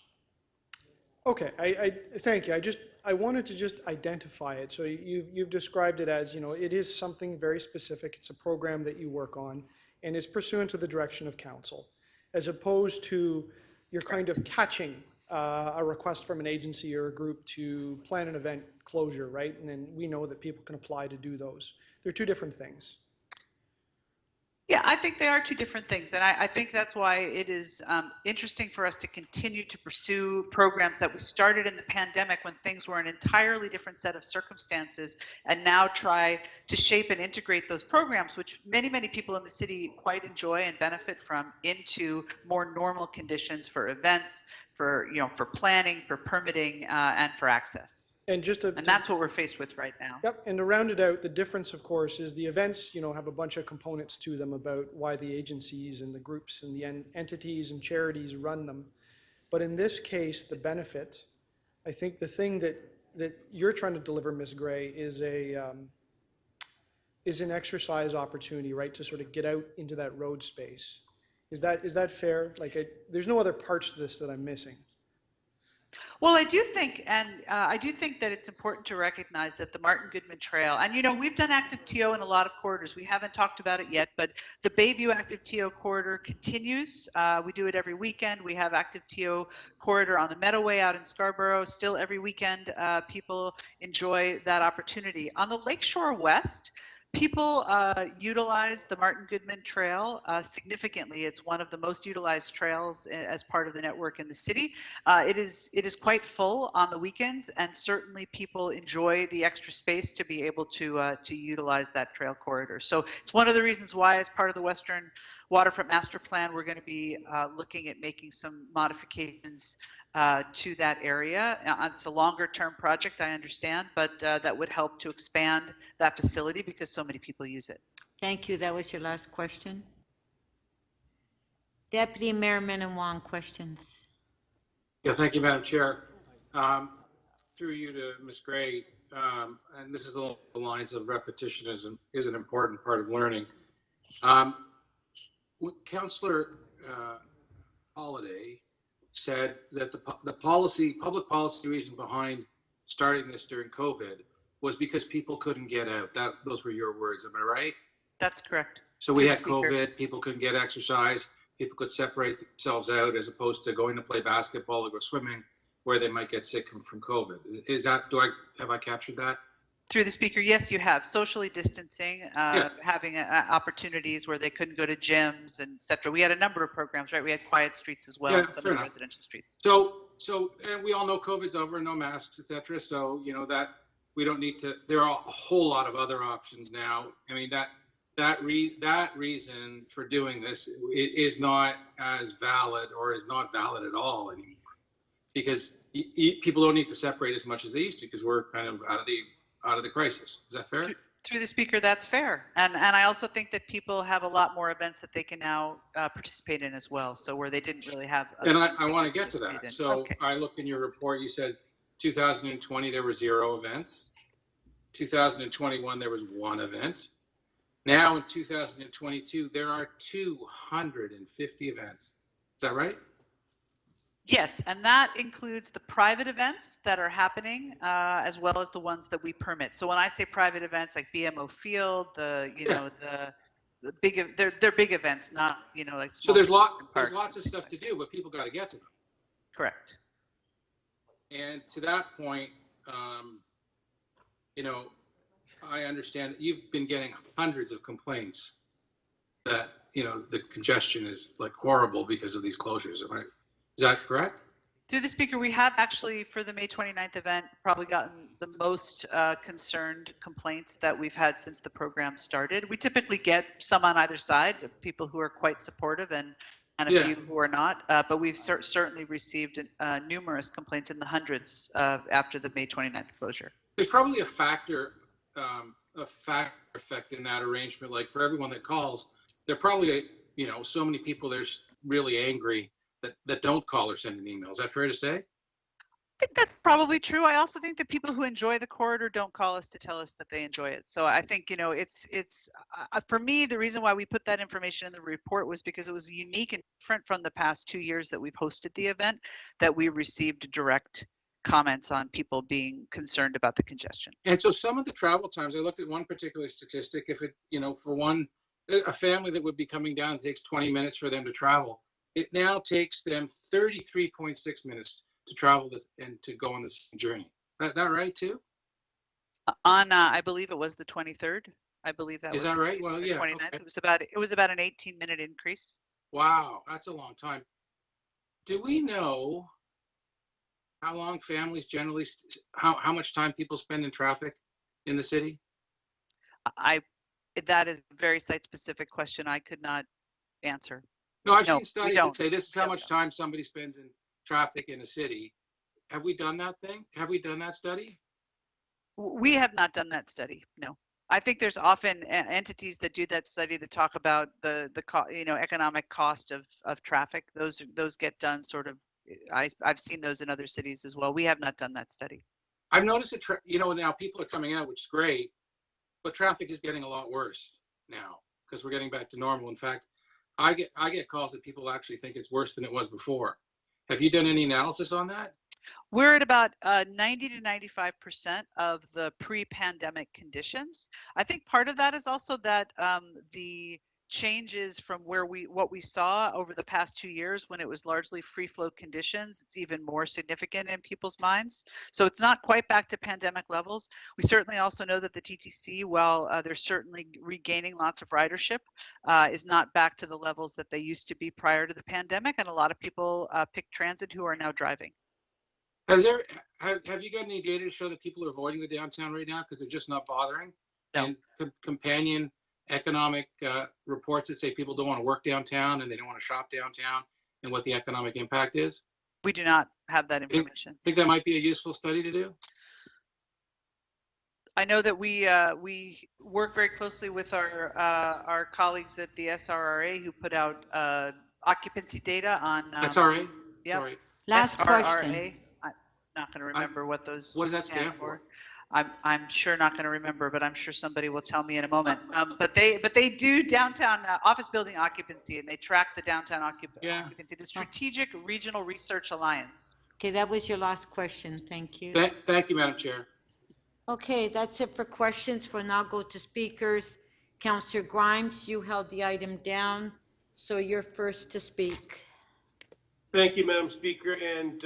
Okay, I thank you. I wanted to just identify it. So you've described it as, it is something very specific. It's a program that you work on, and it's pursuant to the direction of council, as opposed to you're kind of catching a request from an agency or a group to plan an event closure, right? And then we know that people can apply to do those. They're two different things. Yeah, I think they are two different things. And I think that's why it is interesting for us to continue to pursue programs that we started in the pandemic when things were an entirely different set of circumstances, and now try to shape and integrate those programs, which many, many people in the city quite enjoy and benefit from, into more normal conditions for events, for planning, for permitting, and for access. And that's what we're faced with right now. Yep, and to round it out, the difference, of course, is the events, have a bunch of components to them about why the agencies and the groups and the entities and charities run them. But in this case, the benefit, I think the thing that you're trying to deliver, Ms. Gray, is an exercise opportunity, right, to sort of get out into that road space. Is that fair? There's no other parts to this that I'm missing. Well, I do think that it's important to recognize that the Martin Goodman Trail, and we've done active TO in a lot of corridors. We haven't talked about it yet, but the Bayview active TO corridor continues. We do it every weekend. We have active TO corridor on the Meadowway out in Scarborough. Still every weekend, people enjoy that opportunity. On the Lakeshore West, people utilize the Martin Goodman Trail significantly. It's one of the most utilized trails as part of the network in the city. It is quite full on the weekends, and certainly people enjoy the extra space to be able to utilize that trail corridor. So it's one of the reasons why, as part of the Western Waterfront Master Plan, we're going to be looking at making some modifications to that area. It's a longer term project, I understand, but that would help to expand that facility because so many people use it. Thank you. That was your last question. Deputy Mayor Minnan-Wong, questions? Yeah, thank you, Madam Chair. Through you to Ms. Gray, and this is along the lines of repetition is an important part of learning. Councillor Holiday said that the public policy reason behind starting this during COVID was because people couldn't get out. Those were your words, am I right? That's correct. So we had COVID, people couldn't get exercise, people could separate themselves out as opposed to going to play basketball or go swimming where they might get sick from COVID. Have I captured that? Through the speaker, yes, you have. Socially distancing, having opportunities where they couldn't go to gyms, and et cetera. We had a number of programs, right? We had quiet streets as well, some of the residential streets. So, and we all know COVID's over, no masks, et cetera. So, that we don't need to, there are a whole lot of other options now. I mean, that reason for doing this is not as valid, or is not valid at all anymore, because people don't need to separate as much as they used to, because we're kind of out of the crisis. Is that fair? Through the speaker, that's fair. And I also think that people have a lot more events that they can now participate in as well. So where they didn't really have. And I want to get to that. So okay. I look in your report, you said 2020, there were 0 events. 2021, there was 1 event. Now in 2022, there are 250 events. Is that right? Yes, and that includes the private events that are happening, as well as the ones that we permit. So when I say private events, like BMO Field, the big, they're big events, not like small. So there's lots of stuff to do, but people got to get to them. Correct. And to that point, I understand that you've been getting hundreds of complaints that the congestion is like horrible because of these closures, right? Is that correct? Through the speaker, we have actually, for the May 29th event, probably gotten the most concerned complaints that we've had since the program started. We typically get some on either side, people who are quite supportive and a Yeah. few who are not, but we've certainly received numerous complaints in the hundreds after the May 29th closure. There's probably a factor effect in that arrangement. Like for everyone that calls, there are probably, you know, so many people there's really angry that don't call or send an email. Is that fair to say? I think that's probably true. I also think that people who enjoy the corridor don't call us to tell us that they enjoy it. So I think, you know, it's for me, the reason why we put that information in the report was because it was unique and different from the past 2 years that we've hosted the event, that we received direct comments on people being concerned about the congestion. And so some of the travel times, I looked at one particular statistic. If it, you know, for a family that would be coming down, it takes 20 minutes for them to travel. It now takes them 33.6 minutes to travel and to go on this journey. That right too? On, I believe it was the 23rd. I believe that Is was that the right? case Well, on the yeah, 29th. okay. It was about an 18-minute increase. Wow, that's a long time. Do we know how long families generally, how much time people spend in traffic in the city? That is a very site-specific question I could not answer. No, I've No, seen we studies don't. that say this is how much time somebody spends in traffic in a city. Have we done that thing? Have we done that study? We have not done that study, no. I think there's often entities that do that study that talk about the you know, economic cost of traffic. Those get done sort of, I've seen those in other cities as well. We have not done that study. I've noticed that, you know, now people are coming out, which is great, but traffic is getting a lot worse now because we're getting back to normal. In fact, I get calls that people actually think it's worse than it was before. Have you done any analysis on that? We're at about 90 to 95% of the pre-pandemic conditions. I think part of that is also that the changes from what we saw over the past 2 years when it was largely free flow conditions, it's even more significant in people's minds. So it's not quite back to pandemic levels. We certainly also know that the TTC, while they're certainly regaining lots of ridership, is not back to the levels that they used to be prior to the pandemic. And a lot of people pick transit who are now driving. Have you got any data to show that people are avoiding the downtown right now because they're just not bothering? No. And companion economic reports that say people don't want to work downtown and they don't want to shop downtown and what the economic impact is? We do not have that information. Think that might be a useful study to do? I know that we work very closely with our colleagues at the SRRA who put out occupancy data on. SRA? Yeah. Sorry. Last question. I'm not going to remember what those What does that stand for? I'm sure not going to remember, but I'm sure somebody will tell me in a moment. But they do downtown office building occupancy, and they track the downtown occupancy. The Strategic Regional Research Alliance. Okay, that was your last question. Thank you. Thank you, Madam Chair. Okay, that's it for questions. We'll now go to speakers. Councillor Grimes, you held the item down, so you're first to speak. Thank you, Madam Speaker, and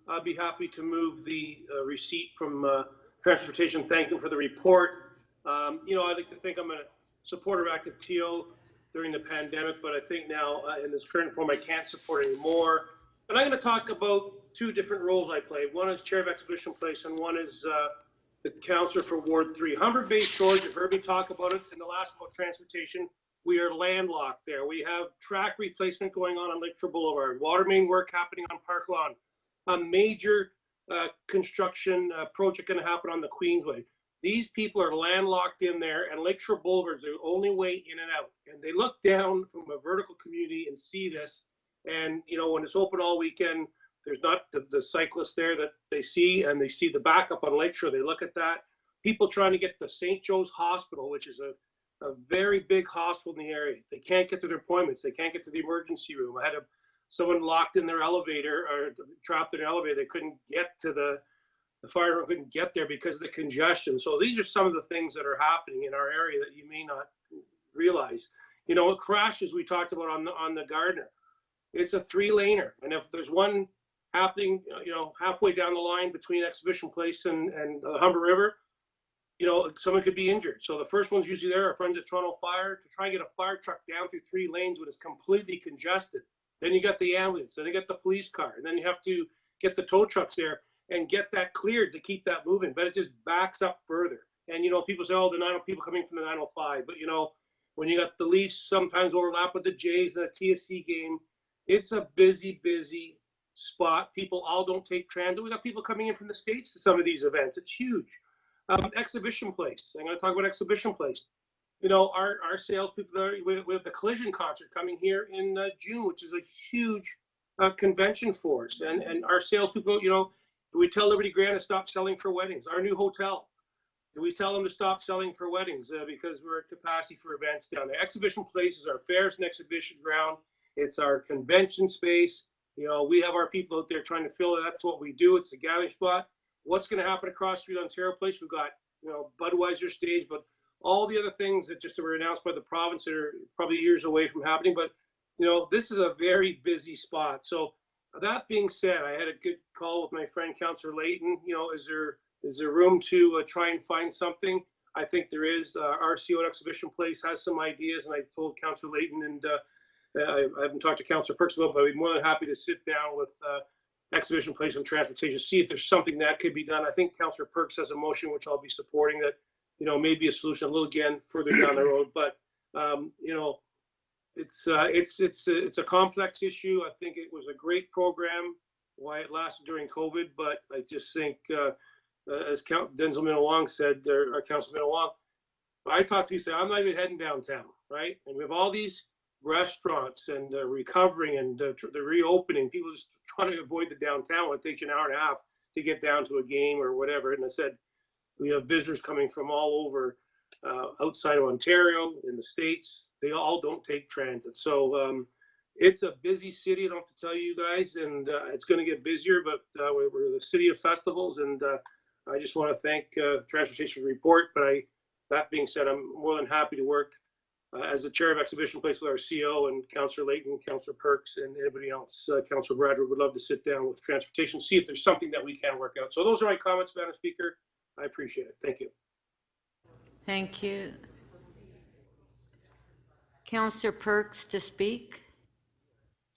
I'll be happy to move the receipt from Transportation. Thank them for the report. You know, I like to think I'm a supporter of Active TO during the pandemic, but I think now in this current form, I can't support anymore. And I'm going to talk about two different roles I play. One is Chair of Exhibition Place, and one is the Councillor for Ward 3. Humber Bay Shores, you've heard me talk about it in the last about transportation. We are landlocked there. We have track replacement going on Lakeshore Boulevard, water main work happening on Park Lawn, a major construction project going to happen on the Queensway. These people are landlocked in there, and Lakeshore Boulevard is the only way in and out. And they look down from a vertical community and see this. And, you know, when it's open all weekend, there's not the cyclists there that they see, and they see the backup on Lakeshore. They look at that. People trying to get to St. Joe's Hospital, which is a very big hospital in the area. They can't get to their appointments. They can't get to the emergency room. I had someone locked in their elevator or trapped in an elevator. They couldn't get to the fire couldn't get there because of the congestion. So these are some of the things that are happening in our area that you may not realize. You know, crashes we talked about on the Gardner. It's a 3-laner, and if there's one happening, you know, halfway down the line between Exhibition Place and the Humber River, you know, someone could be injured. So the first one's usually there, our friends at Toronto Fire, to try and get a fire truck down through 3 lanes when it's completely congested. Then you got the ambulance, then you got the police car, and then you have to get the tow trucks there and get that cleared to keep that moving, but it just backs up further. And, you know, people say, oh, the 90 people coming from the 905, but you know, when you got the Leafs sometimes overlap with the Jays and a TFC game, it's a busy spot. People all don't take transit. We got people coming in from the States to some of these events. It's huge. Exhibition Place. I'm going to talk about Exhibition Place. You know, our salespeople are, we have the Collision concert coming here in June, which is a huge convention for us. And our salespeople, you know, do we tell Liberty Grand to stop selling for weddings? Our new hotel, do we tell them to stop selling for weddings because we're at capacity for events down there? Exhibition Place is our fairs and exhibition ground. It's our convention space. You know, we have our people out there trying to fill it. That's what we do. It's a gathering spot. What's going to happen across Street Ontario Place? We've got, you know, Budweiser stage, but all the other things that just were announced by the province that are probably years away from happening. But, you know, this is a very busy spot. So that being said, I had a good call with my friend, Councillor Layton. You know, is there room to try and find something? I think there is. RCO at Exhibition Place has some ideas, and I told Councillor Layton, and I haven't talked to Councillor Perks about, but I'd be more than happy to sit down with Exhibition Place and Transportation, see if there's something that could be done. I think Councillor Perks has a motion which I'll be supporting that, you know, maybe a solution a little again further down the road. But you know, it's a complex issue. I think it was a great program why it lasted during COVID, but I just think as Denzel Minowong said, our Councilor Minowong, I talked to you, say I'm not even heading downtown, right? And we have all these restaurants and recovering and the reopening. People just trying to avoid the downtown. It takes you an hour and a half to get down to a game or whatever. And I said, we have visitors coming from all over outside of Ontario, in the States. They all don't take transit. So it's a busy city, I don't have to tell you guys, and it's going to get busier, but we're the city of festivals, and I just want to thank Transportation Report. But that being said, I'm more than happy to work as the chair of Exhibition Place with our CO and Councillor Layton, Councillor Perks, and anybody else. Councillor Bradford would love to sit down with Transportation, see if there's something that we can work out. So those are my comments, Madam Speaker. I appreciate it. Thank you. Thank you. Councillor Perks to speak.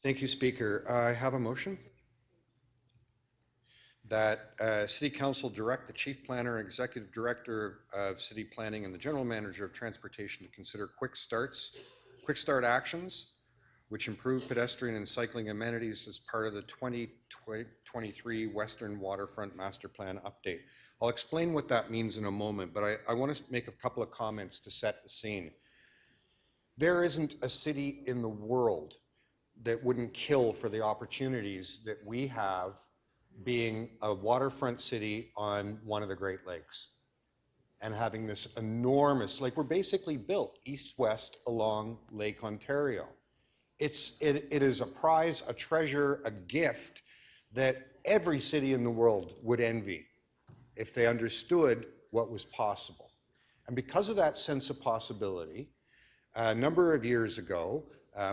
Thank you, Speaker. I have a motion that City Council direct the Chief Planner and Executive Director of City Planning and the General Manager of Transportation to consider quick start actions which improve pedestrian and cycling amenities as part of the 2023 Western Waterfront Master Plan update. I'll explain what that means in a moment, but I want to make a couple of comments to set the scene. There isn't a city in the world that wouldn't kill for the opportunities that we have being a waterfront city on one of the Great Lakes and having this enormous, like we're basically built east-west along Lake Ontario. It is a prize, a treasure, a gift that every city in the world would envy if they understood what was possible. And because of that sense of possibility, a number of years ago,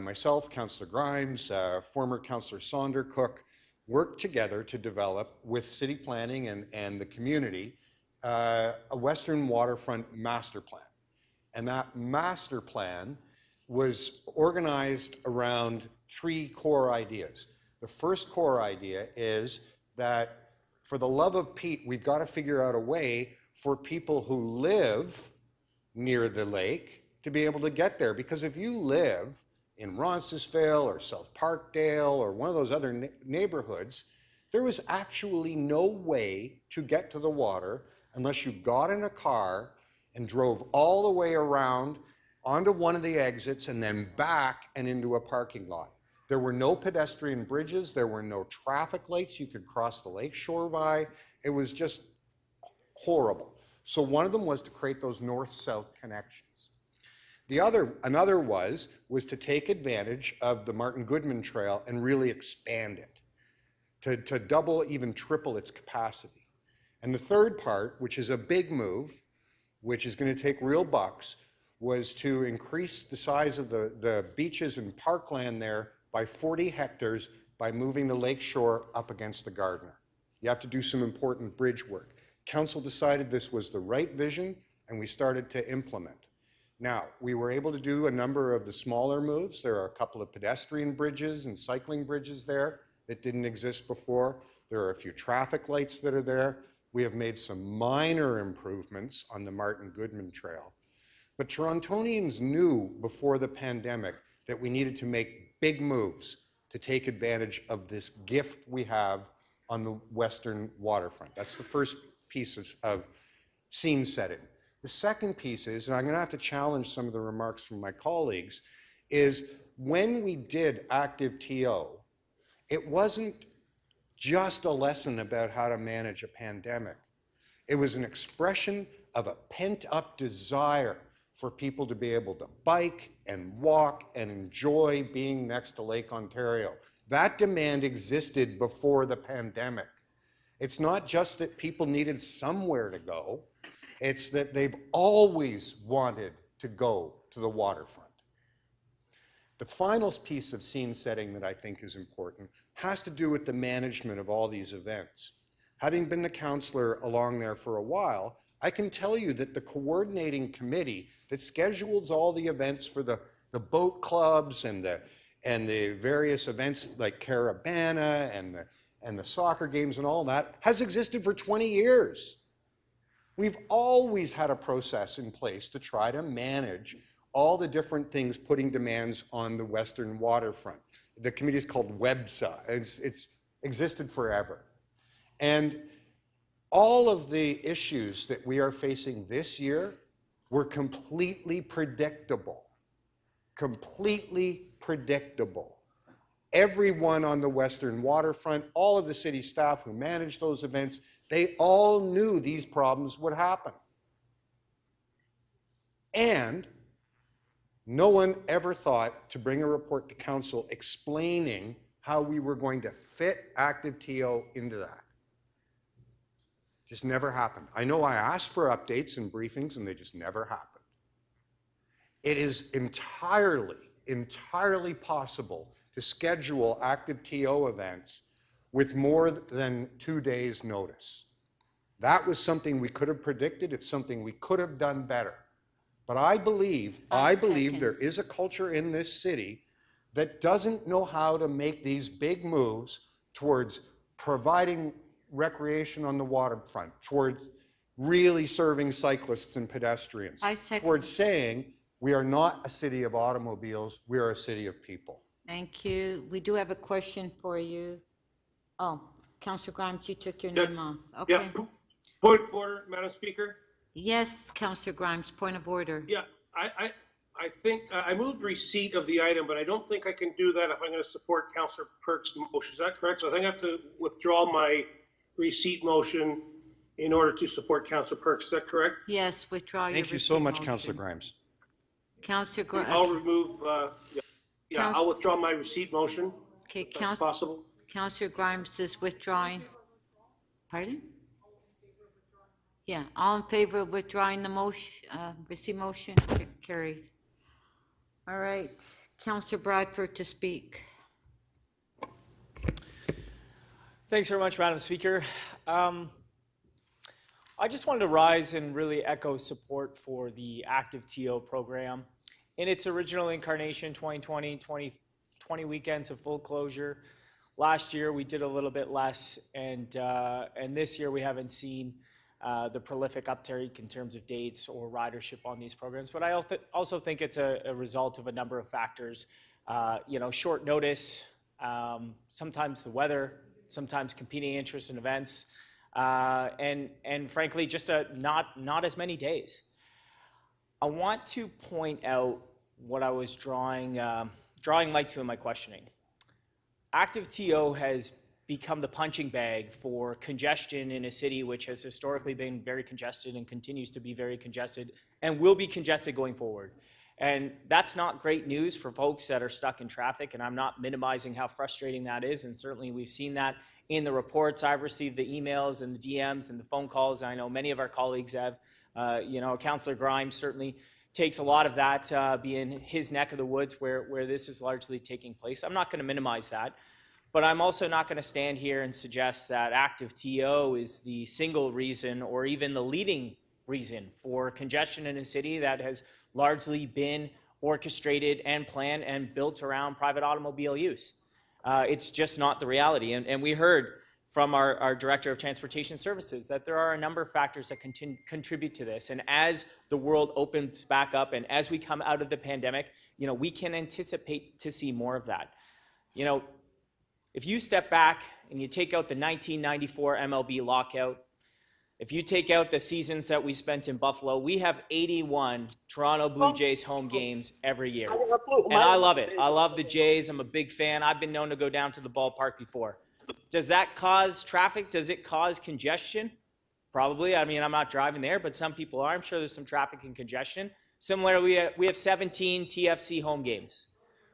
myself, Councillor Grimes, former Councillor Sonder Cook, worked together to develop with city planning and the community a Western Waterfront Master Plan. And that master plan was organized around three core ideas. The first core idea is that for the love of Pete, we've got to figure out a way for people who live near the lake to be able to get there. Because if you live in Roncesvalles or South Parkdale or one of those other neighborhoods, there was actually no way to get to the water unless you got in a car and drove all the way around onto one of the exits and then back and into a parking lot. There were no pedestrian bridges. There were no traffic lights you could cross the lake shore by. It was just horrible. So one of them was to create those north-south connections. Another was to take advantage of the Martin Goodman Trail and really expand it, to double, even triple its capacity. And the third part, which is a big move, which is going to take real bucks, was to increase the size of the beaches and parkland there by 40 hectares by moving the lake shore up against the Gardiner. You have to do some important bridge work. Council decided this was the right vision, and we started to implement. Now, we were able to do a number of the smaller moves. There are a couple of pedestrian bridges and cycling bridges there that didn't exist before. There are a few traffic lights that are there. We have made some minor improvements on the Martin Goodman Trail. But Torontonians knew before the pandemic that we needed to make big moves to take advantage of this gift we have on the western waterfront. That's the first piece of scene setting. The second piece is, and I'm going to have to challenge some of the remarks from my colleagues, is when we did active TO, it wasn't just a lesson about how to manage a pandemic. It was an expression of a pent-up desire for people to be able to bike and walk and enjoy being next to Lake Ontario. That demand existed before the pandemic. It's not just that people needed somewhere to go, it's that they've always wanted to go to the waterfront. The final piece of scene setting that I think is important has to do with the management of all these events. Having been the councillor along there for a while, I can tell you that the coordinating committee that schedules all the events for the boat clubs and the various events like Caravana and the soccer games and all that has existed for 20 years. We've always had a process in place to try to manage all the different things putting demands on the western waterfront. The committee is called WEBSA. It's existed forever. And all of the issues that we are facing this year were completely predictable. Completely predictable. Everyone on the western waterfront, all of the city staff who managed those events, they all knew these problems would happen. And no one ever thought to bring a report to council explaining how we were going to fit active TO into that. Just never happened. I know I asked for updates and briefings and they just never happened. It is entirely possible to schedule active TO events with more than 2 days' notice. That was something we could have predicted. It's something we could have done better. But I believe there is a culture in this city that doesn't know how to make these big moves towards providing recreation on the waterfront, towards really serving cyclists and pedestrians, towards saying we are not a city of automobiles, we are a city of people. Thank you. We do have a question for you. Oh, Councillor Grimes, you took your name off. Okay. Yeah. Point of order, Madam Speaker. Yes, Councillor Grimes, point of order. Yeah, I think I moved receipt of the item, but I don't think I can do that if I'm going to support Councillor Perks' motion. Is that correct? So I think I have to withdraw my receipt motion in order to support Councillor Perks. Is that correct? Yes, withdraw your Thank you so much, motion. Councillor Grimes. Councillor Grimes. I'll remove, I'll withdraw my receipt motion. Okay, if that's possible. Councillor Grimes is withdrawing. Pardon? Yeah, all in favor of withdrawing the motion, receipt motion, carried. All right, Councillor Bradford to speak. Thanks very much, Madam Speaker. I just wanted to rise and really echo support for the active TO program. In its original incarnation, 2020 weekends of full closure. Last year we did a little bit less, and this year we haven't seen the prolific uptake in terms of dates or ridership on these programs. But I also think it's a result of a number of factors. Short notice, sometimes the weather, sometimes competing interests in events, and frankly, just not as many days. I want to point out what I was drawing light to in my questioning. Active TO has become the punching bag for congestion in a city which has historically been very congested and continues to be very congested and will be congested going forward. And that's not great news for folks that are stuck in traffic, and I'm not minimizing how frustrating that is, and certainly we've seen that in the reports. I've received the emails and the DMs and the phone calls. I know many of our colleagues have. Councillor Grimes certainly takes a lot of that being his neck of the woods where this is largely taking place. I'm not going to minimize that, but I'm also not going to stand here and suggest that active TO is the single reason or even the leading reason for congestion in a city that has largely been orchestrated and planned and built around private automobile use. It's just not the reality. And we heard from our Director of Transportation Services that there are a number of factors that contribute to this. And as the world opens back up and as we come out of the pandemic, we can anticipate to see more of that. If you step back and you take out the 1994 MLB lockout, if you take out the seasons that we spent in Buffalo, we have 81 Toronto Blue Jays home games every year. And I love it. I love the Jays. I'm a big fan. I've been known to go down to the ballpark before. Does that cause traffic? Does it cause congestion? Probably. I mean, I'm not driving there, but some people are. I'm sure there's some traffic and congestion. Similarly, we have 17 TFC home games.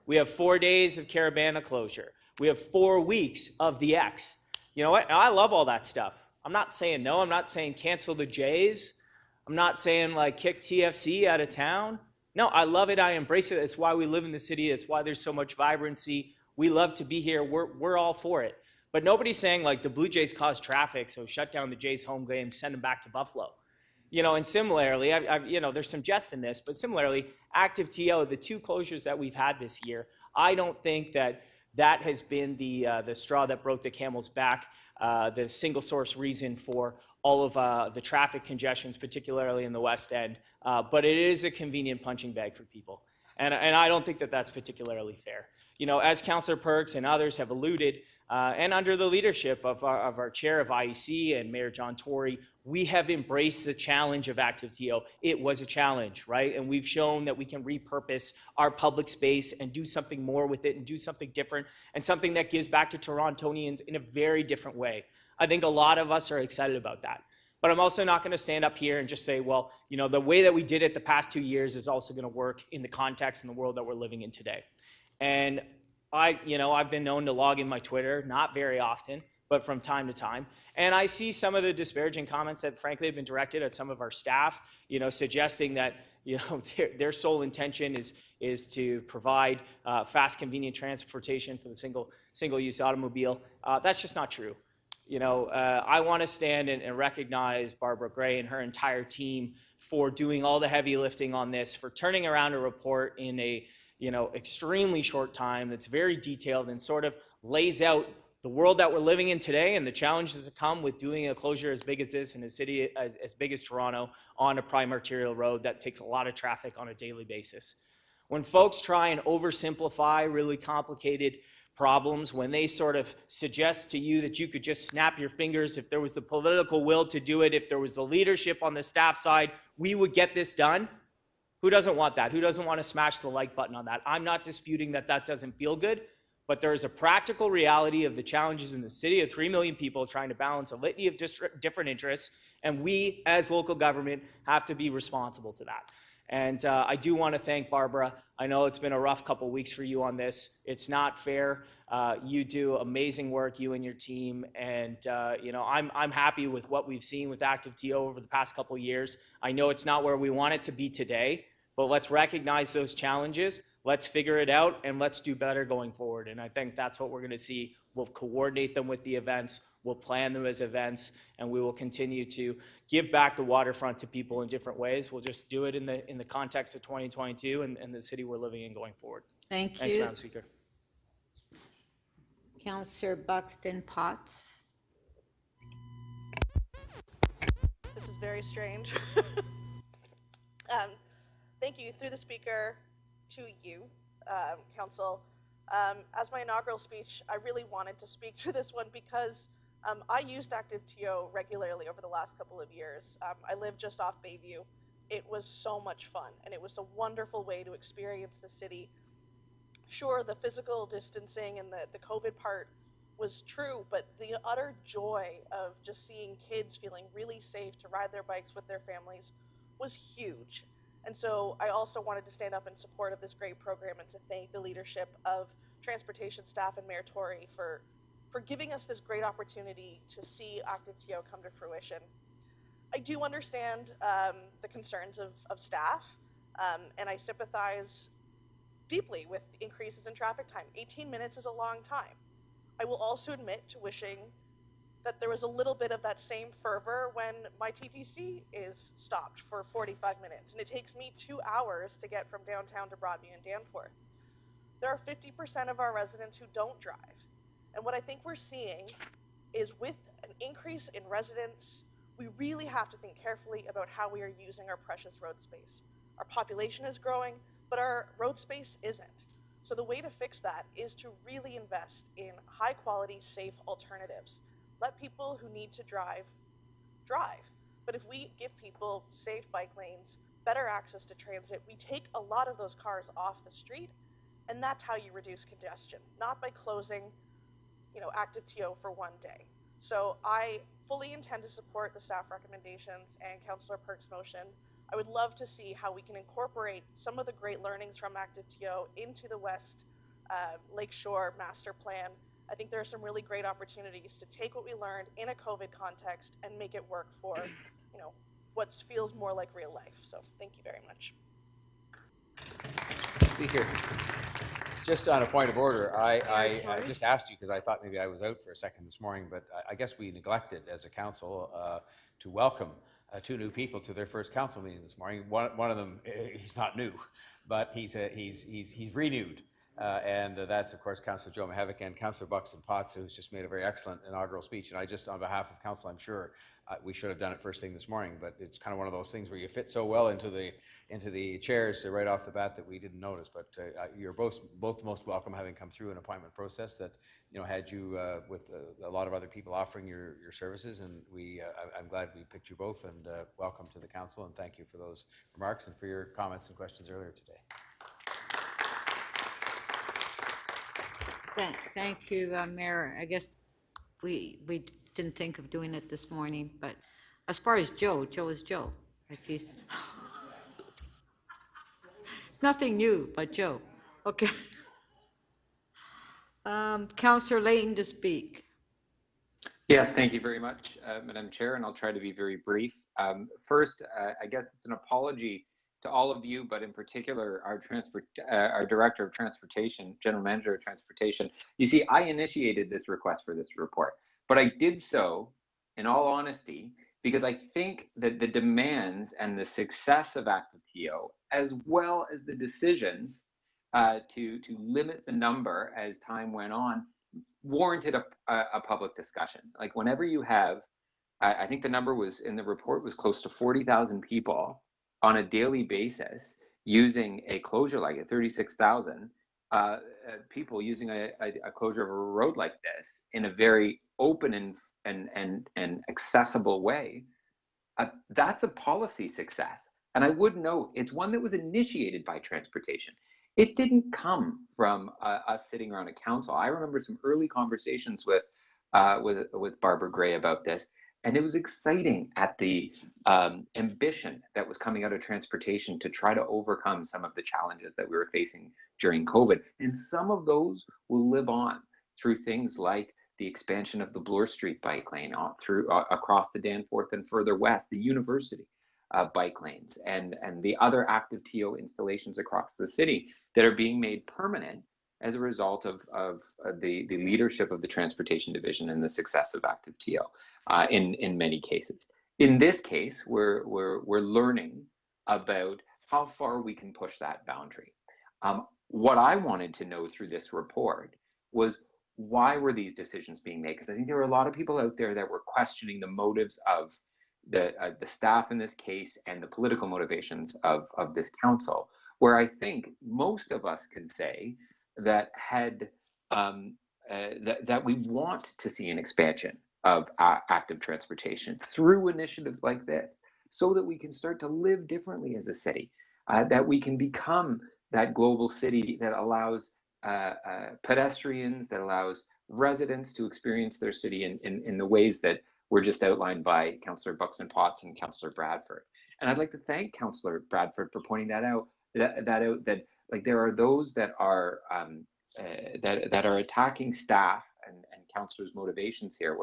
We have 4 days of Carabana closure. We have 4 weeks of the X. You know what? I love all that stuff. I'm not saying no. I'm not saying cancel the Jays. I'm not saying kick TFC out of town. No, I love it. I embrace it. That's why we live in the city. That's why there's so much vibrancy. We love to be here. We're all for it. But nobody's saying the Blue Jays cause traffic, so shut down the Jays home game, send them back to Buffalo. And similarly, there's some jest in this, but similarly, Active TO, the 2 closures that we've had this year, I don't think that has been the straw that broke the camel's back, the single source reason for all of the traffic congestions, particularly in the West End. But it is a convenient punching bag for people. And I don't think that that's particularly fair. As Councillor Perks and others have alluded, and under the leadership of our chair of IEC and Mayor John Tory, we have embraced the challenge of Active TO. It was a challenge, right? And we've shown that we can repurpose our public space and do something more with it and do something different and something that gives back to Torontonians in a very different way. I think a lot of us are excited about that. But I'm also not going to stand up here and just say, well, the way that we did it the past 2 years is also going to work in the context and the world that we're living in today. And I've been known to log in my Twitter, not very often, but from time to time. And I see some of the disparaging comments that frankly have been directed at some of our staff, suggesting that, their sole intention is to provide fast, convenient transportation for the single-use automobile. That's just not true. I want to stand and recognize Barbara Gray and her entire team for doing all the heavy lifting on this, for turning around a report in a extremely short time that's very detailed and sort of lays out the world that we're living in today and the challenges that come with doing a closure as big as this in a city as big as Toronto on a prime arterial road that takes a lot of traffic on a daily basis. When folks try and oversimplify really complicated problems, when they sort of suggest to you that you could just snap your fingers if there was the political will to do it, if there was the leadership on the staff side, we would get this done. Who doesn't want that? Who doesn't want to smash the like button on that? I'm not disputing that that doesn't feel good, but there is a practical reality of the challenges in the city of 3 million people trying to balance a litany of different interests, and we as local government have to be responsible to that. And I do want to thank Barbara. I know it's been a rough couple weeks for you on this. It's not fair. You do amazing work, you and your team. And I'm happy with what we've seen with Active TO over the past couple of years. I know it's not where we want it to be today, but let's recognize those challenges. Let's figure it out, and let's do better going forward. And I think that's what we're going to see. We'll coordinate them with the events. We'll plan them as events, and we will continue to give back the waterfront to people in different ways. We'll just do it in the context of 2022 and the city we're living in going forward. Thank you. Thanks, Madam Speaker. Councillor Buxton Potts. This is very strange. Thank you, through the speaker, to you, Council. As my inaugural speech, I really wanted to speak to this one because I used Active TO regularly over the last couple of years. I live just off Bayview. It was so much fun, and it was a wonderful way to experience the city. Sure, the physical distancing and the COVID part was true, but the utter joy of just seeing kids feeling really safe to ride their bikes with their families was huge. And so I also wanted to stand up in support of this great program and to thank the leadership of transportation staff and Mayor Tory for giving us this great opportunity to see Active TO come to fruition. I do understand the concerns of staff, and I sympathize deeply with increases in traffic time. 18 minutes is a long time. I will also admit to wishing that there was a little bit of that same fervor when my TTC is stopped for 45 minutes, and it takes me 2 hours to get from downtown to Broadview and Danforth. There are 50% of our residents who don't drive. And what I think we're seeing is with an increase in residents, we really have to think carefully about how we are using our precious road space. Our population is growing, but our road space isn't. So the way to fix that is to really invest in high quality, safe alternatives. Let people who need to drive, drive. But if we give people safe bike lanes, better access to transit, we take a lot of those cars off the street, and that's how you reduce congestion, not by closing, active TO for one day. So I fully intend to support the staff recommendations and Councillor Perk's motion. I would love to see how we can incorporate some of the great learnings from active TO into the West Lakeshore Master Plan. I think there are some really great opportunities to take what we learned in a COVID context and make it work for, what feels more like real life. So thank you very much. Speaker, just on a point of order, I just asked you because I thought maybe I was out for a second this morning, but I guess we neglected as a council to welcome two new people to their first council meeting this morning. One of them, he's not new, but he's renewed. And that's, of course, Councillor Joe Mihevc and Councillor Buxton Potts, who's just made a very excellent inaugural speech. And I just, on behalf of council, I'm sure we should have done it first thing this morning, but it's kind of one of those things where you fit so well into the chairs right off the bat that we didn't notice. But you're both most welcome, having come through an appointment process that had you with a lot of other people offering your services. And I'm glad we picked you both, and welcome to the council. And thank you for those remarks and for your comments and questions earlier today. Thank you, Mayor. I guess we didn't think of doing it this morning, but as far as Joe is Joe. Like he's nothing new, but Joe. Okay. Councillor Layton to speak. Yes, thank you very much, Madam Chair, and I'll try to be very brief. First, I guess it's an apology to all of you, but in particular, our Director of Transportation, General Manager of Transportation. You see, I initiated this request for this report, but I did so, in all honesty, because I think that the demands and the success of active TO, as well as the decisions to limit the number as time went on, warranted a public discussion. Like whenever you have, I think the number was in the report was close to 40,000 people on a daily basis using a closure like it, 36,000 people using a closure of a road like this in a very open and accessible way. That's a policy success. And I would note, it's one that was initiated by transportation. It didn't come from us sitting around a council. I remember some early conversations with Barbara Gray about this. And it was exciting at the ambition that was coming out of transportation to try to overcome some of the challenges that we were facing during COVID. And some of those will live on through things like the expansion of the Bloor Street bike lane across the Danforth and further west, the university bike lanes, and the other active TO installations across the city that are being made permanent as a result of the leadership of the Transportation Division and the success of active TO in many cases. In this case, we're learning about how far we can push that boundary. What I wanted to know through this report was why were these decisions being made? Because I think there were a lot of people out there that were questioning the motives of the staff in this case and the political motivations of this council, where I think most of us can say that that we want to see an expansion of active transportation through initiatives like this, so that we can start to live differently as a city, that we can become that global city that allows pedestrians, that allows residents to experience their city in the ways that were just outlined by Councillor Buxton Potts and Councillor Bradford. And I'd like to thank Councillor Bradford for pointing that out. That like there are those that are that are attacking staff and councillors' motivations here,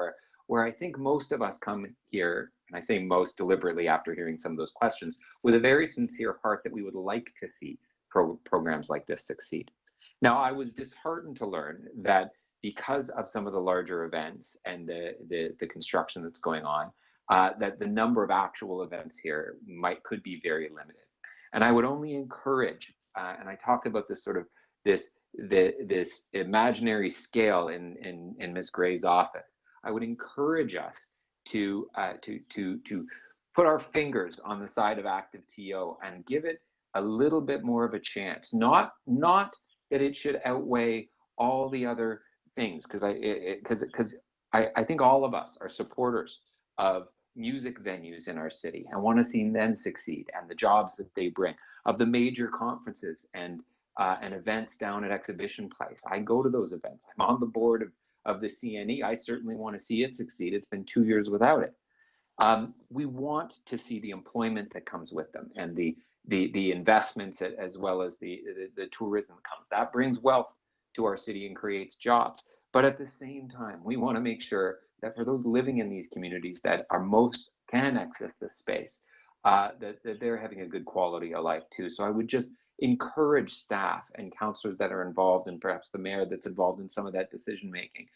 where I think most of us come here, and I say most deliberately after hearing some of those questions, with a very sincere heart that we would like to see programs like this succeed. Now, I was disheartened to learn that because of some of the larger events and the construction that's going on, that the number of actual events here could be very limited. And I would only encourage, and I talked about this sort of this imaginary scale in Ms. Gray's office. I would encourage us to put our fingers on the side of active TO and give it a little bit more of a chance. Not that it should outweigh all the other things, because I think all of us are supporters of music venues in our city and want to see them succeed and the jobs that they bring, of the major conferences and events down at Exhibition Place. I go to those events. I'm on the board of the CNE. I certainly want to see it succeed. It's been 2 years without it. We want to see the employment that comes with them and the investments as well as the tourism that comes. That brings wealth to our city and creates jobs. But at the same time, we want to make sure that for those living in these communities that are most can access this space, that they're having a good quality of life too. So I would just encourage staff and councillors that are involved, and perhaps the mayor that's involved in some of that decision making,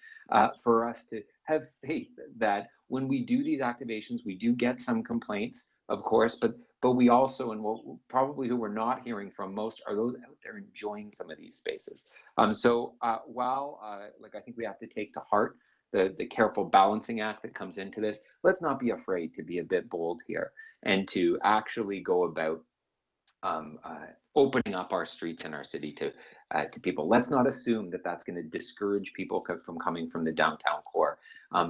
for us to have faith that when we do these activations, we do get some complaints, of course, but we also, and probably who we're not hearing from most, are those out there enjoying some of these spaces. So while I think we have to take to heart the careful balancing act that comes into this, let's not be afraid to be a bit bold here and to actually go about opening up our streets in our city to people. Let's not assume that that's going to discourage people from coming from the downtown core,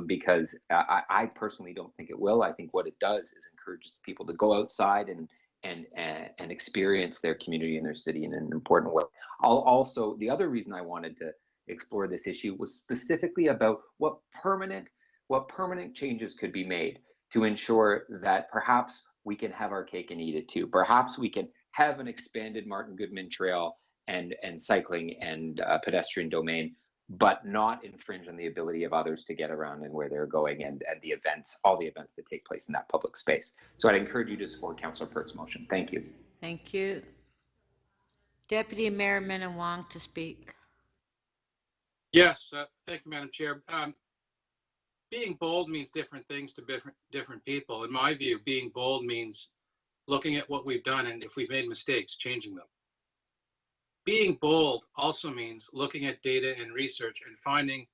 because I personally don't think it will. I think what it does is encourages people to go outside and experience their community and their city in an important way. Also, the other reason I wanted to explore this issue was specifically about what permanent changes could be made to ensure that perhaps we can have our cake and eat it too. Perhaps we can have an expanded Martin Goodman Trail and cycling and pedestrian domain, but not infringe on the ability of others to get around and where they're going and the events, all the events that take place in that public space. So I'd encourage you to support Councillor Pert's motion. Thank you. Thank you. Deputy Mayor Minnan-Wong to speak. Yes, thank you, Madam Chair. Being bold means different things to different people. In my view, being bold means looking at what we've done and if we've made mistakes, changing them. Being bold also means looking at data and research and finding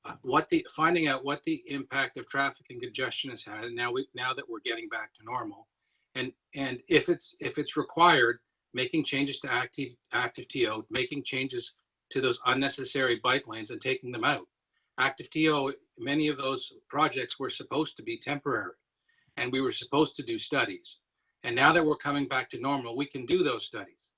out what the impact of traffic and congestion has had. And now that we're getting back to normal, and if it's required, making changes to active TO, making changes to those unnecessary bike lanes and taking them out. Active TO, many of those projects were supposed to be temporary, and we were supposed to do studies. And now that we're coming back to normal, we can do those studies.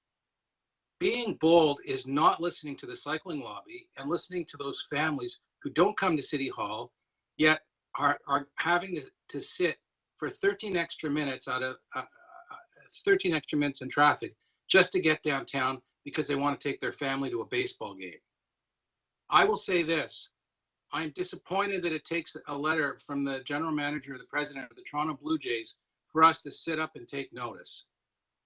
Being bold is not listening to the cycling lobby and listening to those families who don't come to City Hall, yet are having to sit for 13 extra minutes out of 13 extra minutes in traffic just to get downtown because they want to take their family to a baseball game. I will say this, I'm disappointed that it takes a letter from the general manager or the president of the Toronto Blue Jays for us to sit up and take notice.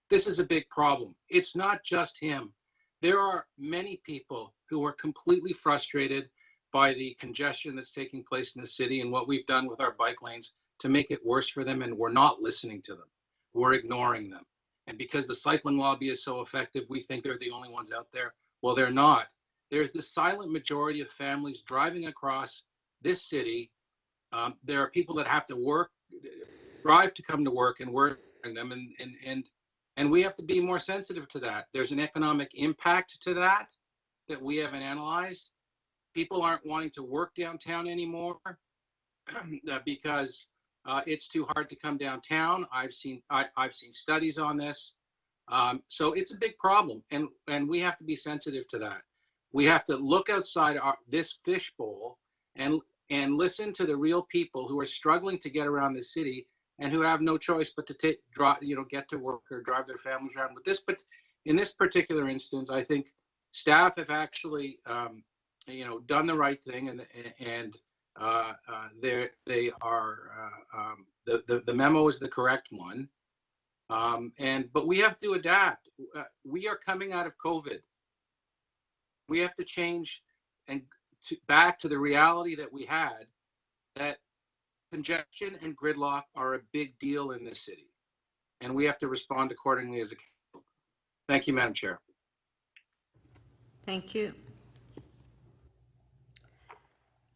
This is a big problem. It's not just him. There are many people who are completely frustrated by the congestion that's taking place in the city and what we've done with our bike lanes to make it worse for them, and we're not listening to them. We're ignoring them. And because the cycling lobby is so effective, we think they're the only ones out there. Well, they're not. There's the silent majority of families driving across this city. There are people that have to drive to come to work and work in them, and we have to be more sensitive to that. There's an economic impact to that we haven't analyzed. People aren't wanting to work downtown anymore because it's too hard to come downtown. I've seen studies on this. So it's a big problem, and we have to be sensitive to that. We have to look outside this fishbowl and listen to the real people who are struggling to get around the city and who have no choice but to get to work or drive their families around. But in this particular instance, I think staff have actually done the right thing, and the memo is the correct one. But we have to adapt. We are coming out of COVID. We have to change and back to the reality that we had, that congestion and gridlock are a big deal in this city, and we have to respond accordingly as a council. Thank you, Madam Chair. Thank you.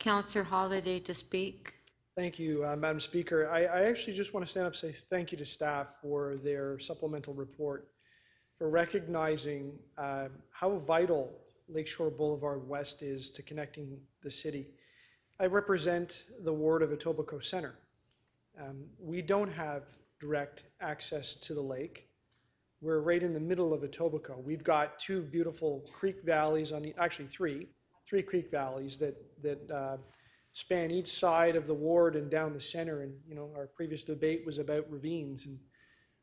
Councillor Holliday to speak. Thank you, Madam Speaker. I actually just want to stand up and say thank you to staff for their supplemental report, for recognizing how vital Lakeshore Boulevard West is to connecting the city. I represent the ward of Etobicoke Centre. We don't have direct access to the lake. We're right in the middle of Etobicoke. We've got two beautiful creek valleys on the, actually three creek valleys that span each side of the ward and down the center. And, you know, our previous debate was about ravines, and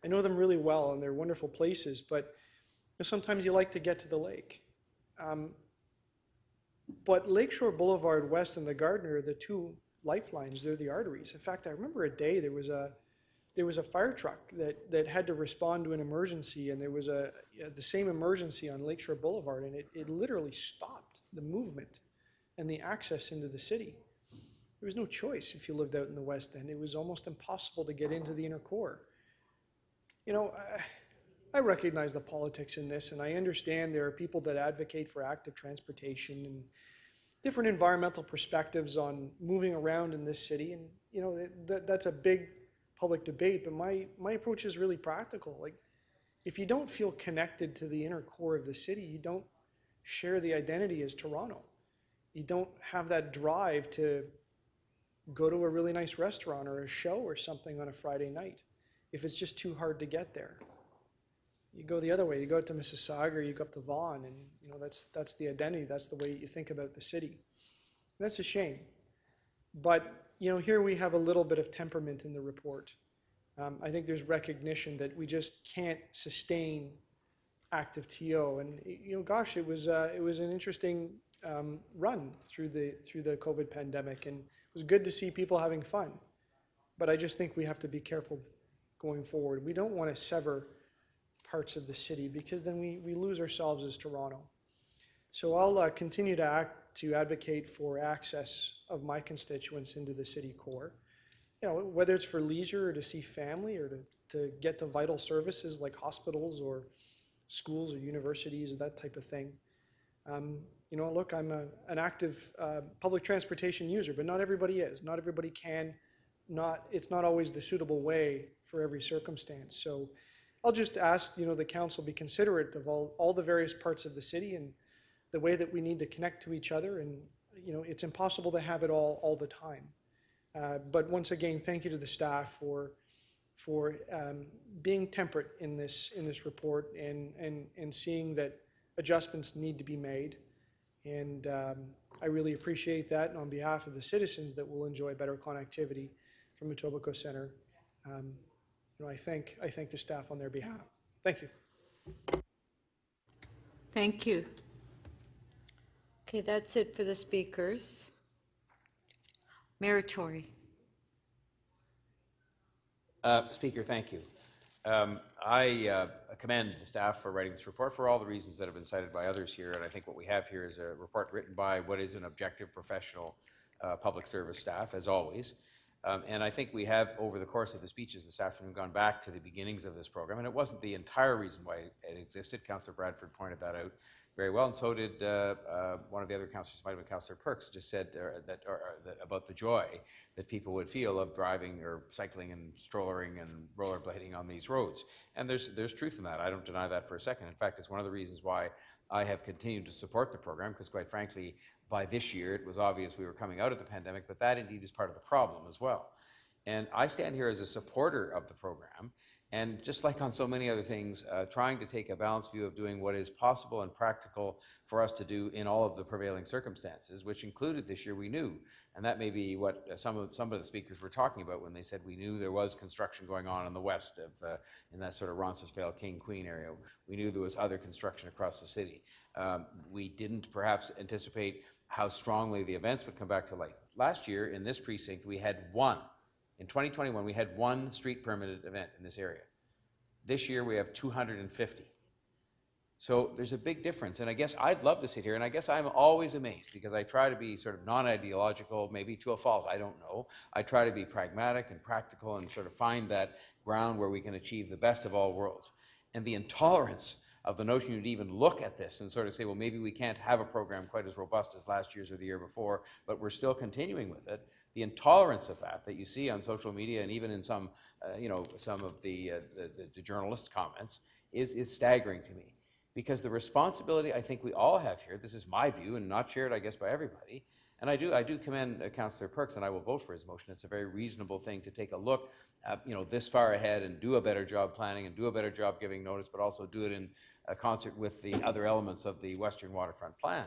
I know them really well, and they're wonderful places, but sometimes you like to get to the lake. But Lakeshore Boulevard West and the Gardner are the two lifelines, they're the arteries. In fact, I remember a day there was a fire truck that had to respond to an emergency, and there was the same emergency on Lakeshore Boulevard, and it literally stopped the movement and the access into the city. There was no choice if you lived out in the West End. It was almost impossible to get into the inner core. You know, I recognize the politics in this, and I understand there are people that advocate for active transportation and different environmental perspectives on moving around in this city, and you know that's a big public debate. But my approach is really practical. Like, if you don't feel connected to the inner core of the city, you don't share the identity as Toronto. You don't have that drive to go to a really nice restaurant or a show or something on a Friday night if it's just too hard to get there. You go the other way. You go out to Mississauga, or you go up to Vaughan, and you know that's the identity. That's the way you think about the city. That's a shame. But you know, here we have a little bit of temperament in the report. I think there's recognition that we just can't sustain active TO, and you know, gosh, it was an interesting run through the COVID pandemic, and it was good to see people having fun. But I just think we have to be careful going forward. We don't want to sever parts of the city, because then we lose ourselves as Toronto. So I'll continue to advocate for access of my constituents into the city core. You know, whether it's for leisure or to see family or to get to vital services like hospitals or schools or universities or that type of thing. You know, look, I'm an active public transportation user, but not everybody is. Not everybody can. It's not always the suitable way for every circumstance. So I'll just ask, you know, the council be considerate of all the various parts of the city and the way that we need to connect to each other. And, you know, it's impossible to have it all the time. But once again, thank you to the staff for being temperate in this report and seeing that adjustments need to be made. And I really appreciate that. And on behalf of the citizens that will enjoy better connectivity from Etobicoke Centre, you know, I thank the staff on their behalf. Thank you. Thank you. Okay, that's it for the speakers. Mayor Tory. Speaker, thank you. I commend the staff for writing this report for all the reasons that have been cited by others here, and I think what we have here is a report written by what is an objective, professional public service staff, as always. And I think we have, over the course of the speeches this afternoon, gone back to the beginnings of this program, and it wasn't the entire reason why it existed. Councillor Bradford pointed that out very well, and so did one of the other councillors, might have been Councillor Perks, just said that about the joy that people would feel of driving or cycling and strollering and rollerblading on these roads. And there's truth in that. I don't deny that for a second. In fact, it's one of the reasons why I have continued to support the program, because quite frankly, by this year, it was obvious we were coming out of the pandemic, but that indeed is part of the problem as well. And I stand here as a supporter of the program, and just like on so many other things, trying to take a balanced view of doing what is possible and practical for us to do in all of the prevailing circumstances, which included this year we knew. And that may be what some of the speakers were talking about when they said we knew there was construction going on in the west of, in that sort of Roncesvalles, King, Queen area. We knew there was other construction across the city. We didn't perhaps anticipate how strongly the events would come back to life. Last year in this precinct, we had one. In 2021, we had one street permitted event in this area. This year, we have 250. So there's a big difference. And I guess I'd love to sit here, and I guess I'm always amazed, because I try to be sort of non-ideological, maybe to a fault, I don't know. I try to be pragmatic and practical and sort of find that ground where we can achieve the best of all worlds. And the intolerance of the notion you'd even look at this and sort of say, well, maybe we can't have a program quite as robust as last year's or the year before, but we're still continuing with it. The intolerance of that you see on social media and even in some, some of the journalist comments is staggering to me. Because the responsibility I think we all have here, this is my view and not shared, I guess, by everybody, and I do commend Councillor Perks, and I will vote for his motion. It's a very reasonable thing to take a look, this far ahead and do a better job planning and do a better job giving notice, but also do it in concert with the other elements of the Western Waterfront Plan.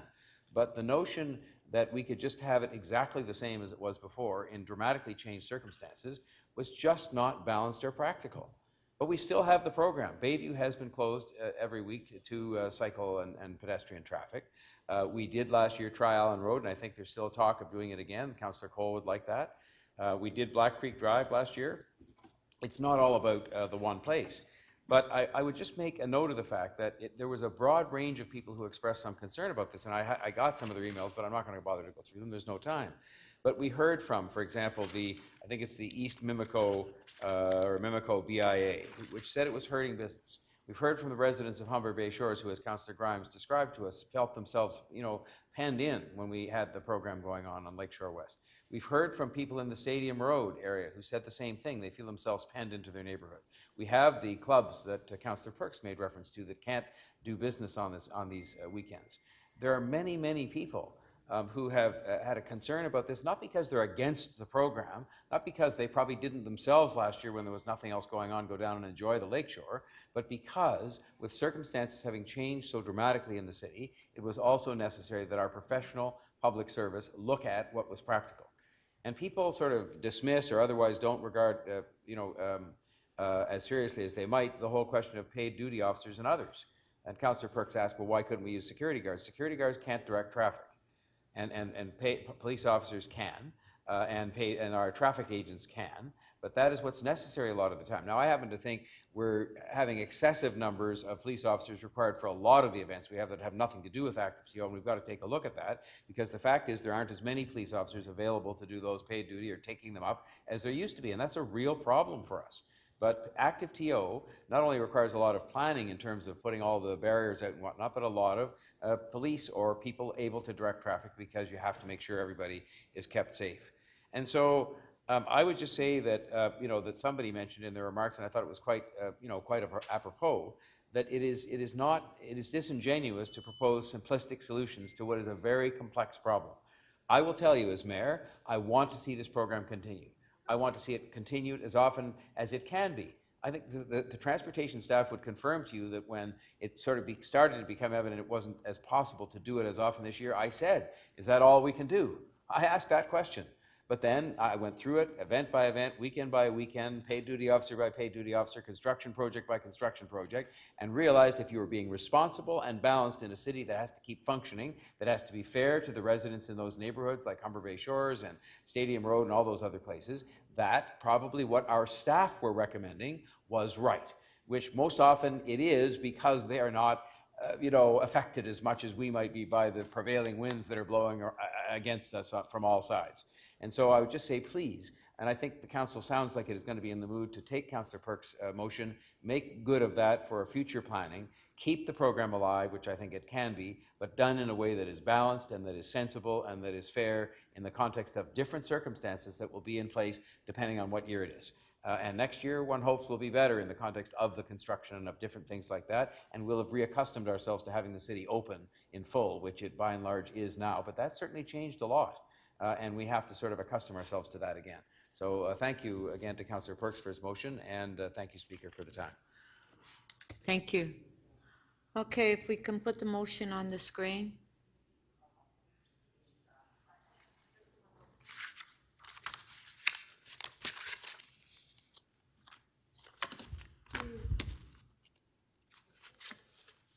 But the notion that we could just have it exactly the same as it was before in dramatically changed circumstances was just not balanced or practical. But we still have the program. Bayview has been closed every week to cycle and pedestrian traffic. We did last year try Allen Road, and I think there's still talk of doing it again. Councillor Cole would like that. We did Black Creek Drive last year. It's not all about the one place. But I would just make a note of the fact that there was a broad range of people who expressed some concern about this, and I got some of their emails, but I'm not going to bother to go through them. There's no time. But we heard from, for example, I think it's the East Mimico or Mimico BIA, which said it was hurting business. We've heard from the residents of Humber Bay Shores, who, as Councillor Grimes described to us, felt themselves, penned in when we had the program going on Lakeshore West. We've heard from people in the Stadium Road area who said the same thing. They feel themselves penned into their neighborhood. We have the clubs that Councillor Perks made reference to that can't do business on these weekends. There are many, many people who have had a concern about this, not because they're against the program, not because they probably didn't themselves last year when there was nothing else going on go down and enjoy the lakeshore, but because with circumstances having changed so dramatically in the city, it was also necessary that our professional public service look at what was practical. And people sort of dismiss or otherwise don't regard, as seriously as they might, the whole question of paid duty officers and others. And Councillor Perks asked, well, why couldn't we use security guards? Security guards can't direct traffic. And police officers can, and our traffic agents can, but that is what's necessary a lot of the time. Now, I happen to think we're having excessive numbers of police officers required for a lot of the events we have that have nothing to do with active TO, and we've got to take a look at that, because the fact is there aren't as many police officers available to do those paid duty or taking them up as there used to be, and that's a real problem for us. But active TO not only requires a lot of planning in terms of putting all the barriers out and whatnot, but a lot of police or people able to direct traffic, because you have to make sure everybody is kept safe. And so I would just say that, that somebody mentioned in their remarks, and I thought it was quite apropos, that it is disingenuous to propose simplistic solutions to what is a very complex problem. I will tell you as mayor, I want to see this program continue. I want to see it continued as often as it can be. I think the transportation staff would confirm to you that when it sort of started to become evident it wasn't as possible to do it as often this year, I said, is that all we can do? I asked that question. But then I went through it, event by event, weekend by weekend, paid duty officer by paid duty officer, construction project by construction project, and realized if you were being responsible and balanced in a city that has to keep functioning, that has to be fair to the residents in those neighborhoods like Humber Bay Shores and Stadium Road and all those other places, that probably what our staff were recommending was right, which most often it is, because they are not affected as much as we might be by the prevailing winds that are blowing against us from all sides. And so I would just say, please, and I think the council sounds like it is going to be in the mood to take Councillor Perks' motion, make good of that for future planning, keep the program alive, which I think it can be, but done in a way that is balanced and that is sensible and that is fair in the context of different circumstances that will be in place depending on what year it is. And next year, one hopes will be better in the context of the construction and of different things like that, and we'll have reaccustomed ourselves to having the city open in full, which it by and large is now, but that's certainly changed a lot. And we have to sort of accustom ourselves to that again. So thank you again to Councillor Perks for his motion, and thank you, Speaker, for the time. Thank you. Okay, if we can put the motion on the screen.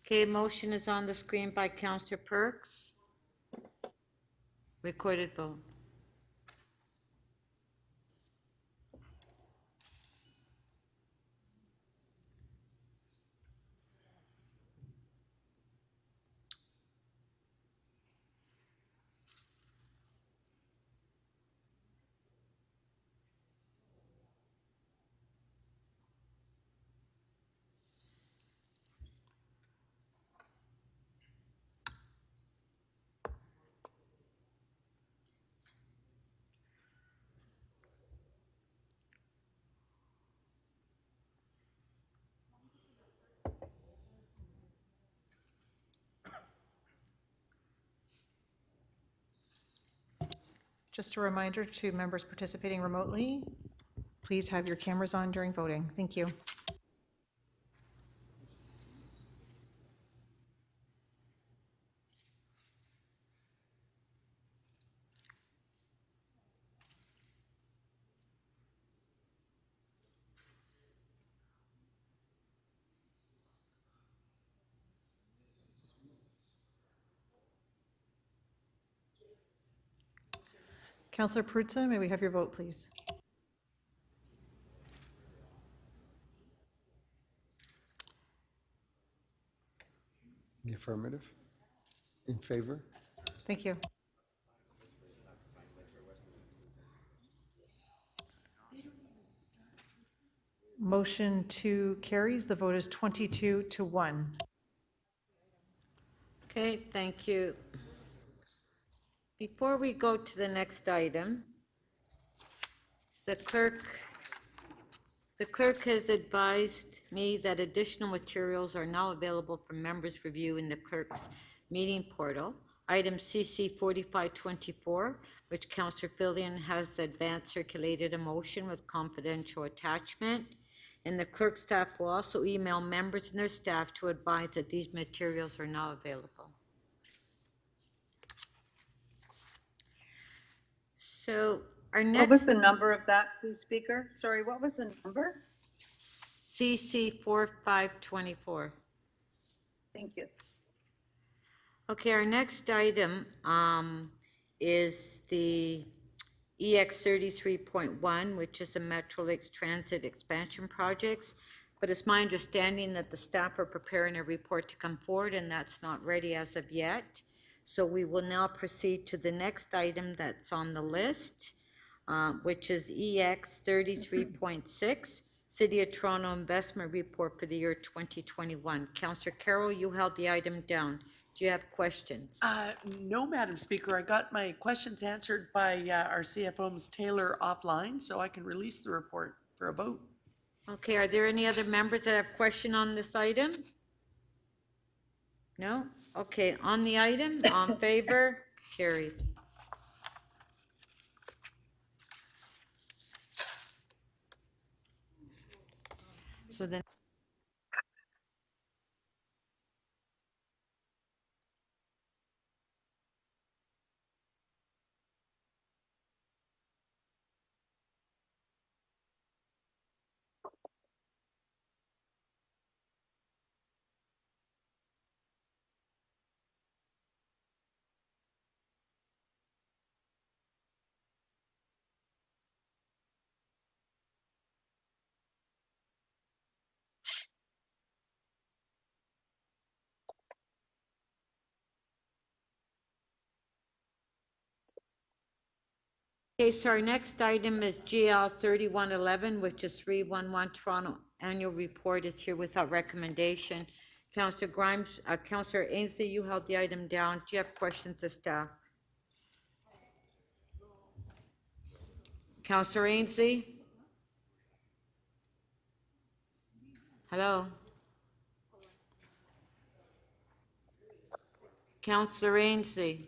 Okay, motion is on the screen by Councillor Perks. Recorded vote. Just a reminder to members participating remotely, please have your cameras on during voting. Thank you. Councillor Perruzza, may we have your vote, please? The affirmative? In favor? Thank you. Motion 2 carries. The vote is 22-1. Okay, thank you. Before we go to the next item, the clerk has advised me that additional materials are now available for members' review in the clerk's meeting portal. Item CC 4524, which Councillor Fillion has advanced circulated a motion with confidential attachment. And the clerk staff will also email members and their staff to advise that these materials are now available. So our next. What was the number of that, please, Speaker? Sorry, what was the number? CC 4524. Thank you. Okay, our next item is the EX 33.1, which is the Metro Lakes Transit Expansion Projects. But it's my understanding that the staff are preparing a report to come forward, and that's not ready as of yet. So we will now proceed to the next item that's on the list, which is EX 33.6, City of Toronto Investment Report for the year 2021. Councillor Carroll, you held the item down. Do you have questions? No, Madam Speaker. I got my questions answered by our CFO, Ms. Taylor, offline, so I can release the report for a vote. Okay, are there any other members that have question on this item? No? Okay, on the item, on favor, carried. So then. Okay, so our next item is GL 3111, which is 311 Toronto Annual Report is here without recommendation. Councillor Grimes, Councillor Ainsley, you held the item down. Do you have questions of staff? Councillor Ainsley? Hello? Councillor Ainsley?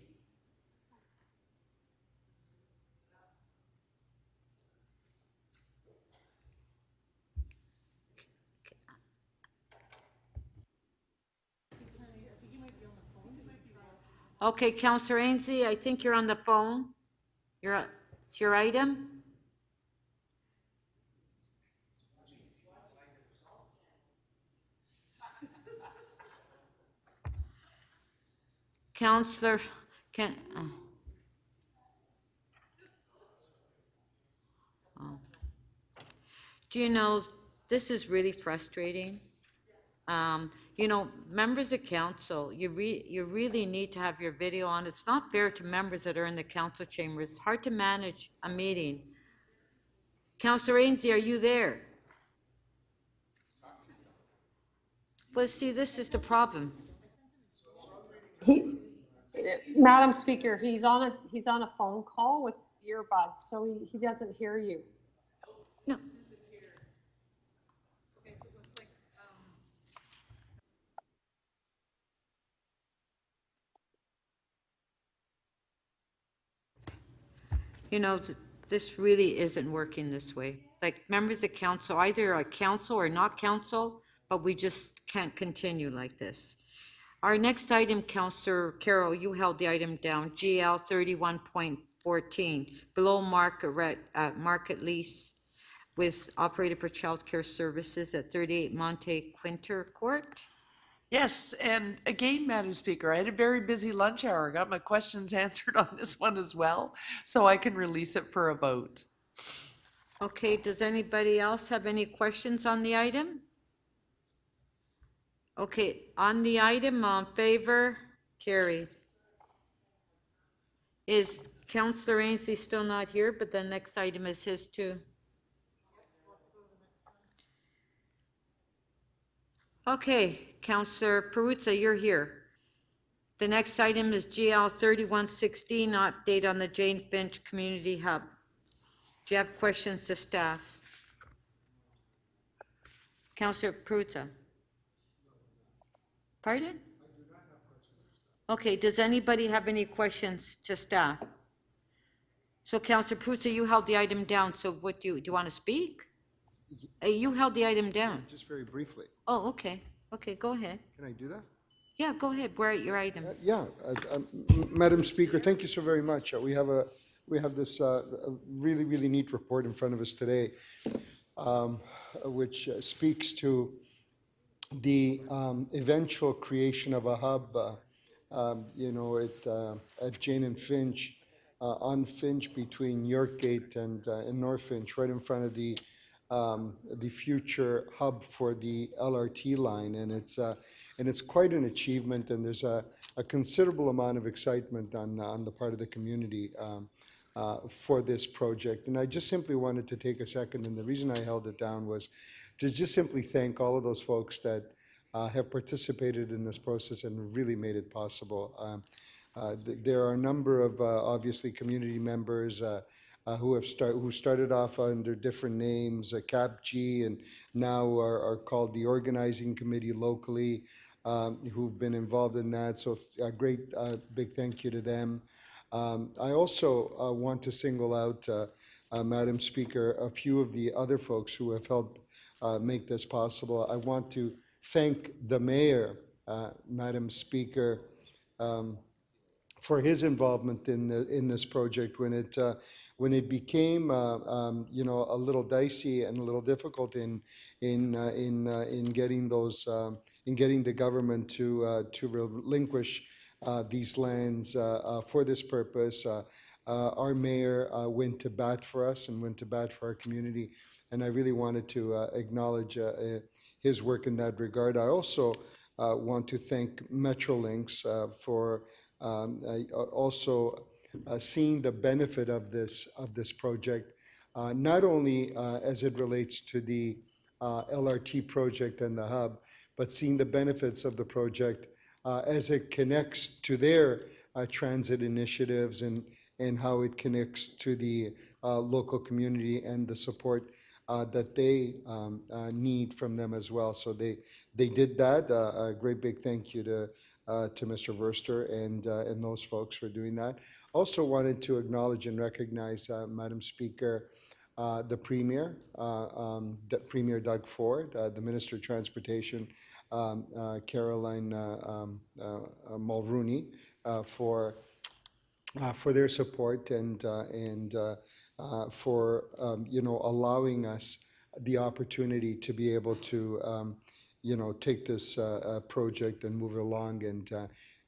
Okay, Councillor Ainsley, I think you're on the phone. It's your item? Councillor, do you know, this is really frustrating. You know, members of council, you really need to have your video on. It's not fair to members that are in the council chamber. It's hard to manage a meeting. Councillor Ainsley, are you there? Well, see, this is the problem. Madam Speaker, he's on a phone call with earbuds, so he doesn't hear you. No. you know, this really isn't working this way. Like, members of council, either a council or not council, but we just can't continue like this. Our next item, Councillor Carroll, you held the item down, GL 31.14, below market lease with operator for childcare services at 38 Monte Quinter Court. Yes, and again, Madam Speaker, I had a very busy lunch hour. I got my questions answered on this one as well, so I can release it for a vote. Okay, does anybody else have any questions on the item? Okay, on the item, on favor, carried. Is Councillor Ainsley still not here, but the next item is his too? Okay, Councillor Perruzza, you're here. The next item is GL 3116, update on the Jane Finch Community Hub. Do you have questions to staff? Councillor Perruzza? Pardon? Okay, does anybody have any questions to staff? So Councillor Perruzza, you held the item down, so what do you want to speak? You held the item down. Just very briefly. Oh, okay. Okay, go ahead. Can I do that? Yeah, go ahead. We're at your item. Madam Speaker, thank you so very much. We have this really neat report in front of us today, which speaks to the eventual creation of a hub, at Jane and Finch, on Finch between Yorkgate and North Finch, right in front of the future hub for the LRT line, and it's quite an achievement, and there's a considerable amount of excitement on the part of the community for this project. And I just simply wanted to take a second, and the reason I held it down was to just simply thank all of those folks that have participated in this process and really made it possible. There are a number of obviously community members who started off under different names, CAPG, and now are called the organizing committee locally, who've been involved in that. So a great big thank you to them. I also want to single out, Madam Speaker, a few of the other folks who have helped make this possible. I want to thank the mayor, Madam Speaker, for his involvement in this project when it became a little dicey and a little difficult in getting the government to relinquish these lands for this purpose. Our mayor went to bat for us and went to bat for our community, and I really wanted to acknowledge his work in that regard. I also want to thank Metrolinx for also seeing the benefit of this project, not only as it relates to the LRT project and the hub, but seeing the benefits of the project as it connects to their transit initiatives and how it connects to the local community and the support that they need from them as well. So they did that. A great big thank you to Mr. Verster and those folks for doing that. Also wanted to acknowledge and recognize, Madam Speaker, the Premier, Premier Doug Ford, the Minister of Transportation, Caroline Mulrooney, for their support and for allowing us the opportunity to be able to take this project and move it along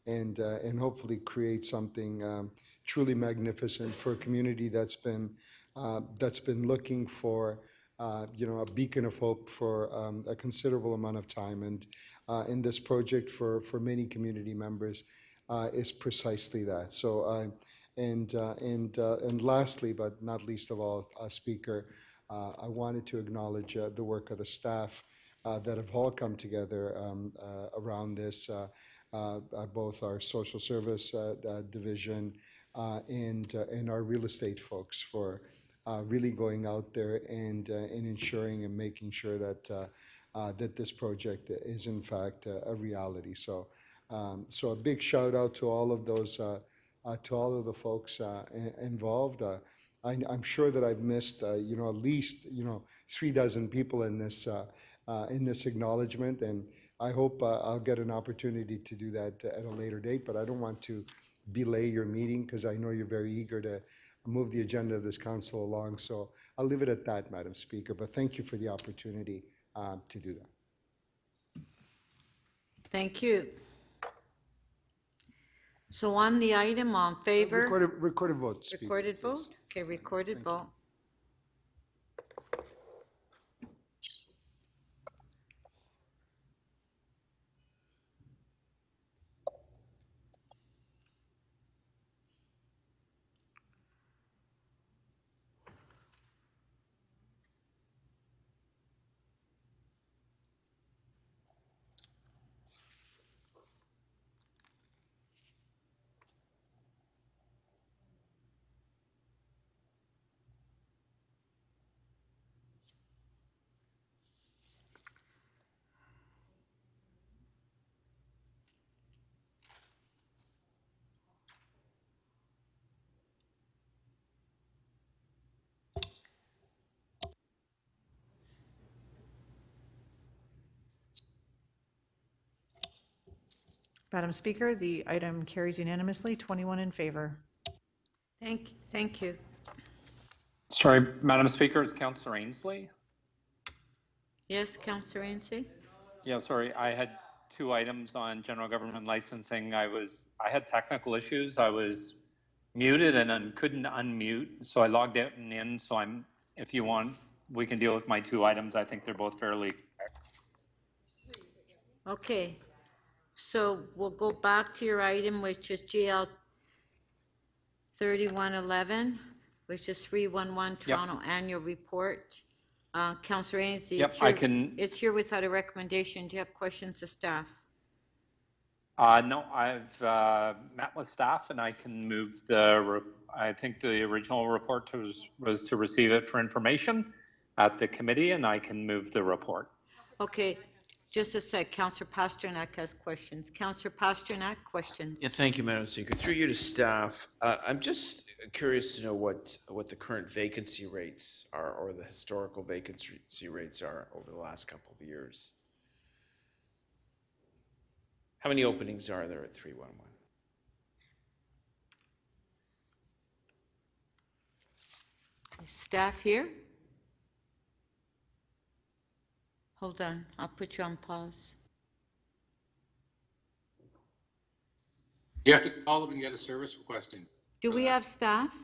and hopefully create something truly magnificent for a community that's been looking for a beacon of hope for a considerable amount of time. And in this project for many community members is precisely that. So and lastly, but not least of all, Speaker, I wanted to acknowledge the work of the staff that have all come together around this, both our social service division and our real estate folks for really going out there and ensuring and making sure that that this project is in fact a reality. So so a big shout out to all of those to all of the folks involved. I'm sure that I've missed, at least, 36 people in this acknowledgement, and I hope I'll get an opportunity to do that at a later date, but I don't want to belay your meeting because I know you're very eager to move the agenda of this council along. So I'll leave it at that, Madam Speaker, but thank you for the opportunity to do that. Thank you. So on the item, on favor? Recorded vote, Speaker. Recorded vote? Okay, recorded vote. Madam Speaker, the item carries unanimously, 21 in favor. Thank you. Sorry, Madam Speaker, it's Councillor Ainsley. Yes, Councillor Ainsley? Yeah, sorry, I had 2 items on general government licensing. I had technical issues. I was muted and couldn't unmute, so I logged out and in. So if you want, we can deal with my 2 items. I think they're both fairly. Okay, so we'll go back to your item, which is GL 3111, which is 311 Toronto Annual Report. Councillor Ainsley, Yep, it's here without a recommendation. Do you have questions of staff? No, I've met with staff and I can move I think the original report was to receive it for information at the committee, and I can move the report. Okay, just a sec. Councillor Pasternak has questions. Councillor Pasternak, questions? Yeah, thank you, Madam Speaker. Through you to staff, I'm just curious to know what the current vacancy rates are, or the historical vacancy rates are over the last couple of years. How many openings are there at 311? Staff here? Hold on, I'll put you on pause. You have to call them and get a service request in. Do we have staff?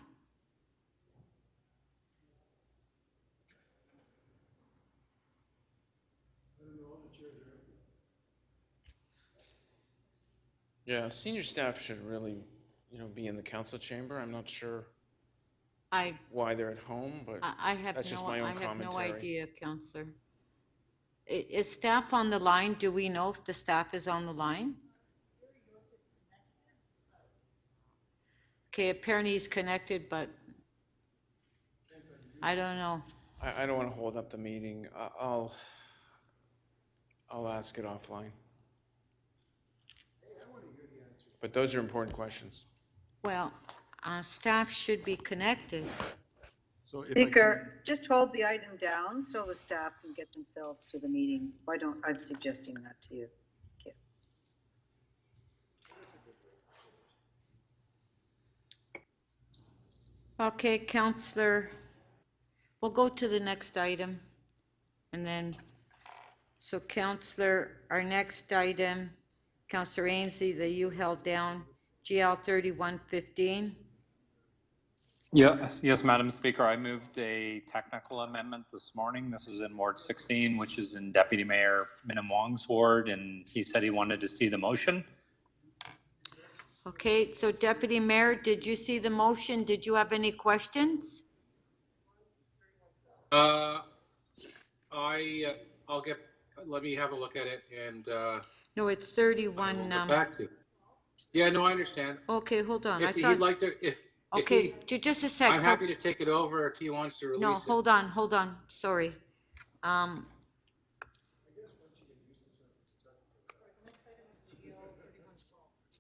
Yeah, senior staff should really, be in the council chamber. I'm not sure why they're at home, but I have that's just my own commentary. no idea, Councillor. Is staff on the line? Do we know if the staff is on the line? Okay, apparently he's connected, but I don't know. I don't want to hold up the meeting. I'll ask it offline. But those are important questions. Well, staff should be connected. So Speaker, just hold the item down so the staff can get themselves to the meeting. I'm suggesting that to you. Thank you. Okay, Councillor, we'll go to the next item. And then, so Councillor, our next item, Councillor Ainsley, that you held down, GL 3115. Yeah, yes, Madam Speaker, I moved a technical amendment this morning. This is in Ward 16, which is in Deputy Mayor Minim Wong's ward, and he said he wanted to see the motion. Okay, so Deputy Mayor, did you see the motion? Did you have any questions? Let me have a look at it and. No, it's 31. Get back to you. Yeah, no, I understand. Okay, hold on. If he'd like to, Okay, just a sec. I'm happy to take it over if he wants to release it. No, hold on, sorry. I'm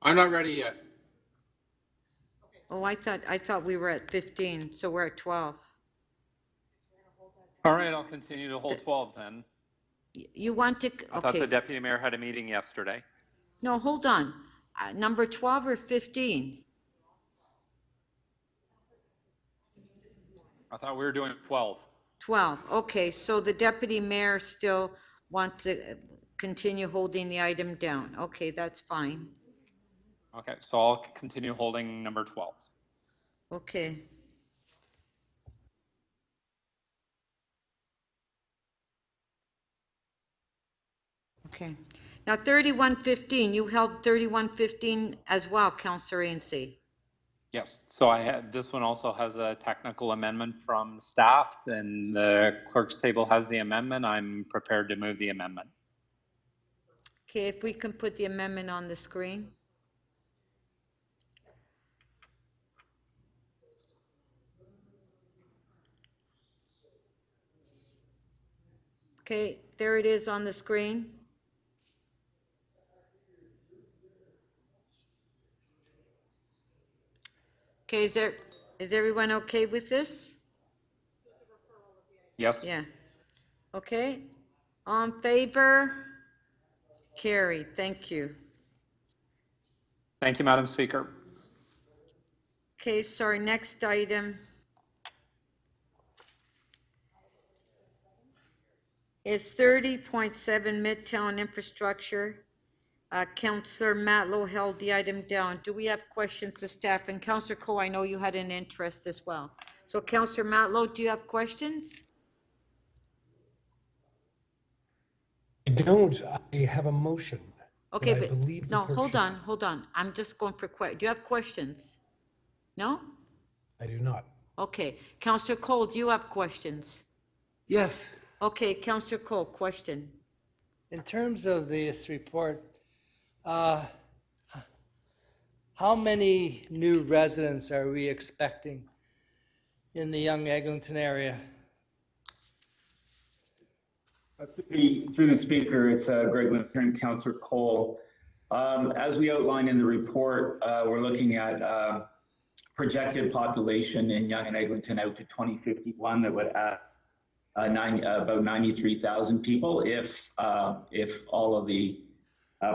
not ready yet. Oh, I thought we were at 15, so we're at 12. All right, I'll continue to hold 12 then. You want to, I thought the okay. deputy mayor had a meeting yesterday. No, hold on. Number 12 or 15? I thought we were doing 12. 12, okay, so the deputy mayor still wants to continue holding the item down. Okay, that's fine. Okay, so I'll continue holding number 12. Okay. Okay. Now 3115, you held 3115 as well, Councillor Ainslie. Yes, so this one also has a technical amendment from staff, and the clerk's table has the amendment. I'm prepared to move the amendment. Okay, if we can put the amendment on the screen. Okay, there it is on the screen. Okay, is everyone okay with this? Yes. Yeah. Okay, on favor? Carried, thank you. Thank you, Madam Speaker. Okay, sorry, next item is 30.7 Midtown Infrastructure. Councillor Matlow held the item down. Do we have questions to staff? And Councillor Coe, I know you had an interest as well. So Councillor Matlow, do you have questions? I don't. I have a motion. Okay, I but believe the no, clerk hold on. I'm just going for do you have questions? No? I do not. Okay, Councillor Cole, do you have questions? Yes. Okay, Councillor Cole, question. In terms of this report, how many new residents are we expecting in the Young Eglinton area? Through the speaker, it's Greg Lintern, Councillor Cole. As we outlined in the report, we're looking at projected population in Young and Eglinton out to 2051 that would add about 93,000 people if all of the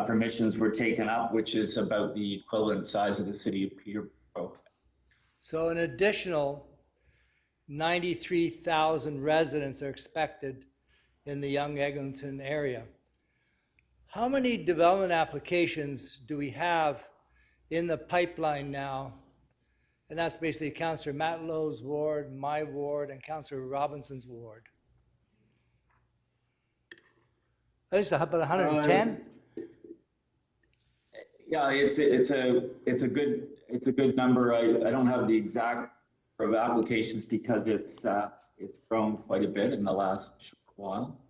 permissions were taken up, which is about the equivalent size of the city of Peterborough. So an additional 93,000 residents are expected in the Young Eglinton area. How many development applications do we have in the pipeline now? And that's basically Councillor Matlow's ward, my ward, and Councillor Robinson's ward. I think it's about 110. Yeah, it's a good number. I don't have the exact number of applications because it's grown quite a bit in the last short while.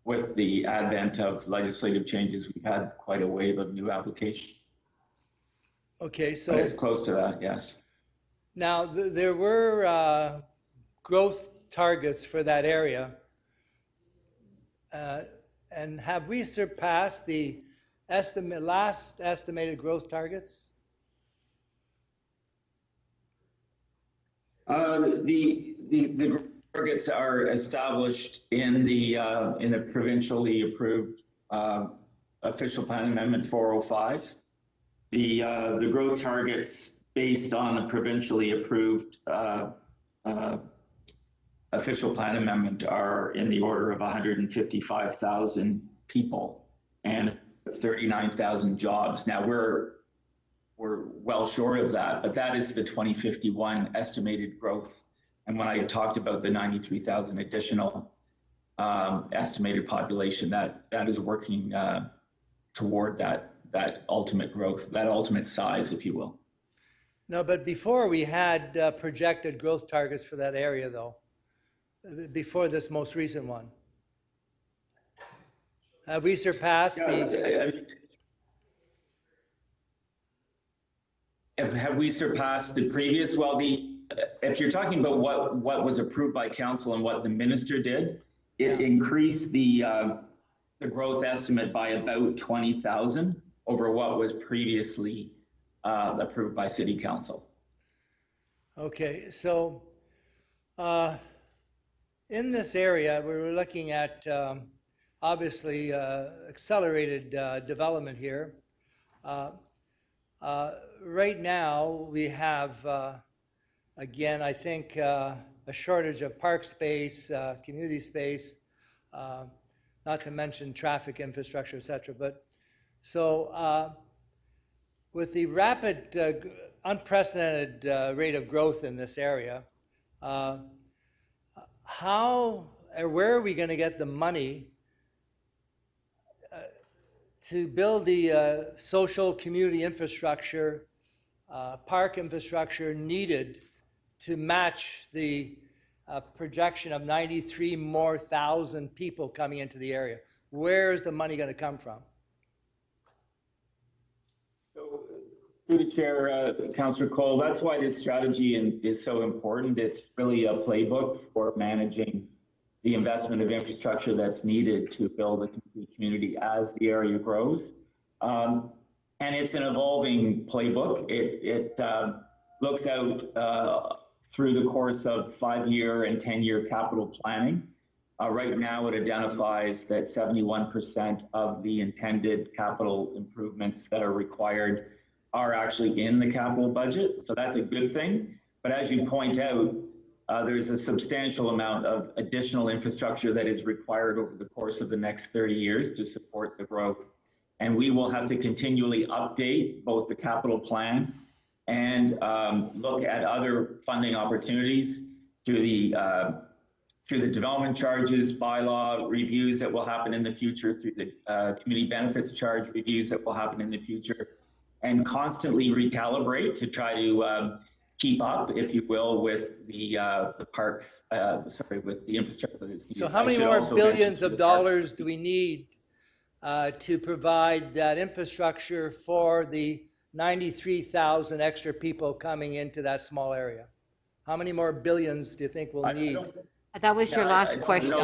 With the advent of legislative changes, we've had quite a wave of new applications. Okay, so But it's close to that, yes. now there were growth targets for that area. And have we surpassed the last estimated growth targets? The targets are established in the provincially approved official plan amendment 405. The growth targets based on the provincially approved official plan amendment are in the order of 155,000 people and 39,000 jobs. Now we're well short of that, but that is the 2051 estimated growth. And when I talked about the 93,000 additional estimated population, that is working toward that ultimate growth, that ultimate size, if you will. No, but before we had projected growth targets for that area, though, before this most recent one. Have we surpassed Have we surpassed the previous? Well, if you're talking about what was approved by council and what the minister did, it increased the growth estimate by about 20,000 over what was previously approved by city council. Okay, so in this area, we were looking at obviously accelerated development here. Right now, we have, again, I think a shortage of park space, community space, not to mention traffic infrastructure, et cetera. But so with the rapid, unprecedented rate of growth in this area, how or where are we going to get the money to build the social community infrastructure, park infrastructure needed to match the projection of 93,000 more people coming into the area? Where is the money going to come from? Through the chair, Councillor Cole, that's why this strategy is so important. It's really a playbook for managing the investment of infrastructure that's needed to build a complete community as the area grows. And it's an evolving playbook. It looks out through the course of 5-year and 10-year capital planning. Right now, it identifies that 71% of the intended capital improvements that are required are actually in the capital budget. So that's a good thing. But as you point out, there's a substantial amount of additional infrastructure that is required over the course of the next 30 years to support the growth. And we will have to continually update both the capital plan and look at other funding opportunities through the development charges, bylaw reviews that will happen in the future, through the community benefits charge reviews that will happen in the future, and constantly recalibrate to try to keep up, if you will, with the parks, with the infrastructure that's needed. So how many more billions of dollars do we need to provide that infrastructure for the 93,000 extra people coming into that small area? How many more billions do you think we'll need? That was your last question.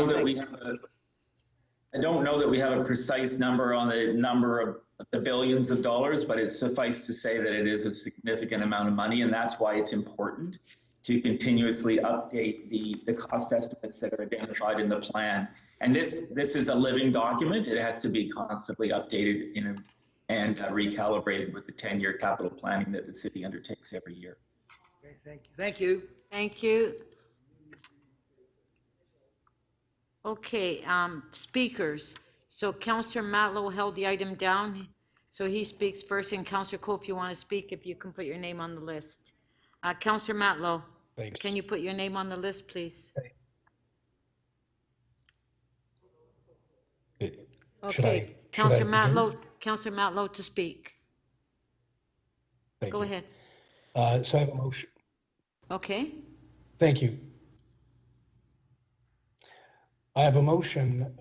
I don't know that we have a precise number on the number of the billions of dollars, but it's suffice to say that it is a significant amount of money, and that's why it's important to continuously update the cost estimates that are identified in the plan. And this is a living document. It has to be constantly updated and recalibrated with the 10-year capital planning that the city undertakes every year. Okay, thank you. Thank you. Thank you. Okay, speakers. So Councillor Matlow held the item down, so he speaks first. And Councillor Cole, if you want to speak, if you can put your name on the list. Councillor Matlow. Thanks. Can you put your name on the list, please? Okay, Councillor Matlow, Councillor Matlow to speak. Go ahead. So I have a motion. Okay. Thank you. I have a motion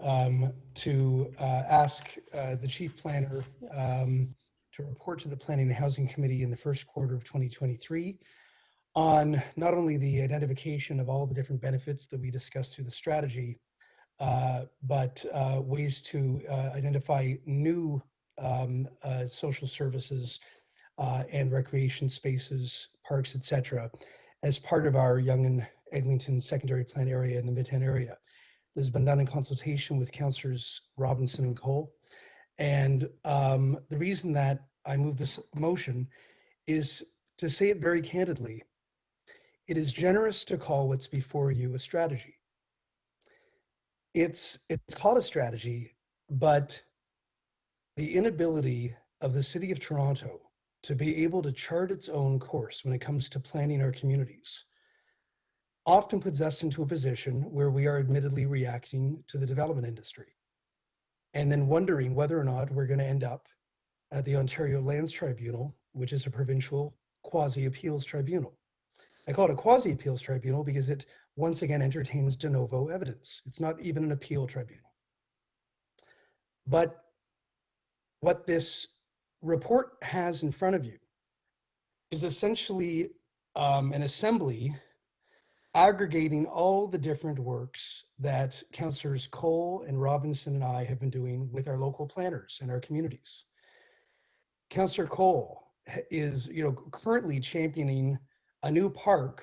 to ask the chief planner to report to the Planning and Housing Committee in the first quarter of 2023 on not only the identification of all the different benefits that we discussed through the strategy, but ways to identify new social services and recreation spaces, parks, etc., as part of our Yonge and Eglinton secondary plan area in the Midtown area. This has been done in consultation with Councillors Robinson and Cole. And the reason that I move this motion is to say it very candidly. It is generous to call what's before you a strategy. It's called a strategy, but the inability of the City of Toronto to be able to chart its own course when it comes to planning our communities often puts us into a position where we are admittedly reacting to the development industry and then wondering whether or not we're going to end up at the Ontario Lands Tribunal, which is a provincial quasi-appeals tribunal. I call it a quasi-appeals tribunal because it once again entertains de novo evidence. It's not even an appeal tribunal. But what this report has in front of you is essentially an assembly aggregating all the different works that Councillors Cole and Robinson and I have been doing with our local planners and our communities. Councillor Cole is, currently championing a new park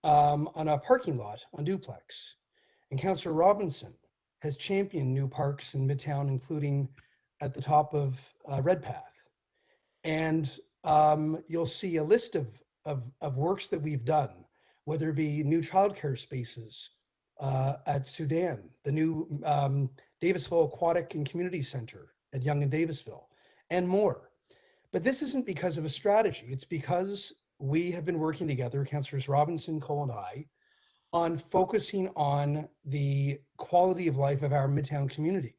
on a parking lot on Duplex. And Councillor Robinson has championed new parks in Midtown, including at the top of Redpath. And you'll see a list of works that we've done, whether it be new childcare spaces at Sudan, the new Davisville Aquatic and Community Center at Yonge and Davisville, and more. But this isn't because of a strategy. It's because we have been working together, Councillors Robinson, Cole, and I, on focusing on the quality of life of our Midtown community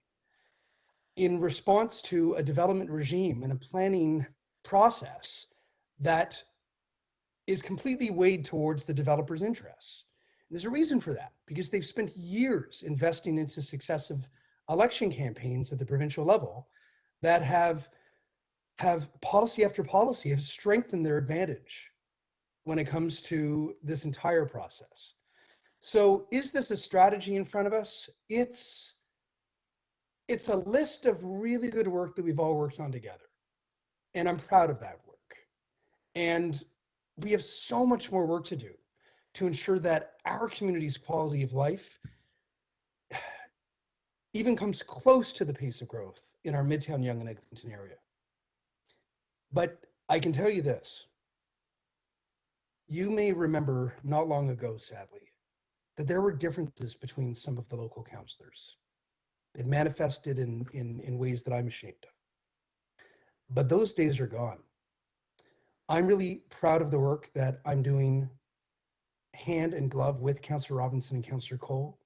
in response to a development regime and a planning process that is completely weighed towards the developer's interests. There's a reason for that, because they've spent years investing into successive election campaigns at the provincial level that have policy after policy have strengthened their advantage when it comes to this entire process. So is this a strategy in front of us? It's a list of really good work that we've all worked on together. And I'm proud of that work. And we have so much more work to do to ensure that our community's quality of life even comes close to the pace of growth in our Midtown, Yonge and Eglinton area. But I can tell you this. You may remember not long ago, sadly, that there were differences between some of the local councillors. It manifested in ways that I'm ashamed of. But those days are gone. I'm really proud of the work that I'm doing hand in glove with Councillor Robinson and Councillor Cole,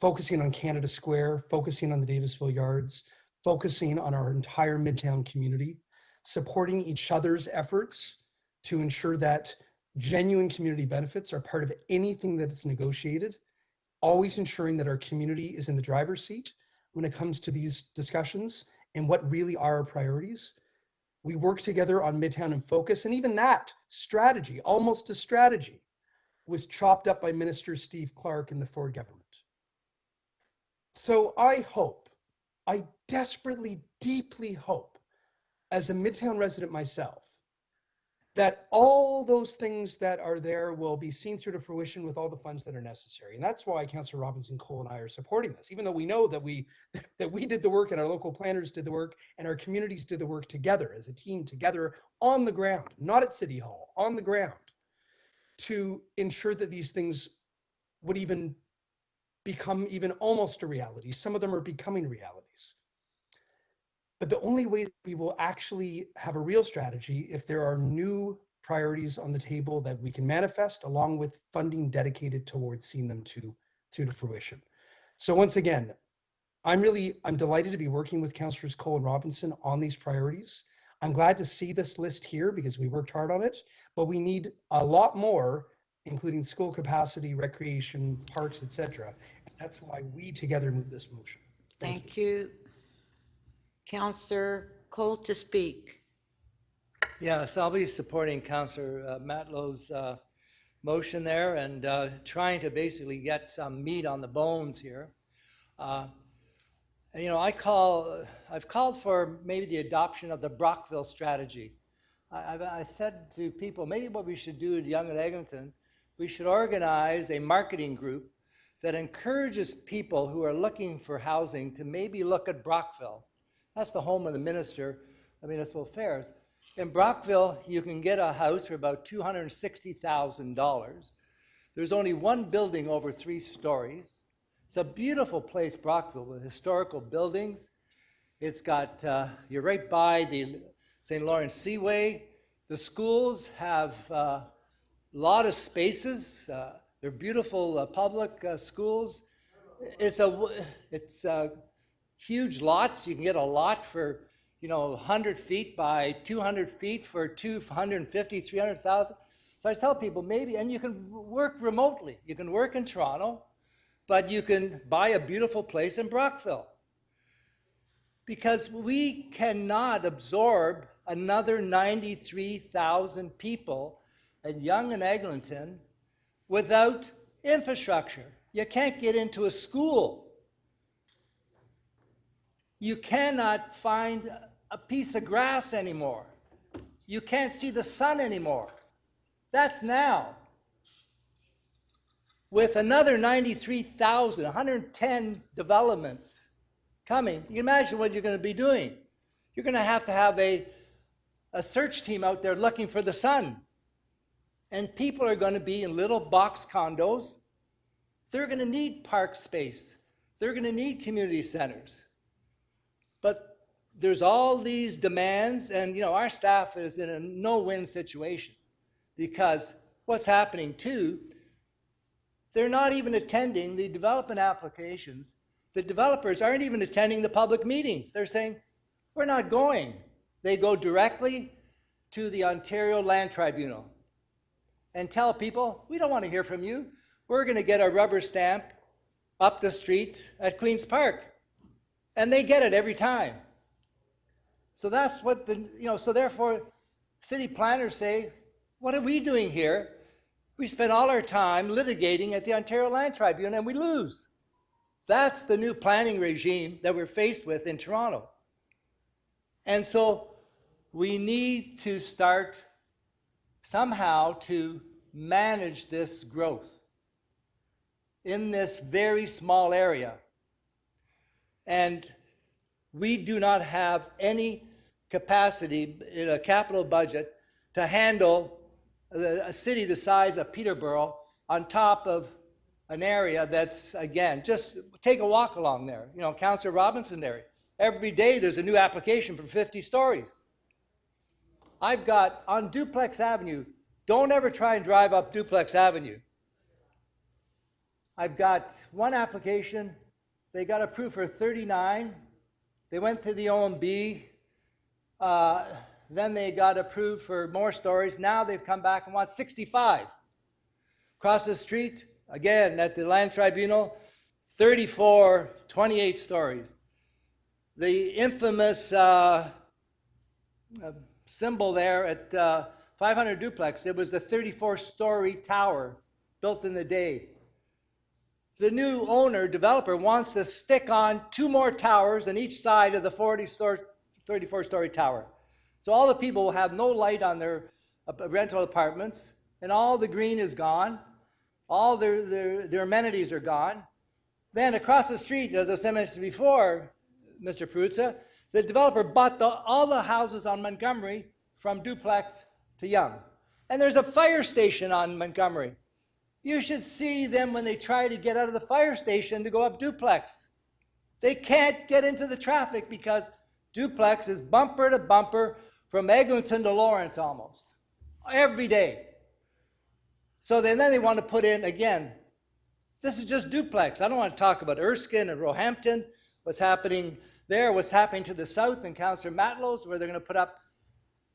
focusing on Canada Square, focusing on the Davisville Yards, focusing on our entire Midtown community, supporting each other's efforts to ensure that genuine community benefits are part of anything that's negotiated, always ensuring that our community is in the driver's seat when it comes to these discussions and what really are our priorities. We work together on Midtown in Focus, and even that strategy, almost a strategy, was chopped up by Minister Steve Clark in the Ford government. So I desperately, deeply hope, as a Midtown resident myself, that all those things that are there will be seen through to fruition with all the funds that are necessary. And that's why Councillor Robinson, Cole, and I are supporting this, even though we know that we did the work and our local planners did the work and our communities did the work together as a team, together on the ground, not at City Hall, on the ground, to ensure that these things would even become even almost a reality. Some of them are becoming realities. But the only way that we will actually have a real strategy if there are new priorities on the table that we can manifest, along with funding dedicated towards seeing them to fruition. So once again, I'm delighted to be working with Councillors Cole and Robinson on these priorities. I'm glad to see this list here because we worked hard on it, but we need a lot more, including school capacity, recreation, parks, etc. That's why we together move this motion. Thank you. Councillor Cole to speak. Yes, I'll be supporting Councillor Matlow's motion there and trying to basically get some meat on the bones here. You know, I've called for maybe the adoption of the Brockville strategy. I said to people, maybe what we should do at Yonge and Eglinton, we should organize a marketing group that encourages people who are looking for housing to maybe look at Brockville. That's the home of the Minister of Municipal Affairs. In Brockville, you can get a house for about $260,000. There's only one building over 3 stories. It's a beautiful place, Brockville, with historical buildings. It's got, you're right by the St. Lawrence Seaway. The schools have a lot of spaces. They're beautiful public schools. It's huge lots. You can get a lot for, 100 feet by 200 feet for 250, 300,000. So I tell people maybe, and you can work remotely. You can work in Toronto, but you can buy a beautiful place in Brockville. Because we cannot absorb another 93,000 people at Yonge and Eglinton without infrastructure. You can't get into a school. You cannot find a piece of grass anymore. You can't see the sun anymore. That's now. With another 93,000, 110 developments coming, you can imagine what you're going to be doing. You're going to have a search team out there looking for the sun. And people are going to be in little box condos. They're going to need park space. They're going to need community centers. But there's all these demands, and our staff is in a no-win situation, because what's happening too, they're not even attending the development applications. The developers aren't even attending the public meetings. They're saying, we're not going. They go directly to the Ontario Land Tribunal and tell people, we don't want to hear from you. We're going to get a rubber stamp up the street at Queen's Park. And they get it every time. So that's what so therefore city planners say, what are we doing here? We spend all our time litigating at the Ontario Land Tribunal and we lose. That's the new planning regime that we're faced with in Toronto. And so we need to start somehow to manage this growth in this very small area. And we do not have any capacity in a capital budget to handle a city the size of Peterborough on top of an area that's, again, just take a walk along there, Councillor Robinson area. Every day there's a new application for 50 stories. I've got on Duplex Avenue, don't ever try and drive up Duplex Avenue. I've got one application, they got approved for 39. They went to the OMB, then they got approved for more stories. Now they've come back and want 65. Across the street, again, at the Land Tribunal, 34, 28 stories. The infamous symbol there at 500 Duplex, it was the 34-story tower built in the day. The new owner, developer, wants to stick on 2 more towers on each side of the 34-story tower. So all the people will have no light on their rental apartments, and all the green is gone. All their amenities are gone. Then across the street, as I mentioned before, Mr. Peruzza, the developer bought all the houses on Montgomery from Duplex to Yonge. And there's a fire station on Montgomery. You should see them when they try to get out of the fire station to go up Duplex. They can't get into the traffic because Duplex is bumper to bumper from Eglinton to Lawrence almost, every day. So then they want to put in, again, this is just Duplex. I don't want to talk about Erskine and Roehampton, what's happening there, what's happening to the south in Councillor Matlow's, where they're going to put up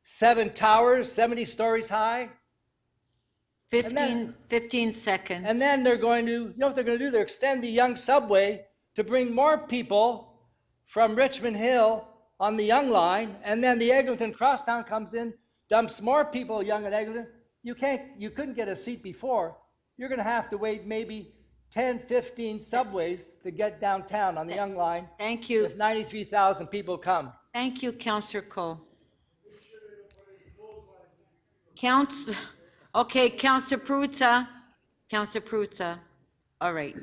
7 towers, 70 stories high. 15 seconds. And then they're going to, you know what they're going to do? They're extend the Yonge subway to bring more people from Richmond Hill on the Yonge line, and then the Eglinton Crosstown comes in, dumps more people Yonge and Eglinton. You couldn't get a seat before. You're going to have to wait maybe 10, 15 subways to get downtown on the Yonge line. Thank you. If 93,000 people come. Thank you, Councillor Cole. Okay, Councillor Peruzza. Councillor Peruzza. All right.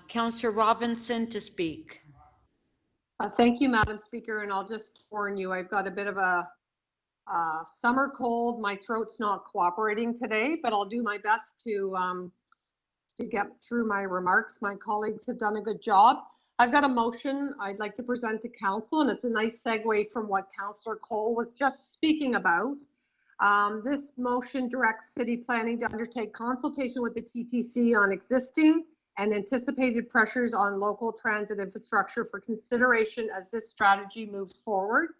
Councillor Robinson to speak. Thank you, Madam Speaker, and I'll just warn you, I've got a bit of a summer cold. My throat's not cooperating today, but I'll do my best to get through my remarks. My colleagues have done a good job. I've got a motion I'd like to present to Council, and it's a nice segue from what Councillor Cole was just speaking about. This motion directs City Planning to undertake consultation with the TTC on existing and anticipated pressures on local transit infrastructure for consideration as this strategy moves forward.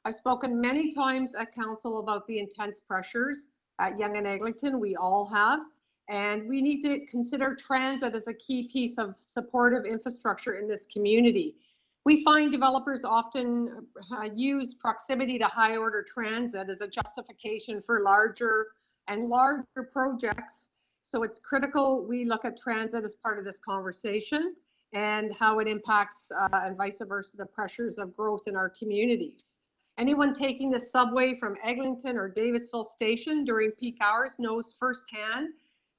I've spoken many times at Council about the intense pressures at Yonge and Eglinton. We all have, and we need to consider transit as a key piece of supportive infrastructure in this community. We find developers often use proximity to high order transit as a justification for larger projects. So it's critical we look at transit as part of this conversation and how it impacts and vice versa the pressures of growth in our communities. Anyone taking the subway from Eglinton or Davisville Station during peak hours knows firsthand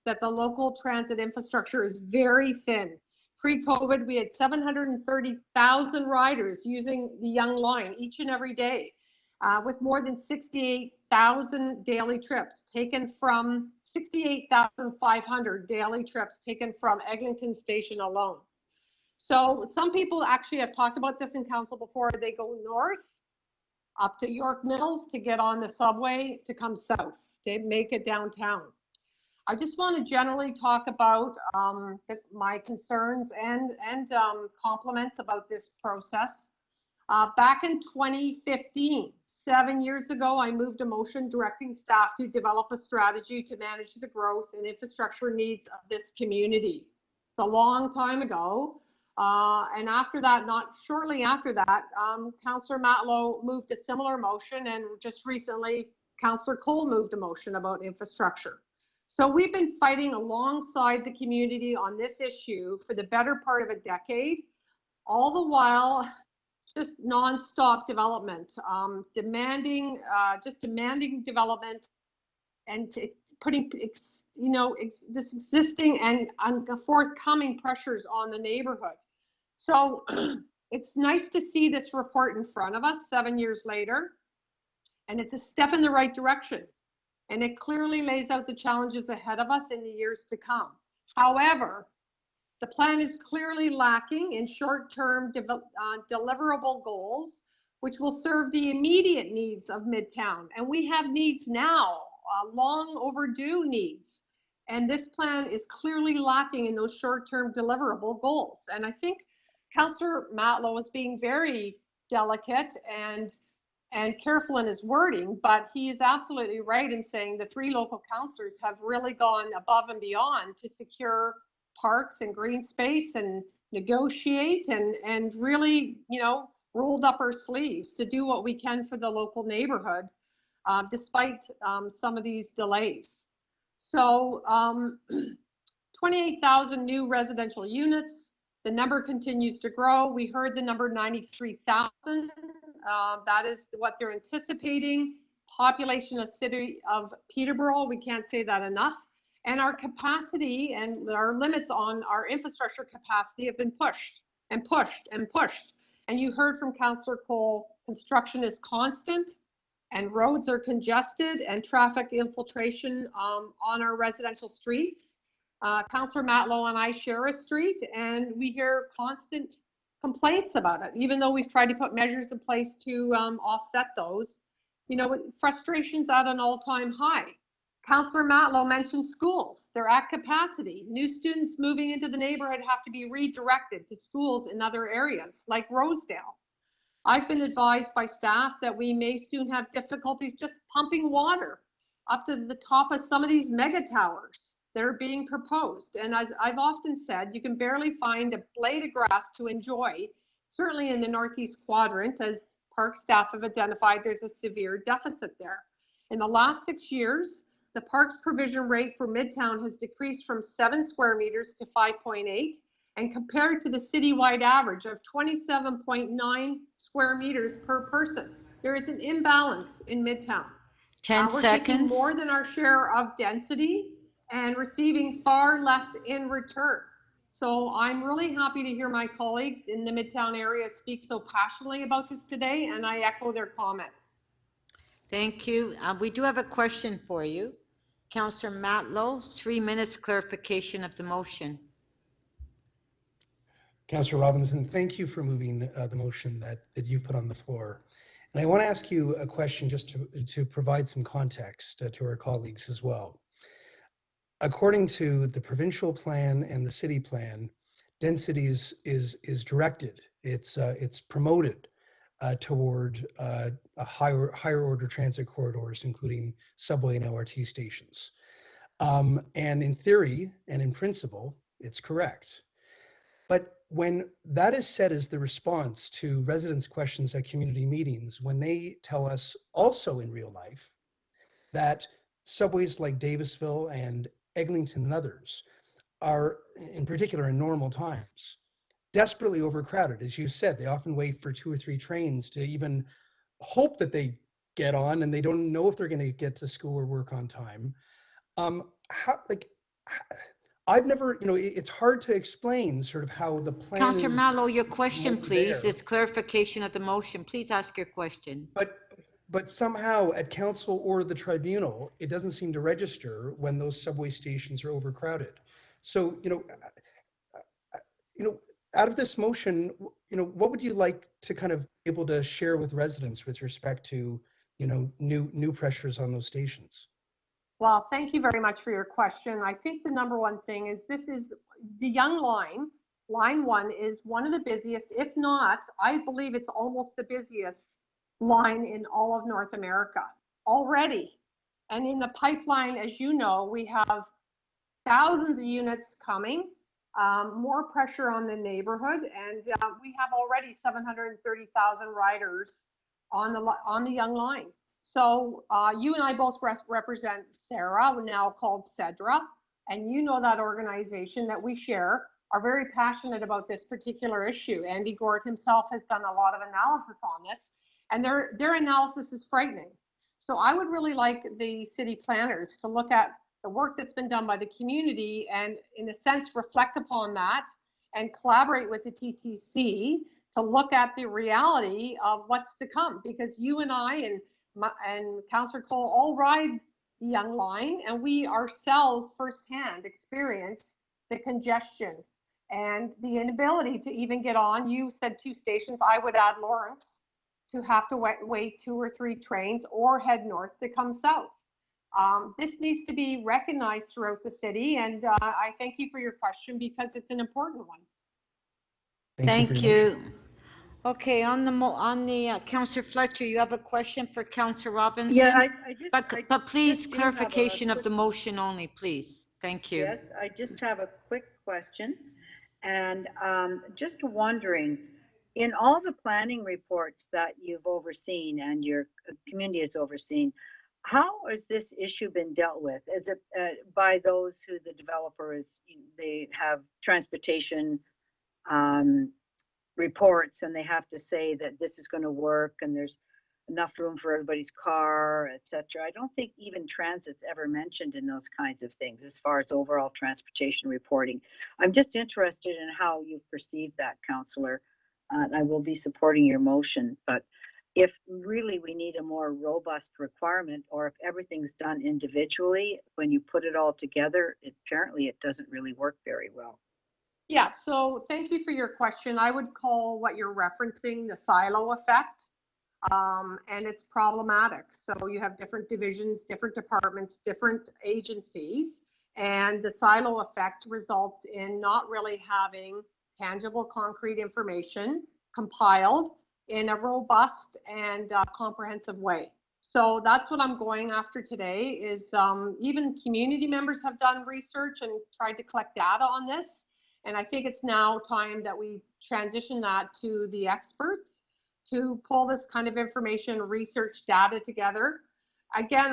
that the local transit infrastructure is very thin. Pre-COVID, we had 730,000 riders using the Yonge Line each and every day, with more than 68,000 daily trips taken from 68,500 daily trips taken from Eglinton Station alone. So some people actually have talked about this in council before. They go north up to York Mills to get on the subway to come south to make it downtown. I just want to generally talk about my concerns and compliments about this process. Back in 2015, 7 years ago, I moved a motion directing staff to develop a strategy to manage the growth and infrastructure needs of this community. It's a long time ago. And after that, not shortly after that, Councillor Matlow moved a similar motion, and just recently, Councillor Cole moved a motion about infrastructure. So we've been fighting alongside the community on this issue for the better part of a decade, all the while just nonstop development, demanding development and putting, this existing and forthcoming pressures on the neighborhood. So it's nice to see this report in front of us 7 years later, and it's a step in the right direction. And it clearly lays out the challenges ahead of us in the years to come. However, the plan is clearly lacking in short-term deliverable goals, which will serve the immediate needs of Midtown. And we have needs now, long overdue needs. And this plan is clearly lacking in those short-term deliverable goals. And I think Councillor Matlow is being very delicate and careful in his wording, but he is absolutely right in saying the three local councillors have really gone above and beyond to secure parks and green space and negotiate and really, rolled up our sleeves to do what we can for the local neighborhood, despite some of these delays. So 28,000 new residential units. The number continues to grow. We heard the number 93,000. That is what they're anticipating. Population of city of Peterborough, we can't say that enough. And our capacity and our limits on our infrastructure capacity have been pushed and pushed and pushed. And you heard from Councillor Cole, construction is constant and roads are congested and traffic infiltration on our residential streets. Councillor Matlow and I share a street, and we hear constant complaints about it, even though we've tried to put measures in place to offset those. Frustration's at an all-time high. Councillor Matlow mentioned schools. They're at capacity. New students moving into the neighborhood have to be redirected to schools in other areas, like Rosedale. I've been advised by staff that we may soon have difficulties just pumping water up to the top of some of these mega towers that are being proposed. And as I've often said, you can barely find a blade of grass to enjoy, certainly in the Northeast quadrant, as park staff have identified there's a severe deficit there. In the last 6 years, the parks provision rate for Midtown has decreased from 7 square meters to 5.8, and compared to the citywide average of 27.9 square meters per person. There is an imbalance in Midtown. 10 We're seconds. taking more than our share of density and receiving far less in return. So I'm really happy to hear my colleagues in the Midtown area speak so passionately about this today, and I echo their comments. Thank you. We do have a question for you. Councillor Matlow, 3 minutes clarification of the motion. Councillor Robinson, thank you for moving the motion that you've put on the floor. And I want to ask you a question just to provide some context to our colleagues as well. According to the provincial plan and the city plan, density is directed. It's promoted toward a higher order transit corridors, including subway and LRT stations. And in theory and in principle, it's correct. But when that is said as the response to residents' questions at community meetings, when they tell us also in real life that subways like Davisville and Eglinton and others are, in particular in normal times, desperately overcrowded. As you said, they often wait for 2 or 3 trains to even hope that they get on and they don't know if they're going to get to school or work on time. I've never, it's hard to explain sort of how the plan Councillor is. Mallow, your question, please. there. It's clarification of the motion. Please ask your question. But somehow at council or the tribunal, it doesn't seem to register when those subway stations are overcrowded. So, out of this motion, what would you like to kind of be able to share with residents with respect to, new pressures on those stations? Well, thank you very much for your question. I think the number one thing is this is the Yonge line. Line 1 is one of the busiest, if not, I believe it's almost the busiest line in all of North America already. And in the pipeline, as you know, we have thousands of units coming, more pressure on the neighborhood, and we have already 730,000 riders on the Yonge line. So you and I both represent SARA, now called CEDRA, and you know that organization that we share are very passionate about this particular issue. Andy Gort himself has done a lot of analysis on this, and their analysis is frightening. So I would really like the city planners to look at the work that's been done by the community and, in a sense, reflect upon that and collaborate with the TTC to look at the reality of what's to come. Because you and I and Councillor Cole all ride the Yonge line, and we ourselves firsthand experience the congestion and the inability to even get on. You said 2 stations, I would add Lawrence, to have to wait 2 or 3 trains or head north to come south. This needs to be recognized throughout the city, and I thank you for your question because it's an important one. Thank you. Okay, on the Councillor Fletcher, you have a question for Councillor Robinson? Yeah, but please, just do have a clarification of quick- the motion only, please. Thank you. Yes, I just have a quick question. And just wondering, in all the planning reports that you've overseen and your community has overseen, how has this issue been dealt with? Is it by those who the developer is, they have transportation reports and they have to say that this is going to work and there's enough room for everybody's car, etc. I don't think even transit's ever mentioned in those kinds of things as far as overall transportation reporting. I'm just interested in how you've perceived that, Councillor. I will be supporting your motion, but if really we need a more robust requirement, or if everything's done individually, when you put it all together, apparently it doesn't really work very well. Yeah, so thank you for your question. I would call what you're referencing the silo effect, and it's problematic. So you have different divisions, different departments, different agencies, and the silo effect results in not really having tangible, concrete information compiled in a robust and comprehensive way. So that's what I'm going after today is even community members have done research and tried to collect data on this. And I think it's now time that we transition that to the experts to pull this kind of information, research data together. Again,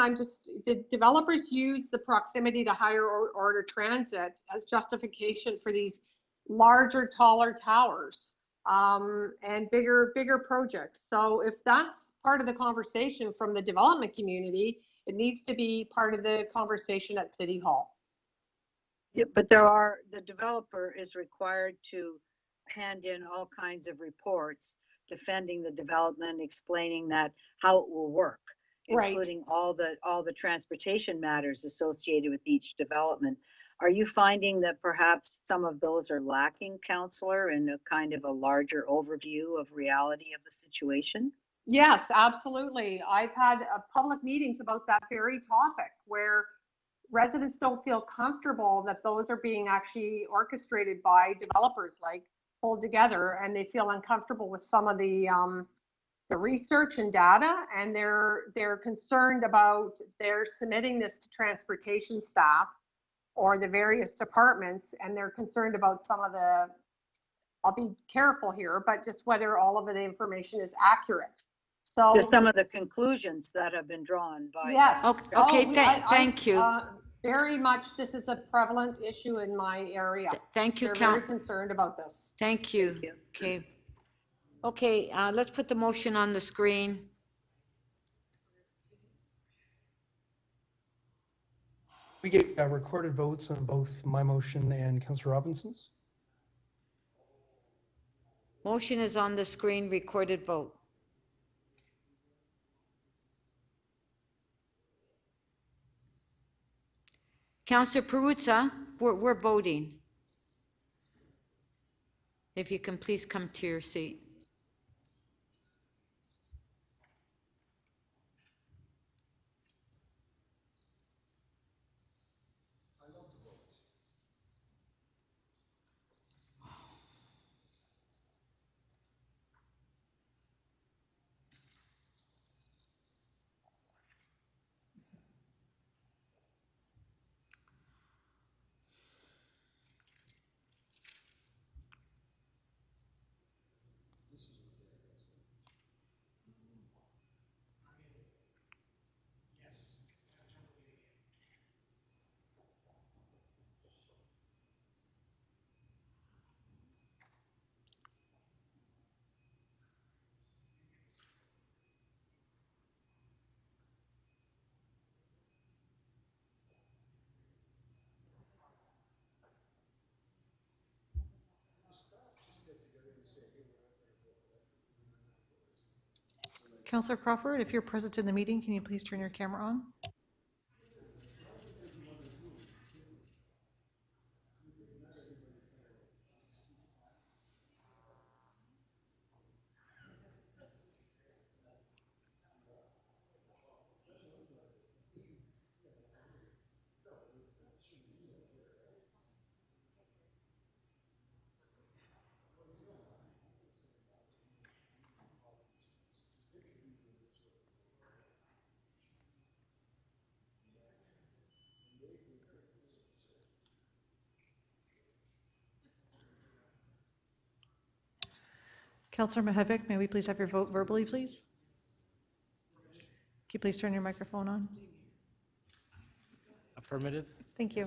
the developers use the proximity to higher order transit as justification for these larger, taller towers and bigger projects. So if that's part of the conversation from the development community, it needs to be part of the conversation at City Hall. Yeah, but the developer is required to hand in all kinds of reports defending the development, explaining that how it will work, including all the transportation matters associated with each development. Are you finding that perhaps some of those are lacking, Councillor, in a kind of a larger overview of reality of the situation? Yes, absolutely. I've had public meetings about that very topic where residents don't feel comfortable that those are being actually orchestrated by developers, like pulled together, and they feel uncomfortable with some of the research and data, and they're concerned about they're submitting this to transportation staff or the various departments, and they're concerned about some of the, I'll be careful here, but just whether all of the information is accurate. So to some of the conclusions that have been drawn by. Yes. Okay, thank you. Very much, this is a prevalent issue in my area. Thank you, They're very concerned about this. Thank you. Okay. Okay, let's put the motion on the screen. We get recorded votes on both my motion and Councillor Robinson's. Motion is on the screen, recorded vote. Councillor Perruzza, we're voting. If you can please come to your seat. Councillor Crawford, if you're present in the meeting, can you please turn your camera on? Councillor Mihevc, may we please have your vote verbally, please? Can you please turn your microphone on? Affirmative. Thank you.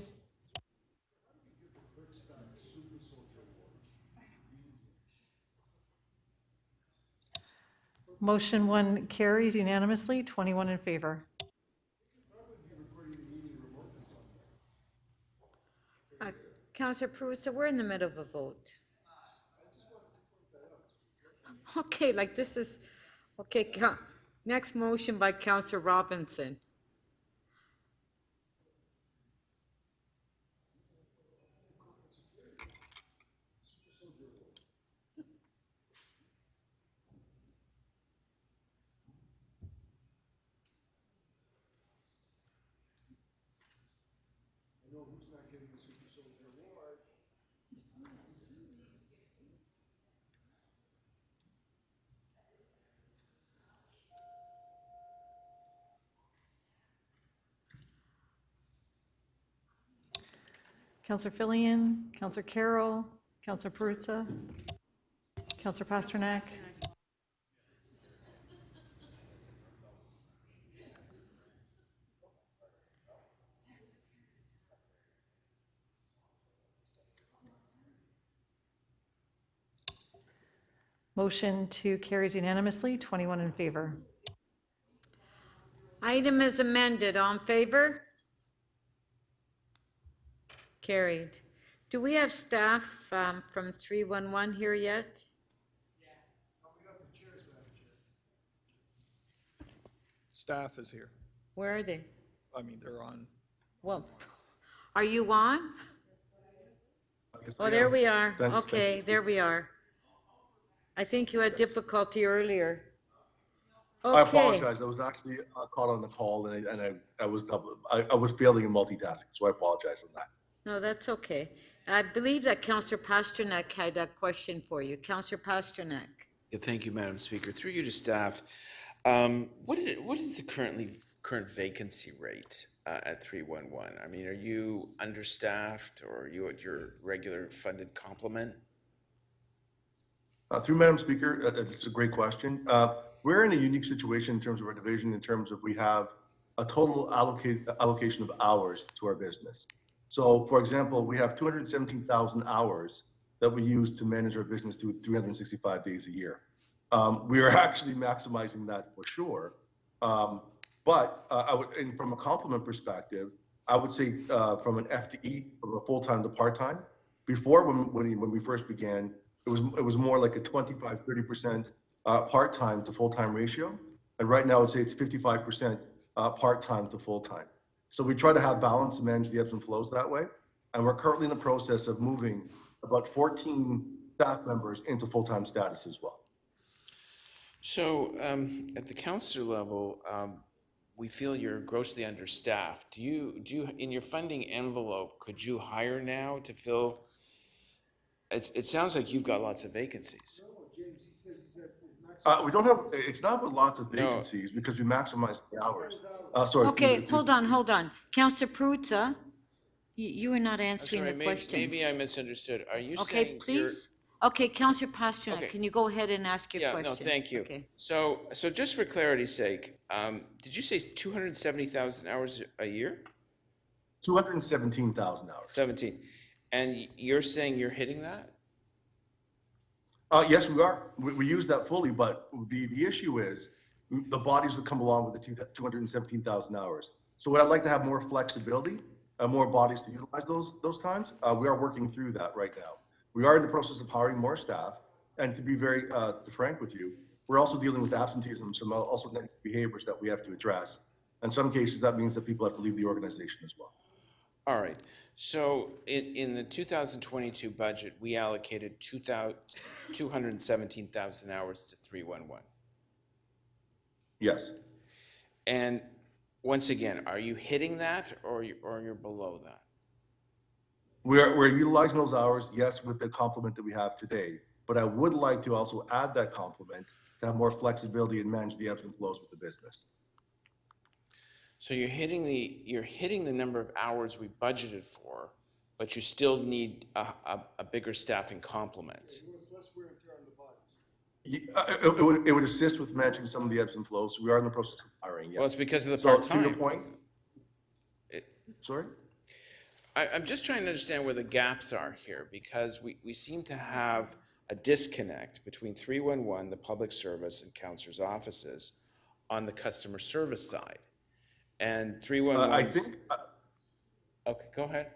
Motion 1 carries unanimously, 21 in favor. Councillor Perruzza, we're in the middle of a vote. Okay, like this is, okay, next motion by Councillor Robinson. Councillor Filion, Councillor Carroll, Councillor Perruzza, Councillor Pasternak. Motion 2 carries unanimously, 21 in favor. Item is amended. All in favor? Carried. Do we have staff from 311 here yet? Staff is here. Where are they? I mean, they're on. Well, are you on? Oh, there we are. Okay, there we are. I think you had difficulty earlier. I Okay. apologize. I was actually caught on the call and I was I was failing in multitasking, so I apologize on that. No, that's okay. I believe that Councillor Pasternak had a question for you. Councillor Pasternak. Yeah, thank you, Madam Speaker. Through you to staff, what is the current vacancy rate at 311? I mean, are you understaffed or are you at your regular funded complement? Through Madam Speaker, it's a great question. We're in a unique situation in terms of our division, in terms of we have a total allocation of hours to our business. So, for example, we have 217,000 hours that we use to manage our business through 365 days a year. We are actually maximizing that for sure. But and from a complement perspective, I would say from an FTE, from a full-time to part-time. Before, when we first began, it was more like a 25, 30% part-time to full-time ratio. And right now, I'd say it's 55% part-time to full-time. So we try to have balance and manage the ebbs and flows that way. And we're currently in the process of moving about 14 staff members into full-time status as well. So at the councillor level, we feel you're grossly understaffed. Do you in your funding envelope, could you hire now to fill? It sounds like you've got lots of vacancies. We don't have, it's not with lots of vacancies because we maximize the hours. Sorry. Okay, hold on. Councillor Perruzza, you are not answering the questions. Maybe I misunderstood. Are you Okay, saying please. Okay, Councillor Pasternak, Okay. can you go ahead and ask your question? No, thank you. Okay. So just for clarity's sake, did you say 270,000 hours a year? 217,000 hours. 17. And you're saying you're hitting that? Yes, we are. We use that fully, but the issue is the bodies that come along with the 217,000 hours. So what I'd like to have more flexibility, more bodies to utilize those times. We are working through that right now. We are in the process of hiring more staff, and to be very frank with you, we're also dealing with absenteeism, some also negative behaviors that we have to address. In some cases, that means that people have to leave the organization as well. All right. So in the 2022 budget, we allocated 217,000 hours to 311. Yes. And once again, are you hitting that or you're below that? We're utilizing those hours, yes, with the complement that we have today. But I would like to also add that complement to have more flexibility and manage the ebbs and flows with the business. So you're hitting the number of hours we budgeted for, but you still need a bigger staffing complement. It would assist with managing some of the ebbs and flows. We are in the process of hiring, yes. Well, it's because of the So part-time. to your point, sorry? I'm just trying to understand where the gaps are here, because we seem to have a disconnect between 311, the public service, and councillors' offices on the customer service side. And 311. I think. Okay, go ahead.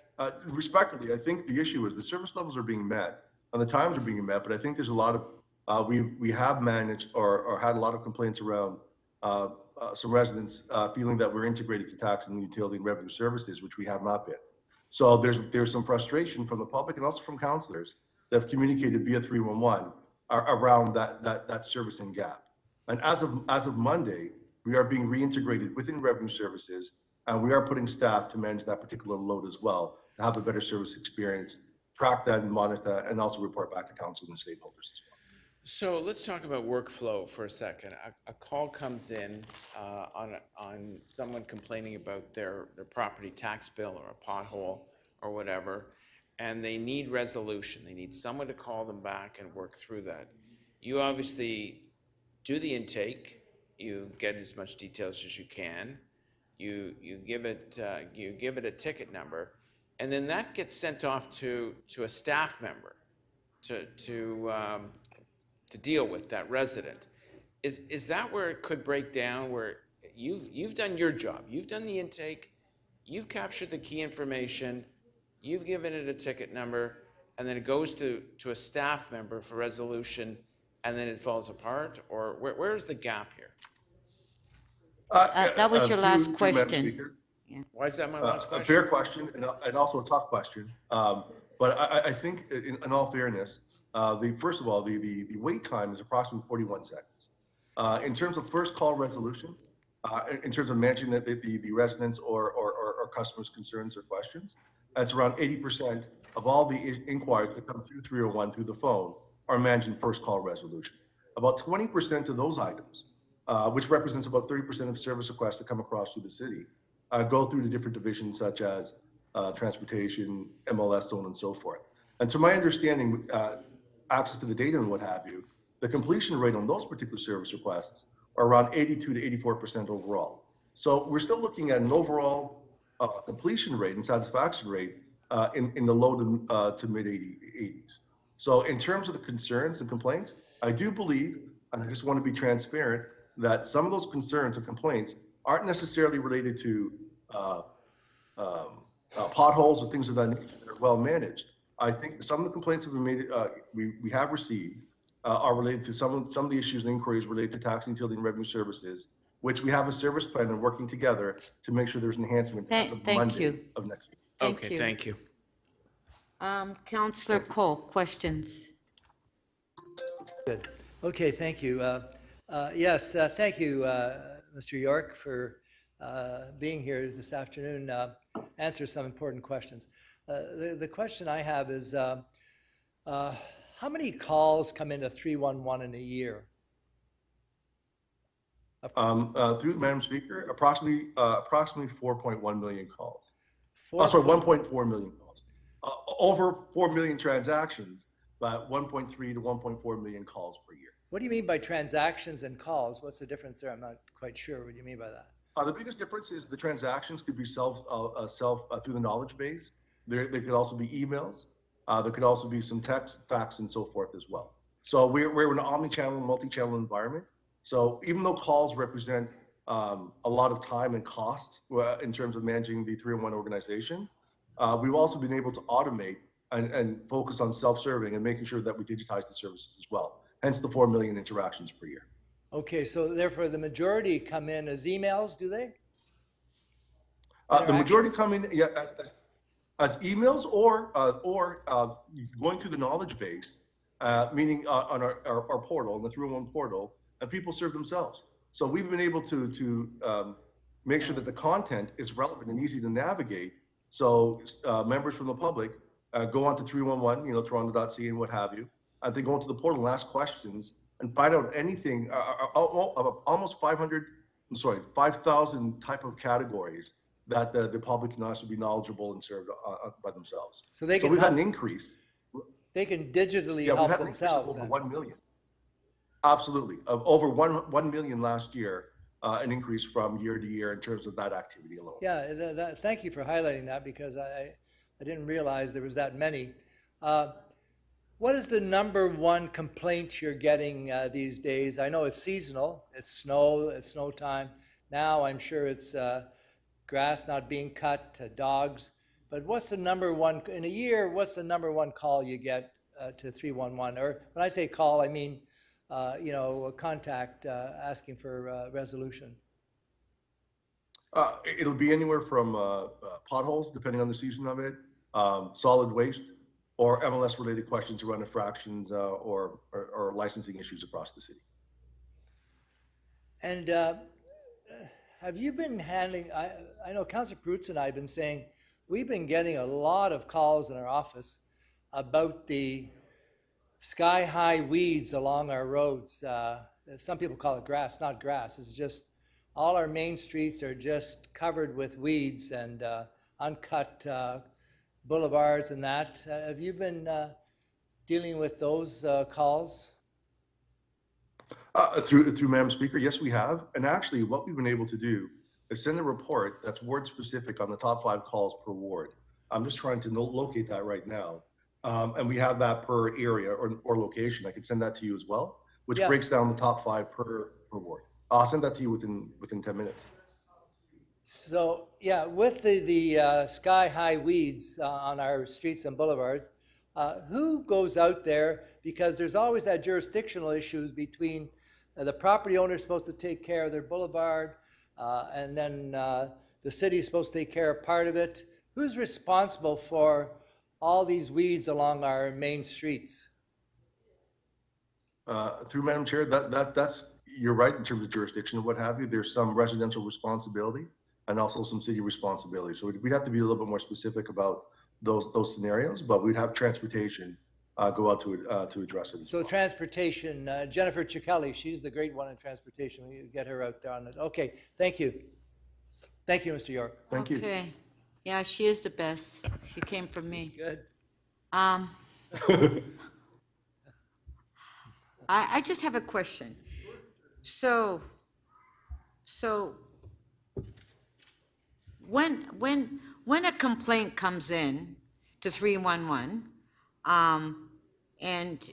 Respectfully, I think the issue is the service levels are being met and the times are being met, but I think there's a lot of, we have managed or had a lot of complaints around some residents feeling that we're integrated to tax and utility and revenue services, which we have not been. So there's some frustration from the public and also from councillors that have communicated via 311 around that servicing gap. And as of Monday, we are being reintegrated within revenue services, and we are putting staff to manage that particular load as well, to have a better service experience, track that and monitor that, and also report back to council and stakeholders as well. So let's talk about workflow for a second. A call comes in on someone complaining about their property tax bill or a pothole or whatever, and they need resolution. They need someone to call them back and work through that. You obviously do the intake. You get as much details as you can. You give it a ticket number, and then that gets sent off to a staff member to deal with that resident. Is that where it could break down? Where you've done your job, you've done the intake, you've captured the key information, you've given it a ticket number, and then it goes to a staff member for resolution, and then it falls apart? Or where is the gap here? That was your last Madam question. Speaker. Yeah. Why is that my last question? A fair question and also a tough question. But I think in all fairness, first of all, the wait time is approximately 41 seconds. In terms of first call resolution, in terms of managing the residents or customers' concerns or questions, that's around 80% of all the inquiries that come through 301 through the phone are managing first call resolution. About 20% of those items, which represents about 30% of service requests that come across through the city, go through the different divisions such as transportation, MLS, so on and so forth. And to my understanding, access to the data and what have you, the completion rate on those particular service requests are around 82 to 84% overall. So we're still looking at an overall completion rate and satisfaction rate in the low to mid 80s. So in terms of the concerns and complaints, I do believe, and I just want to be transparent, that some of those concerns and complaints aren't necessarily related to potholes or things of that nature that are well managed. I think some of the complaints that we have received are related to some of the issues and inquiries related to tax, utility, and revenue services, which we have a service plan and working together to make sure there's enhancement as of Thank Monday you. of next week. Okay, thank you. Councillor Cole, questions? Good. Okay, thank you. Yes, thank you, Mr. York, for being here this afternoon, answer some important questions. The question I have is, how many calls come into 311 in a year? Through Madam Speaker, approximately 4.1 million calls. Sorry, 1.4 million calls. Over 4 million transactions, but 1.3 to 1.4 million calls per year. What do you mean by transactions and calls? What's the difference there? I'm not quite sure what you mean by that. The biggest difference is the transactions could be through the knowledge base. There could also be emails. There could also be some text, fax, and so forth as well. So we're an omni-channel, multi-channel environment. So even though calls represent a lot of time and cost in terms of managing the 311 organization, we've also been able to automate and focus on self-serving and making sure that we digitize the services as well. Hence the 4 million interactions per year. Okay, so therefore the majority come in as emails, do they? The majority come in as emails or going through the knowledge base, meaning on our portal, the 311 portal, and people serve themselves. So we've been able to make sure that the content is relevant and easy to navigate. So members from the public go on to 311, toronto.ca and what have you, and they go into the portal and ask questions and find out anything, almost 5,000 type of categories that the public can also be knowledgeable and served by themselves. So we've had an increase. They can digitally Yeah, help we've had themselves. an increase of over 1 million. Absolutely, of over 1 million last year, an increase from year to year in terms of that activity alone. Yeah, thank you for highlighting that because I didn't realize there was that many. What is the number one complaint you're getting these days? I know it's seasonal. It's snow time. Now I'm sure it's grass not being cut, dogs. But what's the number one, in a year, what's the number one call you get to 311? Or when I say call, I mean, a contact asking for resolution. It'll be anywhere from potholes, depending on the season of it, solid waste, or MLS-related questions around infractions or licensing issues across the city. And have you been handling, I know Councillor Perruzza and I have been saying, we've been getting a lot of calls in our office about the sky-high weeds along our roads. Some people call it grass, not grass. It's just all our main streets are just covered with weeds and uncut boulevards and that. Have you been dealing with those calls? Through Madam Speaker, yes, we have. And actually, what we've been able to do is send a report that's ward-specific on the top 5 calls per ward. I'm just trying to locate that right now. And we have that per area or location. I could send that to you as well, which breaks down the top 5 per ward. I'll send that to you within 10 minutes. So, yeah, with the sky-high weeds on our streets and boulevards, who goes out there? Because there's always that jurisdictional issues between the property owner is supposed to take care of their boulevard, and then the city is supposed to take care of part of it. Who's responsible for all these weeds along our main streets? Through Madam Chair, that's you're right in terms of jurisdiction and what have you. There's some residential responsibility and also some city responsibility. So we'd have to be a little bit more specific about those scenarios, but we'd have transportation go out to address it. So transportation, Jennifer Ciccelli, she's the great one in transportation. We get her out there on it. Okay, thank you. Thank you, Mr. York. Thank you. Okay. Yeah, she is the best. She came from me. Good. I just have a question. So when a complaint comes in to 311, and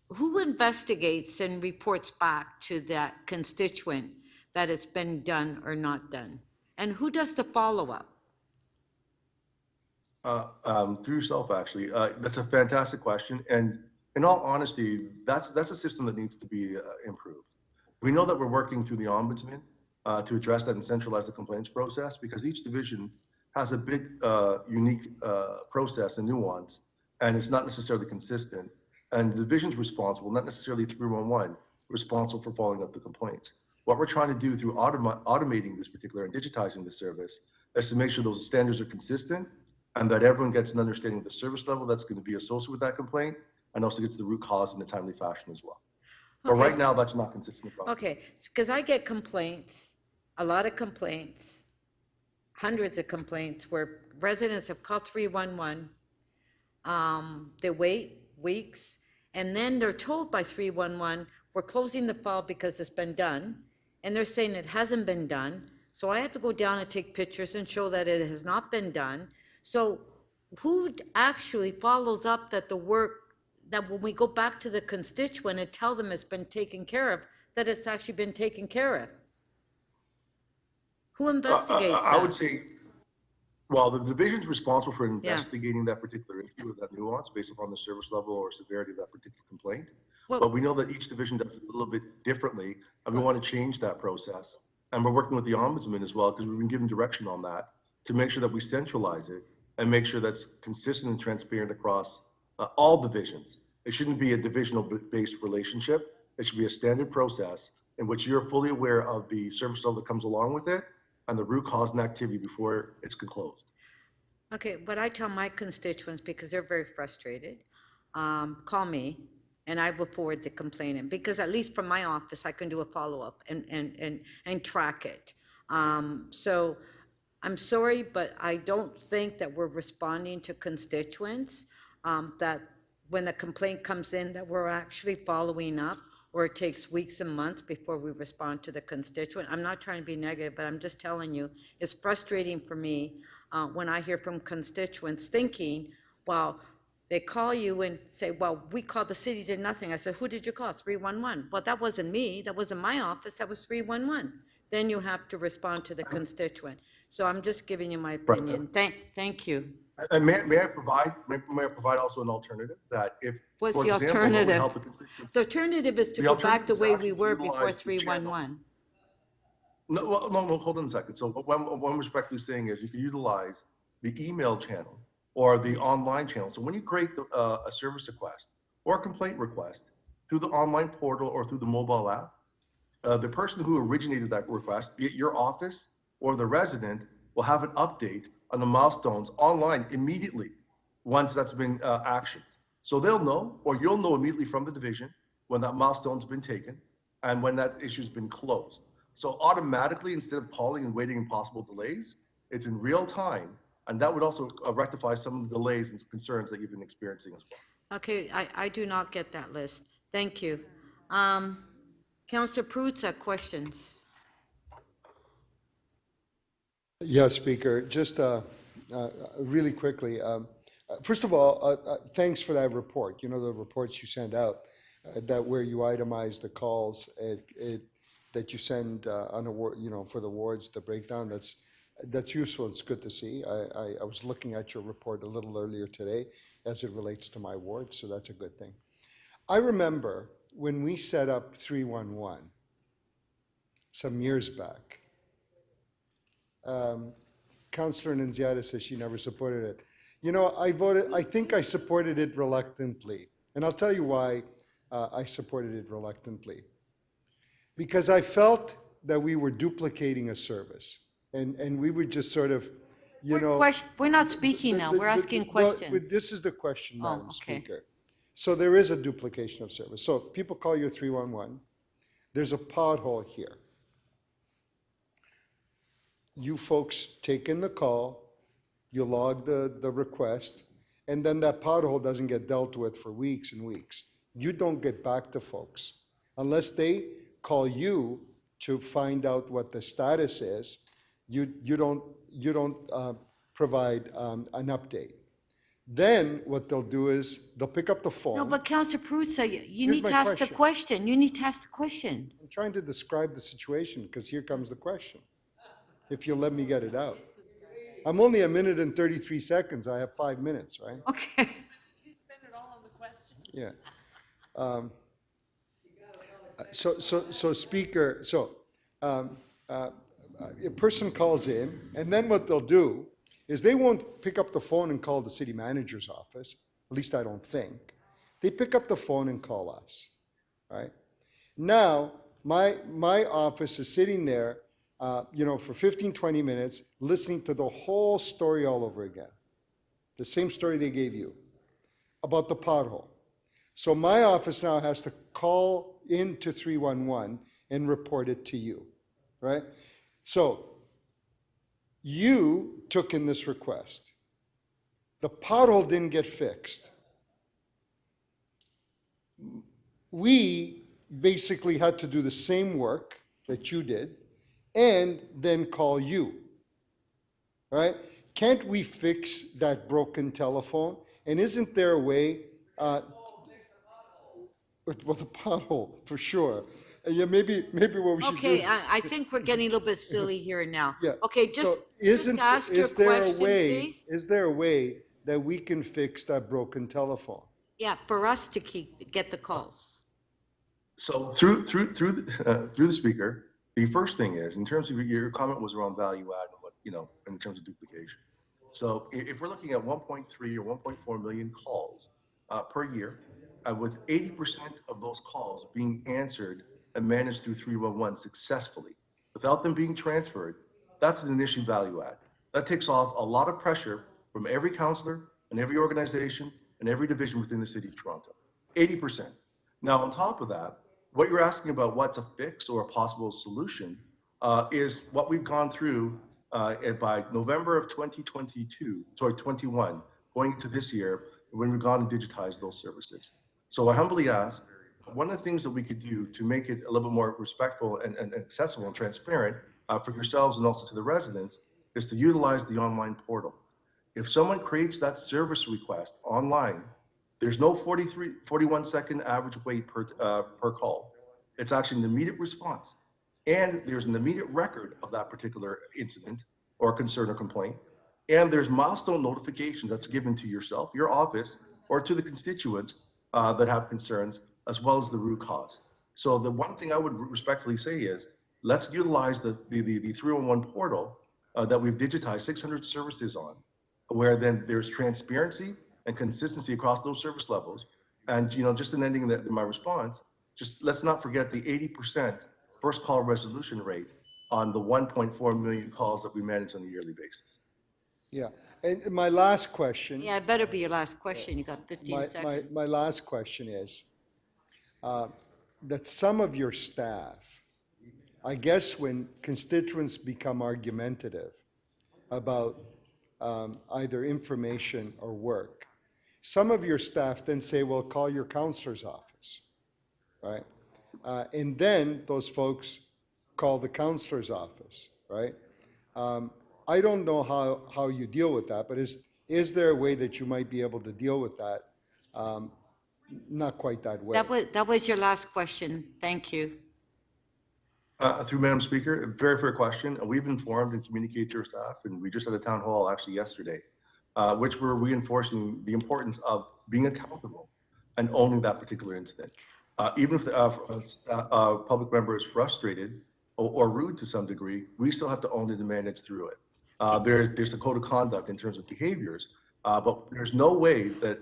who investigates and reports back to that constituent that it's been done or not done? And who does the follow-up? Through yourself, actually. That's a fantastic question. And in all honesty, that's a system that needs to be improved. We know that we're working through the ombudsman to address that and centralize the complaints process, because each division has a big, unique process and nuance, and it's not necessarily consistent. And the division's responsible, not necessarily 311, responsible for following up the complaints. What we're trying to do through automating this particular and digitizing the service is to make sure those standards are consistent and that everyone gets an understanding of the service level that's going to be associated with that complaint, and also gets to the root cause in a timely fashion as well. But Okay. right now, that's not consistent across. Okay, because I get complaints, a lot of complaints, hundreds of complaints where residents have called 311. They wait weeks, and then they're told by 311, we're closing the file because it's been done, and they're saying it hasn't been done. So I have to go down and take pictures and show that it has not been done. So who actually follows up that the work, that when we go back to the constituent and tell them it's been taken care of, that it's actually been taken care of? Who investigates I would that? say, well, the division's responsible for investigating that particular issue with that nuance based upon the service level or severity of that particular complaint. Well- But we know that each division does it a little bit differently, and we want to change that process. And we're working with the ombudsman as well, because we've been given direction on that to make sure that we centralize it and make sure that's consistent and transparent across all divisions. It shouldn't be a divisional-based relationship. It should be a standard process in which you're fully aware of the service level that comes along with it and the root cause and activity before it's closed. Okay, what I tell my constituents, because they're very frustrated, call me, and I will forward the complaint in, because at least from my office, I can do a follow-up and track it. So I'm sorry, but I don't think that we're responding to constituents, that when the complaint comes in, that we're actually following up, or it takes weeks and months before we respond to the constituent. I'm not trying to be negative, but I'm just telling you, it's frustrating for me when I hear from constituents thinking, well, they call you and say, well, we called, the city did nothing. I said, who did you call? 311. Well, that wasn't me. That wasn't my office. That was 311. Then you have to respond to the constituent. So I'm just giving you my opinion. Thank you. And may I provide also an alternative that if, What's for the example, what would alternative? help the constituents- The alternative is to The go back the alternative is way actually we to were before utilize the channel. 311. No, hold on a second. So what I'm respectfully saying is you can utilize the email channel or the online channel. So when you create a service request or a complaint request through the online portal or through the mobile app, the person who originated that request, be it your office or the resident, will have an update on the milestones online immediately once that's been actioned. So they'll know, or you'll know immediately from the division when that milestone's been taken and when that issue's been closed. So automatically, instead of calling and waiting in possible delays, it's in real time. And that would also rectify some of the delays and concerns that you've been experiencing as well. Okay, I do not get that list. Thank you. Councillor Prudza, questions? Yes, Speaker, just really quickly. First of all, thanks for that report. You know, the reports you send out, that where you itemize the calls that you send on for the wards, the breakdown, that's useful. It's good to see. I was looking at your report a little earlier today as it relates to my ward, so that's a good thing. I remember when we set up 311 some years back, Councillor Nunziata says she never supported it. You know, I think I supported it reluctantly. And I'll tell you why I supported it reluctantly. Because I felt that we were duplicating a service. And we would just sort of, We're not speaking now, we're asking questions. Well, this is the question, Madam okay. Speaker. So there is a duplication of service. So people call you 311. There's a pothole here. You folks take in the call, you log the request, and then that pothole doesn't get dealt with for weeks and weeks. You don't get back to folks unless they call you to find out what the status is. You don't provide an update. Then what they'll do is they'll pick up the phone. No, but Councillor Prudza, you Here's need my to ask the question. question. You need to ask the question. I'm trying to describe the situation because here comes the question. If you'll let me get it out. I'm only a minute and 33 seconds. I have 5 minutes, right? Okay. You spend it all on the question. Yeah. So Speaker, a person calls in, and then what they'll do is they won't pick up the phone and call the city manager's office. At least I don't think. They pick up the phone and call us, right? Now, my office is sitting there, for 15, 20 minutes, listening to the whole story all over again. The same story they gave you about the pothole. So my office now has to call into 311 and report it to you, right? So you took in this request. The pothole didn't get fixed. We basically had to do the same work that you did and then call you, right? Can't we fix that broken telephone? And isn't there a way, with a pothole, for sure. Yeah, maybe what we should do Okay, is. I think we're getting a little bit silly here now. Yeah. Okay, So just ask your is there a question, way? please. Is there a way that we can fix that broken telephone? Yeah, for us to get the calls. So through the speaker, the first thing is, in terms of your comment was around value add and what, in terms of duplication. So if we're looking at 1.3 or 1.4 million calls per year, with 80% of those calls being answered and managed through 311 successfully, without them being transferred, that's an initial value add. That takes off a lot of pressure from every counselor and every organization and every division within the city of Toronto. 80%. Now, on top of that, what you're asking about what's a fix or a possible solution is what we've gone through by November of 21, going into this year, when we've gone and digitized those services. So I humbly ask, one of the things that we could do to make it a little bit more respectful and accessible and transparent for yourselves and also to the residents is to utilize the online portal. If someone creates that service request online, there's no 41-second average wait per call. It's actually an immediate response. And there's an immediate record of that particular incident or concern or complaint. And there's milestone notification that's given to yourself, your office, or to the constituents that have concerns, as well as the root cause. So the one thing I would respectfully say is, let's utilize the 311 portal that we've digitized 600 services on, where then there's transparency and consistency across those service levels. And just in ending my response, just let's not forget the 80% first call resolution rate on the 1.4 million calls that we manage on a yearly basis. Yeah, and my last question. Yeah, it better be your last question. You got 15 seconds. My last question is that some of your staff, I guess when constituents become argumentative about either information or work, some of your staff then say, well, call your counselor's office, right? And then those folks call the counselor's office, right? I don't know how you deal with that, but is there a way that you might be able to deal with that? Not quite that way. That was your last question. Thank you. Through Madam Speaker, a very fair question. We've informed and communicated to our staff, and we just had a town hall actually yesterday, which we're reinforcing the importance of being accountable and owning that particular incident. Even if a public member is frustrated or rude to some degree, we still have to own it and manage through it. There's a code of conduct in terms of behaviors, but there's no way that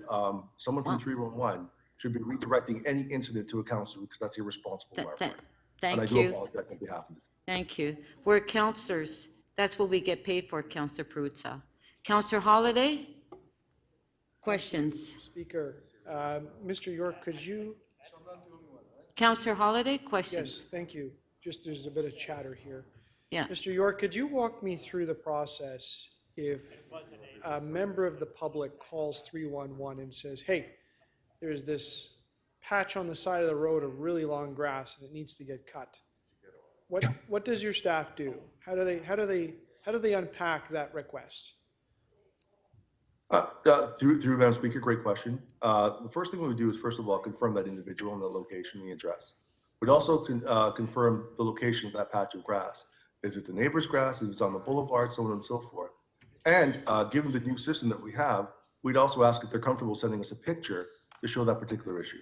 someone from 311 should be redirecting any incident to a counselor, because that's irresponsible on our part. Thank and I you. do apologize on behalf of the Thank you. We're counselors. That's what we get paid for, Councillor Perruzza. Councillor Holiday? Questions? Speaker, Mr. York, could you? Councillor Holiday, questions? Yes, thank you. Just there's a bit of chatter here. Yeah. Mr. York, could you walk me through the process if a member of the public calls 311 and says, hey, there's this patch on the side of the road of really long grass and it needs to get cut. What does your staff do? How do they unpack that request? Through Madam Speaker, great question. The first thing we would do is, first of all, confirm that individual and the location, the address. We'd also confirm the location of that patch of grass. Is it the neighbor's grass? Is it on the boulevard? So on and so forth. And given the new system that we have, we'd also ask if they're comfortable sending us a picture to show that particular issue.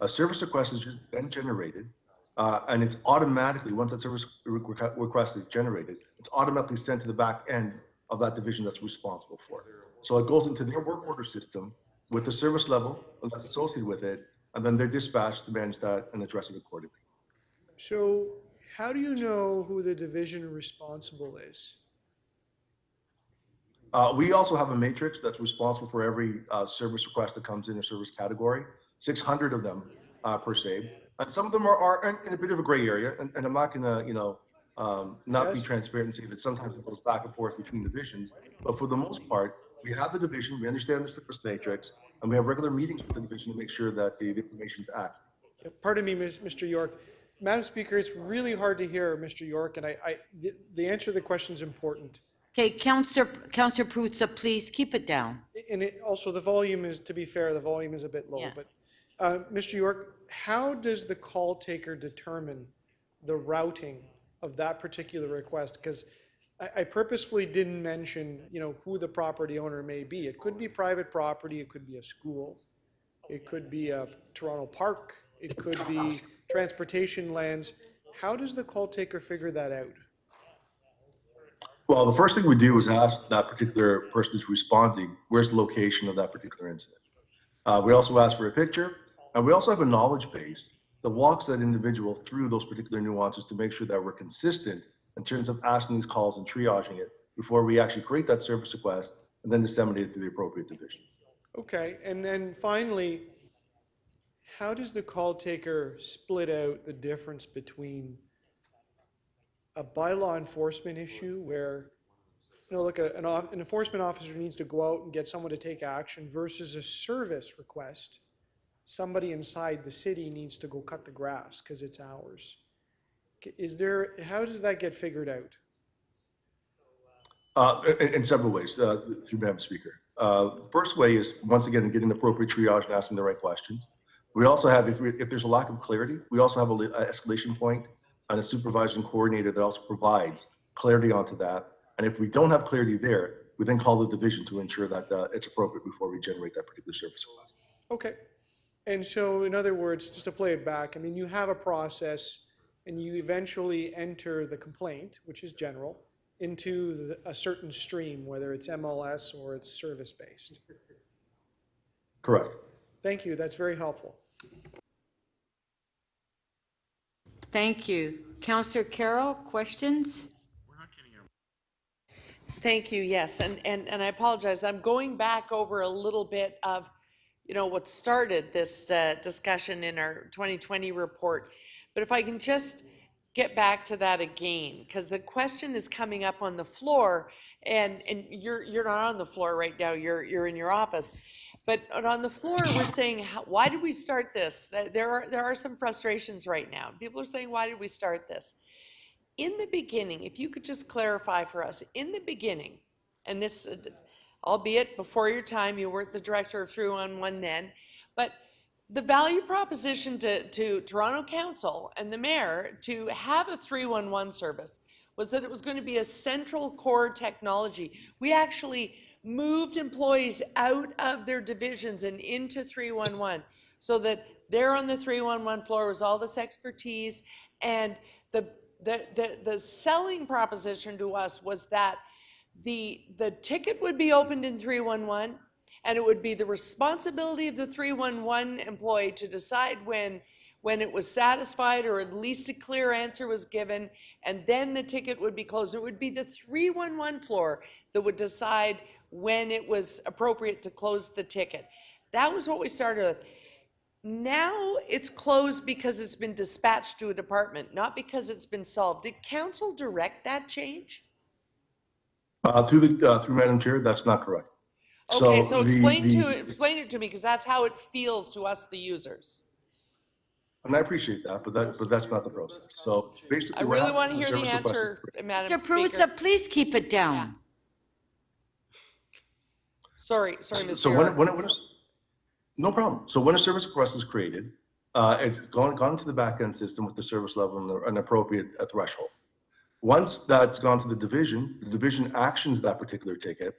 A service request is just then generated, and it's automatically, once that service request is generated, it's automatically sent to the back end of that division that's responsible for it. So it goes into their work order system with the service level that's associated with it, and then they're dispatched to manage that and address it accordingly. So how do you know who the division responsible is? We also have a matrix that's responsible for every service request that comes in a service category, 600 of them per se. And some of them are in a bit of a gray area, and I'm not gonna, not be transparent and say that sometimes it goes back and forth between divisions, but for the most part, we have the division, we understand the service matrix, and we have regular meetings with the division to make sure that the information is accurate. Pardon me, Mr. York. Madam Speaker, it's really hard to hear Mr. York, and the answer to the question is important. Okay, Councillor Perruzza, please keep it down. And also the volume is, to be fair, the volume is a bit low, Yeah. but Mr. York, how does the call taker determine the routing of that particular request? Because I purposefully didn't mention, who the property owner may be. It could be private property, it could be a school, it could be a Toronto park, it could be transportation lands. How does the call taker figure that out? Well, the first thing we do is ask that particular person who's responding, where's the location of that particular incident? We also ask for a picture, and we also have a knowledge base that walks that individual through those particular nuances to make sure that we're consistent in terms of asking these calls and triaging it before we actually create that service request and then disseminate it to the appropriate division. Okay, and then finally, how does the call taker split out the difference between a bylaw enforcement issue where, like an enforcement officer needs to go out and get someone to take action versus a service request? Somebody inside the city needs to go cut the grass because it's ours. How does that get figured out? In several ways, through Madam Speaker. First way is, once again, getting the appropriate triage and asking the right questions. We also have, if there's a lack of clarity, we also have an escalation point and a supervising coordinator that also provides clarity onto that. And if we don't have clarity there, we then call the division to ensure that it's appropriate before we generate that particular service request. Okay. And so, in other words, just to play it back, you have a process and you eventually enter the complaint, which is general, into a certain stream, whether it's MLS or it's service-based. Correct. Thank you. That's very helpful. Thank you. Councillor Carroll, questions? Thank you, yes, and I apologize, I'm going back over a little bit of, what started this discussion in our 2020 report. But if I can just get back to that again, because the question is coming up on the floor, and you're not on the floor right now, you're in your office. But on the floor, we're saying, why did we start this? There are some frustrations right now. People are saying, why did we start this? In the beginning, if you could just clarify for us, in the beginning, and this, albeit before your time, you weren't the director of 311 then, but the value proposition to Toronto Council and the mayor to have a 311 service was that it was going to be a central core technology. We actually moved employees out of their divisions and into 311 so that there on the 311 floor was all this expertise, and the selling proposition to us was that the ticket would be opened in 311, and it would be the responsibility of the 311 employee to decide when it was satisfied, or at least a clear answer was given, and then the ticket would be closed. It would be the 311 floor that would decide when it was appropriate to close the ticket. That was what we started with. Now it's closed because it's been dispatched to a department, not because it's been solved. Did council direct that change? Through Madam Chair, that's not correct. Okay, so explain it to me, because that's how it feels to us, the users. And I appreciate that, but that's not the process. So basically, I really want to hear the answer, Madam Mr. Speaker. Perruzza, please keep it down. Yeah. Sorry, Mr. So no problem. So when a service request is created, it's gone to the back end system with the service level and an appropriate threshold. Once that's gone to the division actions that particular ticket.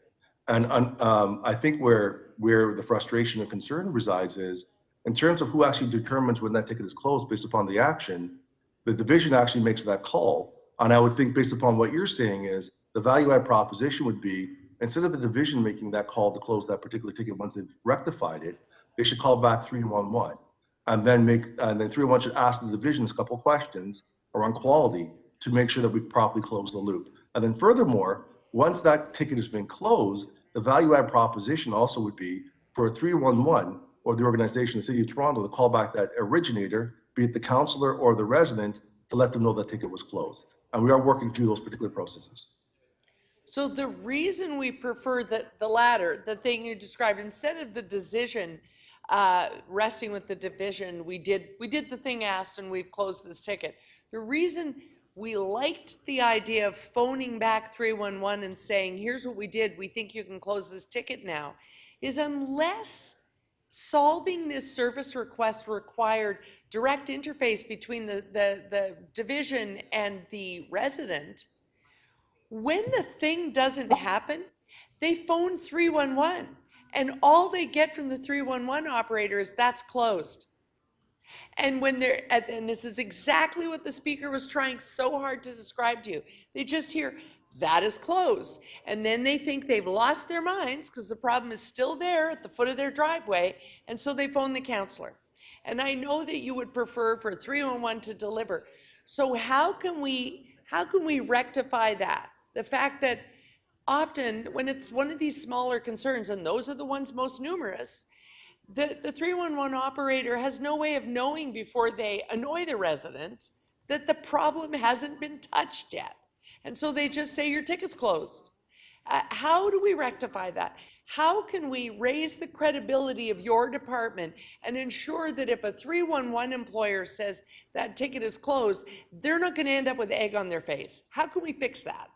And I think where the frustration and concern resides is in terms of who actually determines when that ticket is closed based upon the action, the division actually makes that call. And I would think based upon what you're saying is the value add proposition would be instead of the division making that call to close that particular ticket once they've rectified it, they should call back 311 and then 311 should ask the divisions a couple of questions around quality to make sure that we properly close the loop. And then furthermore, once that ticket has been closed, the value add proposition also would be for a 311 or the organization, the City of Toronto, to call back that originator, be it the councillor or the resident, to let them know that ticket was closed. And we are working through those particular processes. So the reason we prefer the latter, the thing you described, instead of the decision resting with the division, we did the thing asked and we've closed this ticket. The reason we liked the idea of phoning back 311 and saying, here's what we did, we think you can close this ticket now, is unless solving this service request required direct interface between the division and the resident, when the thing doesn't happen, they phone 311 and all they get from the 311 operator is that's closed. And when and this is exactly what the speaker was trying so hard to describe to you. They just hear, that is closed. And then they think they've lost their minds because the problem is still there at the foot of their driveway. And so they phone the counselor. And I know that you would prefer for 311 to deliver. So how can we rectify that? The fact that often when it's one of these smaller concerns, and those are the ones most numerous, the 311 operator has no way of knowing before they annoy the resident that the problem hasn't been touched yet. And so they just say your ticket's closed. How do we rectify that? How can we raise the credibility of your department and ensure that if a 311 employer says that ticket is closed, they're not going to end up with egg on their face? How can we fix that?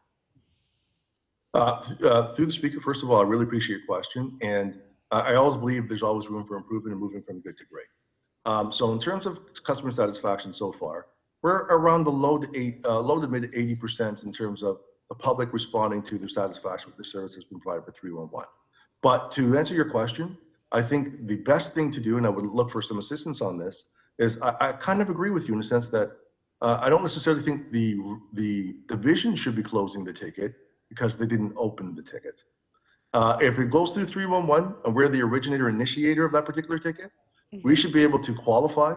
Through the speaker, first of all, I really appreciate your question. And I always believe there's always room for improvement and moving from good to great. So in terms of customer satisfaction so far, we're around the low to mid 80% in terms of the public responding to their satisfaction with the service that's been provided by 311. But to answer your question, I think the best thing to do, and I would look for some assistance on this, is I kind of agree with you in the sense that I don't necessarily think the division should be closing the ticket because they didn't open the ticket. If it goes through 311 and we're the originator initiator of that particular ticket, we should be able to qualify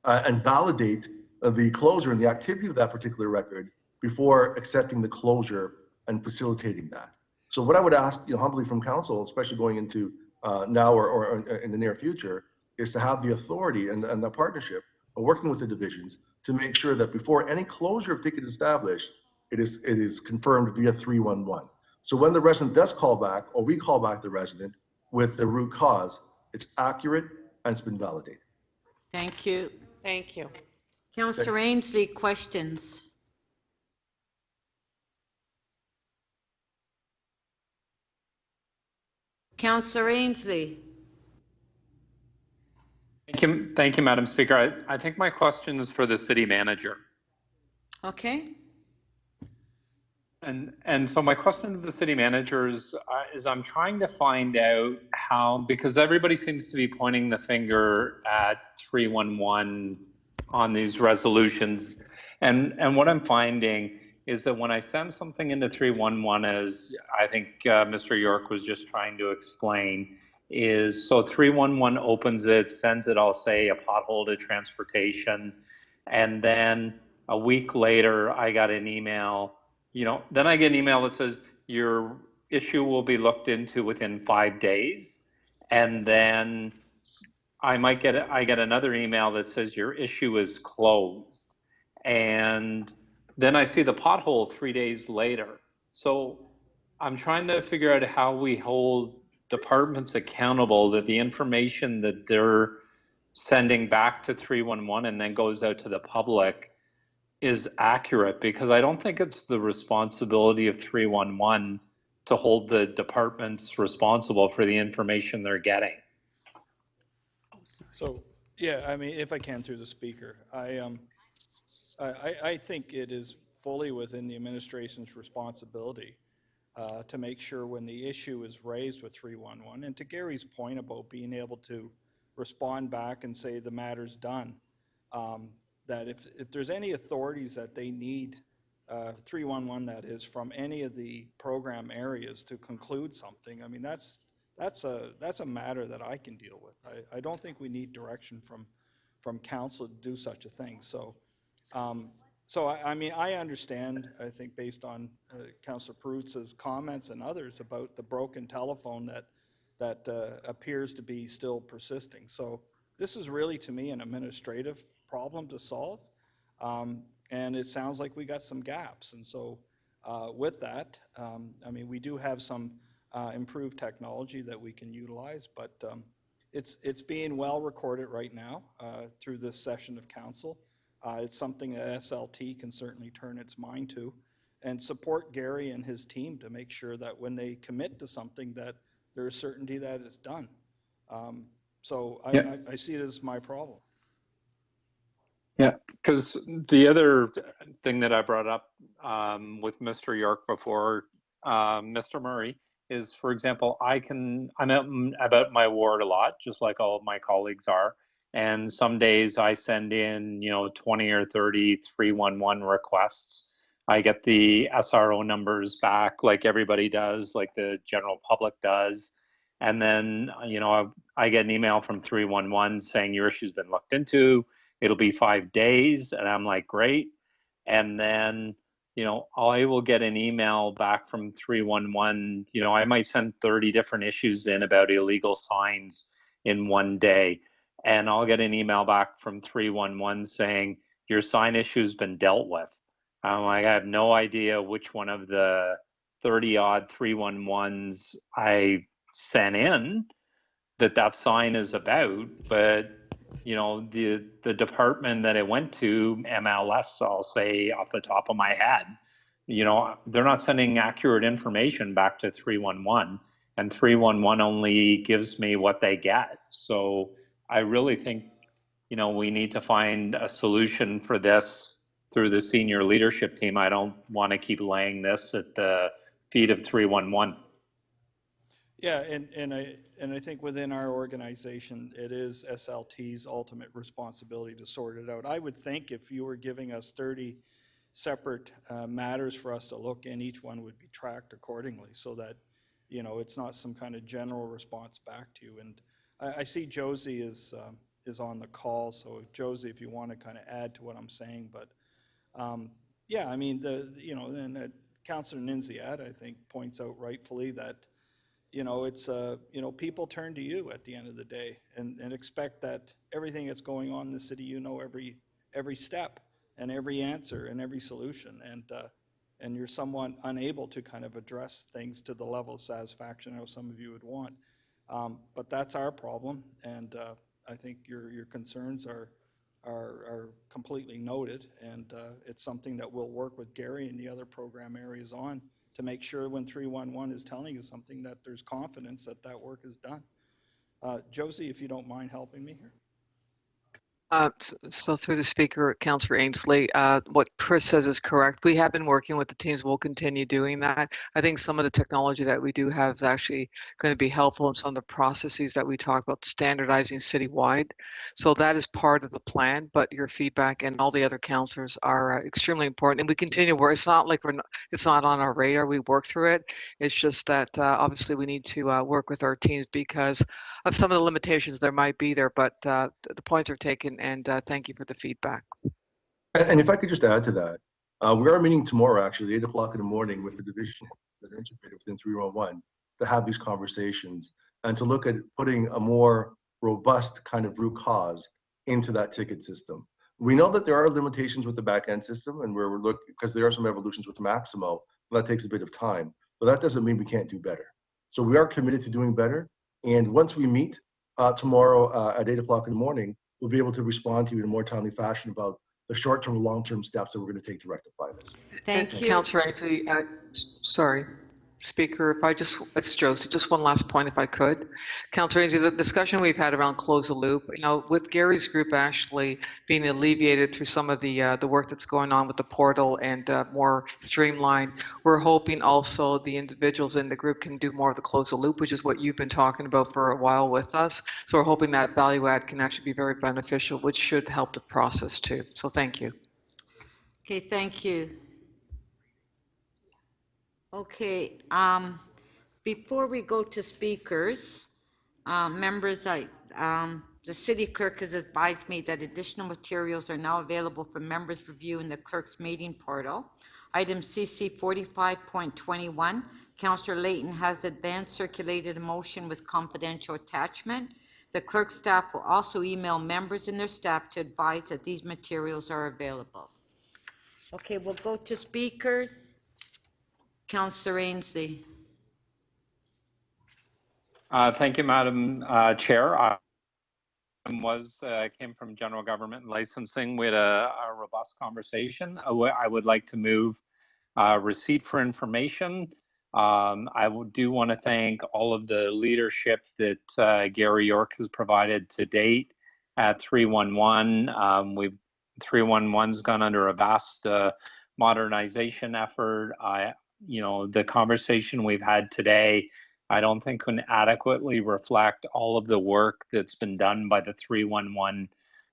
and validate the closure and the activity of that particular record before accepting the closure and facilitating that. So what I would ask, humbly from council, especially going into now or in the near future, is to have the authority and the partnership of working with the divisions to make sure that before any closure of ticket is established, it is confirmed via 311. So when the resident does call back, or we call back the resident with the root cause, it's accurate and it's been validated. Thank you. Thank you. Councillor Ainsley, questions? Councillor Ainsley. Thank you, Madam Speaker. I think my question is for the city manager. Okay. And so my question to the city manager is I'm trying to find out how, because everybody seems to be pointing the finger at 311 on these resolutions. And what I'm finding is that when I send something into 311, as I think Mr. York was just trying to explain, is so 311 opens it, sends it, I'll say, a pothole to transportation. And then a week later, I got an email, then I get an email that says your issue will be looked into within 5 days. And then I get another email that says your issue is closed. And then I see the pothole 3 days later. So I'm trying to figure out how we hold departments accountable that the information that they're sending back to 311 and then goes out to the public is accurate, because I don't think it's the responsibility of 311 to hold the departments responsible for the information they're getting. So, yeah, I mean, if I can through the speaker, I think it is fully within the administration's responsibility to make sure when the issue is raised with 311, and to Gary's point about being able to respond back and say the matter's done, that if there's any authorities that they need, 311 that is, from any of the program areas to conclude something, I mean, that's a matter that I can deal with. I don't think we need direction from council to do such a thing. So, I mean, I understand, I think based on Councillor Perutz's comments and others about the broken telephone that appears to be still persisting. So this is really, to me, an administrative problem to solve. And it sounds like we got some gaps. And so with that, I mean, we do have some improved technology that we can utilize, but it's being well recorded right now through this session of council. It's something that SLT can certainly turn its mind to and support Gary and his team to make sure that when they commit to something that there is certainty that it's done. So I see it as my problem. Yeah, because the other thing that I brought up with Mr. York before, Mr. Murray, is, for example, I'm out about my ward a lot, just like all of my colleagues are. And some days I send in, 20 or 30 311 requests. I get the SRO numbers back like everybody does, like the general public does. And then, I get an email from 311 saying your issue's been looked into. It'll be 5 days. And I'm like, great. And then, I will get an email back from 311. I might send 30 different issues in about illegal signs in one day. And I'll get an email back from 311 saying your sign issue's been dealt with. I'm like, I have no idea which one of the 30 odd 311s I sent in that sign is about, but the department that it went to, MLS, I'll say off the top of my head, they're not sending accurate information back to 311, and 311 only gives me what they get. So I really think, we need to find a solution for this through the senior leadership team. I don't want to keep laying this at the feet of 311. Yeah, and I think within our organization, it is SLT's ultimate responsibility to sort it out. I would think if you were giving us 30 separate matters for us to look in, each one would be tracked accordingly so that, it's not some kind of general response back to you. And I see Josie is on the call, so Josie, if you want to kind of add to what I'm saying, but yeah, I mean, and Councillor Ninziad, I think, points out rightfully that, it's, people turn to you at the end of the day and expect that everything that's going on in the city, every step and every answer and every solution. And you're somewhat unable to kind of address things to the level of satisfaction I know some of you would want. But that's our problem. And I think your concerns are completely noted. And it's something that we'll work with Gary and the other program areas on to make sure when 311 is telling you something that there's confidence that work is done. Josie, if you don't mind helping me here. So through the speaker, Councillor Ainsley, what Chris says is correct. We have been working with the teams. We'll continue doing that. I think some of the technology that we do have is actually going to be helpful in some of the processes that we talk about standardizing citywide. So that is part of the plan, but your feedback and all the other councillors are extremely important. And we continue to work. It's not like it's not on our radar. We work through it. It's just that obviously we need to work with our teams because of some of the limitations there might be there, but the points are taken. And thank you for the feedback. And if I could just add to that, we are meeting tomorrow, actually, 8 o'clock in the morning with the division that are integrated within 311 to have these conversations and to look at putting a more robust kind of root cause into that ticket system. We know that there are limitations with the back end system, and we're looking because there are some evolutions with Maximo. That takes a bit of time, but that doesn't mean we can't do better. So we are committed to doing better. And once we meet tomorrow at 8 o'clock in the morning, we'll be able to respond to you in a more timely fashion about the short-term and long-term steps that we're going to take to rectify this. Thank you. Councillor, sorry. Speaker, if I just, it's Josie, just one last point if I could. Councillor Ainsley, the discussion we've had around Close the Loop, with Gary's group actually being alleviated through some of the work that's going on with the portal and more streamlined, we're hoping also the individuals in the group can do more of the Close the Loop, which is what you've been talking about for a while with us. So we're hoping that value add can actually be very beneficial, which should help the process too. So thank you. Okay, thank you. Okay, before we go to speakers, members, the city clerk has advised me that additional materials are now available for members' review in the clerk's meeting portal. Item CC 45.21, Councillor Layton has advanced circulated a motion with confidential attachment. The clerk staff will also email members and their staff to advise that these materials are available. Okay, we'll go to speakers. Councillor Ainsley. Thank you, Madam Chair. I came from General Government and Licensing. We had a robust conversation. I would like to move receipt for information. I do want to thank all of the leadership that Gary York has provided to date at 311. 311's gone under a vast modernization effort. The conversation we've had today, I don't think can adequately reflect all of the work that's been done by the 311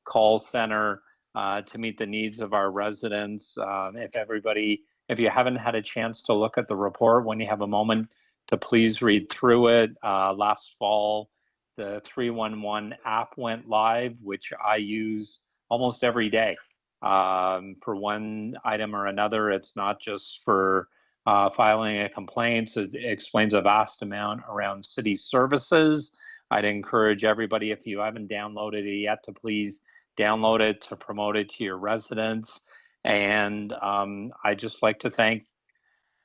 call center to meet the needs of our residents. If you haven't had a chance to look at the report, when you have a moment to please read through it. Last fall, the 311 app went live, which I use almost every day for one item or another. It's not just for filing a complaint. It explains a vast amount around city services. I'd encourage everybody, if you haven't downloaded it yet, to please download it to promote it to your residents. And I'd just like to thank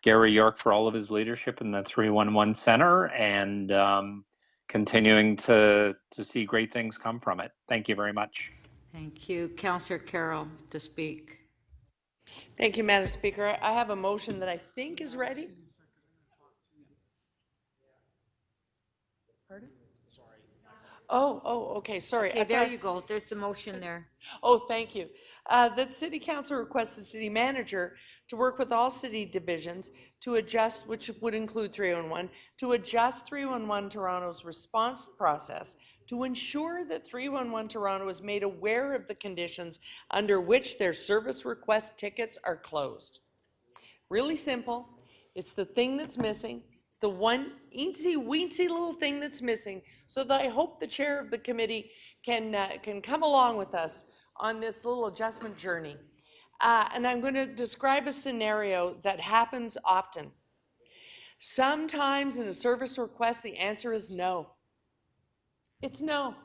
Gary York for all of his leadership in the 311 Center and continuing to see great things come from it. Thank you very much. Thank you. Councillor Carroll to speak. Thank you, Madam Speaker. I have a motion that I think is ready. Pardon? Oh, okay, sorry. Okay, there you go. There's the motion there. Oh, thank you. The City Council requests the City Manager to work with all city divisions to adjust, which would include 311, to adjust 311 Toronto's response process to ensure that 311 Toronto is made aware of the conditions under which their service request tickets are closed. Really simple. It's the thing that's missing. It's the one eensy-weensy little thing that's missing, so that I hope the chair of the committee can come along with us on this little adjustment journey. And I'm going to describe a scenario that happens often. Sometimes in a service request, the answer is no. It's no.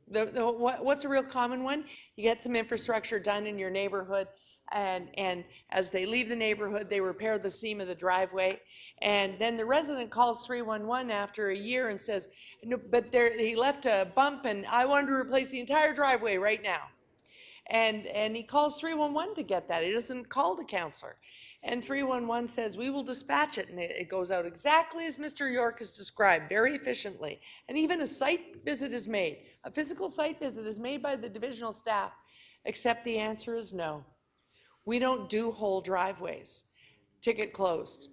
What's a real common one? You get some infrastructure done in your neighborhood, and as they leave the neighborhood, they repair the seam of the driveway, and then the resident calls 311 after a year and says, no, but he left a bump and I wanted to replace the entire driveway right now. And he calls 311 to get that. He doesn't call the counselor. And 311 says, we will dispatch it. And it goes out exactly as Mr. York has described, very efficiently. And even a site visit is made. A physical site visit is made by the divisional staff, except the answer is no. We don't do whole driveways. Ticket closed.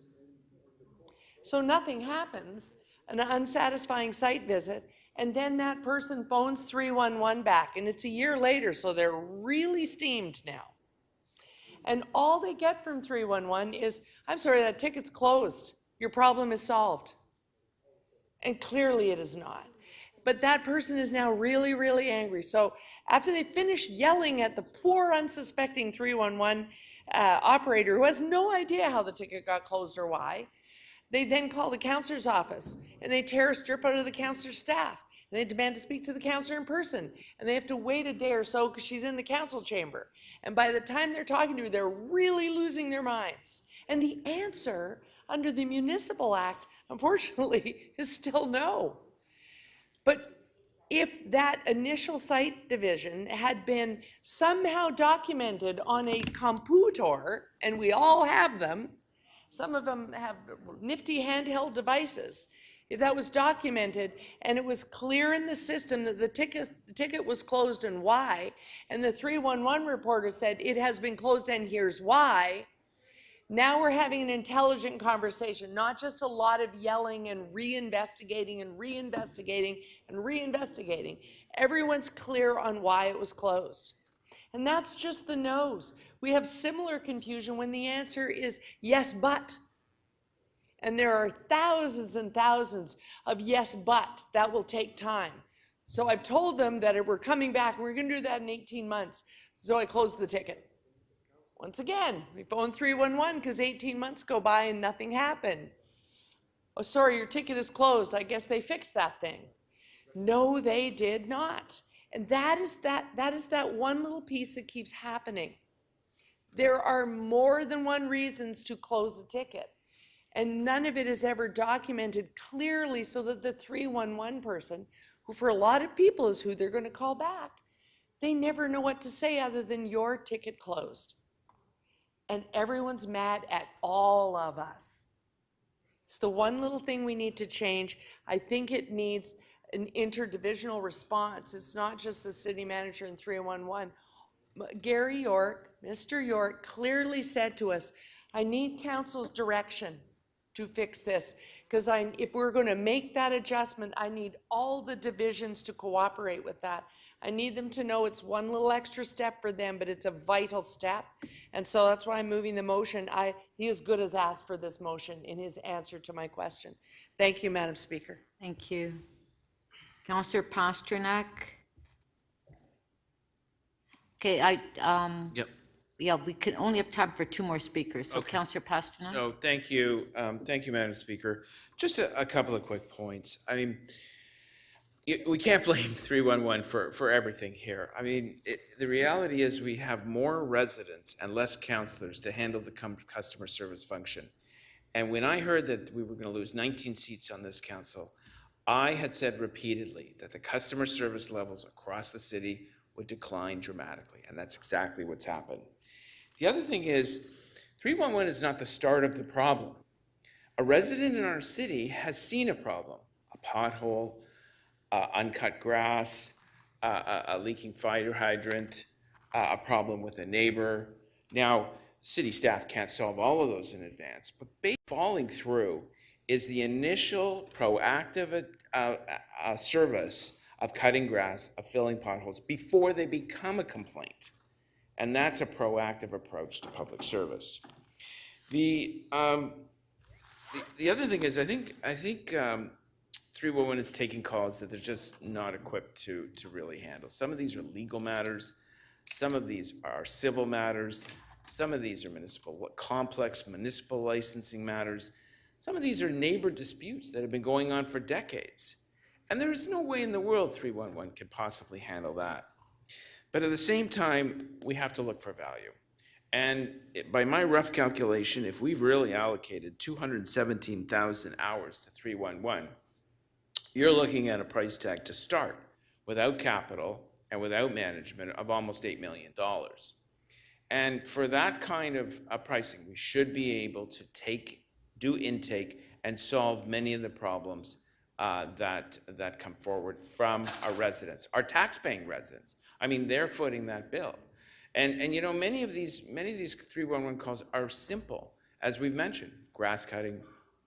So nothing happens, an unsatisfying site visit, and then that person phones 311 back, and it's a year later, so they're really steamed now. And all they get from 311 is, I'm sorry, that ticket's closed. Your problem is solved. And clearly it is not. But that person is now really, really angry. So after they finish yelling at the poor, unsuspecting 311 operator who has no idea how the ticket got closed or why, they then call the counselor's office and they tear a strip out of the counselor's staff. And they demand to speak to the counselor in person. And they have to wait a day or so because she's in the council chamber. And by the time they're talking to her, they're really losing their minds. And the answer under the Municipal Act, unfortunately, is still no. But if that initial site division had been somehow documented on a computer, and we all have them, Some of them have nifty handheld devices. If that was documented and it was clear in the system that the ticket was closed and why, and the 311 reporter said it has been closed and here's why, now we're having an intelligent conversation, not just a lot of yelling and reinvestigating and reinvestigating and reinvestigating. Everyone's clear on why it was closed. And that's just the no's. We have similar confusion when the answer is yes, but. And there are thousands and thousands of yes, but. That will take time. So I've told them that we're coming back and we're going to do that in 18 months. So I closed the ticket. Once again, we phoned 311 because 18 months go by and nothing happened. Oh, sorry, your ticket is closed. I guess they fixed that thing. No, they did not. And that is that one little piece that keeps happening. There are more than one reasons to close a ticket. And none of it is ever documented clearly so that the 311 person, who for a lot of people is who they're going to call back, they never know what to say other than your ticket closed. And everyone's mad at all of us. It's the one little thing we need to change. I think it needs an interdivisional response. It's not just the city manager and 311. Gary York, Mr. York, clearly said to us, I need council's direction to fix this, because if we're going to make that adjustment, I need all the divisions to cooperate with that. I need them to know it's one little extra step for them, but it's a vital step. And so that's why I'm moving the motion. He as good as asked for this motion in his answer to my question. Thank you, Madam Speaker. Thank you. Councillor Pasternak? Okay, Yep. yeah, we can only have time for 2 more speakers. So Okay. Councillor Pasternak? So thank you, Madam Speaker. Just a couple of quick points. I mean, we can't blame 311 for everything here. I mean, the reality is we have more residents and less counselors to handle the customer service function. And when I heard that we were going to lose 19 seats on this council, I had said repeatedly that the customer service levels across the city would decline dramatically, and that's exactly what's happened. The other thing is, 311 is not the start of the problem. A resident in our city has seen a problem, a pothole, uncut grass, a leaking fire hydrant, a problem with a neighbor. Now, city staff can't solve all of those in advance, but falling through is the initial proactive service of cutting grass, of filling potholes before they become a complaint. And that's a proactive approach to public service. The other thing is, I think 311 is taking calls that they're just not equipped to really handle. Some of these are legal matters. Some of these are civil matters. Some of these are complex municipal licensing matters. Some of these are neighbor disputes that have been going on for decades. And there is no way in the world 311 could possibly handle that. But at the same time, we have to look for value. And by my rough calculation, if we've really allocated 217,000 hours to 311, you're looking at a price tag to start without capital and without management of almost $8 million. And for that kind of pricing, we should be able to do intake and solve many of the problems that come forward from our residents, our tax-paying residents. I mean, they're footing that bill. And you know, many of these 311 calls are simple, as we've mentioned: grass cutting,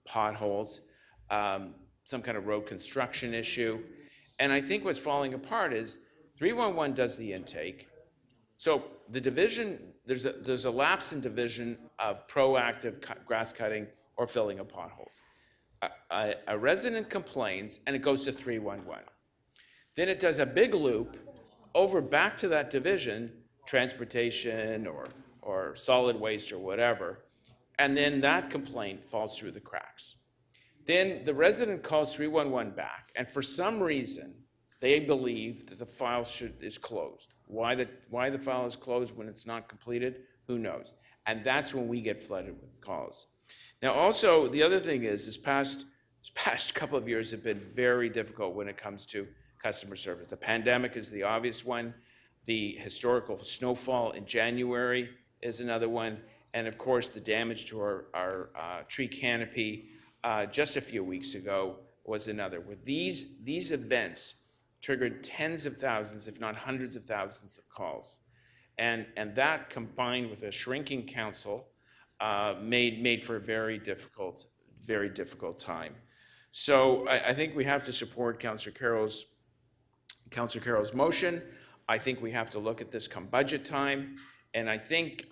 potholes, some kind of road construction issue. And I think what's falling apart is 311 does the intake. So the division, there's a lapse in division of proactive grass cutting or filling of potholes. A resident complains and it goes to 311. Then it does a big loop over back to that division, transportation or solid waste or whatever, and then that complaint falls through the cracks. Then the resident calls 311 back, and for some reason, they believe that the file is closed. Why the file is closed when it's not completed, who knows? And that's when we get flooded with calls. Now, also, the other thing is, this past couple of years have been very difficult when it comes to customer service. The pandemic is the obvious one. The historical snowfall in January is another one. And of course, the damage to our tree canopy just a few weeks ago was another. With these events triggered tens of thousands, if not hundreds of thousands of calls. And that combined with a shrinking council made for a very difficult time. So I think we have to support Councillor Carroll's motion. I think we have to look at this come budget time. And I think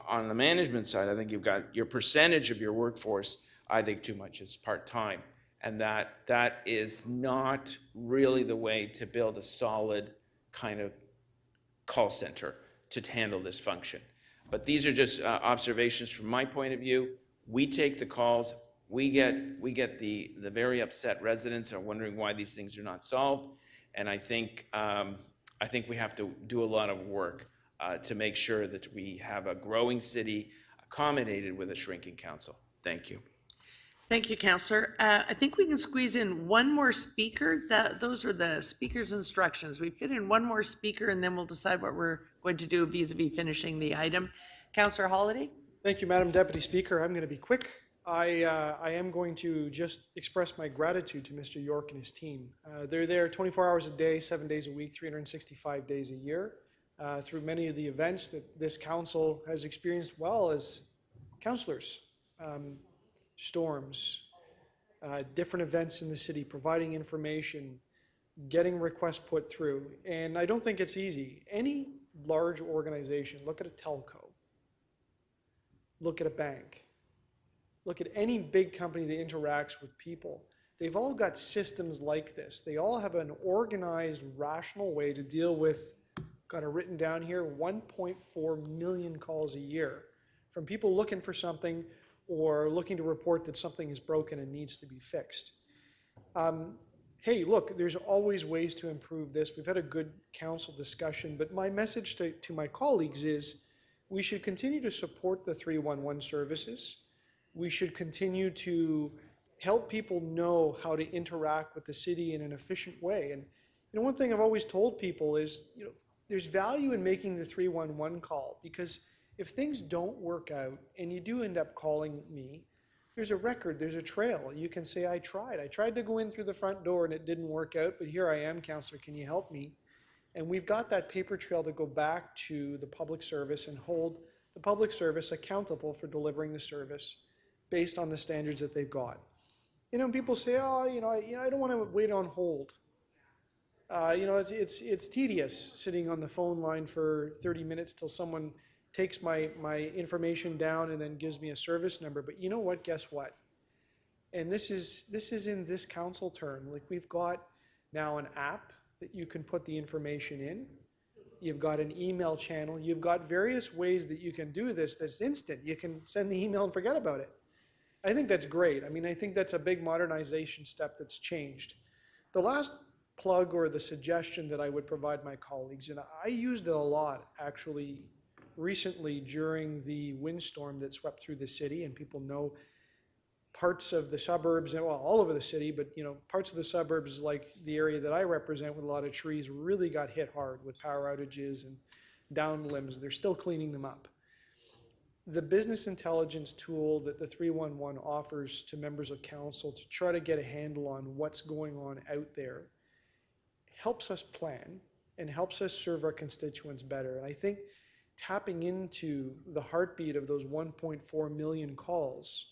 on the management side, I think you've got your percentage of your workforce, I think too much is part-time. And that is not really the way to build a solid kind of call center to handle this function. But these are just observations from my point of view. We take the calls. We get the very upset residents are wondering why these things are not solved. And I think we have to do a lot of work to make sure that we have a growing city accommodated with a shrinking council. Thank you. Thank you, Councillor. I think we can squeeze in one more speaker. Those are the speaker's instructions. We fit in one more speaker and then we'll decide what we're going to do vis-a-vis finishing the item. Councillor Holyday? Thank you, Madam Deputy Speaker. I'm going to be quick. I am going to just express my gratitude to Mr. York and his team. They're there 24 hours a day, 7 days a week, 365 days a year. Through many of the events that this council has experienced well as councillors, storms, different events in the city, providing information, getting requests put through. And I don't think it's easy. Any large organization, look at a telco, look at a bank, look at any big company that interacts with people. They've all got systems like this. They all have an organized, rational way to deal with, got it written down here, 1.4 million calls a year from people looking for something or looking to report that something is broken and needs to be fixed. Hey, look, there's always ways to improve this. We've had a good council discussion, but my message to my colleagues is we should continue to support the 311 services. We should continue to help people know how to interact with the city in an efficient way. And one thing I've always told people is, there's value in making the 311 call, because if things don't work out and you do end up calling me, there's a record, there's a trail. You can say, I tried to go in through the front door and it didn't work out, but here I am, Councillor, can you help me? And we've got that paper trail to go back to the public service and hold the public service accountable for delivering the service based on the standards that they've got. People say, I don't want to wait on hold. It's tedious sitting on the phone line for 30 minutes till someone takes my information down and then gives me a service number. But you know what? Guess what? And this is in this council term. Like, we've got now an app that you can put the information in. You've got an email channel. You've got various ways that you can do this that's instant. You can send the email and forget about it. I think that's great. I think that's a big modernization step that's changed. The last plug or the suggestion that I would provide my colleagues, and I used it a lot actually recently during the windstorm that swept through the city, and people know parts of the suburbs, well, all over the city, but parts of the suburbs like the area that I represent with a lot of trees really got hit hard with power outages and down limbs. They're still cleaning them up. The business intelligence tool that the 311 offers to members of council to try to get a handle on what's going on out there helps us plan and helps us serve our constituents better. And I think tapping into the heartbeat of those 1.4 million calls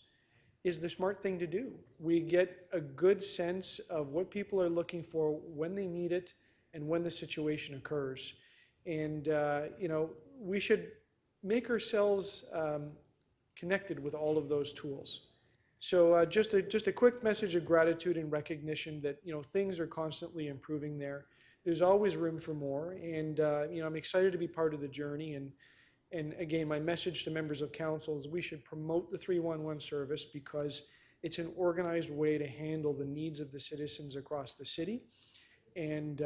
is the smart thing to do. We get a good sense of what people are looking for when they need it and when the situation occurs. And, we should make ourselves connected with all of those tools. So just a quick message of gratitude and recognition that, things are constantly improving there. There's always room for more. And, I'm excited to be part of the journey. And again, my message to members of council is we should promote the 311 service because it's an organized way to handle the needs of the citizens across the city and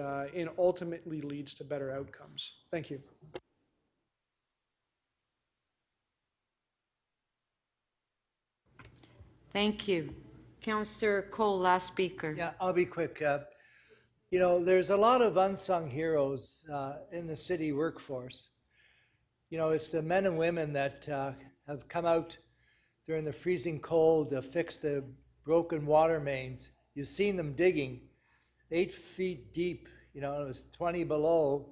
ultimately leads to better outcomes. Thank you. Thank you. Councillor Cole, last speaker. Yeah, I'll be quick. There's a lot of unsung heroes in the city workforce. You know, it's the men and women that have come out during the freezing cold to fix the broken water mains. You've seen them digging 8 feet deep, you know, it was 20 below,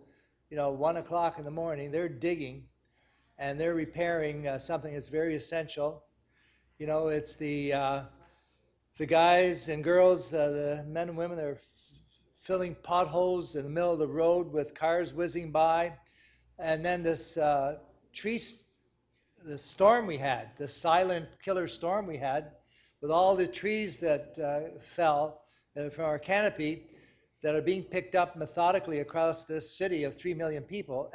you know, 1 o'clock in the morning, they're digging and they're repairing something that's very essential. You know, it's the guys and girls, the men and women that are filling potholes in the middle of the road with cars whizzing by. And then this the storm we had, the silent killer storm we had, with all the trees that fell from our canopy that are being picked up methodically across this city of 3 million people.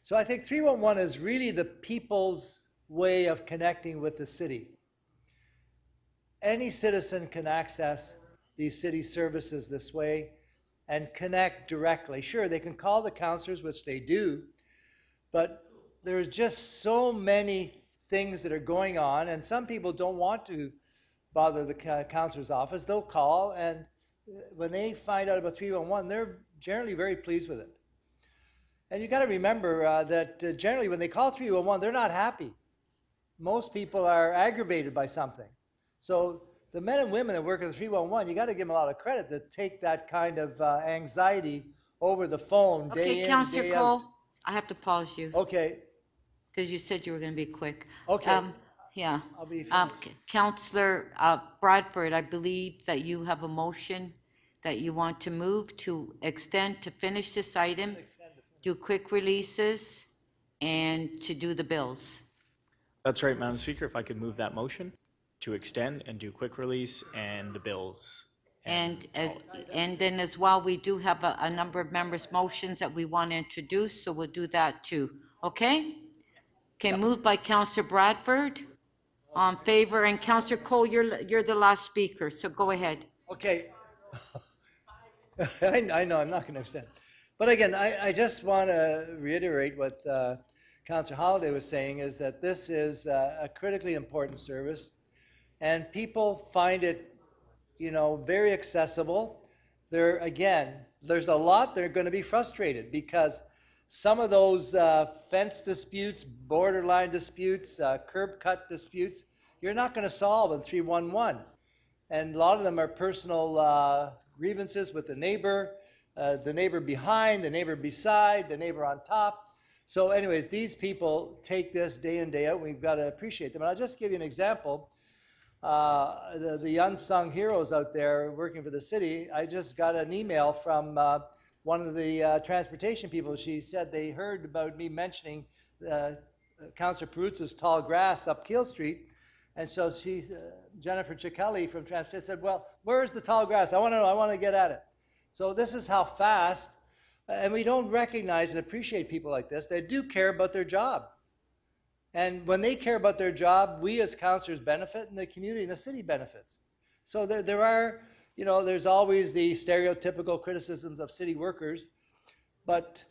So I think 311 is really the people's way of connecting with the city. Any citizen can access these city services this way and connect directly. Sure, they can call the councillors, which they do, but there's just so many things that are going on, and some people don't want to bother the councillor's office. They'll call, and when they find out about 311, they're generally very pleased with it. And you got to remember that generally when they call 311, they're not happy. Most people are aggravated by something. So the men and women that work at the 311, you got to give them a lot of credit to take that kind of anxiety over the phone day in, Okay, Councillor day Cole, out. I have to pause you. Okay. Because you said you were going to be quick. Okay. Yeah. I'll be Councillor Bradford, I believe that you have a motion that you want to move to extend, to finish this item, do quick releases, and to do the bills. That's right, Madam Speaker. If I could move that motion to extend and do quick release and the bills. And then as well, we do have a number of members' motions that we want to introduce, so we'll do that too. Okay? Okay, moved by Councillor Bradford. On favor, and Councillor Cole, you're the last speaker, so go ahead. Okay. I know, I'm not going to extend. But again, I just want to reiterate what Councillor Holliday was saying, is that this is a critically important service, and people find it, you know, very accessible. There's a lot that are going to be frustrated because some of those fence disputes, borderline disputes, curb cut disputes, you're not going to solve in 311. And a lot of them are personal grievances with the neighbor behind, the neighbor beside, the neighbor on top. So anyways, these people take this day in, day out. We've got to appreciate them. And I'll just give you an example. The unsung heroes out there working for the city, I just got an email from one of the transportation people. She said they heard about me mentioning Councillor Peruzza's tall grass up Keel Street. And so she's, Jennifer Ciccelli from Transportation said, well, where's the tall grass? I want to know, I want to get at it. So this is how fast, and we don't recognize and appreciate people like this. They do care about their job. And when they care about their job, we as councillors benefit and the community and the city benefits. So there are, you know, there's always the stereotypical criticisms of city workers, but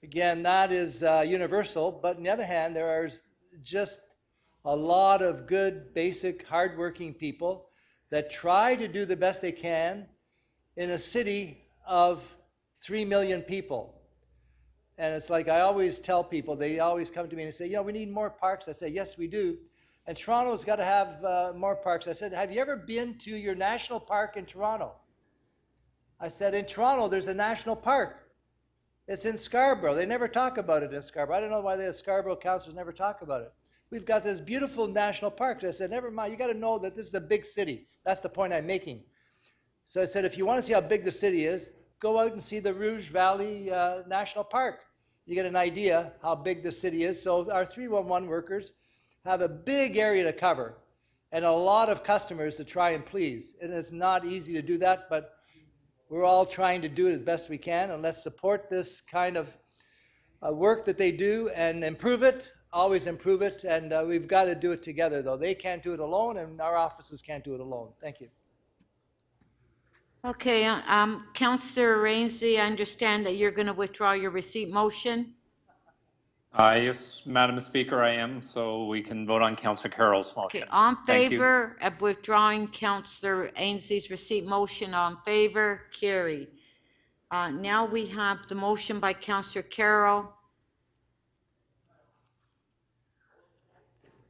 again, that is universal. But on the other hand, there are just a lot of good, basic, hardworking people that try to do the best they can in a city of 3 million people. And it's like I always tell people, they always come to me and say, you know, we need more parks. I say, yes, we do. And Toronto's got to have more parks. I said, have you ever been to your national park in Toronto? I said, in Toronto, there's a national park. It's in Scarborough. They never talk about it in Scarborough. I don't know why the Scarborough councillors never talk about it. We've got this beautiful national park. I said, never mind, you got to know that this is a big city. That's the point I'm making. So I said, if you want to see how big the city is, go out and see the Rouge Valley National Park. You get an idea how big the city is. So our 311 workers have a big area to cover and a lot of customers to try and please. And it's not easy to do that, but we're all trying to do it as best we can. And let's support this kind of work that they do and improve it, always improve it. And we've got to do it together, though. They can't do it alone, and our offices can't do it alone. Thank you. Okay, Councillor Rainsley, I understand that you're going to withdraw your receipt motion. Yes, Madam Speaker, I am, so we can vote on Councillor Carroll's motion. Okay, on Thank you. favor of withdrawing Councillor Ainsley's receipt motion, on favor, carried. Now we have the motion by Councillor Carroll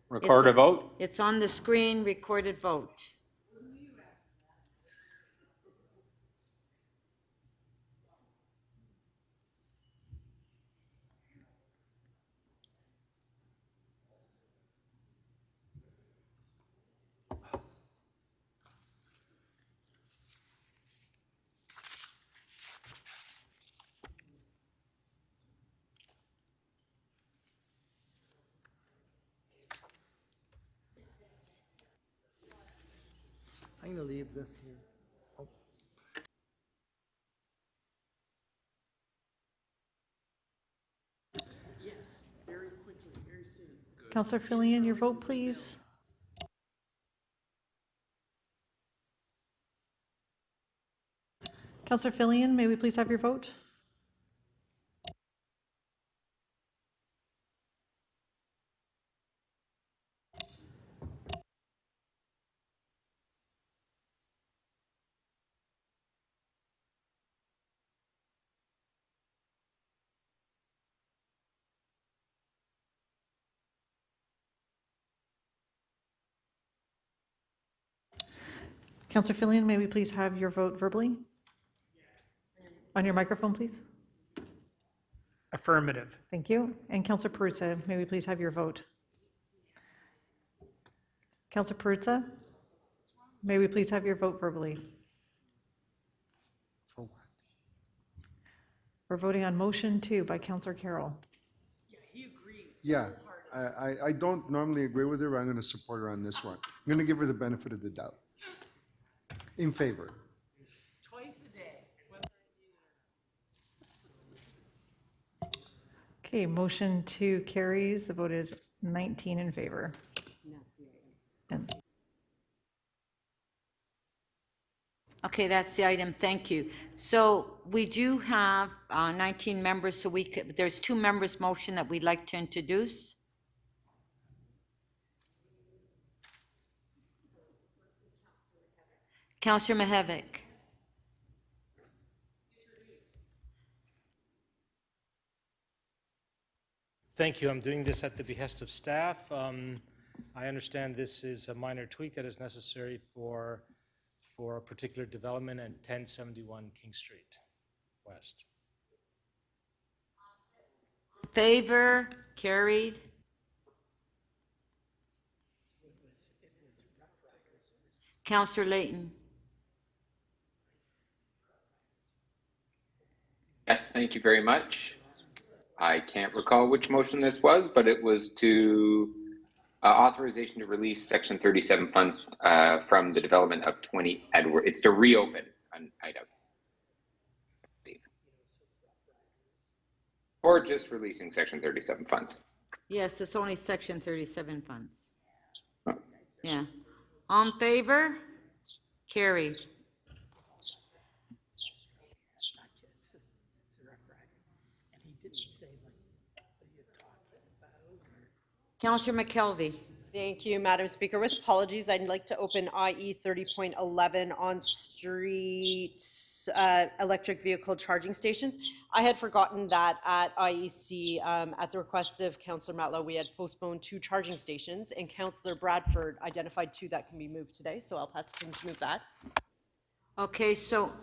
Record a vote? It's on the screen, recorded vote. I'm gonna leave this here. Oh. Yes, very quickly, very soon. Counselor Fillion, your vote, please. Counselor Fillion, may we please have your vote? Counselor Fillion, may we please have your vote verbally? On your microphone, please. Affirmative. Thank you. And Counselor Perruzza, may we please have your vote? Counselor Perruzza, may we please have your vote verbally? We're voting on motion 2 by Counselor Carroll. Yeah, I don't normally agree with her, but I'm going to support her on this one. I'm going to give her the benefit of the doubt. In favor. Twice a day. Okay, motion 2 carries. The vote is 19 in favor. And Okay, that's the item, thank you. So we do have 19 members, so there's 2 members' motion that we'd like to introduce. Councillor Mihevik. Thank you. I'm doing this at the behest of staff. I understand this is a minor tweak that is necessary for a particular development at 1071 King Street West. Favor, carried. Councillor Layton. Yes, thank you very much. I can't recall which motion this was, but it was to authorization to release Section 37 funds from the development of 20 Edward. It's to reopen an item. Or just releasing Section 37 funds. Yes, it's only Section 37 funds. Yeah. On favor? Carried. Councillor McKelvey. Thank you, Madam Speaker. With apologies, I'd like to open IE 30.11 on street electric vehicle charging stations. I had forgotten that at IEC, at the request of Councillor Matlow, we had postponed 2 charging stations, and Councillor Bradford identified 2 that can be moved today, so I'll pass it to him to move that. Okay, so,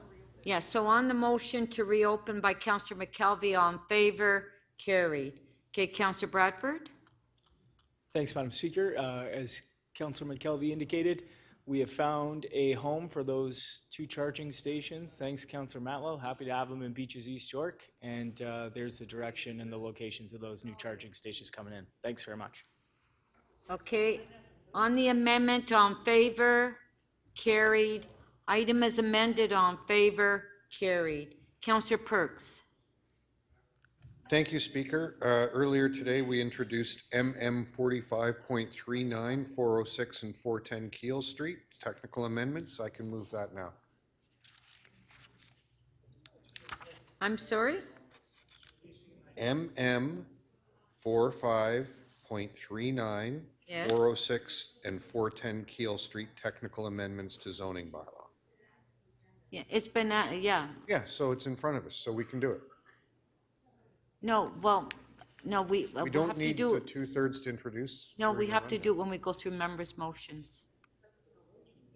yeah, so on the motion to reopen by Councillor McKelvey, on favor, carried. Okay, Councillor Bradford? Thanks, Madam Speaker. As Councillor McKelvey indicated, we have found a home for those 2 charging stations. Thanks, Councillor Matlow. Happy to have them in Beaches East York. And there's the direction and the locations of those new charging stations coming in. Thanks very much. Okay, on the amendment, on favor, carried. Item as amended, on favor, carried. Councillor Perks. Thank you, Speaker. Earlier today, we introduced MM 45.39, 406 and 410 Keel Street, technical amendments. I can move that now. I'm sorry? MM 45.39, Yes. 406 and 410 Keel Street, technical amendments to zoning bylaw. Yeah, it's been, yeah. Yeah, so it's in front of us, so we can do it. No, well, No, We we'll don't have to need do, the two-thirds to introduce. no, we during the have to rundown. do it when we go through members' motions.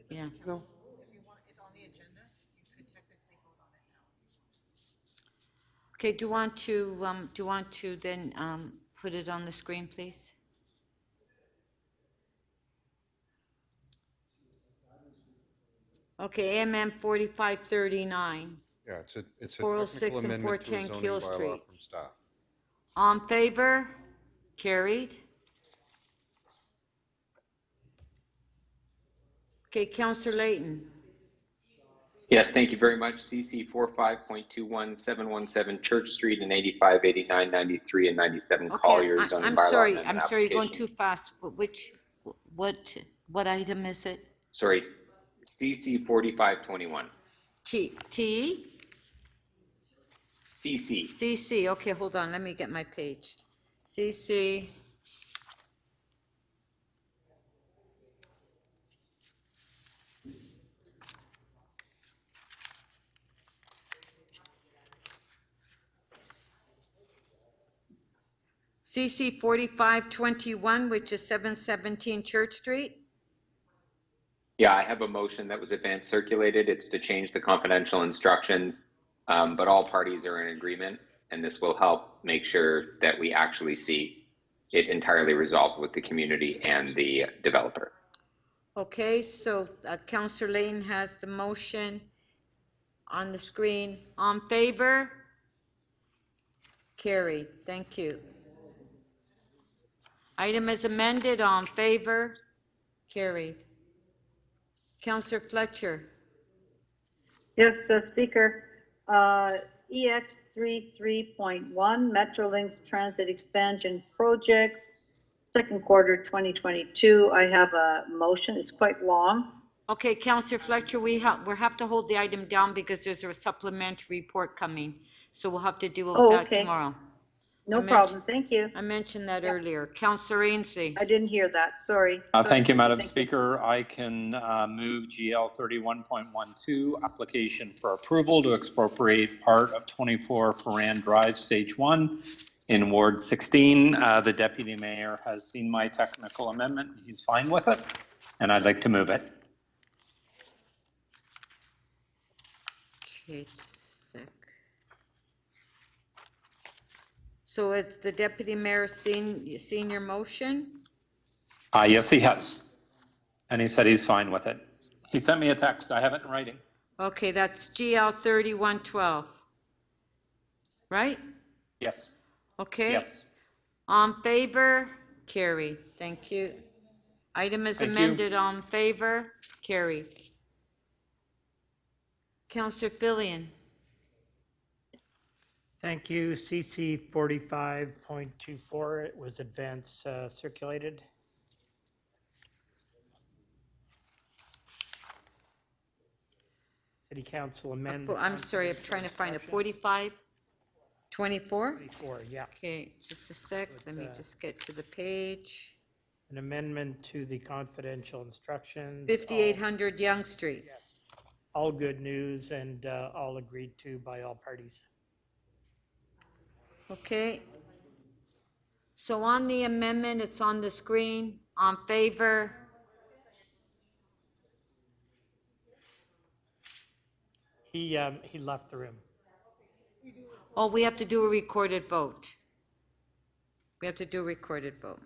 Yeah. No. If you want, it's on the agenda, so you could technically vote on it now. Okay, do you want to then put it on the screen, please? Okay, AMM 4539. Yeah, it's a 406 technical and amendment to a 410 zoning Keel bylaw Street. from staff. On favor? Carried. Okay, Counselor Layton. Yes, thank you very much. CC 45.21717 Church Street and 85, 89, 93, and 97 Okay, Collier zoning I'm bylaw sorry, amendment I'm sorry, you're going application. too fast. What item is it? Sorry, CC 4521. T? CC. CC, okay, hold on, let me get my page. CC. CC 4521, which is 717 Church Street. Yeah, I have a motion that was advanced circulated. It's to change the confidential instructions, but all parties are in agreement, and this will help make sure that we actually see it entirely resolved with the community and the developer. Okay, so Counselor Layton has the motion on the screen. On favor? Carried, thank you. Item is amended, on favor? Carried. Counselor Fletcher. Yes, Speaker. EX 33.1 Metrolinx Transit Expansion Projects, second quarter 2022. I have a motion. It's quite long. Okay, Counselor Fletcher, we have to hold the item down because there's a supplementary report coming, so we'll have to deal with that okay. tomorrow. No problem. Thank you. I mentioned that earlier. Counselor Ainsley. I didn't hear that. Sorry. Thank you, Madam Speaker. I can move GL 31.12, application for approval to expropriate part of 24 Ferran Drive, Stage 1 in Ward 16. The Deputy Mayor has seen my technical amendment. He's fine with it, and I'd like to move it. Okay, just a sec. So it's the Deputy Mayor seen your motion? Yes, he has. And he said he's fine with it. He sent me a text. I have it in writing. Okay, that's GL 3112. Right? Yes. Okay. Yes. On favor? Carried. Thank you. Item is Thank you. amended. On favor? Carried. Counselor Fillion. Thank you. CC 45.24, it was advanced circulated. City Council amendment. I'm sorry, I'm trying to find a 45, 24? 24, yeah. Okay, just a sec. Let me just get to the page. An amendment to the confidential instructions. 5800 Young Street. All good news and all agreed to by all parties. Okay. So on the amendment, it's on the screen. On favor? He left the room. Oh, we have to do a recorded vote. We have to do a recorded vote.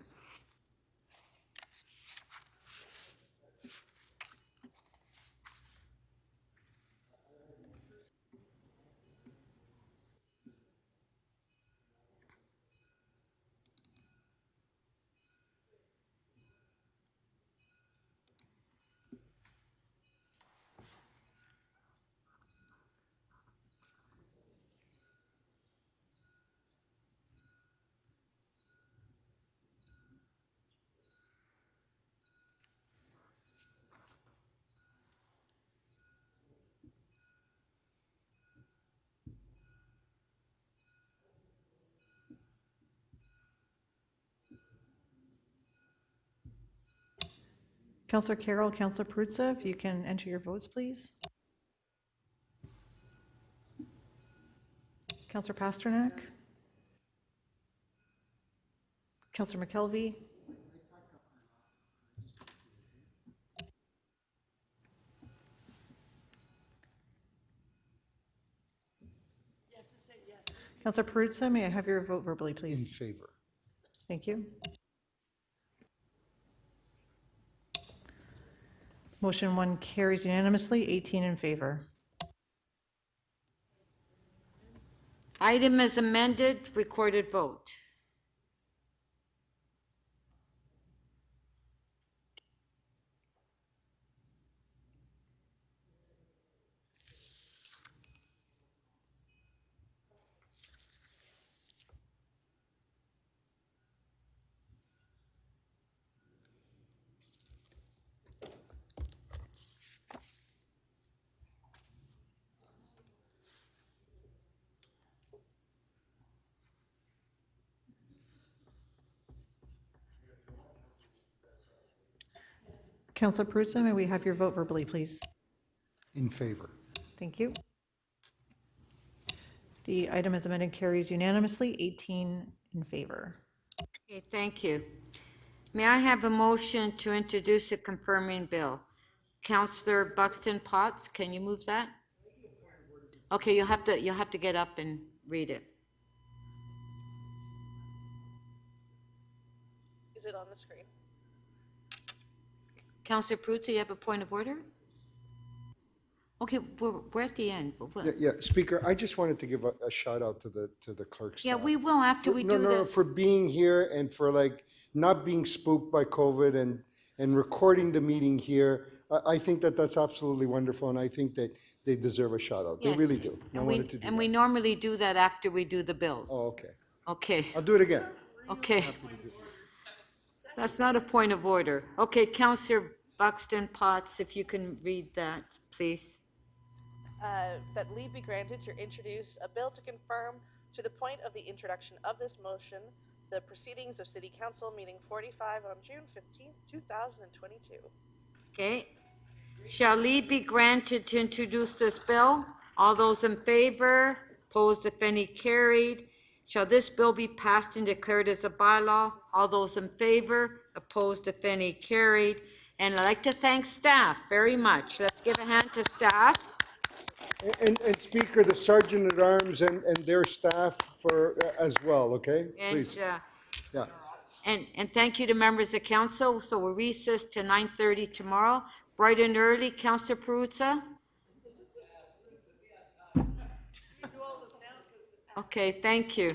Councillor Carroll, Councillor Perruzza, if you can enter your votes, please. Councillor Pasternak. Councillor McKelvey. Councillor Perruzza, may I have your vote verbally, In please? favor. Thank you. Motion 1 carries unanimously, 18 in favor. Item as amended, recorded vote. Councillor Perruzza, may we have your vote verbally, please? In favor. Thank you. The item as amended carries unanimously, 18 in favor. Okay, thank you. May I have a motion to introduce a confirming bill? Councillor Buxton Potts, can you move that? Okay, you'll have to get up and read it. Is it on the screen? Councillor Perruzza, you have a point of order? Okay, we're at the end. But Yeah, yeah, Speaker, I just wanted to give a shout out to the clerk staff. Yeah, we will after we do No, the. for being here and for like not being spooked by COVID and recording the meeting here. I think that that's absolutely wonderful, and I think that they deserve a shout out. They Yes. really do. I And wanted to do we that. normally do that after we do the bills. Oh, okay. Okay, I'll do it again. okay. That's not a point of order. Okay, Councillor Buxton Potts, if you can read that, please. That leave be granted to introduce a bill to confirm, to the point of the introduction of this motion, the proceedings of City Council meeting 45 on June 15th, 2022. Okay. Shall leave be granted to introduce this bill? All those in favor? Opposed, if any, carried. Shall this bill be passed and declared as a bylaw? All those in favor? Opposed, if any, carried. And I'd like to thank staff very much. Let's give a hand to staff. And Speaker, the Sergeant at Arms and their staff for, as well, okay? Please. And, Yeah. and thank you to members of council. So we'll recess to 9:30 tomorrow, bright and early. Councillor Perruzza? Okay, thank you.